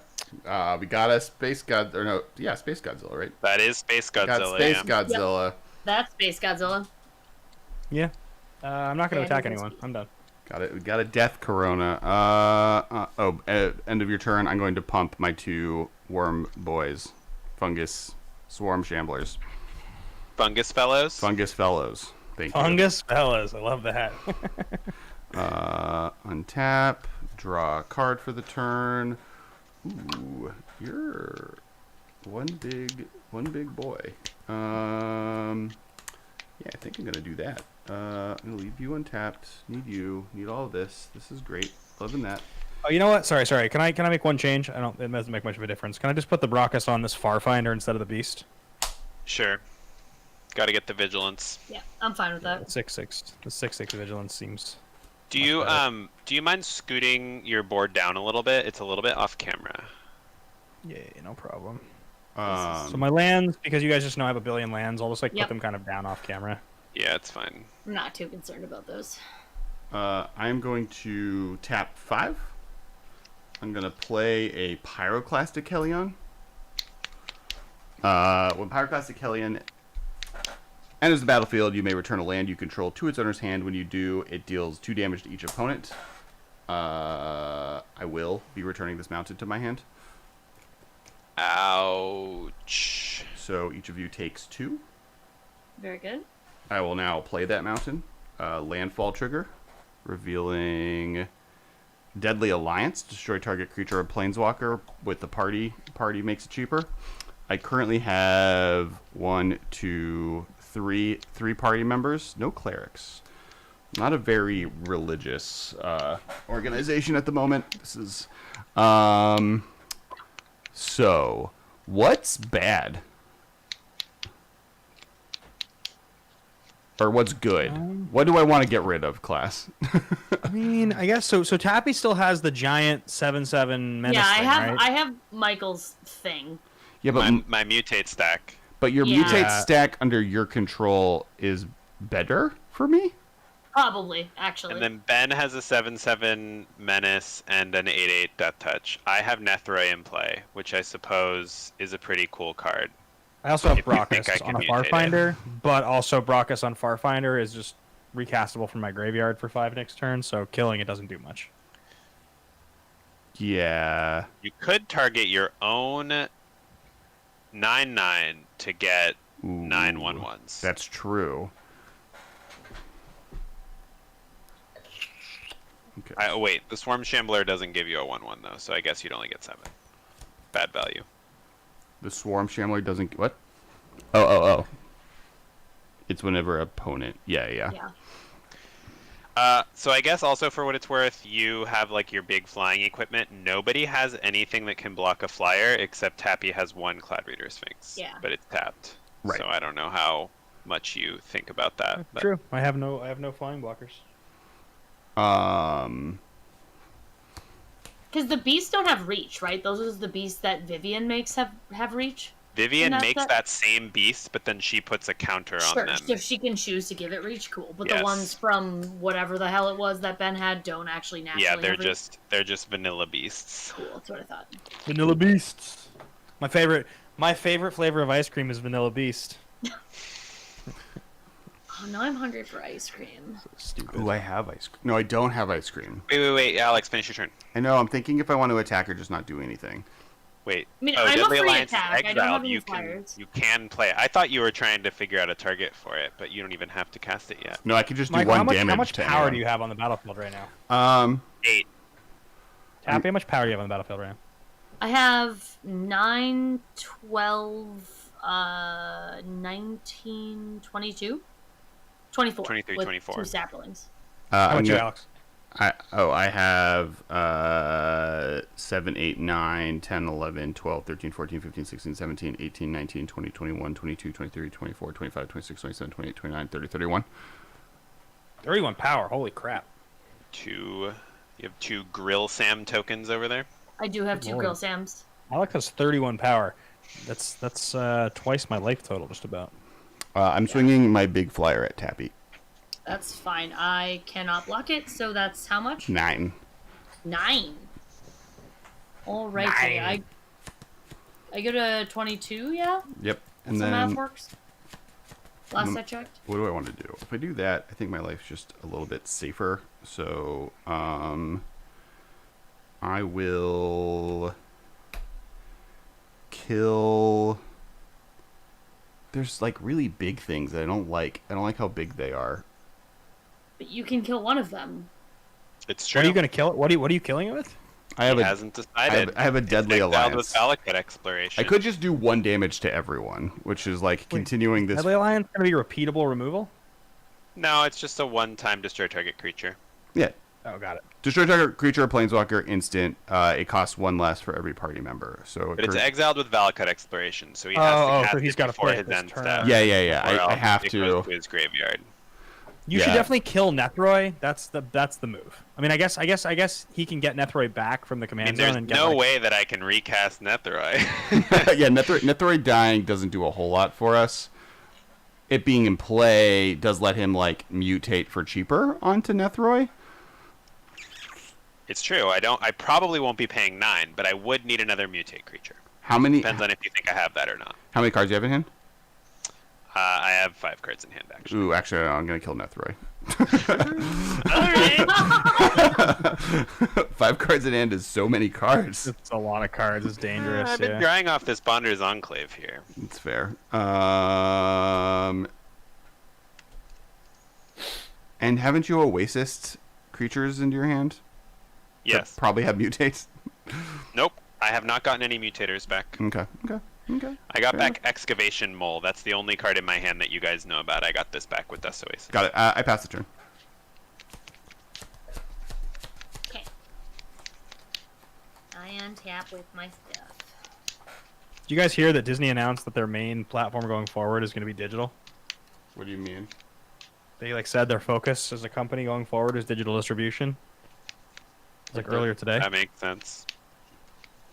A: We got a Space God, or no, yeah, Space Godzilla, right?
B: that is Space
A: Got
B: Godzilla.
A: Space
B: yeah.
A: Godzilla.
C: That's Space Godzilla.
D: Yeah. I'm not going
C: Yeah,
D: to attack
C: he can
D: anyone.
C: speak.
D: I'm done.
A: Got it. We got a Death Corona. End of your turn. I'm going to pump my 2 worm boys, Fungus Swarm Shamblers,
B: Fungus Fellows.
A: Fungus Fellows. Thank you.
D: Fungus fellas. I love that.
A: Untap. Draw a card for the turn. Ooh, you're one big boy. Yeah, I think I'm gonna do that. I'm gonna leave you untapped. Need you. Need all of this. This is great. Loving that.
D: Oh, you know what? Sorry. Can I make one change? It doesn't make much of a difference. Can I just put the Brockus on this Farfinder instead of the Beast?
B: Sure. Got to get the vigilance.
C: Yeah, I'm fine with that.
D: The 6/6. The 6/6 vigilance seems.
B: Do
D: Much
B: you
D: better.
B: do you mind scooting your board down a little bit? It's a little bit off camera.
D: Yeah, no problem. So my lands, because you guys just know I have a billion lands, I'll just like
C: Yep.
D: put them kind of down off camera.
B: Yeah, it's fine.
C: I'm not too concerned about those.
A: I'm going to tap 5. I'm going to play a Pyroclastic Hellion. When Pyroclastic Hellion enters the battlefield, you may return a land you control to its owner's hand. When you do, it deals 2 damage to each opponent. I will be returning this mountain to my hand.
B: Ouch.
A: So each of you takes 2.
C: Very good.
A: I will now play that mountain. Landfall trigger, revealing Deadly Alliance. Destroy target creature or planeswalker with the party. Party makes it cheaper. I currently have 1, 2, 3 party members. No clerics. Not a very religious organization at the moment. This is so what's bad? Or what's good? What do I want to get rid of, class?
D: I mean, I guess so. So Tappy still has the giant 7/7 menace
C: Yeah,
D: thing, right?
C: I have Michael's thing.
A: Yeah, but
B: My mutate stack.
A: your
C: Yeah.
A: mutate stack under your control is better for me.
C: Probably, actually.
B: And then Ben has a 7/7 menace and an 8/8 death touch. I have Nethroi in play, which I suppose is a pretty cool card.
D: I also have
B: If you think I
D: Brockus
B: can
D: on a
B: mutate it.
D: Farfinder, but also Brockus on Farfinder is just recastable from my graveyard for 5 next turn, so killing it doesn't do much.
A: Yeah.
B: You could target your own 9/9 to get
A: Ooh,
B: 9/1/1s.
A: That's true. Okay.
B: Wait, the Swarm Shambler doesn't give you a 1/1 though, so I guess you'd only get 7. Bad value.
A: The Swarm Shambler doesn't. What? Oh. It's whenever opponent. Yeah.
C: Yeah.
B: So I guess also for what it's worth, you have like your big flying equipment. Nobody has anything that can block a flyer except Tappy has 1 Cloud Reader Sphinx.
C: Yeah.
B: But it's tapped.
A: Right.
B: So I don't know how much you think about that. But
D: True. I have no flying blockers.
C: Because the beasts don't have reach, right? Those are the beasts that Vivian makes have reach.
B: Vivian
C: And that's
B: makes
C: that-
B: that same beast, but then she puts a counter
C: Sure,
B: on them.
C: if she can choose to give it reach, cool. But
B: Yes.
C: the ones from whatever the hell it was that Ben had don't actually naturally
B: Yeah, they're
C: have reach.
B: just vanilla beasts.
C: Cool, that's what I thought.
D: Vanilla Beasts. My favorite flavor of ice cream is Vanilla Beast.
C: Oh, now I'm hungry for ice cream.
D: Stupid.
A: Ooh, I have ice cream. No, I don't have ice cream.
B: Wait, Alex, finish your turn.
A: I know. I'm thinking if I want to attack or just not do anything.
B: Wait.
C: I mean,
B: oh,
C: I'm a
B: Deadly
C: free
B: Alliance is
C: attack. I don't
B: exiled.
C: have any
B: You
C: flyers.
B: can play it. I thought you were trying to figure out a target for it, but you don't even have to cast it yet.
A: No, I could just do
D: Michael,
A: 1 damage
D: how much
A: to
D: power
A: anyone.
D: do you have on the battlefield right now?
B: 8.
D: Tappy, how much power do you have on the battlefield right now?
C: I have 9, 12, 19, 22? 24.
B: 23,
C: with
B: 24.
C: 2 saplings.
D: How
A: I'm
D: about you,
A: gonna-
D: Alex?
A: I have 7, 8, 9, 10, 11, 12, 13, 14, 15, 16, 17, 18, 19, 20, 21, 22, 23, 24, 25, 26, 27, 28, 29, 30, 31.
D: 31 power. Holy crap.
B: You have 2 Grill Sam tokens over there.
C: I do have 2
D: Lord.
C: Grill Sams.
D: Alex has 31 power. That's twice my life total, just about.
A: I'm swinging my big flyer at Tappy.
C: That's fine. I cannot block it, so that's how much?
A: 9.
C: 9. Alrighty.
D: Nine.
C: I go to 22, yeah?
A: Yep. And
C: That's how math
A: then
C: works. Last I checked.
A: what do I want to do? If I do that, I think my life's just a little bit safer. So, I will kill. There's like really big things that I don't like. I don't like how big they are.
C: But you can kill one of them.
B: It's true.
D: What are you gonna kill it? What are you killing it with?
A: I have
B: He
A: a
B: hasn't decided.
A: I have a Deadly
B: Exiled
A: Alliance.
B: with Valakut Exploration.
A: I could just do 1 damage to everyone, which is like continuing this.
D: Deadly Alliance gonna be repeatable removal?
B: No, it's just a one-time destroy target creature.
A: Yeah.
D: Oh, got it.
A: Destroy target creature or planeswalker instant. It costs 1 less for every party member. So
B: But it's exiled with Valakut Exploration, so he has
D: Oh,
B: to cast
D: so he's
B: it
D: gotta
B: before
D: play it
B: his
D: this
B: end
D: turn.
B: step.
A: Yeah.
B: or
A: I
B: else
A: have
B: it
A: to.
B: goes to his graveyard.
D: You should definitely kill Nethroi. That's the move. I mean, I guess he can get Nethroi back from the command zone.
B: There's
D: And get,
B: no way that I can recast Nethroi.
A: Yeah, Nethroi dying doesn't do a whole lot for us. It being in play does let him like mutate for cheaper onto Nethroi.
B: It's true. I probably won't be paying 9, but I would need another mutate creature.
A: How many?
B: Depends on if you think I have that or not.
A: How many cards do you have in hand?
B: I have 5 cards in hand, actually.
A: Ooh, actually, I'm gonna kill Nethroi.
B: All right.
A: 5 cards in hand is so many cards.
D: It's a lot of cards. It's dangerous.
B: I've been drying off this Bonder's Enclave here.
A: It's fair. And haven't you Oasis creatures into your hand?
B: Yes.
A: That probably have mutates.
B: Nope. I have not gotten any mutators back.
A: Okay.
B: I got back Excavation Mole. That's the only card in my hand that you guys know about. I got this back with Dust Oasis.
A: Got it. I passed the turn.
C: Okay. I untap with my stuff.
D: Did you guys hear that Disney announced that their main platform going forward is going to be digital?
A: What do you mean?
D: They said their focus as a company going forward is digital distribution. Like earlier today.
B: That makes sense.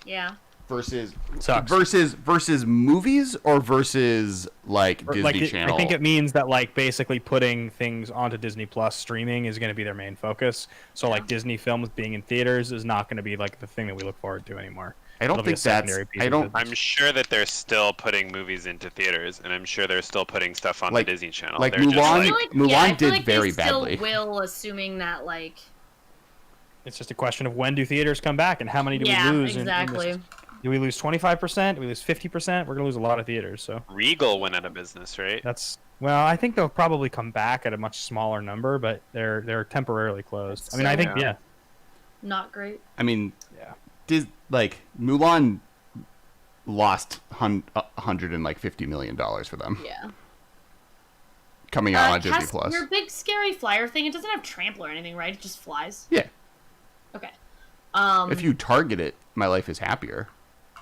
C: Yeah.
A: Versus
D: Sucks.
A: versus movies or versus like Disney Channel.
D: I think it means that basically putting things onto Disney Plus streaming is going to be their main focus. So Disney films being in theaters is not going to be the thing that we look forward to anymore.
A: I don't think that's.
B: I'm sure that they're still putting movies into theaters, and I'm sure they're still putting stuff on the Disney Channel.
A: Like
B: they're
A: Mulan,
B: just
A: Mulan did very
C: they
A: badly.
C: Still will, assuming that
D: It's just a question of when do theaters come back and how many do we lose?
C: Exactly.
D: Do we lose 25%? Do we lose 50%? We're gonna lose a lot of theaters. So
B: Regal went out of business, right?
D: I think they'll probably come back at a much smaller number, but they're temporarily closed. I mean, I think
C: not great.
A: I mean, Mulan lost $150 million for them.
C: Yeah.
A: Coming out on Disney Plus.
C: Your big scary flyer thing, it doesn't have trample or anything, right? It just flies.
A: Yeah.
C: Okay.
A: If you target it, My Life is Happier.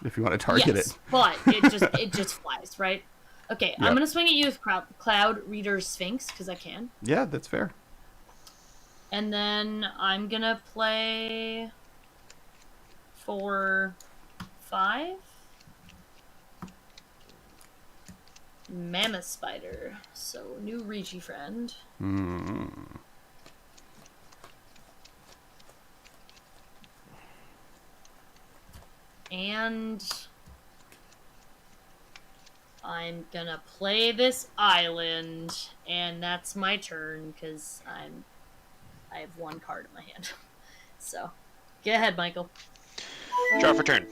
A: If you want to target it.
C: But it just flies, right? Okay, I'm gonna swing at you with Cloud Reader Sphinx because I can.
A: Yeah, that's fair.
C: And then I'm gonna play for 5. Mammoth Spider. So new Ricci friend. And I'm gonna play this island, and that's my turn because I have 1 card in my hand. So, get ahead, Michael.
B: Draw for turn.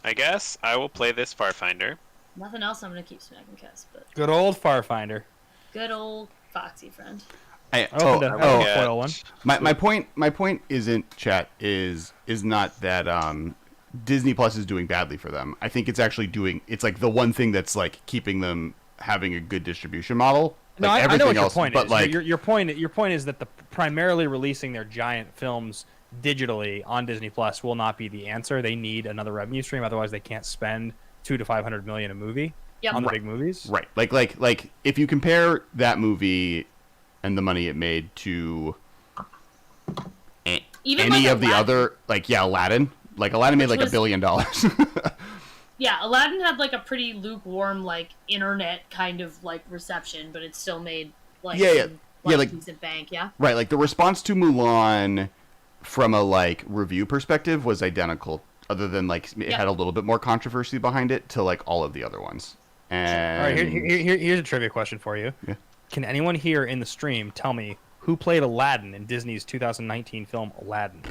B: I guess I will play this Farfinder.
C: Nothing else. I'm gonna keep smacking Kess, but
D: good old Farfinder.
C: Good old Foxy friend.
D: Foil one.
A: My point isn't, chat, is not that Disney Plus is doing badly for them. I think it's actually it's like the one thing that's keeping them having a good distribution model.
D: No, I know what your point is.
A: But
D: your point is that the primarily releasing their giant films digitally on Disney Plus will not be the answer. They need another revenue stream, otherwise they can't spend $200 to $500 million a movie on the big movies.
A: Right. Like if you compare that movie and the money it made to any of the other, Aladdin. Aladdin made $1 billion.
C: Yeah, Aladdin had a pretty lukewarm internet kind of reception, but it still made decent bank. Yeah.
A: Right. The response to Mulan from a review perspective was identical, other than it had a little bit more controversy behind it to all of the other ones. And
D: all right, here's a trivia question for you.
A: Yeah.
D: Can anyone here in the stream tell me who played Aladdin in Disney's 2019 film Aladdin?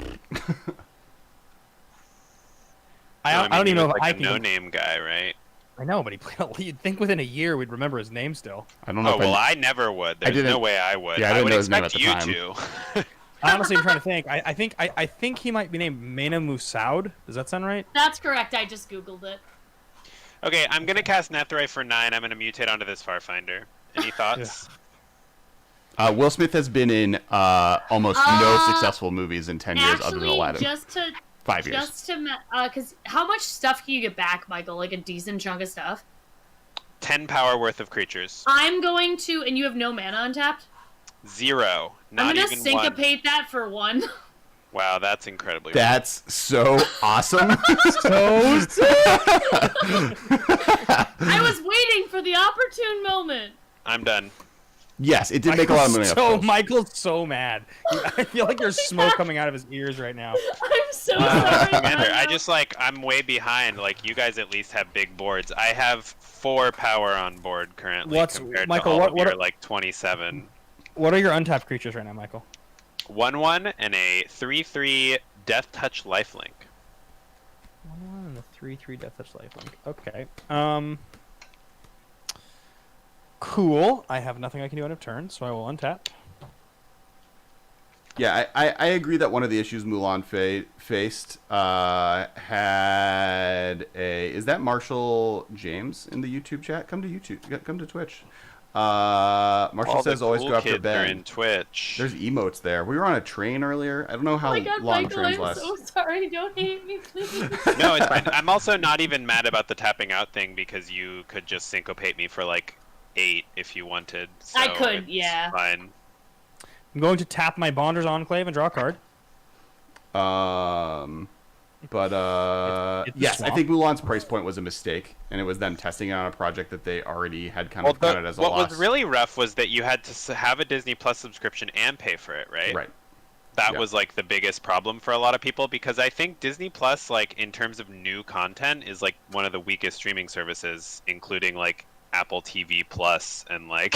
D: I don't even know if I can.
B: No-name guy, right?
D: I know, but he played. You'd think within a year we'd remember his name still.
A: I don't know.
B: I never would. There's no way I would.
A: Yeah, I
B: would
A: know his name
B: expect
A: at the
B: you
A: time.
B: to.
D: Honestly, I'm trying to think. I think he might be named Mena Musaud. Does that sound right?
C: That's correct. I just googled it.
B: Okay, I'm gonna cast Nethroi for 9. I'm gonna mutate onto this Farfinder. Any thoughts?
A: Will Smith has been in almost no successful movies in 10 years other than Aladdin. 5 years.
C: Just to, because how much stuff can you get back, Michael? A decent chunk of stuff?
B: 10 power worth of creatures.
C: I'm going to, and you have no mana untapped?
B: 0. Not
C: I'm gonna
B: even 1.
C: syncopate that for 1.
B: Wow, that's incredibly
A: That's so awesome.
D: So sick.
C: I was waiting for the opportune moment.
B: I'm done.
A: Yes, it did make a lot of money.
D: Michael's so mad. I feel like there's smoke coming out of his ears right now.
C: I'm so sorry.
B: Commander, I'm way behind. Like, you guys at least have big boards. I have 4 power on board currently compared
D: Michael,
B: to all
D: what
B: of your,
D: are,
B: like, 27.
D: What are your untapped creatures right now, Michael?
B: 1/1 and a 3/3 Death Touch Lifelink.
D: 1/1 and a 3/3 Death Touch Lifelink. Okay. Cool. I have nothing I can do end of turn, so I will untap.
A: Yeah, I agree that one of the issues Mulan faced had a... Is that Marshall James in the YouTube chat? Come to YouTube. Come to Twitch. Marshall
B: All
A: says
B: the
A: always
B: cool
A: go after
B: kids are
A: Ben.
B: in Twitch.
A: There's emotes there. We were on a train earlier. I don't know how
C: Oh my god,
A: long
C: Michael,
A: trains
C: I'm
A: last.
C: so sorry. Don't hate me, please.
B: No, it's fine. I'm also not even mad about the tapping out thing because you could just syncopate me for like 8 if you wanted. So
C: I could,
B: it's
C: yeah.
B: Fine.
D: I'm going to tap my Bonder's Enclave and draw a card. It's
A: Yes, I
D: swamp.
A: think Mulan's price point was a mistake, and it was them testing it on a project that they already had kind of counted as a
B: what
A: loss.
B: was really rough was that you had to have a Disney Plus subscription and pay for it, right?
A: Right.
B: That
A: Yep.
B: was like the biggest problem for a lot of people because I think Disney Plus, like in terms of new content, is like one of the weakest streaming services, including like Apple TV Plus and like.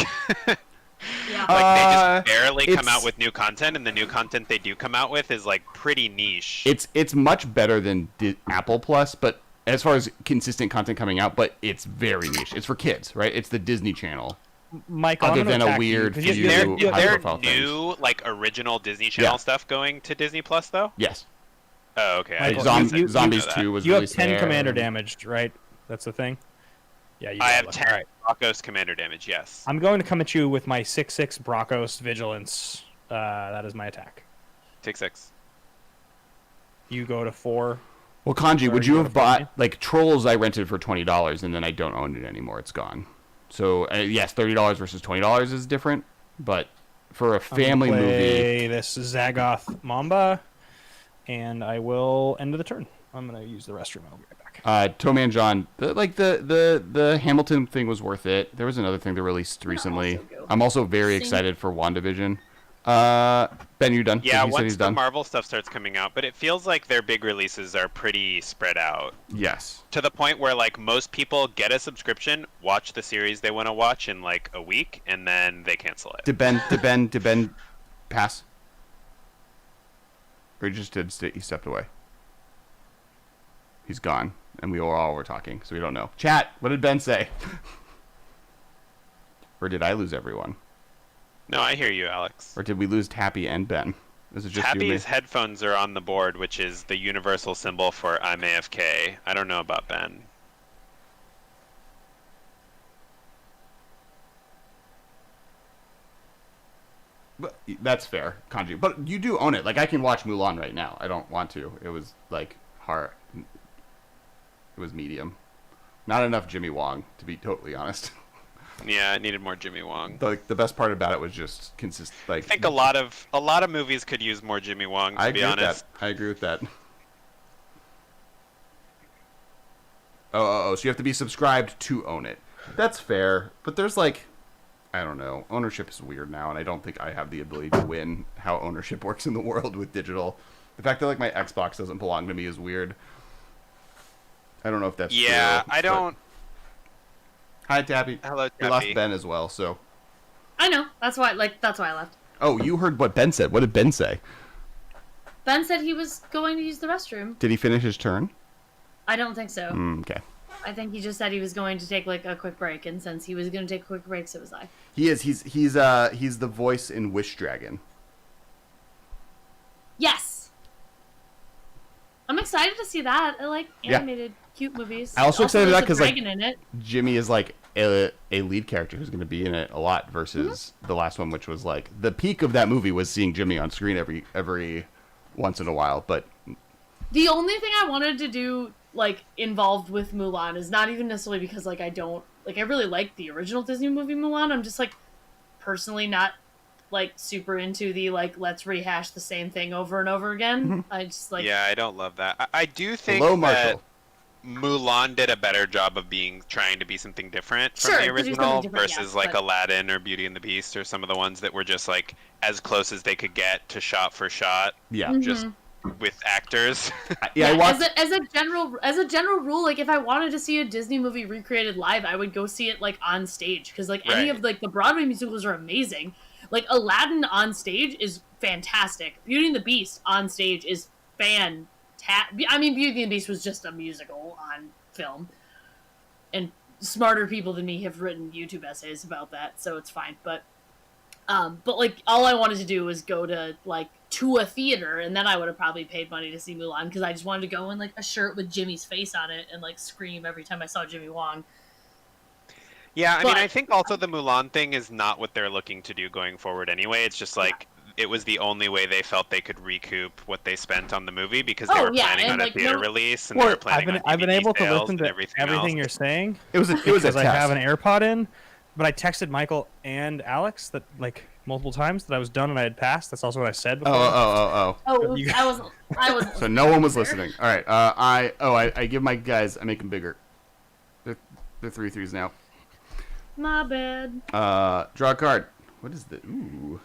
C: Yeah.
B: Like they just barely come
A: it's-
B: out with new content, and the new content they do come out with is like pretty niche.
A: It's much better than Apple Plus, but as far as consistent content coming out, but it's very niche. It's for kids, right? It's the Disney Channel.
D: Michael,
A: Other
D: I'm gonna
A: than a
D: attack you,
A: weird
D: 'cause
A: few-
B: There
A: high
B: are
A: profile things.
B: new like original Disney Channel
A: Yeah.
B: stuff going to Disney Plus though.
A: Yes.
B: Oh, okay.
D: Michael,
B: I guess I
A: Zombies
B: didn't know
A: 2 was
D: You have
A: released
D: 10
A: there.
D: commander damaged, right? That's the thing? Yeah, you
B: that. I
D: got
B: have
D: it.
B: 10
D: All right.
B: Brocos commander damage. Yes.
D: I'm going to come at you with my 6/6 Brocos Vigilance. That is my attack.
B: Take 6.
D: You go to 4.
A: Well, Kanji, would
D: Sorry,
A: you
D: you
A: have
D: gotta find
A: bought like Trolls? I rented for $20, and then I don't own it anymore. It's gone. So yes, $30 versus $20 is different, but for a family
D: I'm gonna
A: movie,
D: play this Zagoth Mamba, and I will end of the turn. I'm gonna use the restroom. I'll be right back.
A: Toman John, the Hamilton thing was worth it. There was another thing they released recently.
C: also go.
A: I'm also very
C: Sing.
A: excited for WandaVision. Ben, you done?
B: Yeah,
A: He said
B: once
A: he's
B: the
A: done.
B: Marvel stuff starts coming out, but it feels like their big releases are pretty spread out.
A: Yes.
B: To the point where like most people get a subscription, watch the series they want to watch in like a week, and then they cancel it.
A: Did Ben pass? Or he just he stepped away? He's gone, and we all were talking, so we don't know. Chat, what did Ben say? Or did I lose everyone?
B: No, I hear you, Alex.
A: Or did we lose Tappy and Ben? This is just you and me.
B: Tappy's headphones are on the board, which is the universal symbol for I'm AFK. I don't know about Ben.
A: But that's fair, Kanji. But you do own it. Like, I can watch Mulan right now. I don't want to. It was, like, hard. It was medium. Not enough Jimmy Wong, to be totally honest.
B: Yeah, it needed more Jimmy Wong.
A: The best part about it was just like.
B: I think a lot of movies could use more Jimmy Wong, to be honest.
A: I agree with that. Oh, so you have to be subscribed to own it. That's fair, but there's like, I don't know, ownership is weird now, and I don't think I have the ability to win how ownership works in the world with digital. The fact that like my Xbox doesn't belong to me is weird. I don't know if that's true.
B: I
A: but-
B: don't.
A: Hi, Tappy.
B: Hello,
A: We lost
B: Tappy.
A: Ben as well, so.
C: I know. That's why I left.
A: Oh, you heard what Ben said. What did Ben say?
C: Ben said he was going to use the restroom.
A: Did he finish his turn?
C: I don't think so.
A: Okay.
C: I think he just said he was going to take like a quick break, and since he was going to take a quick break, so was I.
A: He is. He's the voice in Wish Dragon.
C: Yes. I'm excited to see that. I like
A: Yeah.
C: animated, cute movies.
A: I'm also excited
C: there's
A: about
C: a
A: 'cause, like,
C: dragon in it.
A: Jimmy is like a lead character who's going to be in it a lot versus the last one, which was like the peak of that movie was seeing Jimmy on screen every once in a while. But
C: The only thing I wanted to do like involved with Mulan is not even necessarily because like I don't like I really like the original Disney movie Mulan. I'm just like personally not like super into the like let's rehash the same thing over and over again. I just like
B: Yeah, I don't love that. I do think
A: Hello,
B: that
A: Marshall.
B: Mulan did a better job of trying to be something different from
C: Sure,
B: the
C: to do something
B: original
C: different,
B: versus
C: yeah,
B: like
C: but-
B: Aladdin or Beauty and the Beast or some of the ones that were just like as close as they could get to shot for shot
A: Yeah.
B: just with actors.
A: Yeah, I watched.
C: as a general rule, like if I wanted to see a Disney movie recreated live, I would go see it like on stage because like any
B: Right.
C: of like the Broadway musicals are amazing. Like Aladdin on stage is fantastic. Beauty and the Beast on stage is fantastic. I mean, Beauty and the Beast was just a musical on film, and smarter people than me have written YouTube essays about that, so it's fine. But like all I wanted to do was go to a theater, and then I would have probably paid money to see Mulan because I just wanted to go in like a shirt with Jimmy's face on it and like scream every time I saw Jimmy Wong.
B: Yeah, I mean,
C: But-
B: I think also the Mulan thing is not what they're looking to do going forward anyway. It's just like it was the only way they felt they could recoup what they spent on the movie because they
C: Oh,
B: were
C: yeah,
B: planning
C: and,
B: on a
C: like,
B: theater
C: no-
B: release and they were planning on
D: I've been
B: DVD
D: able to
B: sales
D: listen
B: and
D: to
B: everything
D: everything
B: else.
D: you're saying
A: It was a
D: because I
A: test.
D: have an AirPod in, but I texted Michael and Alex that like multiple times that I was done and I had passed. That's also what I said before.
A: Oh.
C: Oh,
D: You-
C: I wasn't.
A: So no one was listening. All right. I give my guys. I make them bigger. They're 3-3s now.
C: My bad.
A: Draw a card. What is the? Ooh.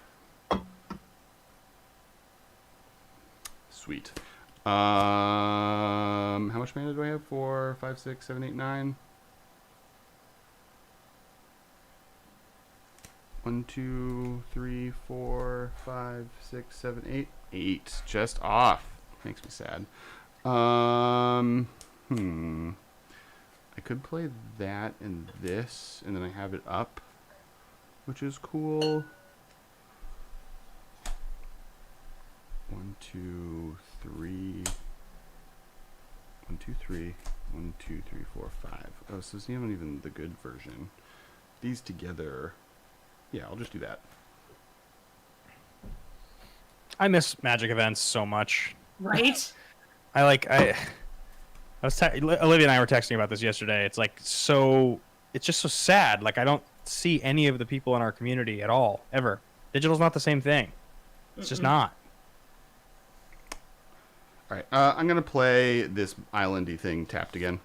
A: Sweet. How much mana do I have? 4, 5, 6, 7, 8, 9. 1, 2, 3, 4, 5, 6, 7, 8. 8. Just off. Makes me sad. I could play that and this, and then I have it up, which is cool. 1, 2, 3. 1, 2, 3. 1, 2, 3, 4, 5. Oh, so it's not even the good version. These together. Yeah, I'll just do that.
D: I miss Magic events so much.
C: Right?
D: I was Olivia and I were texting about this yesterday. It's like it's just so sad. Like I don't see any of the people in our community at all ever. Digital's not the same thing. It's just not.
A: All right, I'm gonna play this islandy thing tapped again.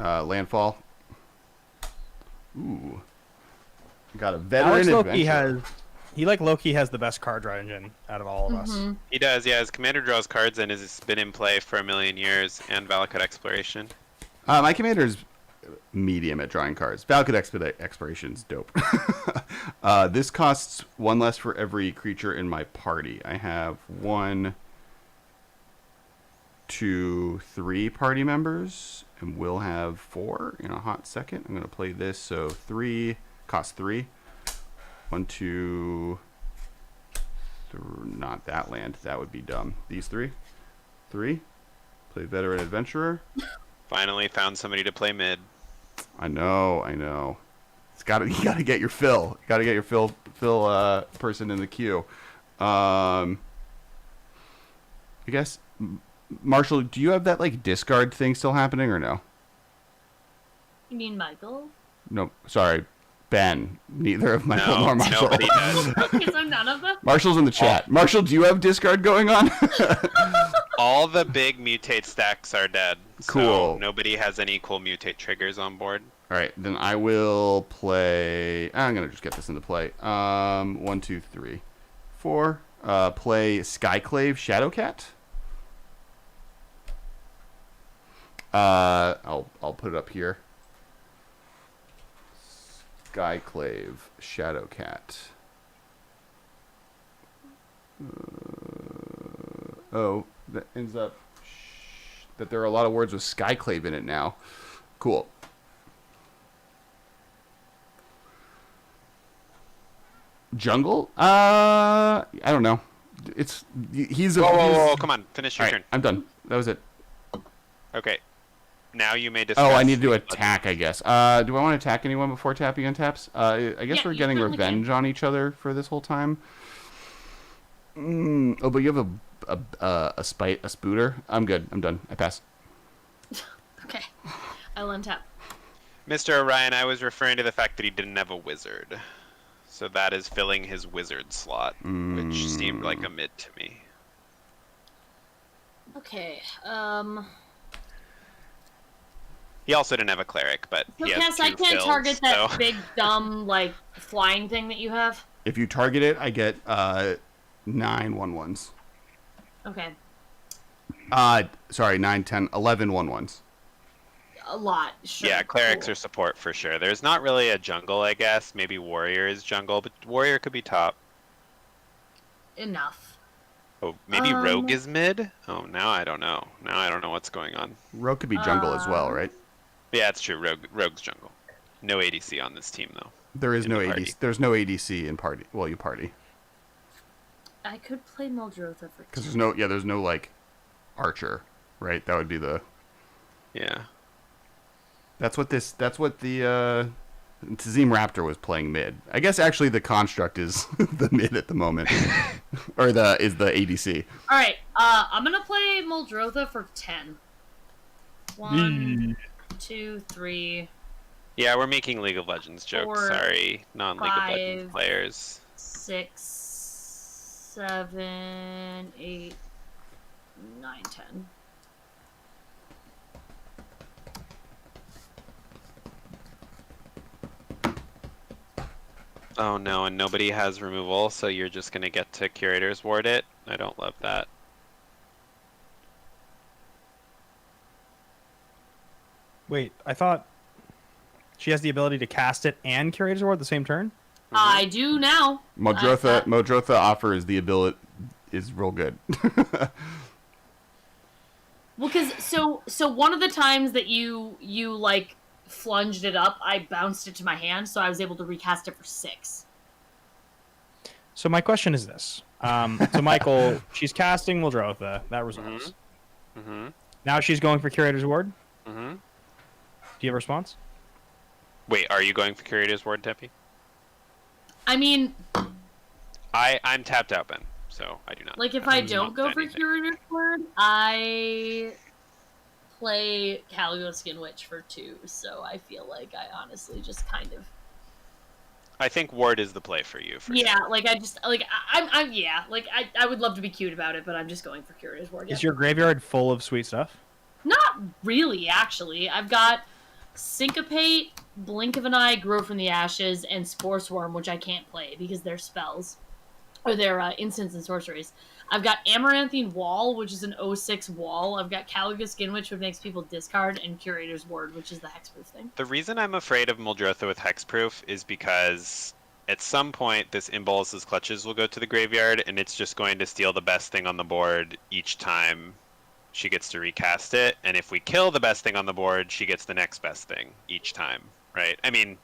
A: Landfall. Ooh, got a veteran
D: Alex Loki
A: adventurer.
D: Loki has the best card draw engine out of all of us.
B: He does, yeah. His commander draws cards and has been in play for a million years, and Valakut Exploration.
A: My commander's medium at drawing cards. Valakut Exploration's dope. This costs 1 less for every creature in my party. I have 1, 2, 3 party members, and we'll have 4 in a hot second. I'm going to play this, so 3, cost 3. 1, 2, not that land. That would be dumb. These 3. 3. Play veteran adventurer.
B: Finally found somebody to play mid.
A: I know. You gotta get your fill. You gotta get your fill person in the queue. I guess Marshall, do you have that like discard thing still happening or no?
C: You mean Michael?
A: No, sorry, Ben. Neither of Michael
B: No,
A: nor Marshall.
B: nobody does.
C: Okay, so none of them?
A: Marshall's in the chat. Marshall, do you have discard going on?
B: All the big mutate stacks are dead.
A: Cool.
B: So nobody has any cool mutate triggers on board.
A: All right, then I will play. I'm gonna just get this into play. 1, 2, 3, 4. Play Skyclave Shadowcat. I'll put it up here. Skyclave Shadowcat. That ends up that there are a lot of words with Skyclave in it now. Cool. Jungle? I don't know. He's a.
B: Whoa, come on, finish your
A: All right,
B: turn.
A: I'm done. That was it.
B: Okay. Now you may discuss.
A: Oh, I need to attack, I guess. Do I want to attack anyone before Tappy untaps? I guess
C: Yeah,
A: we're
C: you
A: getting
C: certainly
A: revenge on each other for this whole time. Oh, but you have a a spite, a spooter. I'm good. I'm done. I pass.
C: Okay. I'll untap.
B: Mr. Orion, I was referring to the fact that he didn't have a wizard. So that is filling his wizard slot, which seemed like a mid to me.
C: Okay.
B: He also didn't have a cleric, but
C: So
B: he has
C: Cass,
B: two
C: I can't
B: fills,
C: target that
B: so-
C: big dumb like flying thing that you have.
A: If you target it, I get 9 1/1s.
C: Okay.
A: Sorry, 9, 10, 11 1/1s.
C: A lot. Sure.
B: Yeah, clerics
C: Cool.
B: are support for sure. There's not really a jungle, I guess. Maybe warrior is jungle, but warrior could be top.
C: Enough.
B: Oh, maybe rogue is mid? Oh, now I don't know. Now I don't know what's going on.
A: Rogue could be jungle as well, right?
B: Yeah, it's true. Rogue's jungle. No ADC on this team, though.
A: There is
B: in
A: no
B: the
A: ADC.
B: party.
A: There's no ADC in party. Well, you party
C: I could play Muldrotha for
A: because
C: two.
A: there's no like archer, right? That would be the.
B: Yeah.
A: That's what the Tazim Raptor was playing mid. I guess actually the construct is the mid at the moment, or is the ADC.
C: All right. I'm gonna play Muldrotha for 10. 1, 2, 3,
B: Yeah, we're making League of Legends jokes.
C: 4,
B: Sorry, non-League of Legends
C: 5,
B: players.
C: 6, 7, 8, 9, 10.
B: Oh no, and nobody has removal, so you're just gonna get to Curator's Ward it? I don't love that.
D: Wait, I thought she has the ability to cast it and Curator's Ward at the same turn?
C: I do now.
A: Modrotha offers the ability is real good.
C: Well, because so one of the times that you like flunged it up, I bounced it to my hand, so I was able to recast it for 6.
D: So my question is this. So Michael, she's casting Muldrotha. That resolves.
B: Mm-hmm.
D: Now she's going for Curator's Ward.
B: Mm-hmm.
D: Do you have a response?
B: Wait, are you going for Curator's Ward, Tappy?
C: I mean,
B: I'm tapped out, Ben, so I do not.
C: like if I
B: have
C: don't go for
B: anything.
C: Curator's Word, I play Caligo Skin Witch for 2, so I feel like I honestly just kind of
B: I think Ward is the play for you. For
C: yeah,
B: sure.
C: like I just like I'm yeah, like I would love to be cute about it, but I'm just going for Curator's Word.
D: Is
C: Yeah.
D: your graveyard full of sweet stuff?
C: Not really, actually. I've got Syncopate, Blink of an Eye, Grow from the Ashes, and Spore Swarm, which I can't play because they're spells. Or they're instants and sorceries. I've got Amaranthine Wall, which is an 06 wall. I've got Caligo Skin Witch, which makes people discard, and Curator's Ward, which is the hexproof thing.
B: The reason I'm afraid of Muldrotha with Hexproof is because at some point this Imbolus's Clutches will go to the graveyard, and it's just going to steal the best thing on the board each time she gets to recast it. And if we kill the best thing on the board, she gets the next best thing each time, right? I mean,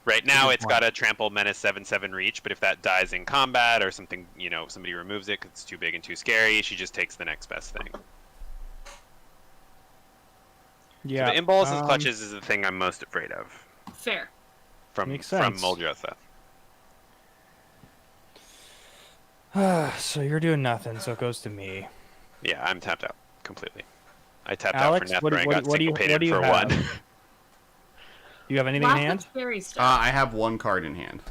B: right now it's got a Trample Menace 7/7 reach, but if that dies in combat or something, somebody removes it because it's too big and too scary, she just takes the next best thing.
D: Yeah.
B: So the Imbolus's Clutches is the thing I'm most afraid of
C: Fair.
B: from
D: Makes sense.
B: Muldrotha.
D: So you're doing nothing, so it goes to me.
B: Yeah, I'm tapped out completely. I tapped
D: Alex,
B: out for
D: what do-
B: Nethra and
D: what-
B: got
D: what do you-
B: syncopated
D: what do you
B: for
D: have?
B: 1.
D: Do you have anything
C: Lots
D: in
C: of
D: hand?
C: scary stuff.
A: I have one card in hand.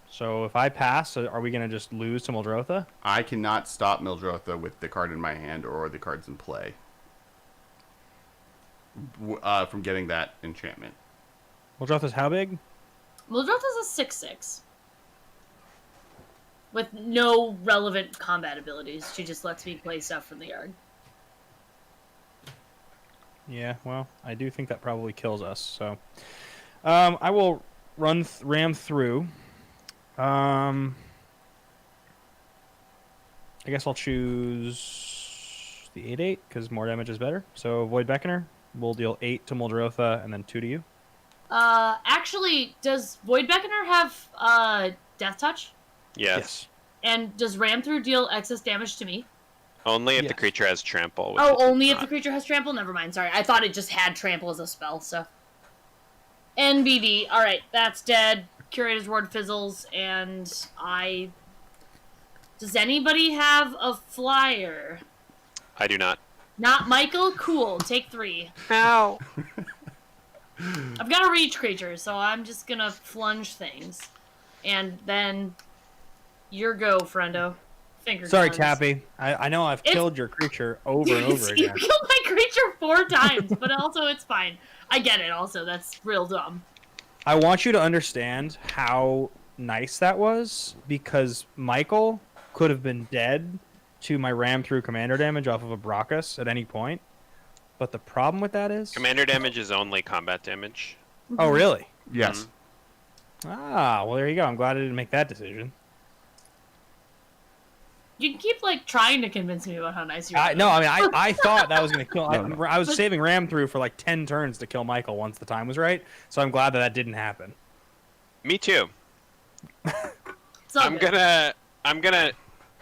D: So if I pass, are we going to just lose to Muldrotha?
A: I cannot stop Mildrotha with the card in my hand or the cards in play from getting that enchantment.
D: Muldrotha's how big?
C: Muldrotha's a 6/6. With no relevant combat abilities. She just lets me play stuff from the yard.
D: Yeah, well, I do think that probably kills us. So, I will ram through. I guess I'll choose the 8/8 because more damage is better. So Void Beckoner will deal 8 to Muldrotha and then 2 to you.
C: Actually, does Void Beckoner have Death Touch?
B: Yes.
C: And does Ram Through deal excess damage to me?
B: Only if the
D: Yes.
B: creature has Trample. which
C: Oh,
B: it does
C: only if
B: not.
C: the creature has Trample? Never mind, sorry. I thought it just had Trample as a spell, so. NBD. Alright, that's dead. Curator's Ward fizzles, and I Does anybody have a flyer?
B: I do not.
C: Not Michael? Cool. Take 3.
B: No.
C: I've got a reach creature, so I'm just gonna flunge things. And then your go, friendo. Finger
D: Sorry,
C: guns.
D: Tappy. I know I've killed your creature over and over
C: You
D: again.
C: killed my creature 4 times, but also it's fine. I get it also. That's real dumb.
D: I want you to understand how nice that was, because Michael could have been dead to my ram through commander damage off of a Brachus at any point. But the problem with that is...
B: Commander damage is only combat damage.
D: Oh, really?
A: Yes.
D: Ah, well, there you go. I'm glad I didn't make that decision.
C: You keep like trying to convince me about how nice you are.
D: No, I mean, I thought that was going to kill...
A: No.
D: I was saving ram through for like 10 turns to kill Michael once the time was right. So I'm glad that didn't happen.
B: Me too.
C: It's all
B: I'm
C: good.
B: gonna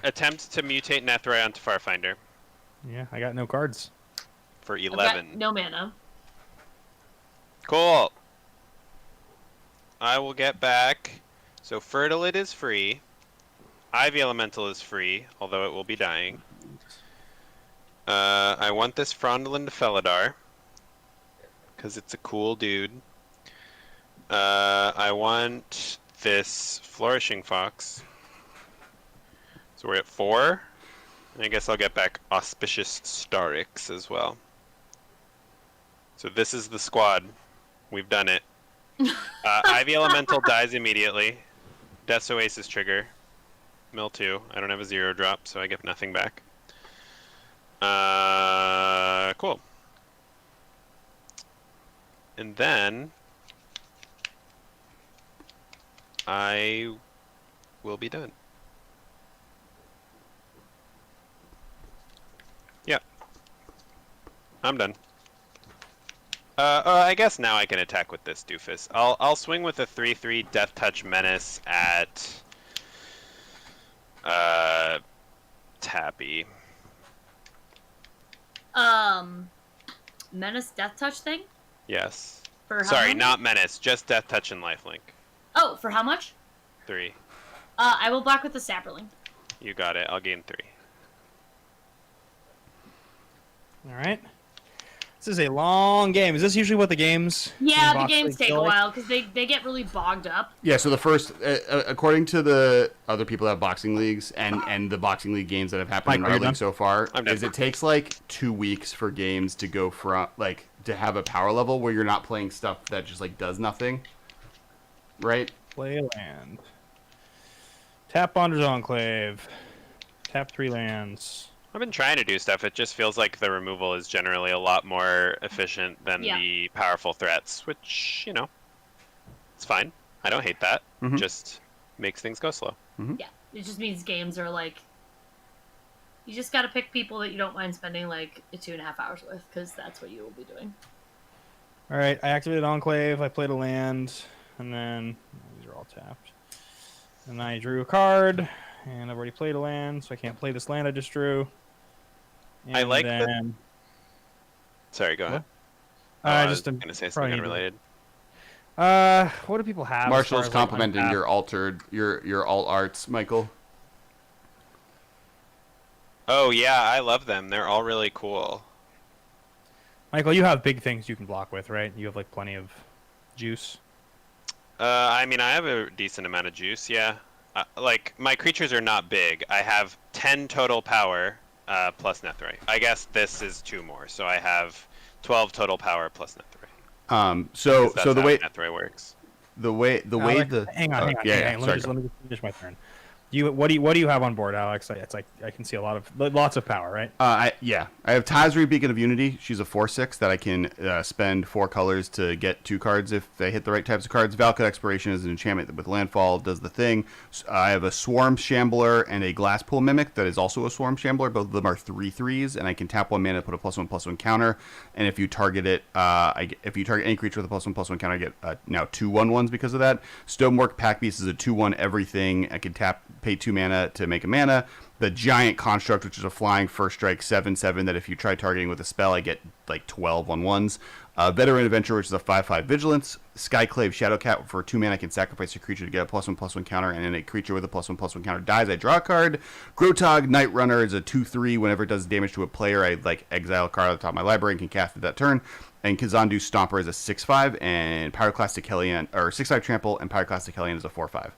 B: attempt to mutate Nethroi onto Farfinder
D: Yeah, I got no cards.
B: for
C: I've got
B: 11.
C: no mana.
B: Cool. I will get back. So Fertilid is free. Ivy Elemental is free, although it will be dying. I want this Frondolin to Felidar, because it's a cool dude. I want this Flourishing Fox. So we're at 4. And I guess I'll get back Auspicious Starix as well. So this is the squad. We've done it. Ivy Elemental dies immediately. Death's Oasis trigger. Mill 2. I don't have a 0 drop, so I get nothing back. Cool. And then I will be done. Yeah. I'm done. I guess now I can attack with this doofus. I'll swing with a 3/3 Death Touch Menace at Tappy.
C: Menace Death Touch thing?
B: Yes.
C: For how
B: Sorry,
C: many?
B: not Menace, just Death Touch and Lifelink.
C: Oh, for how much?
B: 3.
C: I will block with the Sapperling.
B: You got it. I'll gain 3.
D: All right. This is a long game. Is this usually what the games?
C: Yeah,
D: in
C: the
D: Box
C: games
D: League
C: take
D: feel
C: a
D: like?
C: while because they get really bogged up.
A: Yeah, so the first, according to the other people that have boxing leagues and the boxing league games that have happened in
D: Mike, are
A: our
D: you done?
A: league so far,
B: I'm done.
A: is it takes like 2 weeks for games to go from, like, to have a power level where you're not playing stuff that just, like, does nothing, right?
D: Play land. Tap Bonders Enclave. Tap 3 lands.
B: I've been trying to do stuff. It just feels like the removal is generally a lot more efficient than
C: Yeah.
B: the powerful threats, which, you know, it's fine. I don't hate that.
A: Mhm.
B: Just makes things go slow.
C: Yeah, it just means games are like. You just got to pick people that you don't mind spending like 2.5 hours with, because that's what you will be doing.
D: All right, I activated Enclave. I played a land, and then these are all tapped. And I drew a card, and I've already played a land, so I can't play this land I just drew. And
B: I like the-
D: then,
B: Sorry, go ahead.
D: I
B: I
D: just
B: was going to say something unrelated.
D: what do people have? as
A: Marshall's
D: far as, like,
A: complimenting
D: untapped?
A: your altered, your alt arts, Michael.
B: Oh, yeah, I love them. They're all really cool.
D: Michael, you have big things you can block with, right? You have like plenty of juice.
B: I mean, I have a decent amount of juice, yeah. Like, my creatures are not big. I have 10 total power plus Nethroi. I guess this is 2 more, so I have 12 total power plus Nethroi.
A: So
B: That's
A: the
B: how
A: way
B: Nethroi works.
A: the way
D: Alex,
A: the
D: hang on.
A: yeah,
D: Let
A: sorry,
D: me just finish my turn. What do you have on board, Alex? It's like I can see lots of power, right?
A: I have Tazri, Beacon of Unity. She's a 4/6 that I can spend 4 colors to get 2 cards if they hit the right types of cards. Valakut Expiration is an enchantment with landfall, does the thing. I have a Swarm Shambler and a Glasspool Mimic that is also a Swarm Shambler. Both of them are 3/3s, and I can tap 1 mana, put a +1/+1 counter. And if you target it, if you target any creature with a +1/+1 counter, I get now 2 1/1s because of that. Stonework Pack Beast is a 2/1 everything. I can tap pay 2 mana to make a mana. The Giant Construct, which is a flying first strike 7/7 that if you try targeting with a spell, I get like 12 on ones. Veteran Adventurer, which is a 5/5 Vigilance. Skyclave Shadowcat, for 2 mana, I can sacrifice a creature to get a +1/+1 counter, and then a creature with a +1/+1 counter dies, I draw a card. Grotog Night Runner is a 2/3. Whenever it does damage to a player, I like exile a card at the top of my library and can cast it that turn. And Kazandu Stomper is a 6/5, and Pyroclastic Hellion, or 6/5 Trample, and Pyroclastic Hellion is a 4/5.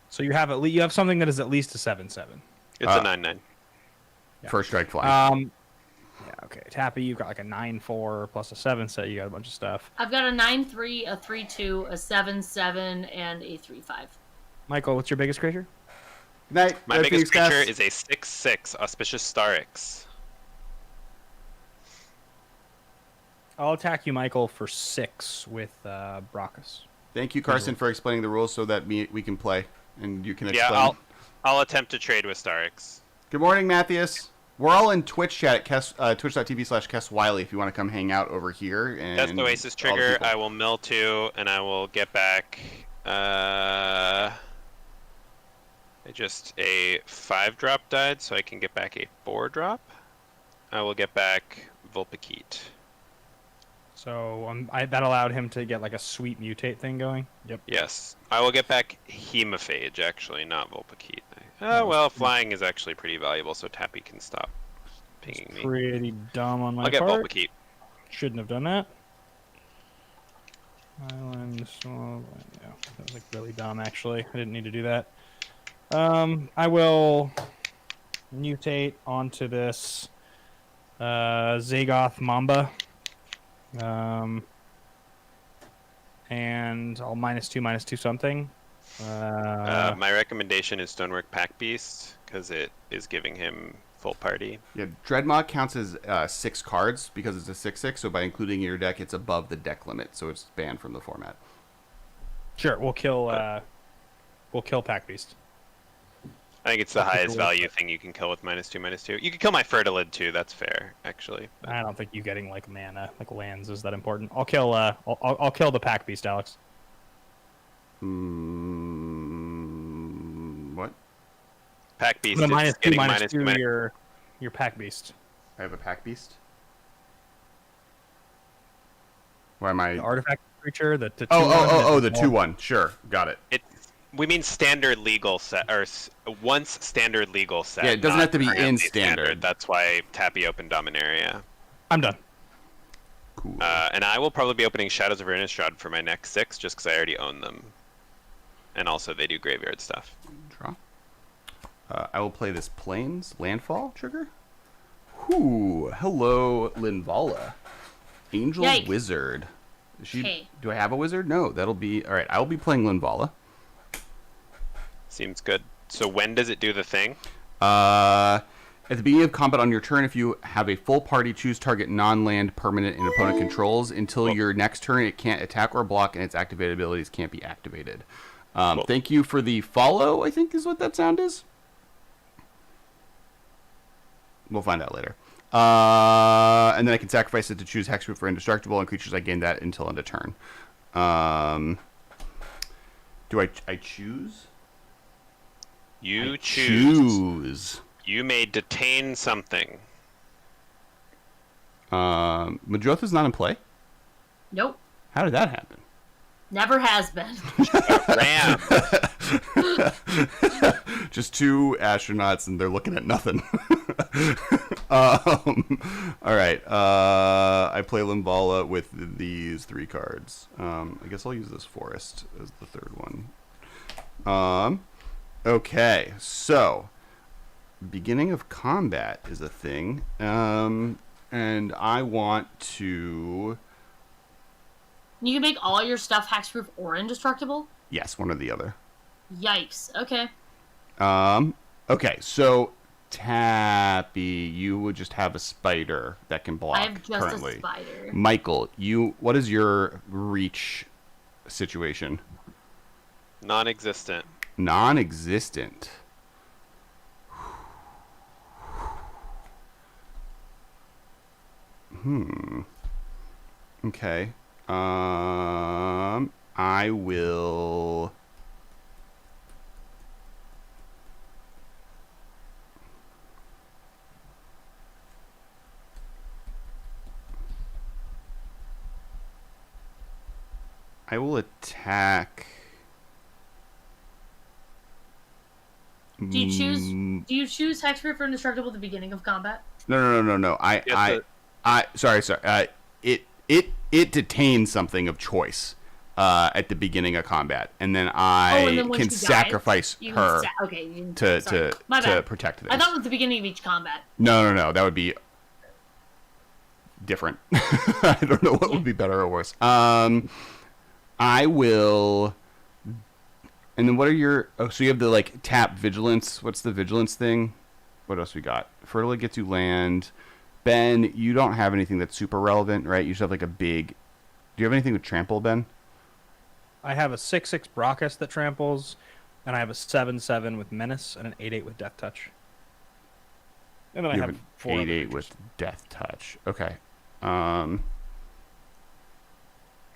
D: So you have something that is at least a 7/7.
B: It's a 9/9.
A: First strike flying.
D: Yeah, okay. Tappy, you've got like a 9/4 plus a 7 set. You got a bunch of stuff.
C: I've got a 9/3, a 3/2, a 7/7, and a 3/5.
D: Michael, what's your biggest creature?
A: Night.
B: My biggest creature is a 6/6 Auspicious Starix.
D: I'll attack you, Michael, for 6 with Brachus.
A: Thank you, Carson, for explaining the rules so that we can play and you can explain.
B: Yeah, I'll attempt to trade with Starix.
A: Good morning, Matthias. We're all in Twitch chat at twitch.tv/Kess Wiley if you want to come hang out over here. And
B: That's the Oasis trigger. I will mill 2, and I will get back just a 5-drop died, so I can get back a 4-drop. I will get back Vulpikeet.
D: So that allowed him to get like a sweet mutate thing going. Yep.
B: Yes. I will get back Hemophage, actually, not Vulpikeet. Oh, well, flying is actually pretty valuable, so Tappy can stop pinging me.
D: Pretty dumb on my
B: I'll get
D: part.
B: Vulpikeet.
D: Shouldn't have done that. Island, so, yeah, that was like really dumb, actually. I didn't need to do that. I will mutate onto this Zagoth Mamba. And I'll -2/-2 something.
B: My recommendation is Stonework Pack Beast, because it is giving him full party.
A: Yeah, Dreadmog counts as 6 cards because it's a 6/6, so by including in your deck, it's above the deck limit, so it's banned from the format.
D: Sure, we'll kill Pack Beast.
B: I think it's the highest value thing you can kill with -2/-2. You can kill my Fertilid too. That's fair, actually. But...
D: I don't think you getting like mana, like lands, is that important. I'll kill the Pack Beast, Alex.
A: What?
B: Pack Beast
D: The
B: is
D: -2/-2
B: getting
D: your Pack Beast.
A: I have a Pack Beast? Why am I...
D: The artifact creature, the 2/1.
A: The 2/1. Sure, got it.
B: We mean standard legal set, or once standard legal set.
A: Yeah, it doesn't
B: not
A: have to be in
B: currently
A: standard.
B: That's why Tappy opened Dominaria.
D: I'm done.
A: Cool.
B: And I will probably be opening Shadows of Innistrad for my next 6, just because I already own them. And also, they do graveyard stuff.
A: Draw. I will play this Plains Landfall trigger. Whoo! Hello, Linvala. Angel
C: Yikes.
A: Wizard.
C: Okay.
A: Do I have a wizard? No, that'll be... Alright, I will be playing Linvala.
B: Seems good. So when does it do the thing?
A: At the beginning of combat on your turn, if you have a full party, choose target non-land permanent and opponent controls. Until your next turn, it can't attack or block, and its activated abilities can't be activated. Thank you for the follow, I think is what that sound is. We'll find out later. And then I can sacrifice it to choose Hexproof for Indestructible, and creatures I gain that until end of turn. Do I choose?
B: You
A: I
B: choose. You may detain something.
A: Madrotha's not in play?
C: Nope.
A: How did that happen?
C: Never has been.
B: Ram.
A: Just 2 astronauts, and they're looking at nothing. All right. I play Linvala with these 3 cards. I guess I'll use this Forest as the 3rd one. Okay, so beginning of combat is a thing, and I want to...
C: You can make all your stuff hexproof or indestructible?
A: Yes, one or the other.
C: Yikes. Okay.
A: Okay, so Tappy, you would just have a spider that can block
C: I have just
A: currently.
C: a spider.
A: Michael, what is your reach situation?
B: Non-existent.
A: Non-existent. Okay. I will I will attack.
C: Do you choose hexproof or indestructible at the beginning of combat?
A: No. Sorry. It detains something of choice at the beginning of combat, and then
C: and then
A: can sacrifice her to protect this.
C: I thought it was the beginning of each combat.
A: No. That would be different. I don't know what would be better or worse. I will. And then what are your... Oh, so you have the, like, tap vigilance. What's the vigilance thing? What else we got? Fertile gets you land. Ben, you don't have anything that's super relevant, right? You should have, like, a big... Do you have anything with trample, Ben?
D: I have a 6/6 Brachus that tramples, and I have a 7/7 with menace and an 8/8 with death touch. And then
A: You
D: I
A: have
D: have
A: an
D: 4
A: 8/8 with death touch. Okay. And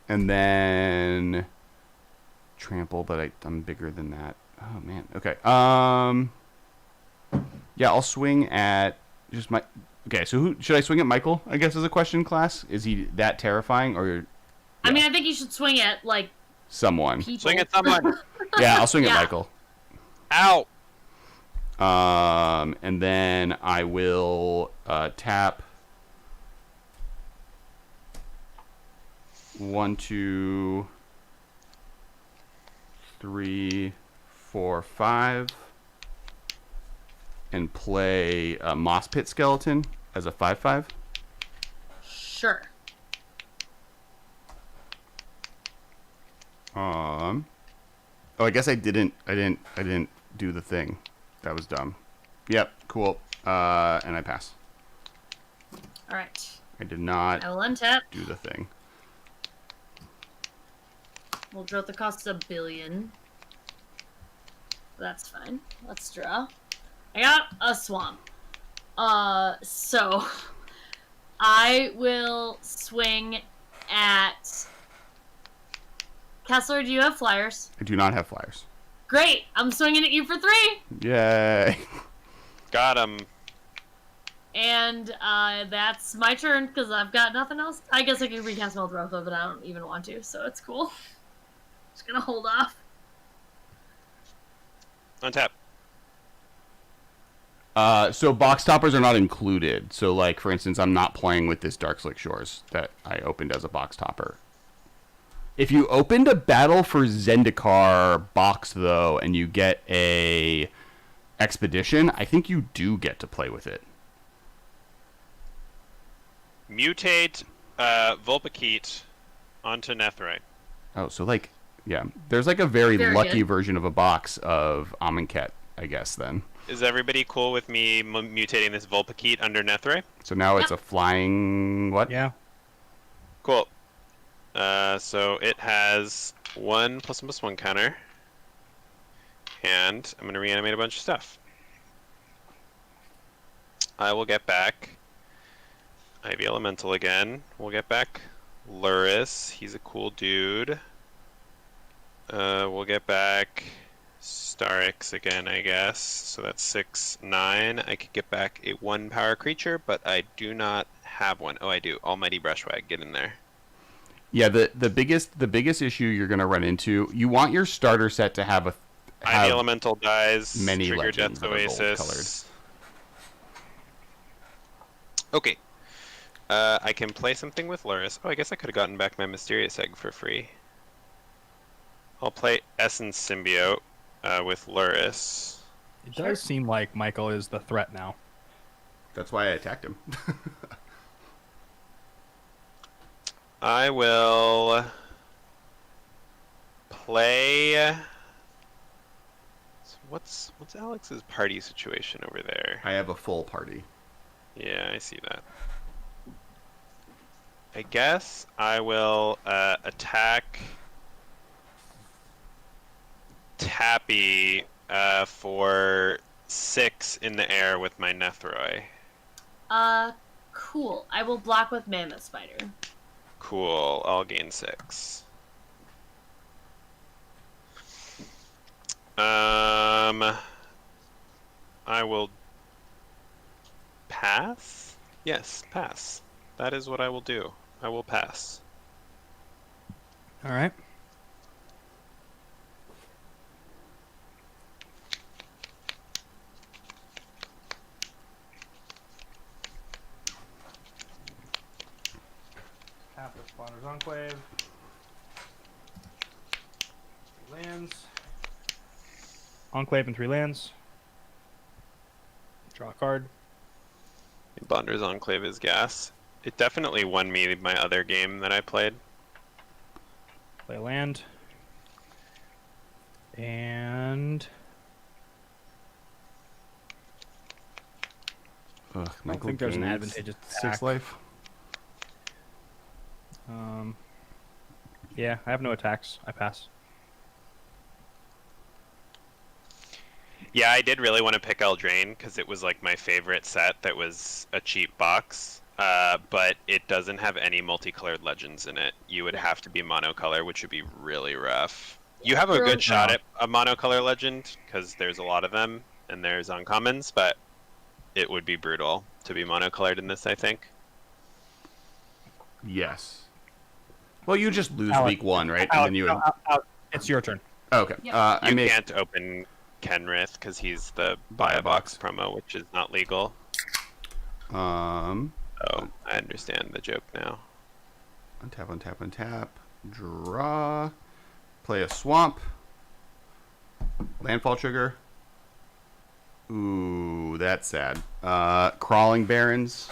A: then... Trample, but I'm bigger than that. Oh, man. Okay. Yeah, I'll swing at just my... Okay, so who should I swing at? Michael, I guess, is a question, class. Is he that terrifying, or... Yeah.
C: I mean, I think you should swing at, like...
A: Someone.
C: People.
B: Swing at someone.
A: Yeah, I'll swing at
C: Yeah.
A: Michael.
B: Ow.
A: And then I will tap 1, 2, 3, 4, 5, and play a Moss Pit Skeleton as a 5/5.
C: Sure.
A: Oh, I guess I didn't do the thing. That was dumb. Yep, cool. And I pass.
C: All right.
A: I did not
C: I will untap.
A: do the thing.
C: We'll draw at the cost of $1 billion. That's fine. Let's draw. I got a swamp. So I will swing at Kessler. Do you have flyers?
A: I do not have flyers.
C: Great. I'm swinging at you for 3.
A: Yay.
B: Got him.
C: And that's my turn because I've got nothing else. I guess I could recast Meldrotha, but I don't even want to, so it's cool. Just gonna hold off.
B: Untap.
A: So box toppers are not included. So, like, for instance, I'm not playing with this Dark Slick Shores that I opened as a box topper. If you opened a Battle for Zendikar box, though, and you get a Expedition, I think you do get to play with it.
B: Mutate Vulpikeet onto Netherite.
A: Oh, so, like, yeah. There's, like, a very lucky
C: good.
A: version of a box of Amonkhet, I guess, then.
B: Is everybody cool with me mutating this Vulpikeet under Netherite?
A: So now it's a flying... What?
D: Yeah.
B: Cool. So it has 1+1/+1 counter. And I'm going to reanimate a bunch of stuff. I will get back Ivy Elemental again. We'll get back Luris. He's a cool dude. We'll get back Starix again, I guess. So that's 6, 9. I could get back a 1-power creature, but I do not have one. Oh, I do. Almighty Brushwag. Get in there.
A: Yeah, the biggest issue you're going to run into, you want your starter set to have
B: Ivy Elemental dies.
A: many
B: Trigger
A: legends
B: Death
A: that are
B: Oasis.
A: gold-colored.
B: Okay. I can play something with Luris. Oh, I guess I could have gotten back my Mysterious Egg for free. I'll play Essence Symbiote with Luris.
D: It does seem like Michael is the threat now.
A: That's why I attacked him.
B: I will play. So what's Alex's party situation over there?
A: I have a full party.
B: Yeah, I see that. I guess I will attack Tappy for 6 in the air with my Nethroi.
C: Cool. I will block with Mammoth Spider.
B: Cool. I'll gain 6. I will pass? Yes, pass. That is what I will do. I will pass.
D: All right. After Spawner's Enclave. Lands. Enclave and 3 lands. Draw a card.
B: Bonder's Enclave is gas. It definitely won me my other game that I played.
D: Play a land. And
A: Ugh,
D: I don't think there's an advantageous attack.
A: 6 life.
D: Yeah, I have no attacks. I pass.
B: Yeah, I did really want to pick Eldraine because it was like my favorite set that was a cheap box. But it doesn't have any multicolored legends in it. You would have to be monocolor, which would be really rough. You have a good shot at a monocolor legend because there's a lot of them and there's uncommons, but it would be brutal to be monocolored in this, I think.
A: Yes. Well, you just lose
D: Alex,
A: week 1, right? And then you would...
D: It's your turn.
A: Okay.
C: Yep.
B: You can't open Kenrith because he's the buy a box promo, which is not legal. Oh, I understand the joke now.
A: Untap, untap, untap. Draw. Play a swamp. Landfall trigger. Ooh, that's sad. Crawling Barrens.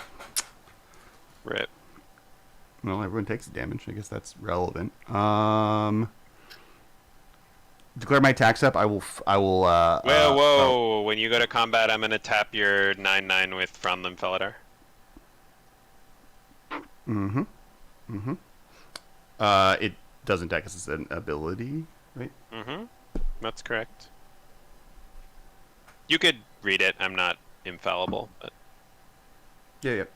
B: Rip.
A: Well, everyone takes damage. I guess that's relevant. Declare my tax up. I will.
B: Whoa! When you go to combat, I'm gonna tap your 9/9 with Fronlin Felidar.
A: It doesn't attack us as an ability, right?
B: That's correct. You could read it. I'm not infallible, but
A: Yeah.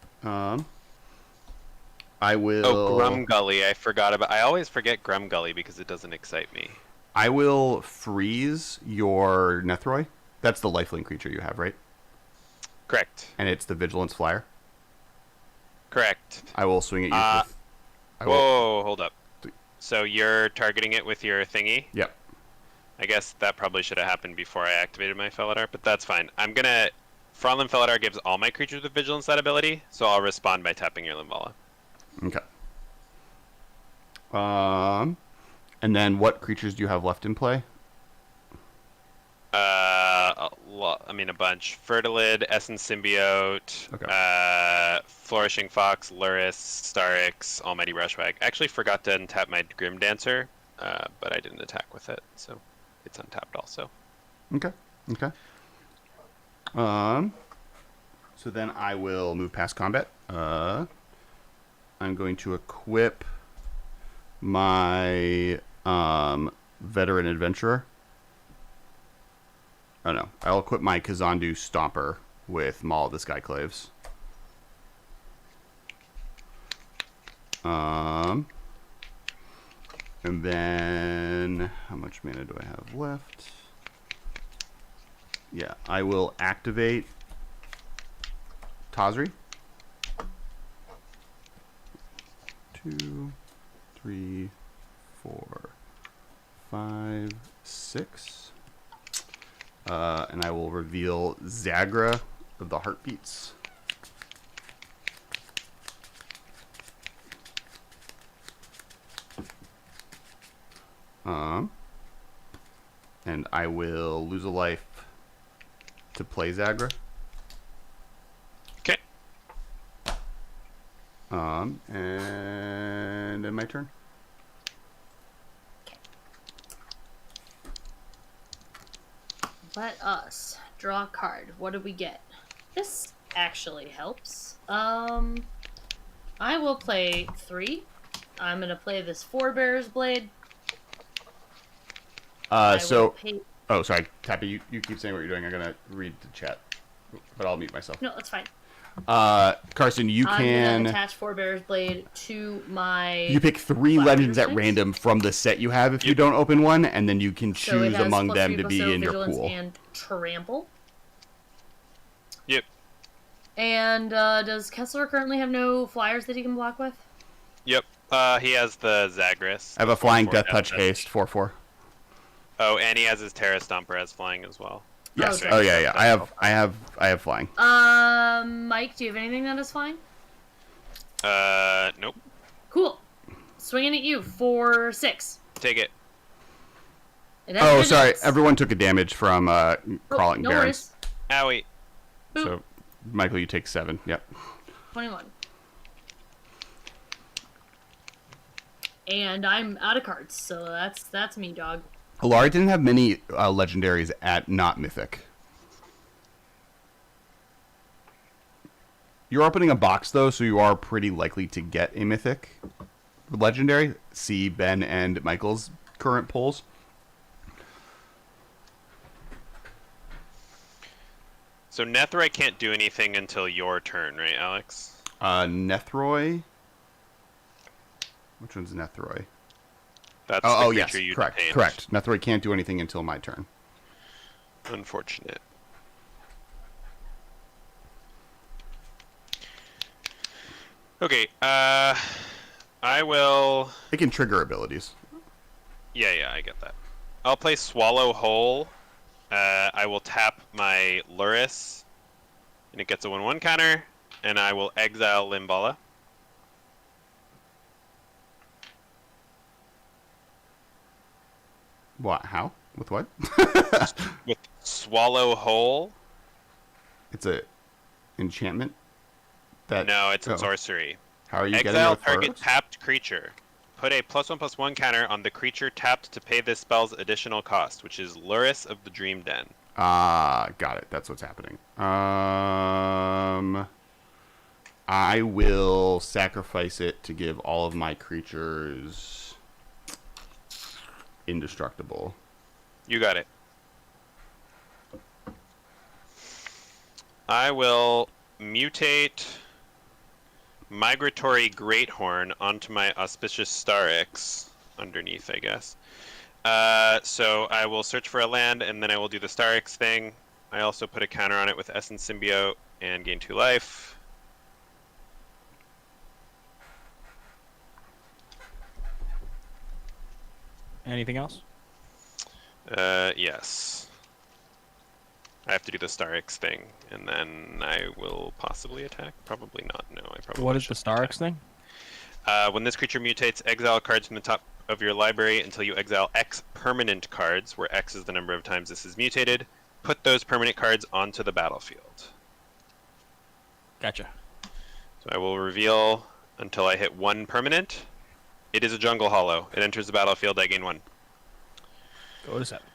A: I will.
B: oh, Grumgully. I forgot about. I always forget Grumgully because it doesn't excite me.
A: I will freeze your Nethroi. That's the lifelink creature you have, right?
B: Correct.
A: And it's the Vigilance Flyer.
B: Correct.
A: I will swing at you.
B: Whoa, hold up. So you're targeting it with your thingy?
A: Yep.
B: I guess that probably should have happened before I activated my Felidar, but that's fine. I'm gonna... Fronlin Felidar gives all my creatures with Vigilance that ability, so I'll respond by tapping your Limvala.
A: Okay. And then what creatures do you have left in play?
B: A bunch. Fertilid, Essence Symbiote,
A: Okay.
B: Flourishing Fox, Luris, Starix, Almighty Rushwag. I actually forgot to untap my Grim Dancer, but I didn't attack with it, so it's untapped also.
A: Okay. So then I will move past combat. I'm going to equip my Veteran Adventurer. Oh no, I'll equip my Kazandu Stomper with Maul of the Skyclaves. And then how much mana do I have left? Yeah, I will activate Tazri. 2, 3, 4, 5, 6. And I will reveal Zagra of the Heartbeats. And I will lose a life to play Zagra.
B: Okay.
A: And end my turn.
C: Let us draw a card. What do we get? This actually helps. I will play 3. I'm gonna play this Forebear's Blade.
A: Oh, sorry, Tappy, you keep saying what you're doing. I'm gonna read the chat, but I'll mute myself.
C: No, that's fine.
A: Carson, you
C: I'm
A: can
C: gonna attach Forebear's Blade to my.
A: You pick 3
C: Flash
A: legends at
C: Resistance.
A: random from the set you have if you don't open one, and then you can
C: So it
A: choose
C: has
A: among them
C: +3,
A: to be
C: +0,
A: in your
C: Vigilance,
A: pool.
C: and Trample.
B: Yep.
C: And does Kessler currently have no flyers that he can block with?
B: Yep. He has the Zagras.
A: I have a flying
B: 4/4
A: Death Touch
B: Death
A: haste 4/4.
B: Oh, and he has his Terra Stomper as flying as well.
A: Yes.
C: Okay.
A: Oh yeah. I have flying.
C: Mike, do you have anything that is flying?
B: Nope.
C: Cool. swinging at you for 6.
B: Take it.
C: It has
A: Oh,
C: advantage.
A: sorry. Everyone took a damage from crawling
C: no
A: Barons.
C: worries.
B: Owie.
C: Boop.
A: So, Michael, you take 7. Yep.
C: 21. And I'm out of cards, so that's me, dog.
A: Alara didn't have many legendaries at not mythic. You're opening a box, though, so you are pretty likely to get a mythic legendary. See Ben and Michael's current polls.
B: So Nethroi can't do anything until your turn, right, Alex?
A: Nethroi. Which one's Nethroi?
B: That's
A: Oh,
B: the
A: yes,
B: creature you
A: correct,
B: detained.
A: correct. Nethroi can't do anything until my turn.
B: Unfortunate. Okay, I will...
A: It can trigger abilities.
B: Yeah, I get that. I'll play Swallow Whole. I will tap my Luris, and it gets a 1/1 counter, and I will exile Limbala.
A: What? How? With what?
B: With Swallow Whole?
A: It's a enchantment. That
B: No, it's a
A: oh.
B: sorcery.
A: How are you getting
B: Exile
A: it
B: target
A: first?
B: tapped creature. Put a +1/+1 counter on the creature tapped to pay this spell's additional cost, which is Luris of the Dream Den.
A: Got it. That's what's happening. I will sacrifice it to give all of my creatures indestructible.
B: You got it. I will mutate Migratory Greathorn onto my Auspicious Starix underneath, I guess. So I will search for a land, and then I will do the Starix thing. I also put a counter on it with Essence Symbiote and gain 2 life.
D: Anything else?
B: Yes. I have to do the Starix thing, and then I will possibly attack. Probably not. No, I probably.
D: What is the
B: shouldn't attack.
D: Starix thing?
B: When this creature mutates, exile cards from the top of your library until you exile X permanent cards, where X is the number of times this is mutated. Put those permanent cards onto the battlefield.
D: Gotcha.
B: So I will reveal until I hit 1 permanent. It is a Jungle Hollow. It enters the battlefield. I gain 1.
D: Go to 7.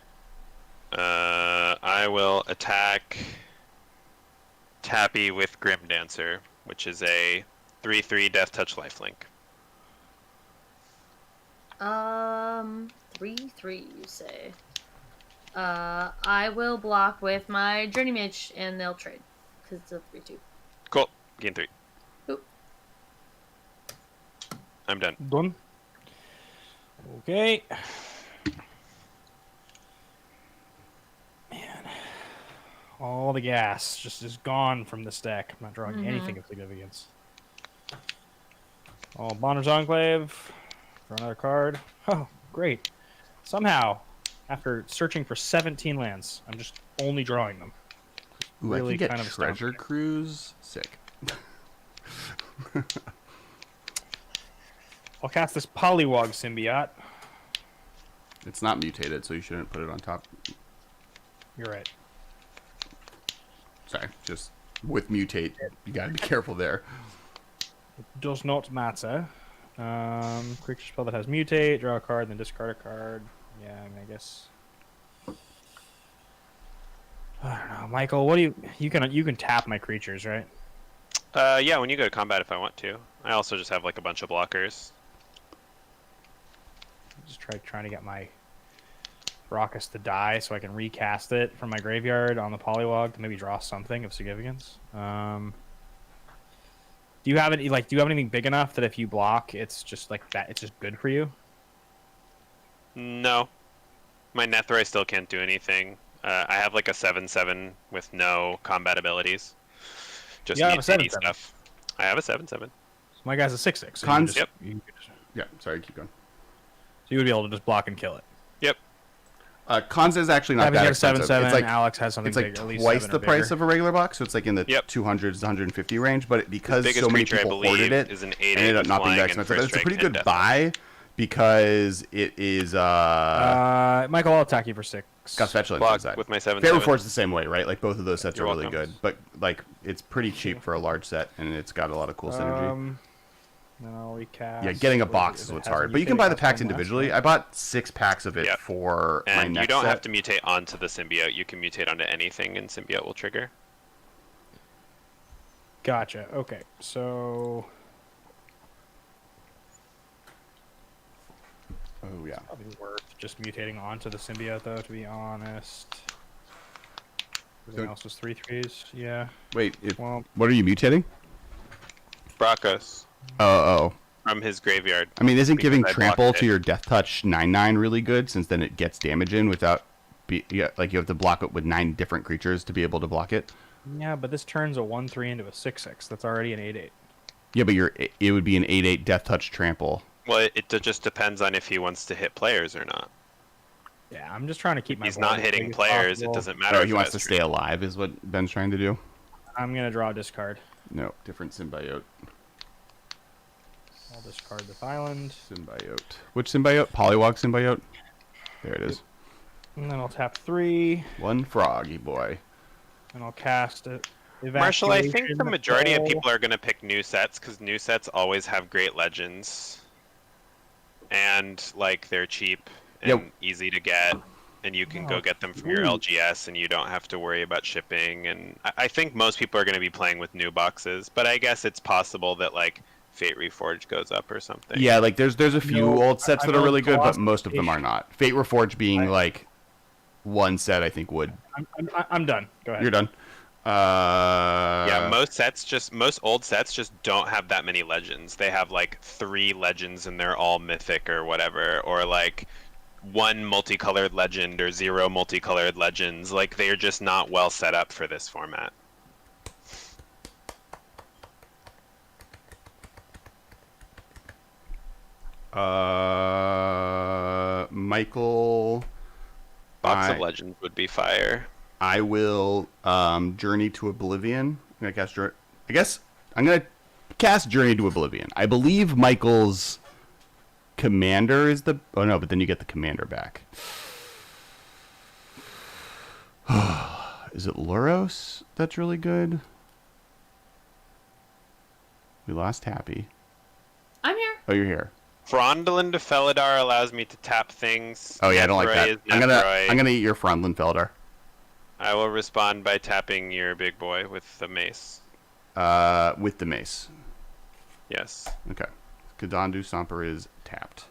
B: I will attack Tappy with Grim Dancer, which is a 3/3 Death Touch lifelink.
C: 3/3, you say. I will block with my Journey Mage, and they'll trade because it's a 3/2.
B: Cool. Gain 3.
C: Oop.
B: I'm done.
D: Done. Okay. Man. All the gas just is gone from this deck. I'm not drawing anything of significance. All Bonner's Enclave. Draw another card. Oh, great. Somehow, after searching for 17 lands, I'm just only drawing them.
A: Ooh,
D: Really
A: I can get
D: kind of
A: Treasure
D: astounding.
A: Cruise. Sick.
D: I'll cast this Polywog Symbiote.
A: It's not mutated, so you shouldn't put it on top.
D: You're right.
A: Sorry, just with mutate, you gotta be careful there.
D: It does not matter. Creature spell that has mutate, draw a card, then discard a card. Yeah, I mean, I guess. I don't know, Michael. What do you can tap my creatures, right?
B: Yeah, when you go to combat if I want to. I also just have like a bunch of blockers.
D: Just trying to get my Raucous to die so I can recast it from my graveyard on the Polywog to maybe draw something of significance. Do you have any do you have anything big enough that if you block, it's just like that? It's just good for you.
B: No. My Nethroi still can't do anything. I have like a 7/7 with no combat abilities. Just
D: You have a
B: mutiny
D: 7/7.
B: stuff. I have a 7/7.
D: So my guy's a 6/6. So
A: Cons-
B: Yep.
A: Yeah, sorry, keep going.
D: So you would be able to just block and kill it.
B: Yep.
A: Cons is actually not
D: Tappy's
A: that
D: got
A: expensive.
D: 7/7.
A: It's like
D: Alex has something
A: it's like
D: bigger, at least
A: twice
D: 7
A: the
D: or
A: price
D: bigger.
A: of a regular box, so it's like in the
B: Yep.
A: 200s to 150 range. But because
B: biggest
A: so many
B: creature, I
A: people
B: believe,
A: hoarded it,
B: is an
A: it
B: 8/8
A: ended up
B: with
A: not being that
B: flying and
A: expensive.
B: first
A: It's a
B: strike
A: pretty
B: and
A: good
B: death
A: buy because it is
D: Michael, I'll attack you for 6.
A: got fetch lands
B: block
A: inside.
B: with my 7/7.
A: Fate Reforged the same way, right? Like both of those sets
B: You're
A: are really
B: welcome.
A: good, but like it's pretty cheap for a large set, and it's got a lot of cool synergy.
D: Then I'll recast.
A: Yeah, getting a box is what's hard, but you can buy the packs individually. I bought 6 packs of it
B: Yep.
A: for my
B: And
A: next
B: you don't
A: set.
B: have to mutate onto the symbiote. You can mutate onto anything, and symbiote will trigger.
D: Gotcha. Okay, so
A: Oh yeah.
D: probably worth just mutating onto the symbiote, though. To be honest, everything else was 3/3s. Yeah.
A: Wait,
D: Well,
A: what are you mutating?
B: Brachos
A: Oh.
B: from his graveyard.
A: I mean, isn't
B: Because
A: giving
B: I
A: trample
B: blocked
A: to
B: it.
A: your death touch 9/9 really good? Since then it gets damage in without, like you have to block it with 9 different creatures to be able to block it.
D: yeah, but this turns a 1/3 into a 6/6. That's already an 8/8.
A: Yeah, but it would be an 8/8 death touch trample.
B: Well, it just depends on if he wants to hit players or not.
D: Yeah, I'm just trying to keep my.
B: He's
D: board
B: not
D: as
B: hitting
D: big as
B: players.
D: possible.
B: It doesn't matter.
A: Oh,
B: if
A: he
B: it
A: wants to
B: has
A: stay alive, is what Ben's trying to do.
D: I'm gonna draw a discard.
A: No, different symbiote.
D: I'll discard this island,
A: Symbiote. Which symbiote? Polywog symbiote. There it is.
D: and then I'll tap 3,
A: One froggy boy.
D: and I'll cast it.
B: Marshall, I think the
D: Evacuation
B: majority of
D: Patrol.
B: people are going to pick new sets because new sets always have great legends, and like they're cheap and
A: Yep.
B: easy to get, and you can go get them from your
D: Ooh.
B: LGS, and you don't have to worry about shipping. And I think most people are going to be playing with new boxes, but I guess it's possible that like Fate Reforged goes up or something.
A: Yeah, like there's a few
D: No,
A: old sets
D: I
A: that are
D: know
A: really good, but
D: Colossus
A: most of them are not. Fate Reforged being like one set, I think would.
D: I'm done. Go ahead.
A: You're done.
B: Yeah, most old sets just don't have that many legends. They have like 3 legends and they're all mythic or whatever, or like 1 multicolored legend or 0 multicolored legends. Like they're just not well set up for this format.
A: Michael.
B: Box
A: I-
B: of Legends would be fire.
A: I will Journey to Oblivion. I'm gonna cast. I guess I'm gonna cast Journey to Oblivion. I believe Michael's commander is the. Oh no, but then you get the commander back. Is it Luros that's really good? We lost Tappy.
C: I'm here.
A: Oh, you're here.
B: Frondolin to Felidar allows me to tap things.
A: Oh yeah, I don't like
B: Nethroi
A: that.
B: is
A: I'm
B: Nethroi.
A: gonna eat your Frondlin Feldar.
B: I will respond by tapping your big boy with the mace.
A: With the mace.
B: Yes.
A: Okay. Kadandu Somper is tapped.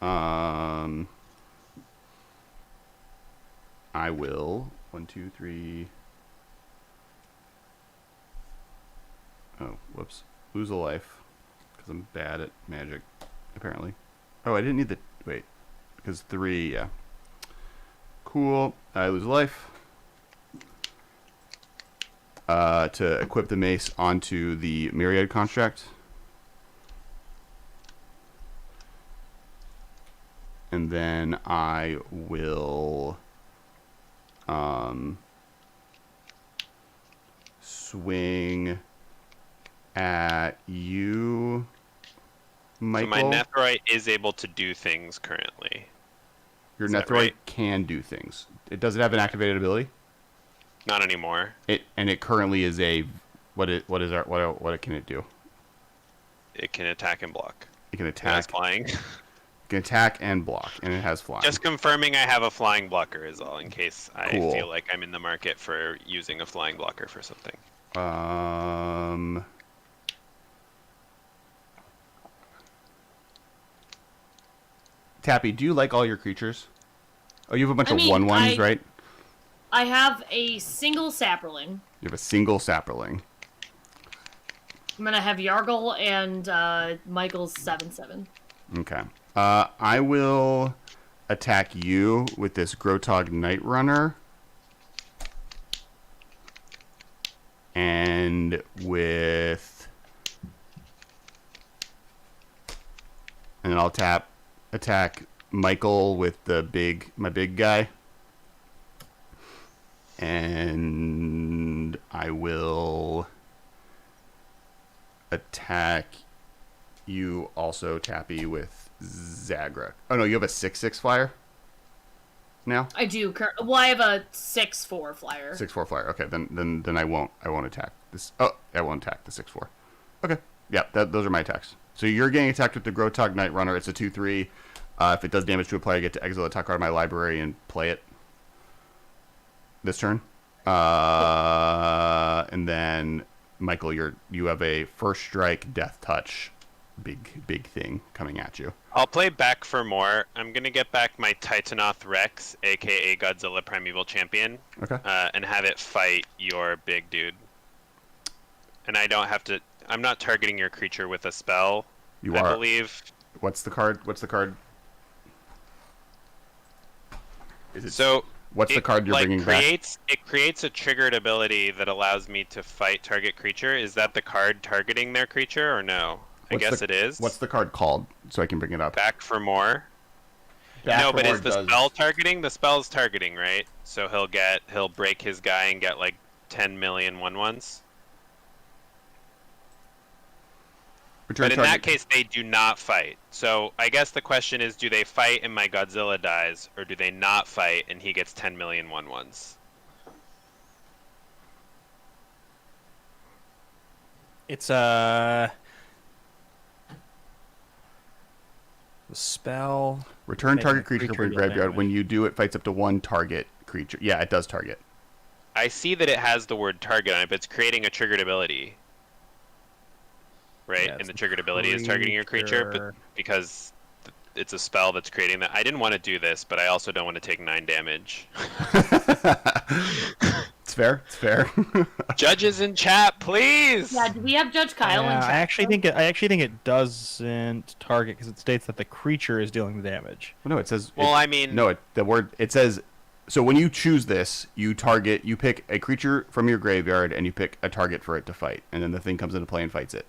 A: I will 1, 2, 3. Oh, whoops. Lose a life because I'm bad at magic, apparently. Oh, I didn't need the wait because 3. Yeah. Cool. I lose a life. To equip the mace onto the Myriad construct. And then I will swing at you, Michael.
B: So my Nethroi is able to do things currently.
A: Your
B: is that
A: Nethroi
B: right?
A: can do things. Does it have an activated ability?
B: Not anymore.
A: It currently is a what can it do?
B: It can attack and block.
A: It can
B: It has
A: attack.
B: flying.
A: It can attack and block, and it has flying.
B: Just confirming I have a flying blocker is all, in case I
A: Cool.
B: feel like I'm in the market for using a flying blocker for something.
A: Tappy, do you like all your creatures? Oh, you have a bunch
C: I
A: of
C: mean,
A: 1/1s, right?
C: I have a single sapperling.
A: You have a single sapperling.
C: I'm gonna have Yargle and Michael's 7/7.
A: Okay. I will attack you with this Grotog Night Runner. And with... And then I'll attack Michael with my big guy. And I will attack you also, Tappy, with Zagra. Oh no, you have a 6/6 flyer now?
C: I do. Well, I have a 6/4 flyer.
A: 6/4 flyer. Okay, then I won't attack this. Oh, I won't attack the 6/4. Okay, yeah, those are my attacks. So you're getting attacked with the Grotog Night Runner. It's a 2/3. If it does damage to a player, I get to exile a card of my library and play it this turn. And then Michael, you have a first strike, death touch, big thing coming at you.
B: I'll play back for more. I'm gonna get back my Titanoth Rex, aka Godzilla Primeval Champion,
A: Okay.
B: and have it fight your big dude. And I don't have to. I'm not targeting your creature with a spell.
A: You
B: I
A: are.
B: believe.
A: What's the card? Is it
B: So.
A: What's the card you're bringing back?
B: It creates a triggered ability that allows me to fight target creature. Is that the card targeting their creature or no? I guess it is.
A: What's the card called so I can bring it up?
B: Back for more?
A: Back
B: No,
A: for
B: but
A: More
B: is the
A: does-
B: spell targeting? The spell's targeting, right? So he'll break his guy and get like 10 million 1/1s.
A: Return
B: But in
A: target-
B: that case, they do not fight. So I guess the question is, do they fight and my Godzilla dies, or do they not fight and he gets 10 million 1/1s?
D: It's the spell.
A: Return
D: Making
A: target
D: a
A: creature
D: creature
A: from your
D: deal
A: graveyard.
D: damage.
A: When you do, it fights up to one target creature. Yeah, it does target.
B: I see that it has the word target on it, but it's creating a triggered ability. Right?
D: Yeah,
B: And
D: it's
B: the triggered ability is targeting your creature, but
D: creature.
B: because it's a spell that's creating that. I didn't want to do this, but I also don't want to take 9 damage.
A: It's fair. It's fair.
B: Judges in chat, please!
C: Yeah, do we have Judge Kyle in
D: Yeah,
C: chat?
D: I actually think it doesn't target because it states that the creature is dealing the damage.
A: No, it says.
B: Well, I mean...
A: No, it says. So when you choose this, you pick a creature from your graveyard and you pick a target for it to fight, and then the thing comes into play and fights it.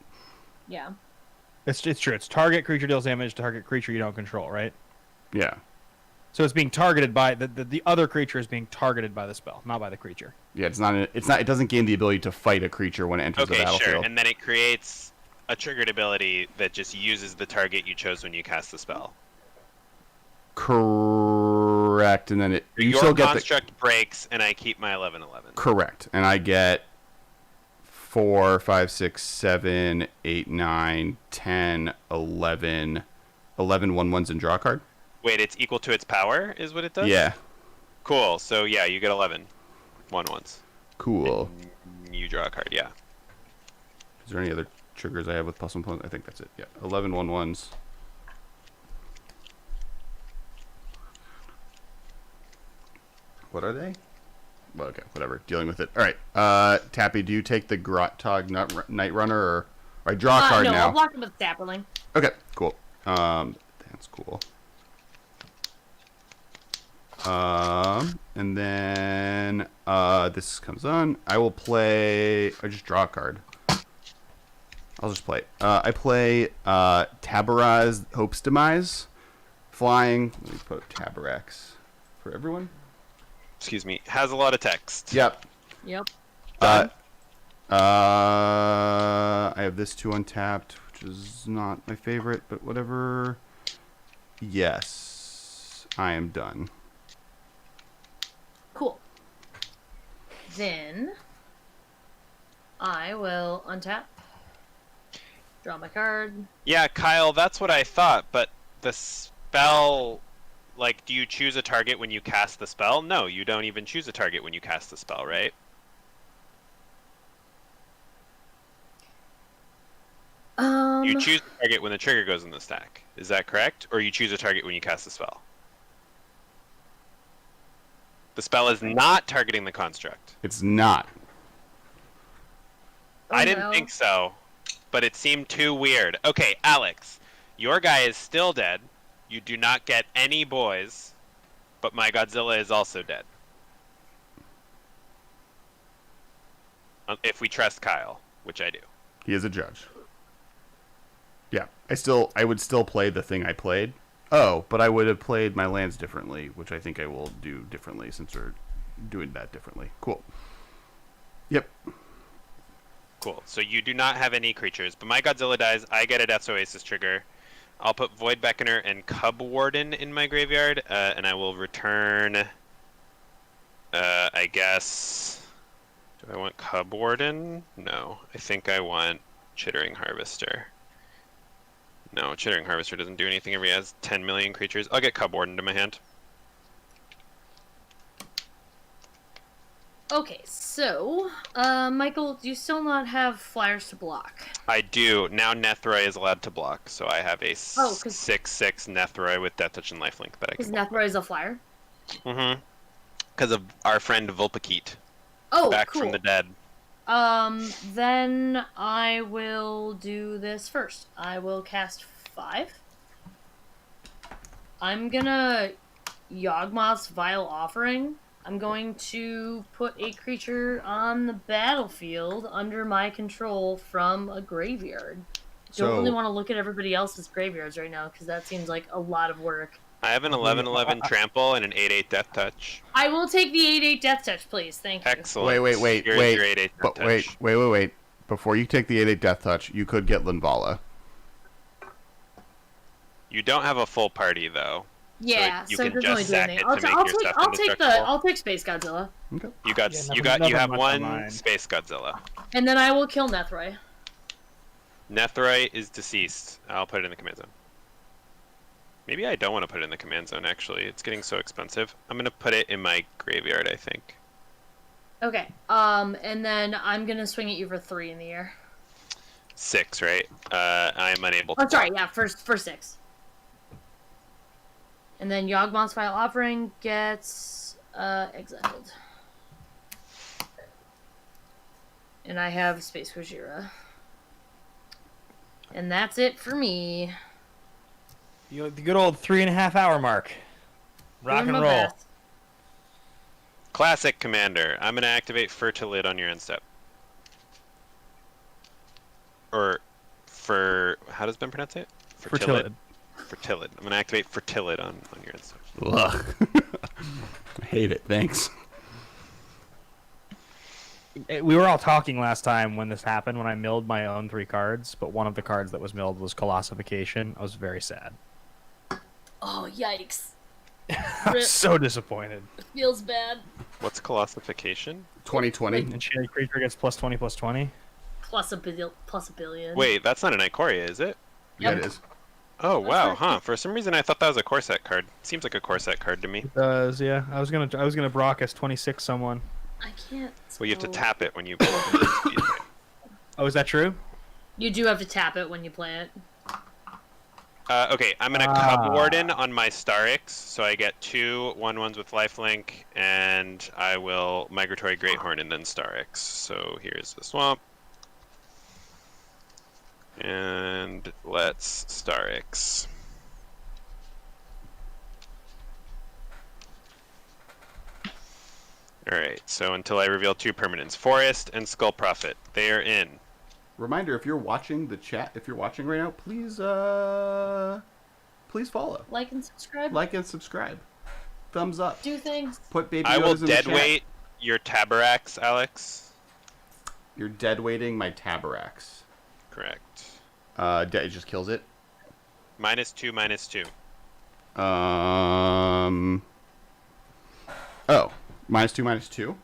C: Yeah.
D: It's true. It's target creature deals damage. Target creature you don't control, right?
A: Yeah.
D: So it's being targeted by the other creature is being targeted by the spell, not by the creature.
A: Yeah, it's not. It doesn't gain the ability to fight a creature when it enters the
B: Okay,
A: battlefield.
B: sure. And then it creates a triggered ability that just uses the target you chose when you cast the spell.
A: Correct. And then you
B: Your
A: still get
B: construct breaks, and I keep my 11/11.
A: Correct. And I get 4, 5, 6, 7, 8, 9, 10, 11 1/1s and draw a card.
B: Wait, it's equal to its power, is what it does?
A: Yeah.
B: Cool. So yeah, you get 11 1/1s.
A: Cool.
B: You draw a card. Yeah.
A: Is there any other triggers I have with +1+1? I think that's it. Yeah. 11 1/1s. What are they? Well, okay, whatever. Dealing with it. All right. Tappy, do you take the Grotog Night Runner, or I draw a card
C: no,
A: now?
C: I'll block him with Sapperling.
A: Okay, cool. That's cool. And then this comes on. I will play. I just draw a card. I'll just play. I play Tabaraz Hope's Demise, flying. Let me put Tabarax for everyone.
B: Excuse me. Has a lot of text.
A: Yep.
C: Yep.
A: I have this 2 untapped, which is not my favorite, but whatever. Yes, I am done.
C: Cool. Then I will untap, draw my card.
B: Yeah, Kyle, that's what I thought. But the spell, like, do you choose a target when you cast the spell? No, you don't even choose a target when you cast the spell, right? You choose a target when the trigger goes in the stack. Is that correct? Or you choose a target when you cast the spell? The spell is not targeting the construct.
A: It's not.
B: I didn't
C: no.
B: think so, but it seemed too weird. Okay, Alex, your guy is still dead. You do not get any boys, but my Godzilla is also dead. If we trust Kyle, which I do.
A: He is a judge. Yeah, I would still play the thing I played. Oh, but I would have played my lands differently, which I think I will do differently since we're doing that differently. Cool. Yep.
B: Cool. So you do not have any creatures, but my Godzilla dies. I get a Death's Oasis trigger. I'll put Void Beckoner and Cub Warden in my graveyard, and I will return. I guess. Do I want Cub Warden? No. I think I want Chittering Harvester. No, Chittering Harvester doesn't do anything if he has 10 million creatures. I'll get Cub Warden to my hand.
C: Okay, so, Michael, do you still not have flyers to block?
B: I do. Now Nethroi is allowed to block, so I have a
C: 'cause-
B: 6/6 Nethroi with Death Touch and Lifelink that I
C: Because
B: can block.
C: Nethroi is a flyer?
B: Mm-hmm. Because of our friend Vulpikeet.
C: Oh,
B: Back
C: cool.
B: from the dead.
C: Then I will do this first. I will cast 5. I'm gonna Yawgmoth's Vile Offering. I'm going to put a creature on the battlefield under my control from a graveyard. Don't really want to look at everybody else's graveyards right now, because that seems like a lot of work.
B: I have an 11/11 Trample and an 8/8 Death Touch.
C: I will take the 8/8 Death Touch, please. Thank you.
B: Excellent.
A: Wait.
B: Here's your 8/8 Death Touch.
A: Wait. Before you take the 8/8 Death Touch, you could get Linvala.
B: You don't have a full party, though.
C: Yeah,
B: you
C: so
B: can
C: it doesn't really
B: just
C: do
B: sack
C: anything.
B: it to make your stuff indestructible.
C: I'll take Space Godzilla.
A: Okay.
B: You
D: nothing
B: have
D: much on
B: one
D: mine.
B: Space Godzilla.
C: And then I will kill Nethroi.
B: Nethroi is deceased. I'll put it in the command zone. Maybe I don't want to put it in the command zone, actually. It's getting so expensive. I'm going to put it in my graveyard, I think.
C: Okay. And then I'm gonna swing at you for 3 in the air.
B: 6, right? I'm unable to.
C: Oh, sorry. Yeah, for 6. And then Yawgmoth's Vile Offering gets exiled. And I have Space Gojira. And that's it for me.
D: The good old 3.5 hour mark. Rock
C: Doing
D: and
C: my
D: roll.
C: best.
B: Classic Commander. I'm going to activate Fertilid on your end step. Or, how does Ben pronounce it?
D: Fertilid.
B: Fertilid. I'm going to activate Fertilid on your end step.
A: Ugh. I hate it. Thanks.
D: We were all talking last time when this happened, when I milled my own 3 cards, but one of the cards that was milled was Colossification. I was very sad.
C: Oh, yikes.
D: I'm
C: Rip.
D: so disappointed.
C: Feels bad.
B: What's Colossification?
A: 2020.
D: Enchanted creature gets +20/+20.
C: Plus a billion.
B: Wait, that's not an Ikoria, is it?
A: Yeah,
C: Yep.
A: it is.
B: Oh,
C: That's
B: wow,
C: right.
B: huh. For some reason I thought that was a core set card. Seems like a core set card to me.
D: It does, yeah. I was gonna Brockus 26 someone.
C: I can't.
B: Well, you have to
C: spell-
B: tap it when you...
D: Oh, is that true?
C: You do have to tap it when you play it.
B: Okay, I'm going to Cub Warden on my Starix, so I get 2 1/1s with lifelink, and I will Migratory Greathorn and then Starix. So here's the swamp. And let's Starix. Alright, so until I reveal 2 permanents, Forest and Skull Prophet. They are in.
A: Reminder: if you're watching the chat, if you're watching right now, please follow,
C: Like and subscribe.
A: like, and subscribe. Thumbs up.
C: Do things.
A: Put baby
B: I will
A: Yodas in the chat.
B: deadweight your Tabarax, Alex.
A: You're dead weighting my Tabarax.
B: Correct.
A: It just kills it.
B: -2/-2.
A: Oh, -2/-2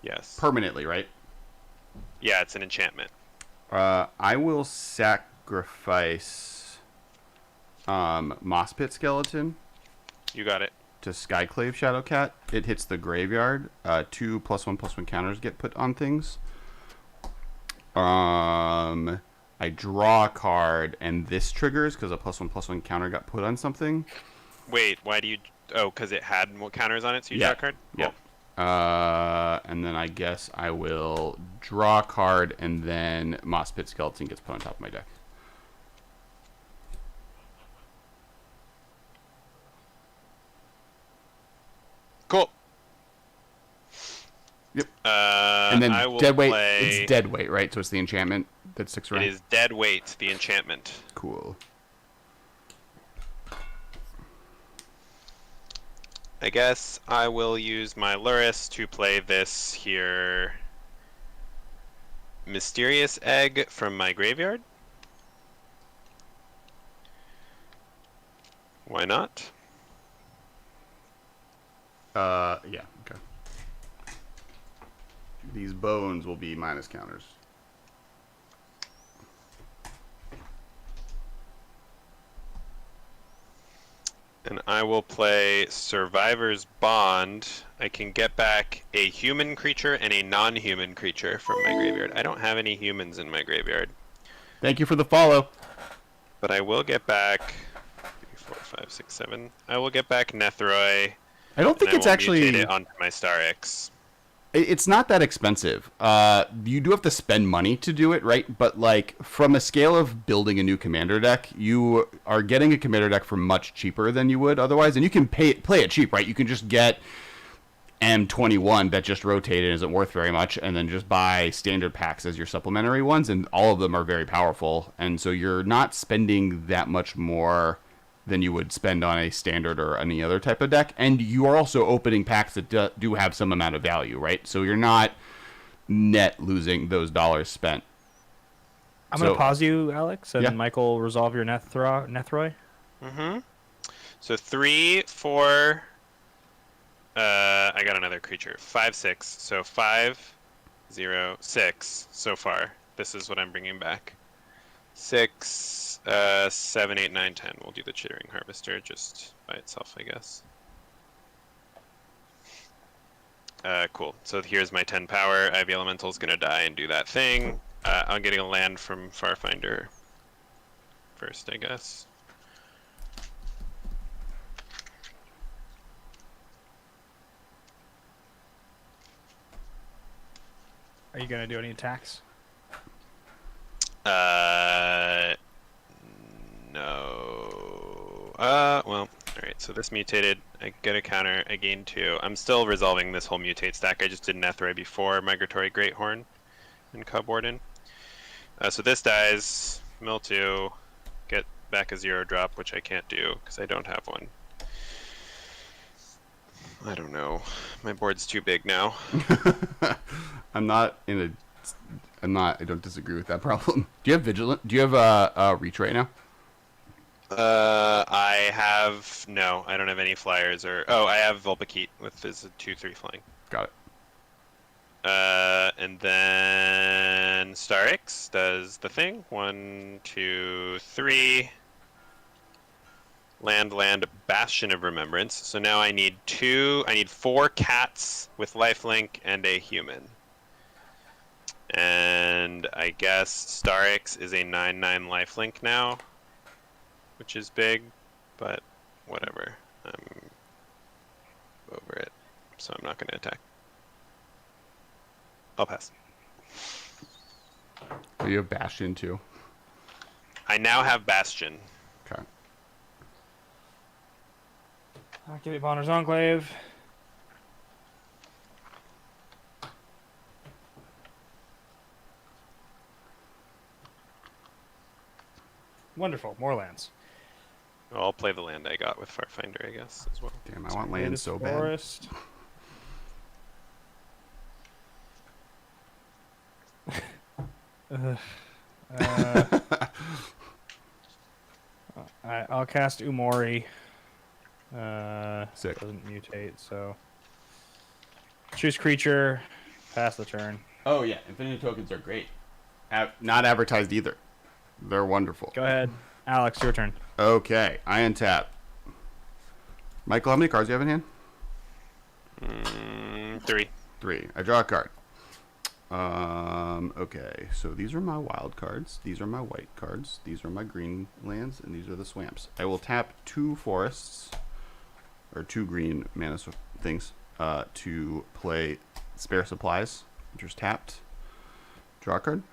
B: Yes.
A: permanently, right?
B: Yeah, it's an enchantment.
A: I will sacrifice Moss Pit Skeleton
B: You got it.
A: to Skyclave Shadowcat. It hits the graveyard. 2 +1/+1 counters get put on things. I draw a card, and this triggers because a +1/+1 counter got put on something.
B: Wait, why do you... Oh, because it had more counters on it, so you draw a card?
A: Yeah. And then I guess I will draw a card, and then Moss Pit Skeleton gets put on top of my deck.
B: Cool.
A: Yep.
B: And
A: And then
B: I will
A: dead weight.
B: play...
A: It's dead weight, right? So it's the enchantment that sticks around.
B: It is dead weight, the enchantment.
A: Cool.
B: I guess I will use my Luris to play this here Mysterious Egg from my graveyard. Why not?
A: Yeah, okay. These bones will be minus counters.
B: And I will play Survivor's Bond. I can get back a human creature and a non-human creature from my graveyard. I don't have any humans in my graveyard.
A: Thank you for the follow.
B: But I will get back 3, 4, 5, 6, 7. I will get back Nethroi.
A: I don't think
B: and
A: it's
B: I will
A: actually.
B: mutate it onto my Starix.
A: It's not that expensive. You do have to spend money to do it, right? But like from a scale of building a new commander deck, you are getting a commander deck for much cheaper than you would otherwise, and you can play it cheap, right? You can just get M21 that just rotated and isn't worth very much, and then just buy standard packs as your supplementary ones, and all of them are very powerful, and so you're not spending that much more than you would spend on a standard or any other type of deck, and you are also opening packs that do have some amount of value, right? So you're not net losing those dollars spent.
D: I'm going to pause you, Alex, and
A: Yeah.
D: Michael resolve your Nethroi.
B: Mm-hmm. So 3, 4... I got another creature. 5, 6. So 5, 0, 6 so far. This is what I'm bringing back. 6, 7, 8, 9, 10. We'll do the Chittering Harvester just by itself, I guess. Cool. So here's my 10 power. Ivy Elemental's gonna die and do that thing. I'm getting a land from Farfinder first, I guess.
D: Are you going to do any attacks?
B: No. Well, alright, so this mutated. I get a counter, I gain 2. I'm still resolving this whole mutate stack. I just did Nethroi before Migratory Greathorn and Cub Warden. So this dies, mill 2, get back a 0-drop, which I can't do, because I don't have one. I don't know. My board's too big now.
A: I don't disagree with that problem. Do you have Vigilant? Do you have Reach right now?
B: No, I don't have any flyers or... Oh, I have Vulpikeet with his 2/3 flying.
A: Got it.
B: And then Starix does the thing. 1, 2, 3. Land, Bastion of Remembrance. So now I need 4 cats with lifelink and a human. And I guess Starix is a 9/9 lifelink now, which is big, but whatever. I'm over it, so I'm not going to attack. I'll pass.
A: Oh, you have Bastion too.
B: I now have Bastion.
A: Okay.
D: Activate Bonner's Enclave. Wonderful. More lands.
B: Well, I'll play the land I got with Farfinder, I guess, as well.
A: Damn, I want land so bad.
D: Forest. I'll cast Umori.
A: Sick.
D: Doesn't mutate, so choose creature. Pass the turn.
A: Oh yeah, Infinity tokens are great. Not advertised either. They're wonderful.
D: Go ahead, Alex. Your turn.
A: Okay, I untap. Michael, how many cards do you have in hand?
B: 3.
A: 3. I draw a card. Okay, so these are my wild cards. These are my white cards. These are my green lands, and these are the swamps. I will tap 2 forests, or 2 green mana things, to play Spare Supplies, which is tapped. Draw a card.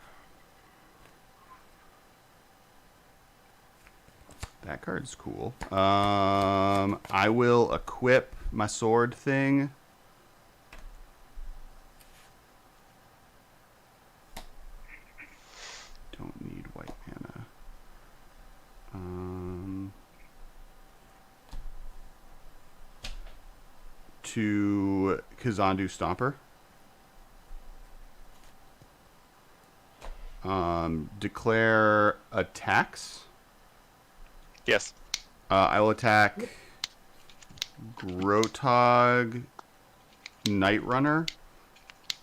A: That card's cool. I will equip my sword thing. Don't need white mana. to Kazandu Stomper. Declare attacks.
B: Yes.
A: I will attack Grotog Night Runner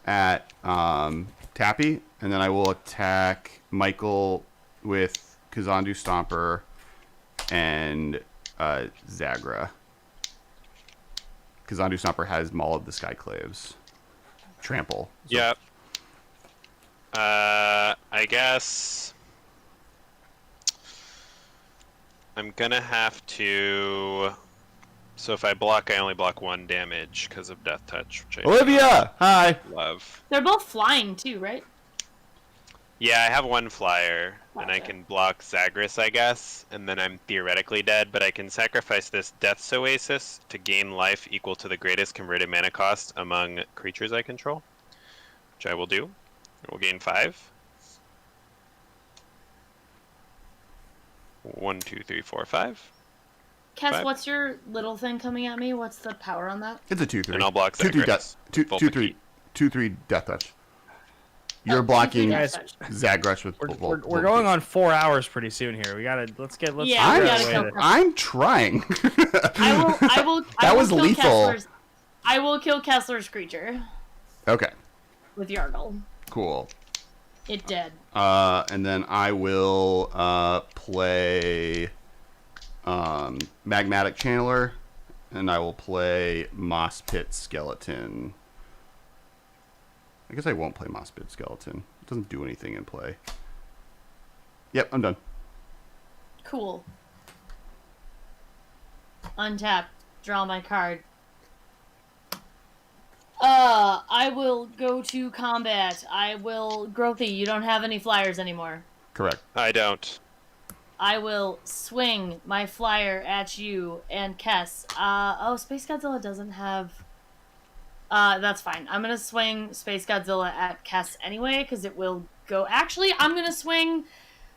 A: at Tappy, and then I will attack Michael with Kazandu Stomper and Zagra. Kazandu Stomper has Maul of the Skyclaves. Trample. So.
B: Yep. I guess I'm gonna have to. So if I block, I only block 1 damage because of Death Touch, which I
A: Olivia! Hi!
B: love.
C: They're both flying too, right?
B: Yeah, I have 1 flyer, and I
C: Gotcha.
B: can block Zagreus, I guess, and then I'm theoretically dead, but I can sacrifice this Death's Oasis to gain life equal to the greatest converted mana cost among creatures I control, which I will do. I will gain 5. 1, 2, 3, 4, 5.
C: Kes,
B: 5.
C: what's your little thing coming at me? What's the power on that?
A: It's a 2-3.
B: And I'll block
A: 2-3
B: Zagreus.
A: death. 2-3.
B: Full petite.
A: 2-3 Death Touch. You're
C: Oh,
A: blocking
C: 2-3
D: Guys,
C: death touch.
A: Zagreus with
D: We're going on 4 hours pretty soon here. Let's
C: Yeah,
D: figure
C: we
D: out
C: gotta
D: a way
C: go
D: to-
C: for-
A: I'm trying.
C: I will.
A: That was
C: kill
A: lethal.
C: I will kill Kessler's creature
A: Okay,
C: with Yargle.
A: cool.
C: It dead.
A: And then I will play Magmatic Channeler, and I will play Moss Pit Skeleton. I guess I won't play Moss Pit Skeleton. It doesn't do anything in play. Yep, I'm done.
C: Cool. Untap. Draw my card. I will go to combat. I will... Growthy, you don't have any flyers anymore.
A: Correct.
B: I don't.
C: I will swing my flyer at you and Kess. Oh, Space Godzilla doesn't have... that's fine. I'm gonna swing Space Godzilla at Kess anyway, because it will go... Actually, I'm gonna swing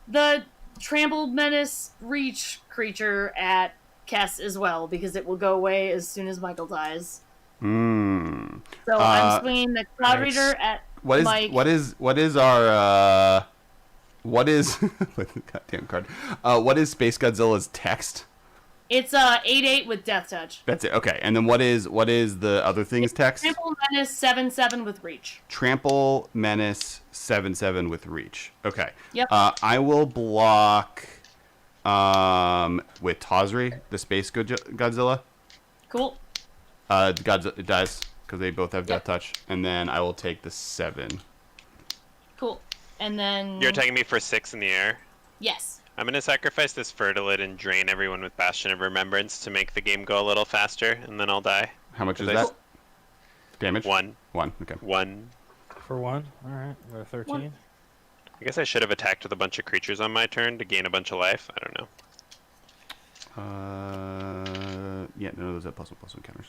C: the Trampled Menace Reach creature at Kess as well, because it will go away as soon as Michael dies.
A: Hmm.
C: So I'm swinging the Cloud
D: nice.
C: Reader at
A: What is
C: Mike.
A: what is our what is goddamn card? What is Space Godzilla's text?
C: It's 8/8 with Death Touch.
A: That's it. Okay. And then what is the other thing's text?
C: Trample Menace 7/7 with Reach.
A: Trample Menace 7/7 with Reach. Okay.
C: Yep.
A: I will block with Tazri, the Space Godzilla.
C: Cool.
A: It dies because they both have
C: Yep.
A: Death Touch, and then I will take the 7.
C: Cool. And then...
B: You're attacking me for 6 in the air.
C: Yes.
B: I'm gonna sacrifice this Fertilid and drain everyone with Bastion of Remembrance to make the game go a little faster, and then I'll die.
A: How much is
B: Because I-
A: that? Damage?
B: 1.
A: 1. Okay.
B: 1.
D: For 1? Alright, go to 13.
C: One.
B: I guess I should have attacked with a bunch of creatures on my turn to gain a bunch of life. I don't know.
A: Yeah, none of those have +1/+1 counters.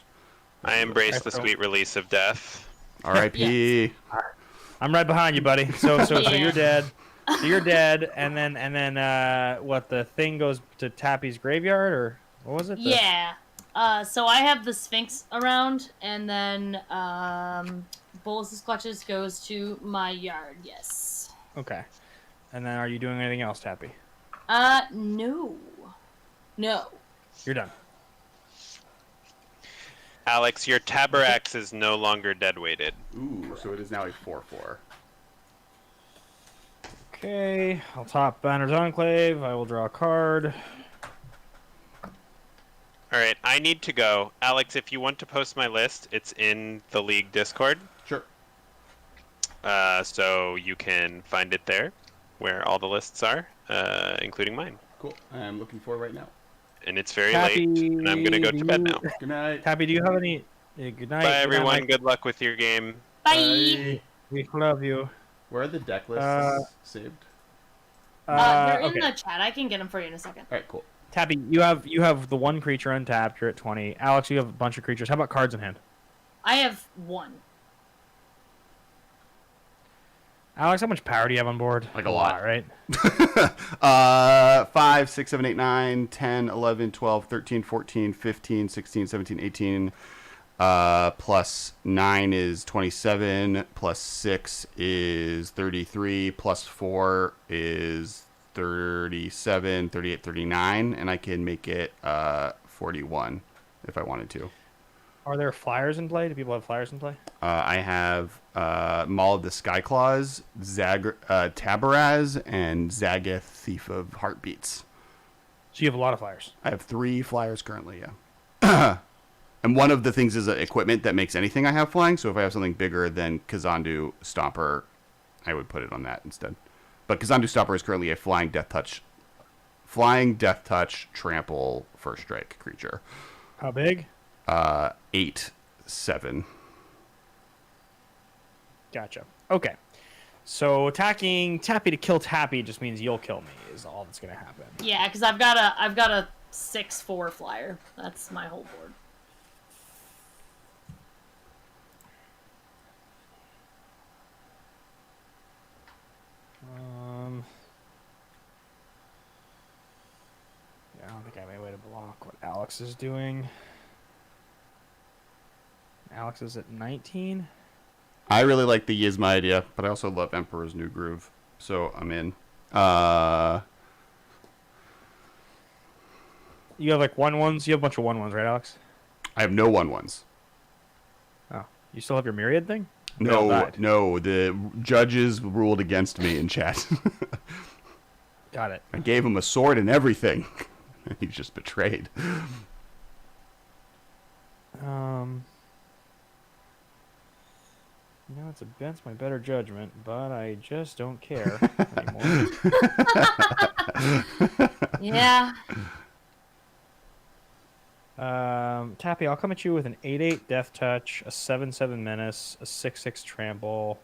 B: I embrace the
D: so-
B: sweet release of death.
A: R.I.P.
D: I'm right behind you, buddy. So
C: Yeah.
D: you're dead. So you're dead, and then what? The thing goes to Tappy's graveyard, or what was it?
C: Yeah. So I have the Sphinx around, and then Bolus's Clutches goes to my yard. Yes.
D: Okay. And then are you doing anything else, Tappy?
C: No. No.
D: You're done.
B: Alex, your Tabarax is no longer dead-weighted.
A: Ooh, so it is now a 4/4.
D: Okay, I'll top Banner's Enclave. I will draw a card.
B: Alright, I need to go. Alex, if you want to post my list, it's in the League Discord.
A: Sure.
B: So you can find it there, where all the lists are, including mine.
A: Cool. I'm looking for it right now.
B: And it's very
D: Tappy,
B: late, and I'm gonna go to bed now.
A: Good night.
D: Tappy, do you have any? Good night.
B: Bye,
D: good night,
B: everyone.
D: Mike.
B: Good luck with your game.
C: Bye.
D: We love you.
A: Where are the deck lists saved?
C: They're in
D: Okay.
C: the chat. I can get them for you in a second.
A: All right, cool.
D: Tappy, you have the one creature untapped. You're at 20. Alex, you have a bunch of creatures. How about cards in hand?
C: I have 1.
D: Alex, how much power do you have on board?
A: Like a lot.
D: right?
A: 5, 6, 7, 8, 9, 10, 11, 12, 13, 14, 15, 16, 17, 18, Plus 9 is 27. Plus 6 is 33. Plus 4 is 37, 38, 39. And I can make it 41 if I wanted to.
D: Are there flyers in play? Do people have flyers in play?
A: I have Maul of the Skyclaws, Tabaraz, and Zagoth, Thief of Heartbeats.
D: So you have a lot of flyers.
A: I have 3 flyers currently, yeah. And one of the things is equipment that makes anything I have flying. So if I have something bigger than Kazandu Stomper, I would put it on that instead. But Kazandu Stomper is currently a flying death touch, trample, first strike creature.
D: How big?
A: 8, 7.
D: Gotcha. Okay. So attacking Tappy to kill Tappy just means you'll kill me is all that's gonna happen.
C: Yeah, because I've got a 6/4 flyer. That's my whole board.
D: Yeah, I don't think I have any way to block what Alex is doing. Alex is at 19.
A: I really like the Yzma idea, but I also love Emperor's New Groove, so I'm in.
D: You have like 1/1s. You have a bunch of 1/1s, right, Alex?
A: I have no 1/1s.
D: Oh, you still have your myriad thing? They all
A: No,
D: died.
A: no, the judges ruled against me in chat.
D: Got it.
A: I gave him a sword and everything. He's just betrayed.
D: You know, it's against my better judgment, but I just don't care anymore.
C: Yeah.
D: Tappy, I'll come at you with an 8/8 Death Touch, a 7/7 Menace, a 6/6 Trample.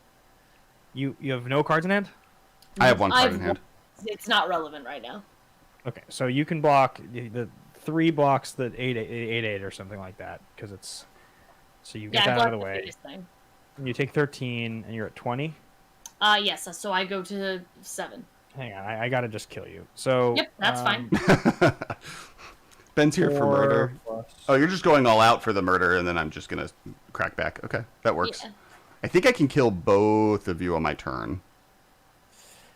D: You have no cards in hand?
A: I have one card in hand.
C: It's not relevant right now.
D: Okay, so you can block the 3 blocks that 8/8 or something like that, because it's so you get
C: Yeah, I
D: that out of the
C: blocked the
D: way.
C: biggest thing.
D: You take 13, and you're at 20.
C: Yes. So I go to 7.
D: Hang on, I gotta just kill you. So
C: Yep, that's fine.
A: Ben's here for
D: 4
A: murder.
D: plus-
A: Oh, you're just going all out for the murder, and then I'm just gonna crack back. Okay, that works.
C: Yeah.
A: I think I can kill both of you on my turn.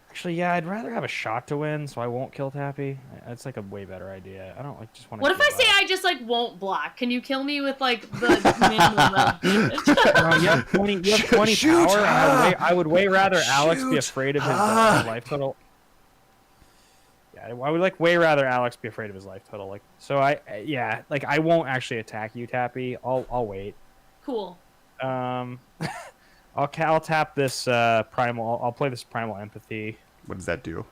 D: Actually, yeah, I'd rather have a shot to win, so I won't kill Tappy. That's like a way better idea. I don't like just want to.
C: What if I say I just like won't block? Can you kill me with like the minimum of damage?
D: You have 20, you have 20
A: Shoot!
D: power. I would way rather Alex be afraid of his life total. Yeah, I would like way rather Alex be afraid of his life total. Like, so I won't actually attack you, Tappy. I'll wait.
C: Cool.
D: I'll tap this primal. I'll play this primal empathy.
A: What does that do?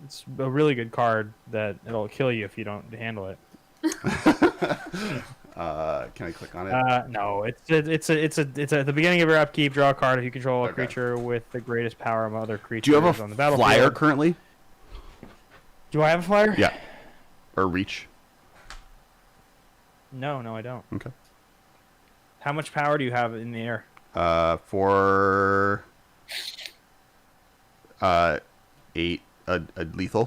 D: It's a really good card that it'll kill you if you don't handle it.
A: Can I click on it?
D: No, it's at the beginning of your upkeep. Draw a card if you control a
A: Okay.
D: creature with the greatest power of other creatures
A: Do you have
D: on the
A: a
D: battlefield.
A: flyer currently?
D: Do I have a flyer?
A: Yeah. Or reach?
D: No, I don't.
A: Okay.
D: How much power do you have in the air?
A: For 8, a lethal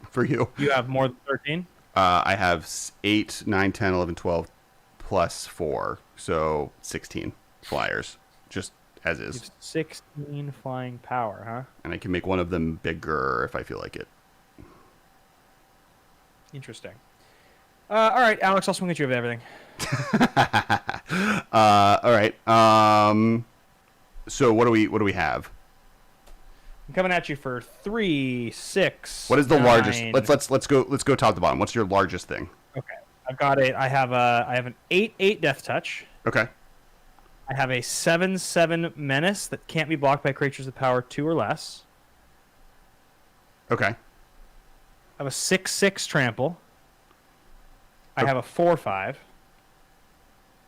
A: for you.
D: You have more than 13.
A: I have 8, 9, 10, 11, 12 plus 4, so 16 flyers, just as
D: You
A: is.
D: have 16 flying power, huh?
A: And I can make one of them bigger if I feel like it.
D: Interesting. All right, Alex, I'll swing at you with everything.
A: All right. So what do we have?
D: I'm coming at you for 3, 6.
A: What is the
D: 9.
A: largest? Let's go top to bottom. What's your largest thing?
D: Okay, I've got it. I have an 8/8 Death Touch.
A: Okay.
D: I have a 7/7 Menace that can't be blocked by creatures with power 2 or less.
A: Okay.
D: I have a 6/6 Trample. I have a 4/5.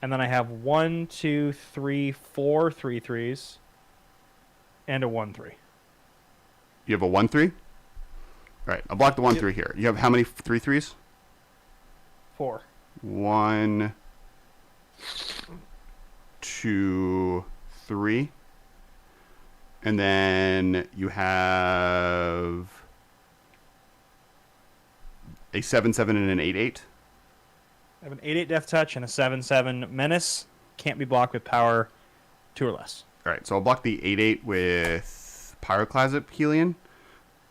D: And then I have 1, 2, 3, 4 3/3s. And a 1/3.
A: You have a 1/3. All right. I'll block the 1/3 here. You have how many 3/3s?
D: 4.
A: 1, 2, 3. And then you have a 7/7 and an 8/8.
D: I have an 8/8 Death Touch and a 7/7 Menace. Can't be blocked with power 2 or less.
A: All right, so I'll block the 8/8 with Pyroclasm Helion.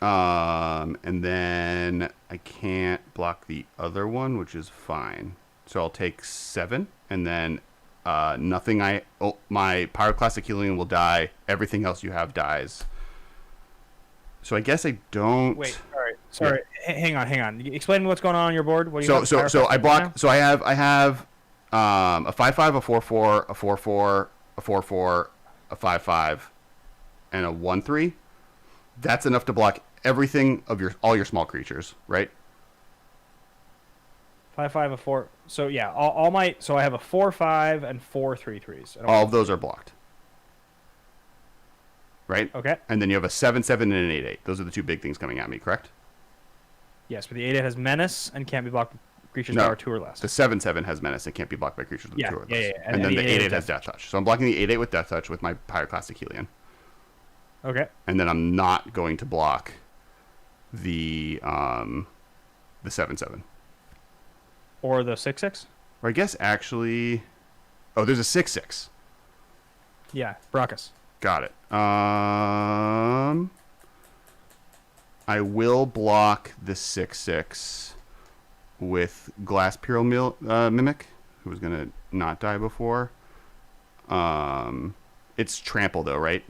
A: And then I can't block the other one, which is fine. So I'll take 7, and then nothing. My Pyroclastic Helion will die. Everything else you have dies. So I guess I don't.
D: Wait, sorry. Yeah. Hang on. Explain me what's going on your board. What do you have?
A: So I block. Now? So I have a 5/5, a 4/4, a 4/4, a 4/4, a 5/5, and a 1/3. That's enough to block everything of all your small creatures, right?
D: 5/5, a 4. So yeah, all my. So I have a 4/5 and 4 3/3s.
A: All of those are blocked, right?
D: Okay.
A: And then you have a 7/7 and an 8/8. Those are the two big things coming at me, correct?
D: Yes, but the 8/8 has Menace and can't be blocked with creatures power 2 or less.
A: The 7/7 has Menace and can't be blocked by creatures with 2 or less.
D: Yeah.
A: And then the 8/8 has Death Touch. So I'm blocking the 8/8 with Death Touch with my Pyroclastic Helion.
D: Okay.
A: And then I'm not going to block the 7/7.
D: Or the 6/6?
A: Or I guess actually, there's a 6/6.
D: Yeah, Brachus.
A: Got it. I will block the 6/6 with Glass Pyro Mimic, who was gonna not die before. It's trample though, right?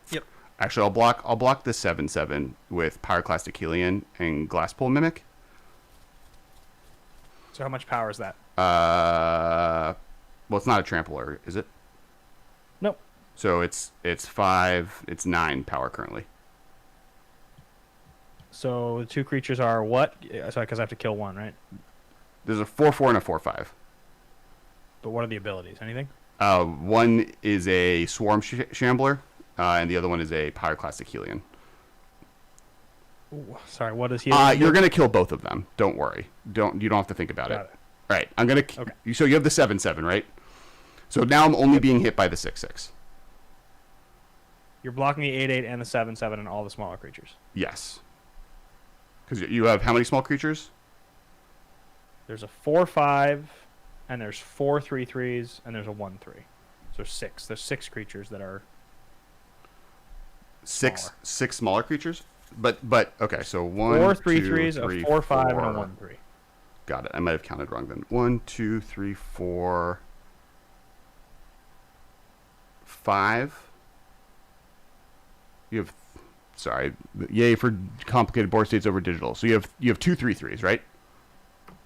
D: Yep.
A: Actually, I'll block the 7/7 with Pyroclastic Helion and Glasspool Mimic.
D: So how much power is that?
A: Well, it's not a trampler, is it?
D: Nope.
A: So it's 5. It's 9 power currently.
D: So the two creatures are what? Sorry, because I have to kill one, right?
A: There's a 4/4 and a 4/5.
D: But what are the abilities? Anything?
A: One is a Swarm Shambler, and the other one is a Pyroclastic Helion.
D: Ooh, sorry, what is he?
A: You're gonna kill both of them. Don't worry. You don't have to think about it. All right, I'm gonna. Okay. So you have the 7/7, right? So now I'm only being hit by the 6/6.
D: You're blocking the 8/8 and the 7/7 and all the smaller creatures.
A: Yes. Because you have how many small creatures?
D: There's a 4/5, and there's 4 3/3s, and there's a 1/3. So 6. There's 6 creatures that are
A: six smaller creatures. But okay, so 1,
D: 4
A: 2,
D: 3/3s,
A: three,
D: a 4/5,
A: 4.
D: and a 1/3.
A: Got it. I might have counted wrong then. 1, 2, 3, 4, 5. You have. Sorry. Yay for complicated board states over digital. So you have 2 3/3s, right?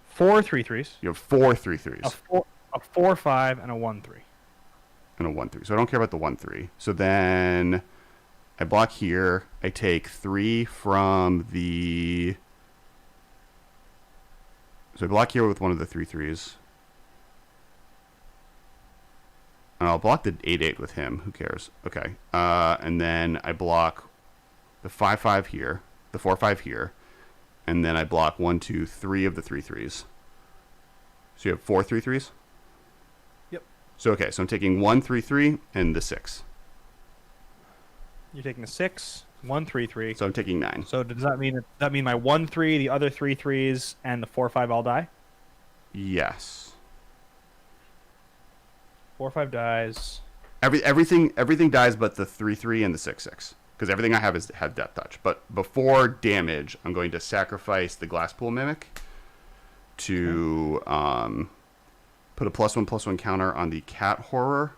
D: 4 3/3s.
A: You have 4 3/3s.
D: A 4/5 and a 1/3.
A: And a 1/3. So I don't care about the 1/3. So then I block here. I take 3 from the. So I block here with one of the 3/3s. And I'll block the 8/8 with him. Who cares? Okay. And then I block the 5/5 here, the 4/5 here, and then I block 1, 2, 3 of the 3/3s. So you have 4 3/3s?
D: Yep.
A: So okay, so I'm taking 1 3/3 and the 6.
D: You're taking a 6, 1 3/3.
A: So I'm taking 9.
D: So does that mean my 1/3, the other 3/3s, and the 4/5 all die?
A: Yes.
D: 4/5 dies.
A: Everything dies but the 3/3 and the 6/6. Because everything I have has Death Touch. But before damage, I'm going to sacrifice the Glasspool Mimic to put a +1/+1 counter on the Cat Horror.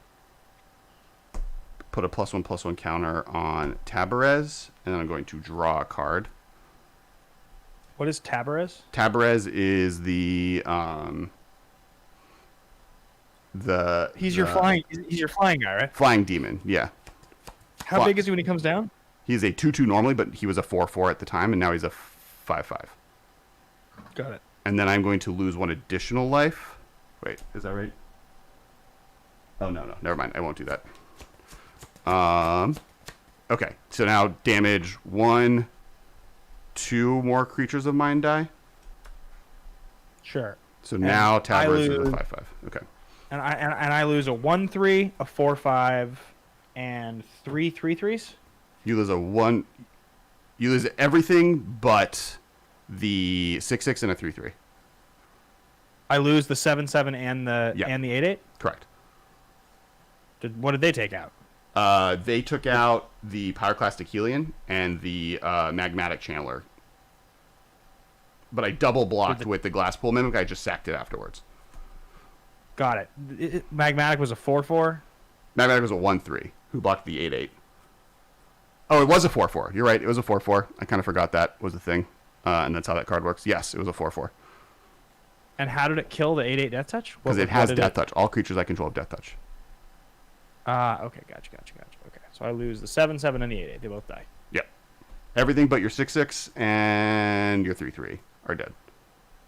A: Put a +1/+1 counter on Tabarez, and then I'm going to draw a card.
D: What is Tabarez?
A: Tabarez is the
D: He's your flying guy, right?
A: Flying demon, yeah.
D: How big is he when he comes down?
A: He's a 2/2 normally, but he was a 4/4 at the time, and now he's a 5/5.
D: Got it.
A: And then I'm going to lose 1 additional life. Wait, is that right? Oh, no. Never mind. I won't do that. Okay. So now damage 1, 2 more creatures of mine die.
D: Sure.
A: So now Tabarez is a 5/5. Okay.
D: And I lose a 1/3, a 4/5, and 3 3/3s.
A: You lose a 1. You lose everything but the 6/6 and a 3/3.
D: I lose the 7/7 and the
A: Yeah.
D: and the 8/8.
A: Correct.
D: What did they take out?
A: They took out the Pyroclastic Helion and the Magmatic Channeler. But I double blocked with the Glass Pool Mimic. I just sacked it afterwards.
D: Got it. Magmatic was a 4/4.
A: Magmatic was a 1/3. Who blocked the 8/8? Oh, it was a 4/4. You're right. It was a 4/4. I kind of forgot that was the thing. And that's how that card works. Yes, it was a 4/4.
D: And how did it kill the 8/8 Death Touch?
A: Because it has Death Touch. All creatures I control have Death Touch.
D: Okay, gotcha. Okay, so I lose the 7/7 and the 8/8. They both die.
A: Yep. Everything but your 6/6 and your 3/3 are dead.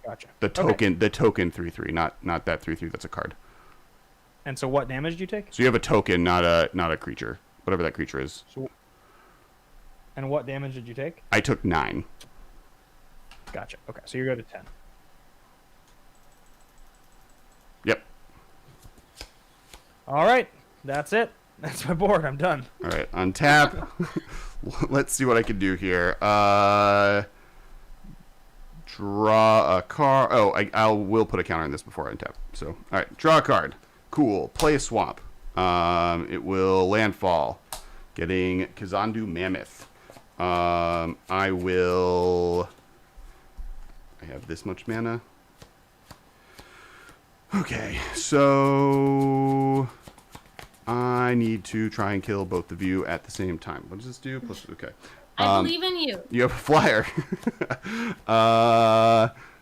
D: Gotcha.
A: The token 3/3, not that 3/3 that's a card.
D: And so what damage did you take?
A: So you have a token, not a creature. Whatever that creature is.
D: And what damage did you take?
A: I took 9.
D: Gotcha. Okay, so you go to 10.
A: Yep.
D: All right, that's it. That's my board. I'm done.
A: All right, untap. Let's see what I can do here. Draw a card. Oh, I will put a counter on this before I untap. So, all right, draw a card. Cool. Play a swamp. It will landfall, getting Kazandu Mammoth. I have this much mana. Okay, so I need to try and kill both of you at the same time. What does this do? Plus, okay.
C: I believe in you.
A: You have a flyer.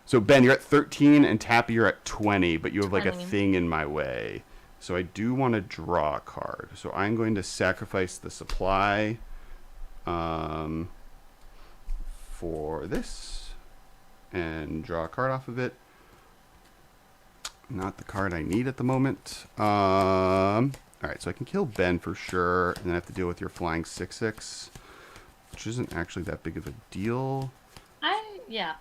A: So Ben, you're at 13, and Tappy, you're at 20, but you have like a
C: 20.
A: thing in my way. So I do want to draw a card. So I'm going to sacrifice the supply for this and draw a card off of it. Not the card I need at the moment. All right, so I can kill Ben for sure, and then I have to deal with your flying 6/6, which isn't actually that big of a deal.
C: Yeah.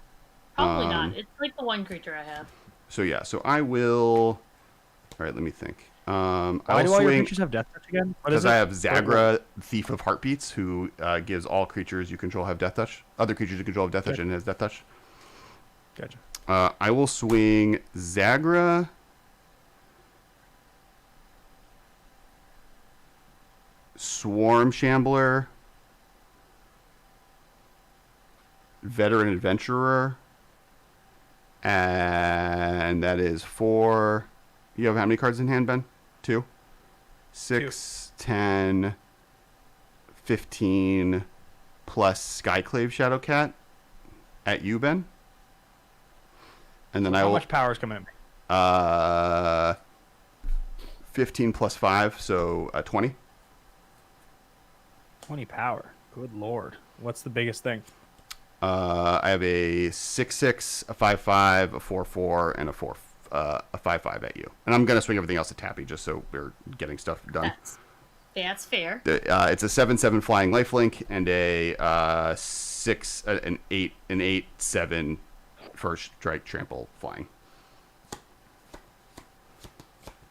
C: Probably not. It's like the one creature I have.
A: So yeah, so I will. All right, let me think.
D: Why
A: I'll
D: do all your
A: swing
D: creatures have Death Touch again? What
A: because
D: is it?
A: I have Zagra, Thief of Heartbeats, who gives all creatures you control have Death Touch. Other creatures you control have Death Touch and has Death Touch.
D: Gotcha.
A: I will swing Zagra. Swarm Shambler. Veteran Adventurer. And that is 4. You have how many cards in hand, Ben? 2? 6, 10, 15, plus Skyclave Shadowcat at you, Ben. And then
D: How much power is coming in?
A: 15 plus 5, so 20.
D: 20 power. Good lord. What's the biggest thing?
A: I have a 6/6, a 5/5, a 4/4, and a 5/5 at you. And I'm gonna swing everything else at Tappy just so we're getting stuff done.
C: That's fair.
A: It's a 7/7 flying lifelink and a 8/7 first strike trample flying.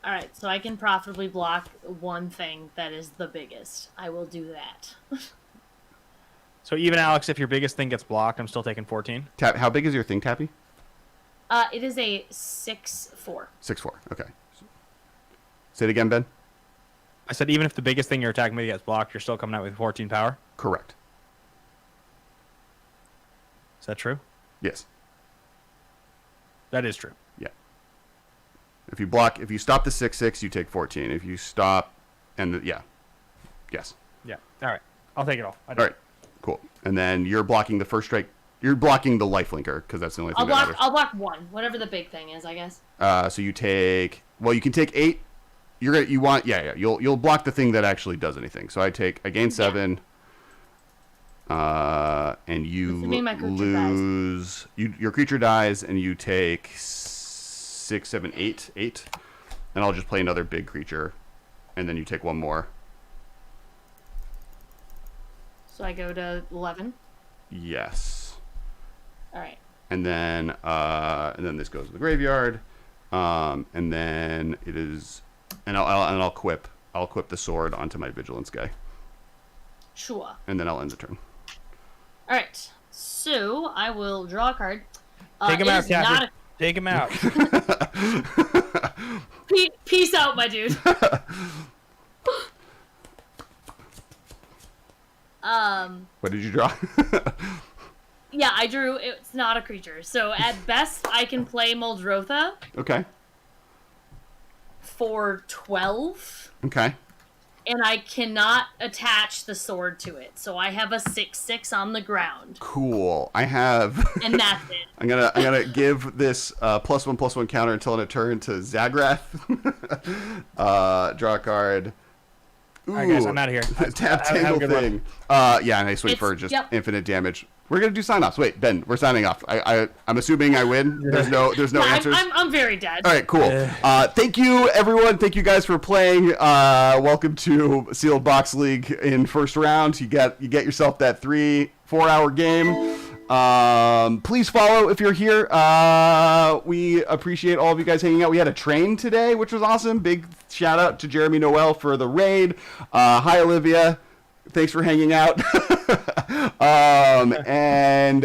C: All right, so I can profitably block one thing that is the biggest. I will do that.
D: So even Alex, if your biggest thing gets blocked, I'm still taking 14.
A: How big is your thing, Tappy?
C: It is a 6/4.
A: 6/4. Okay. Say it again, Ben.
D: I said even if the biggest thing you're attacking with gets blocked, you're still coming out with 14 power.
A: Correct.
D: Is that true?
A: Yes.
D: That is true.
A: Yeah. If you stop the 6/6, you take 14. If you stop, yes.
D: Yeah. All right. I'll take it all.
A: All right. Cool. And then you're blocking the first strike. You're blocking the lifelinker because that's the only thing that matters.
C: I'll block one, whatever the big thing is, I guess.
A: So you take. Well, you can take 8. You'll block the thing that actually does anything. So I gain 7. And you
C: Assuming my creature
A: lose. Your creature dies, and you take 6, 7, 8. And I'll just play another big creature, and then you take one more.
C: So I go to 11.
A: Yes.
C: All right.
A: And then this goes to the graveyard, and then it is, and I'll equip the sword onto my vigilance guy.
C: Sure.
A: And then I'll end the turn.
C: All right. So I will draw a card.
D: Take him out, Tappy. Take him out.
C: Peace out, my dude.
A: What did you draw?
C: Yeah, I drew. It's not a creature. So at best, I can play Muldrotha
A: Okay.
C: for 12,
A: Okay.
C: and I cannot attach the sword to it. So I have a 6/6 on the ground,
A: Cool. I have.
C: and that's it.
A: I'm gonna give this +1/+1 counter until a turn to Zagrath. Draw a card. Ooh,
D: All right, guys, I'm out of here.
A: Tap
D: Have a
A: table
D: good one.
A: thing. Yeah, nice wait for
C: It's-
A: just
C: yep.
A: infinite damage. We're gonna do sign offs. Wait, Ben, we're signing off. I'm assuming I win. There's no
C: Yeah,
A: answers.
C: I'm very dead.
A: All right, cool. Thank you, everyone. Thank you guys for playing. Welcome to Sealed Box League in first round. You get yourself that 3-4 hour game. Please follow if you're here. We appreciate all of you guys hanging out. We had a train today, which was awesome. Big shout out to Jeremy Noel for the raid. Hi, Olivia. Thanks for hanging out. And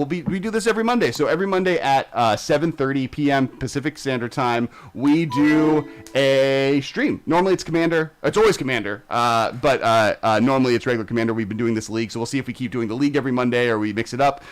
A: we do this every Monday. So every Monday at 7:30 p.m. Pacific Standard Time, we do a stream. Normally it's Commander. It's always Commander. But normally it's regular Commander. We've been doing this league, so we'll see if we keep doing the league every Monday or we mix it up.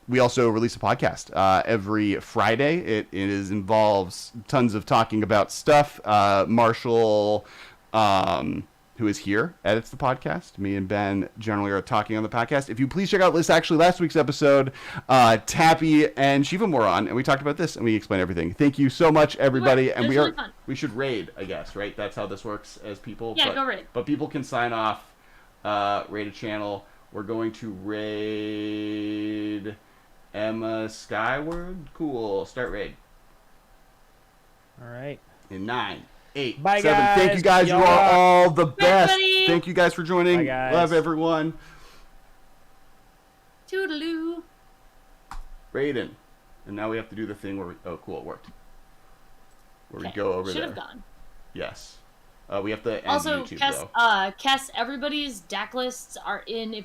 A: We also release a podcast every Friday. It involves tons of talking about stuff. Marshall, who is here, edits the podcast. Me and Ben generally are talking on the podcast. If you please check out last week's episode, Tappy and Shiva were on, and we talked about this and we explained everything. Thank you so much, everybody.
C: It
A: And
C: was really fun.
A: we should raid, I guess, right? That's how this works as people.
C: Yeah, go raid.
A: But people can sign off, raid a channel. We're going to raid Emma Skyward. Cool. Start raid.
D: All right.
A: In 9, 8,
D: Bye,
A: 7. Thank you
D: guys.
A: guys. You
D: Y'all
A: are
D: rock.
A: all the best.
C: Everybody.
A: Thank you guys for joining.
D: Bye, guys.
A: Love everyone.
C: Toodaloo.
A: Raiden. And now we have to do the thing where oh, cool, it worked. Where we go over
C: Should
A: there.
C: have gone.
A: Yes. We have to end
C: Also,
A: YouTube, though.
C: Kess, everybody's deck lists are in. If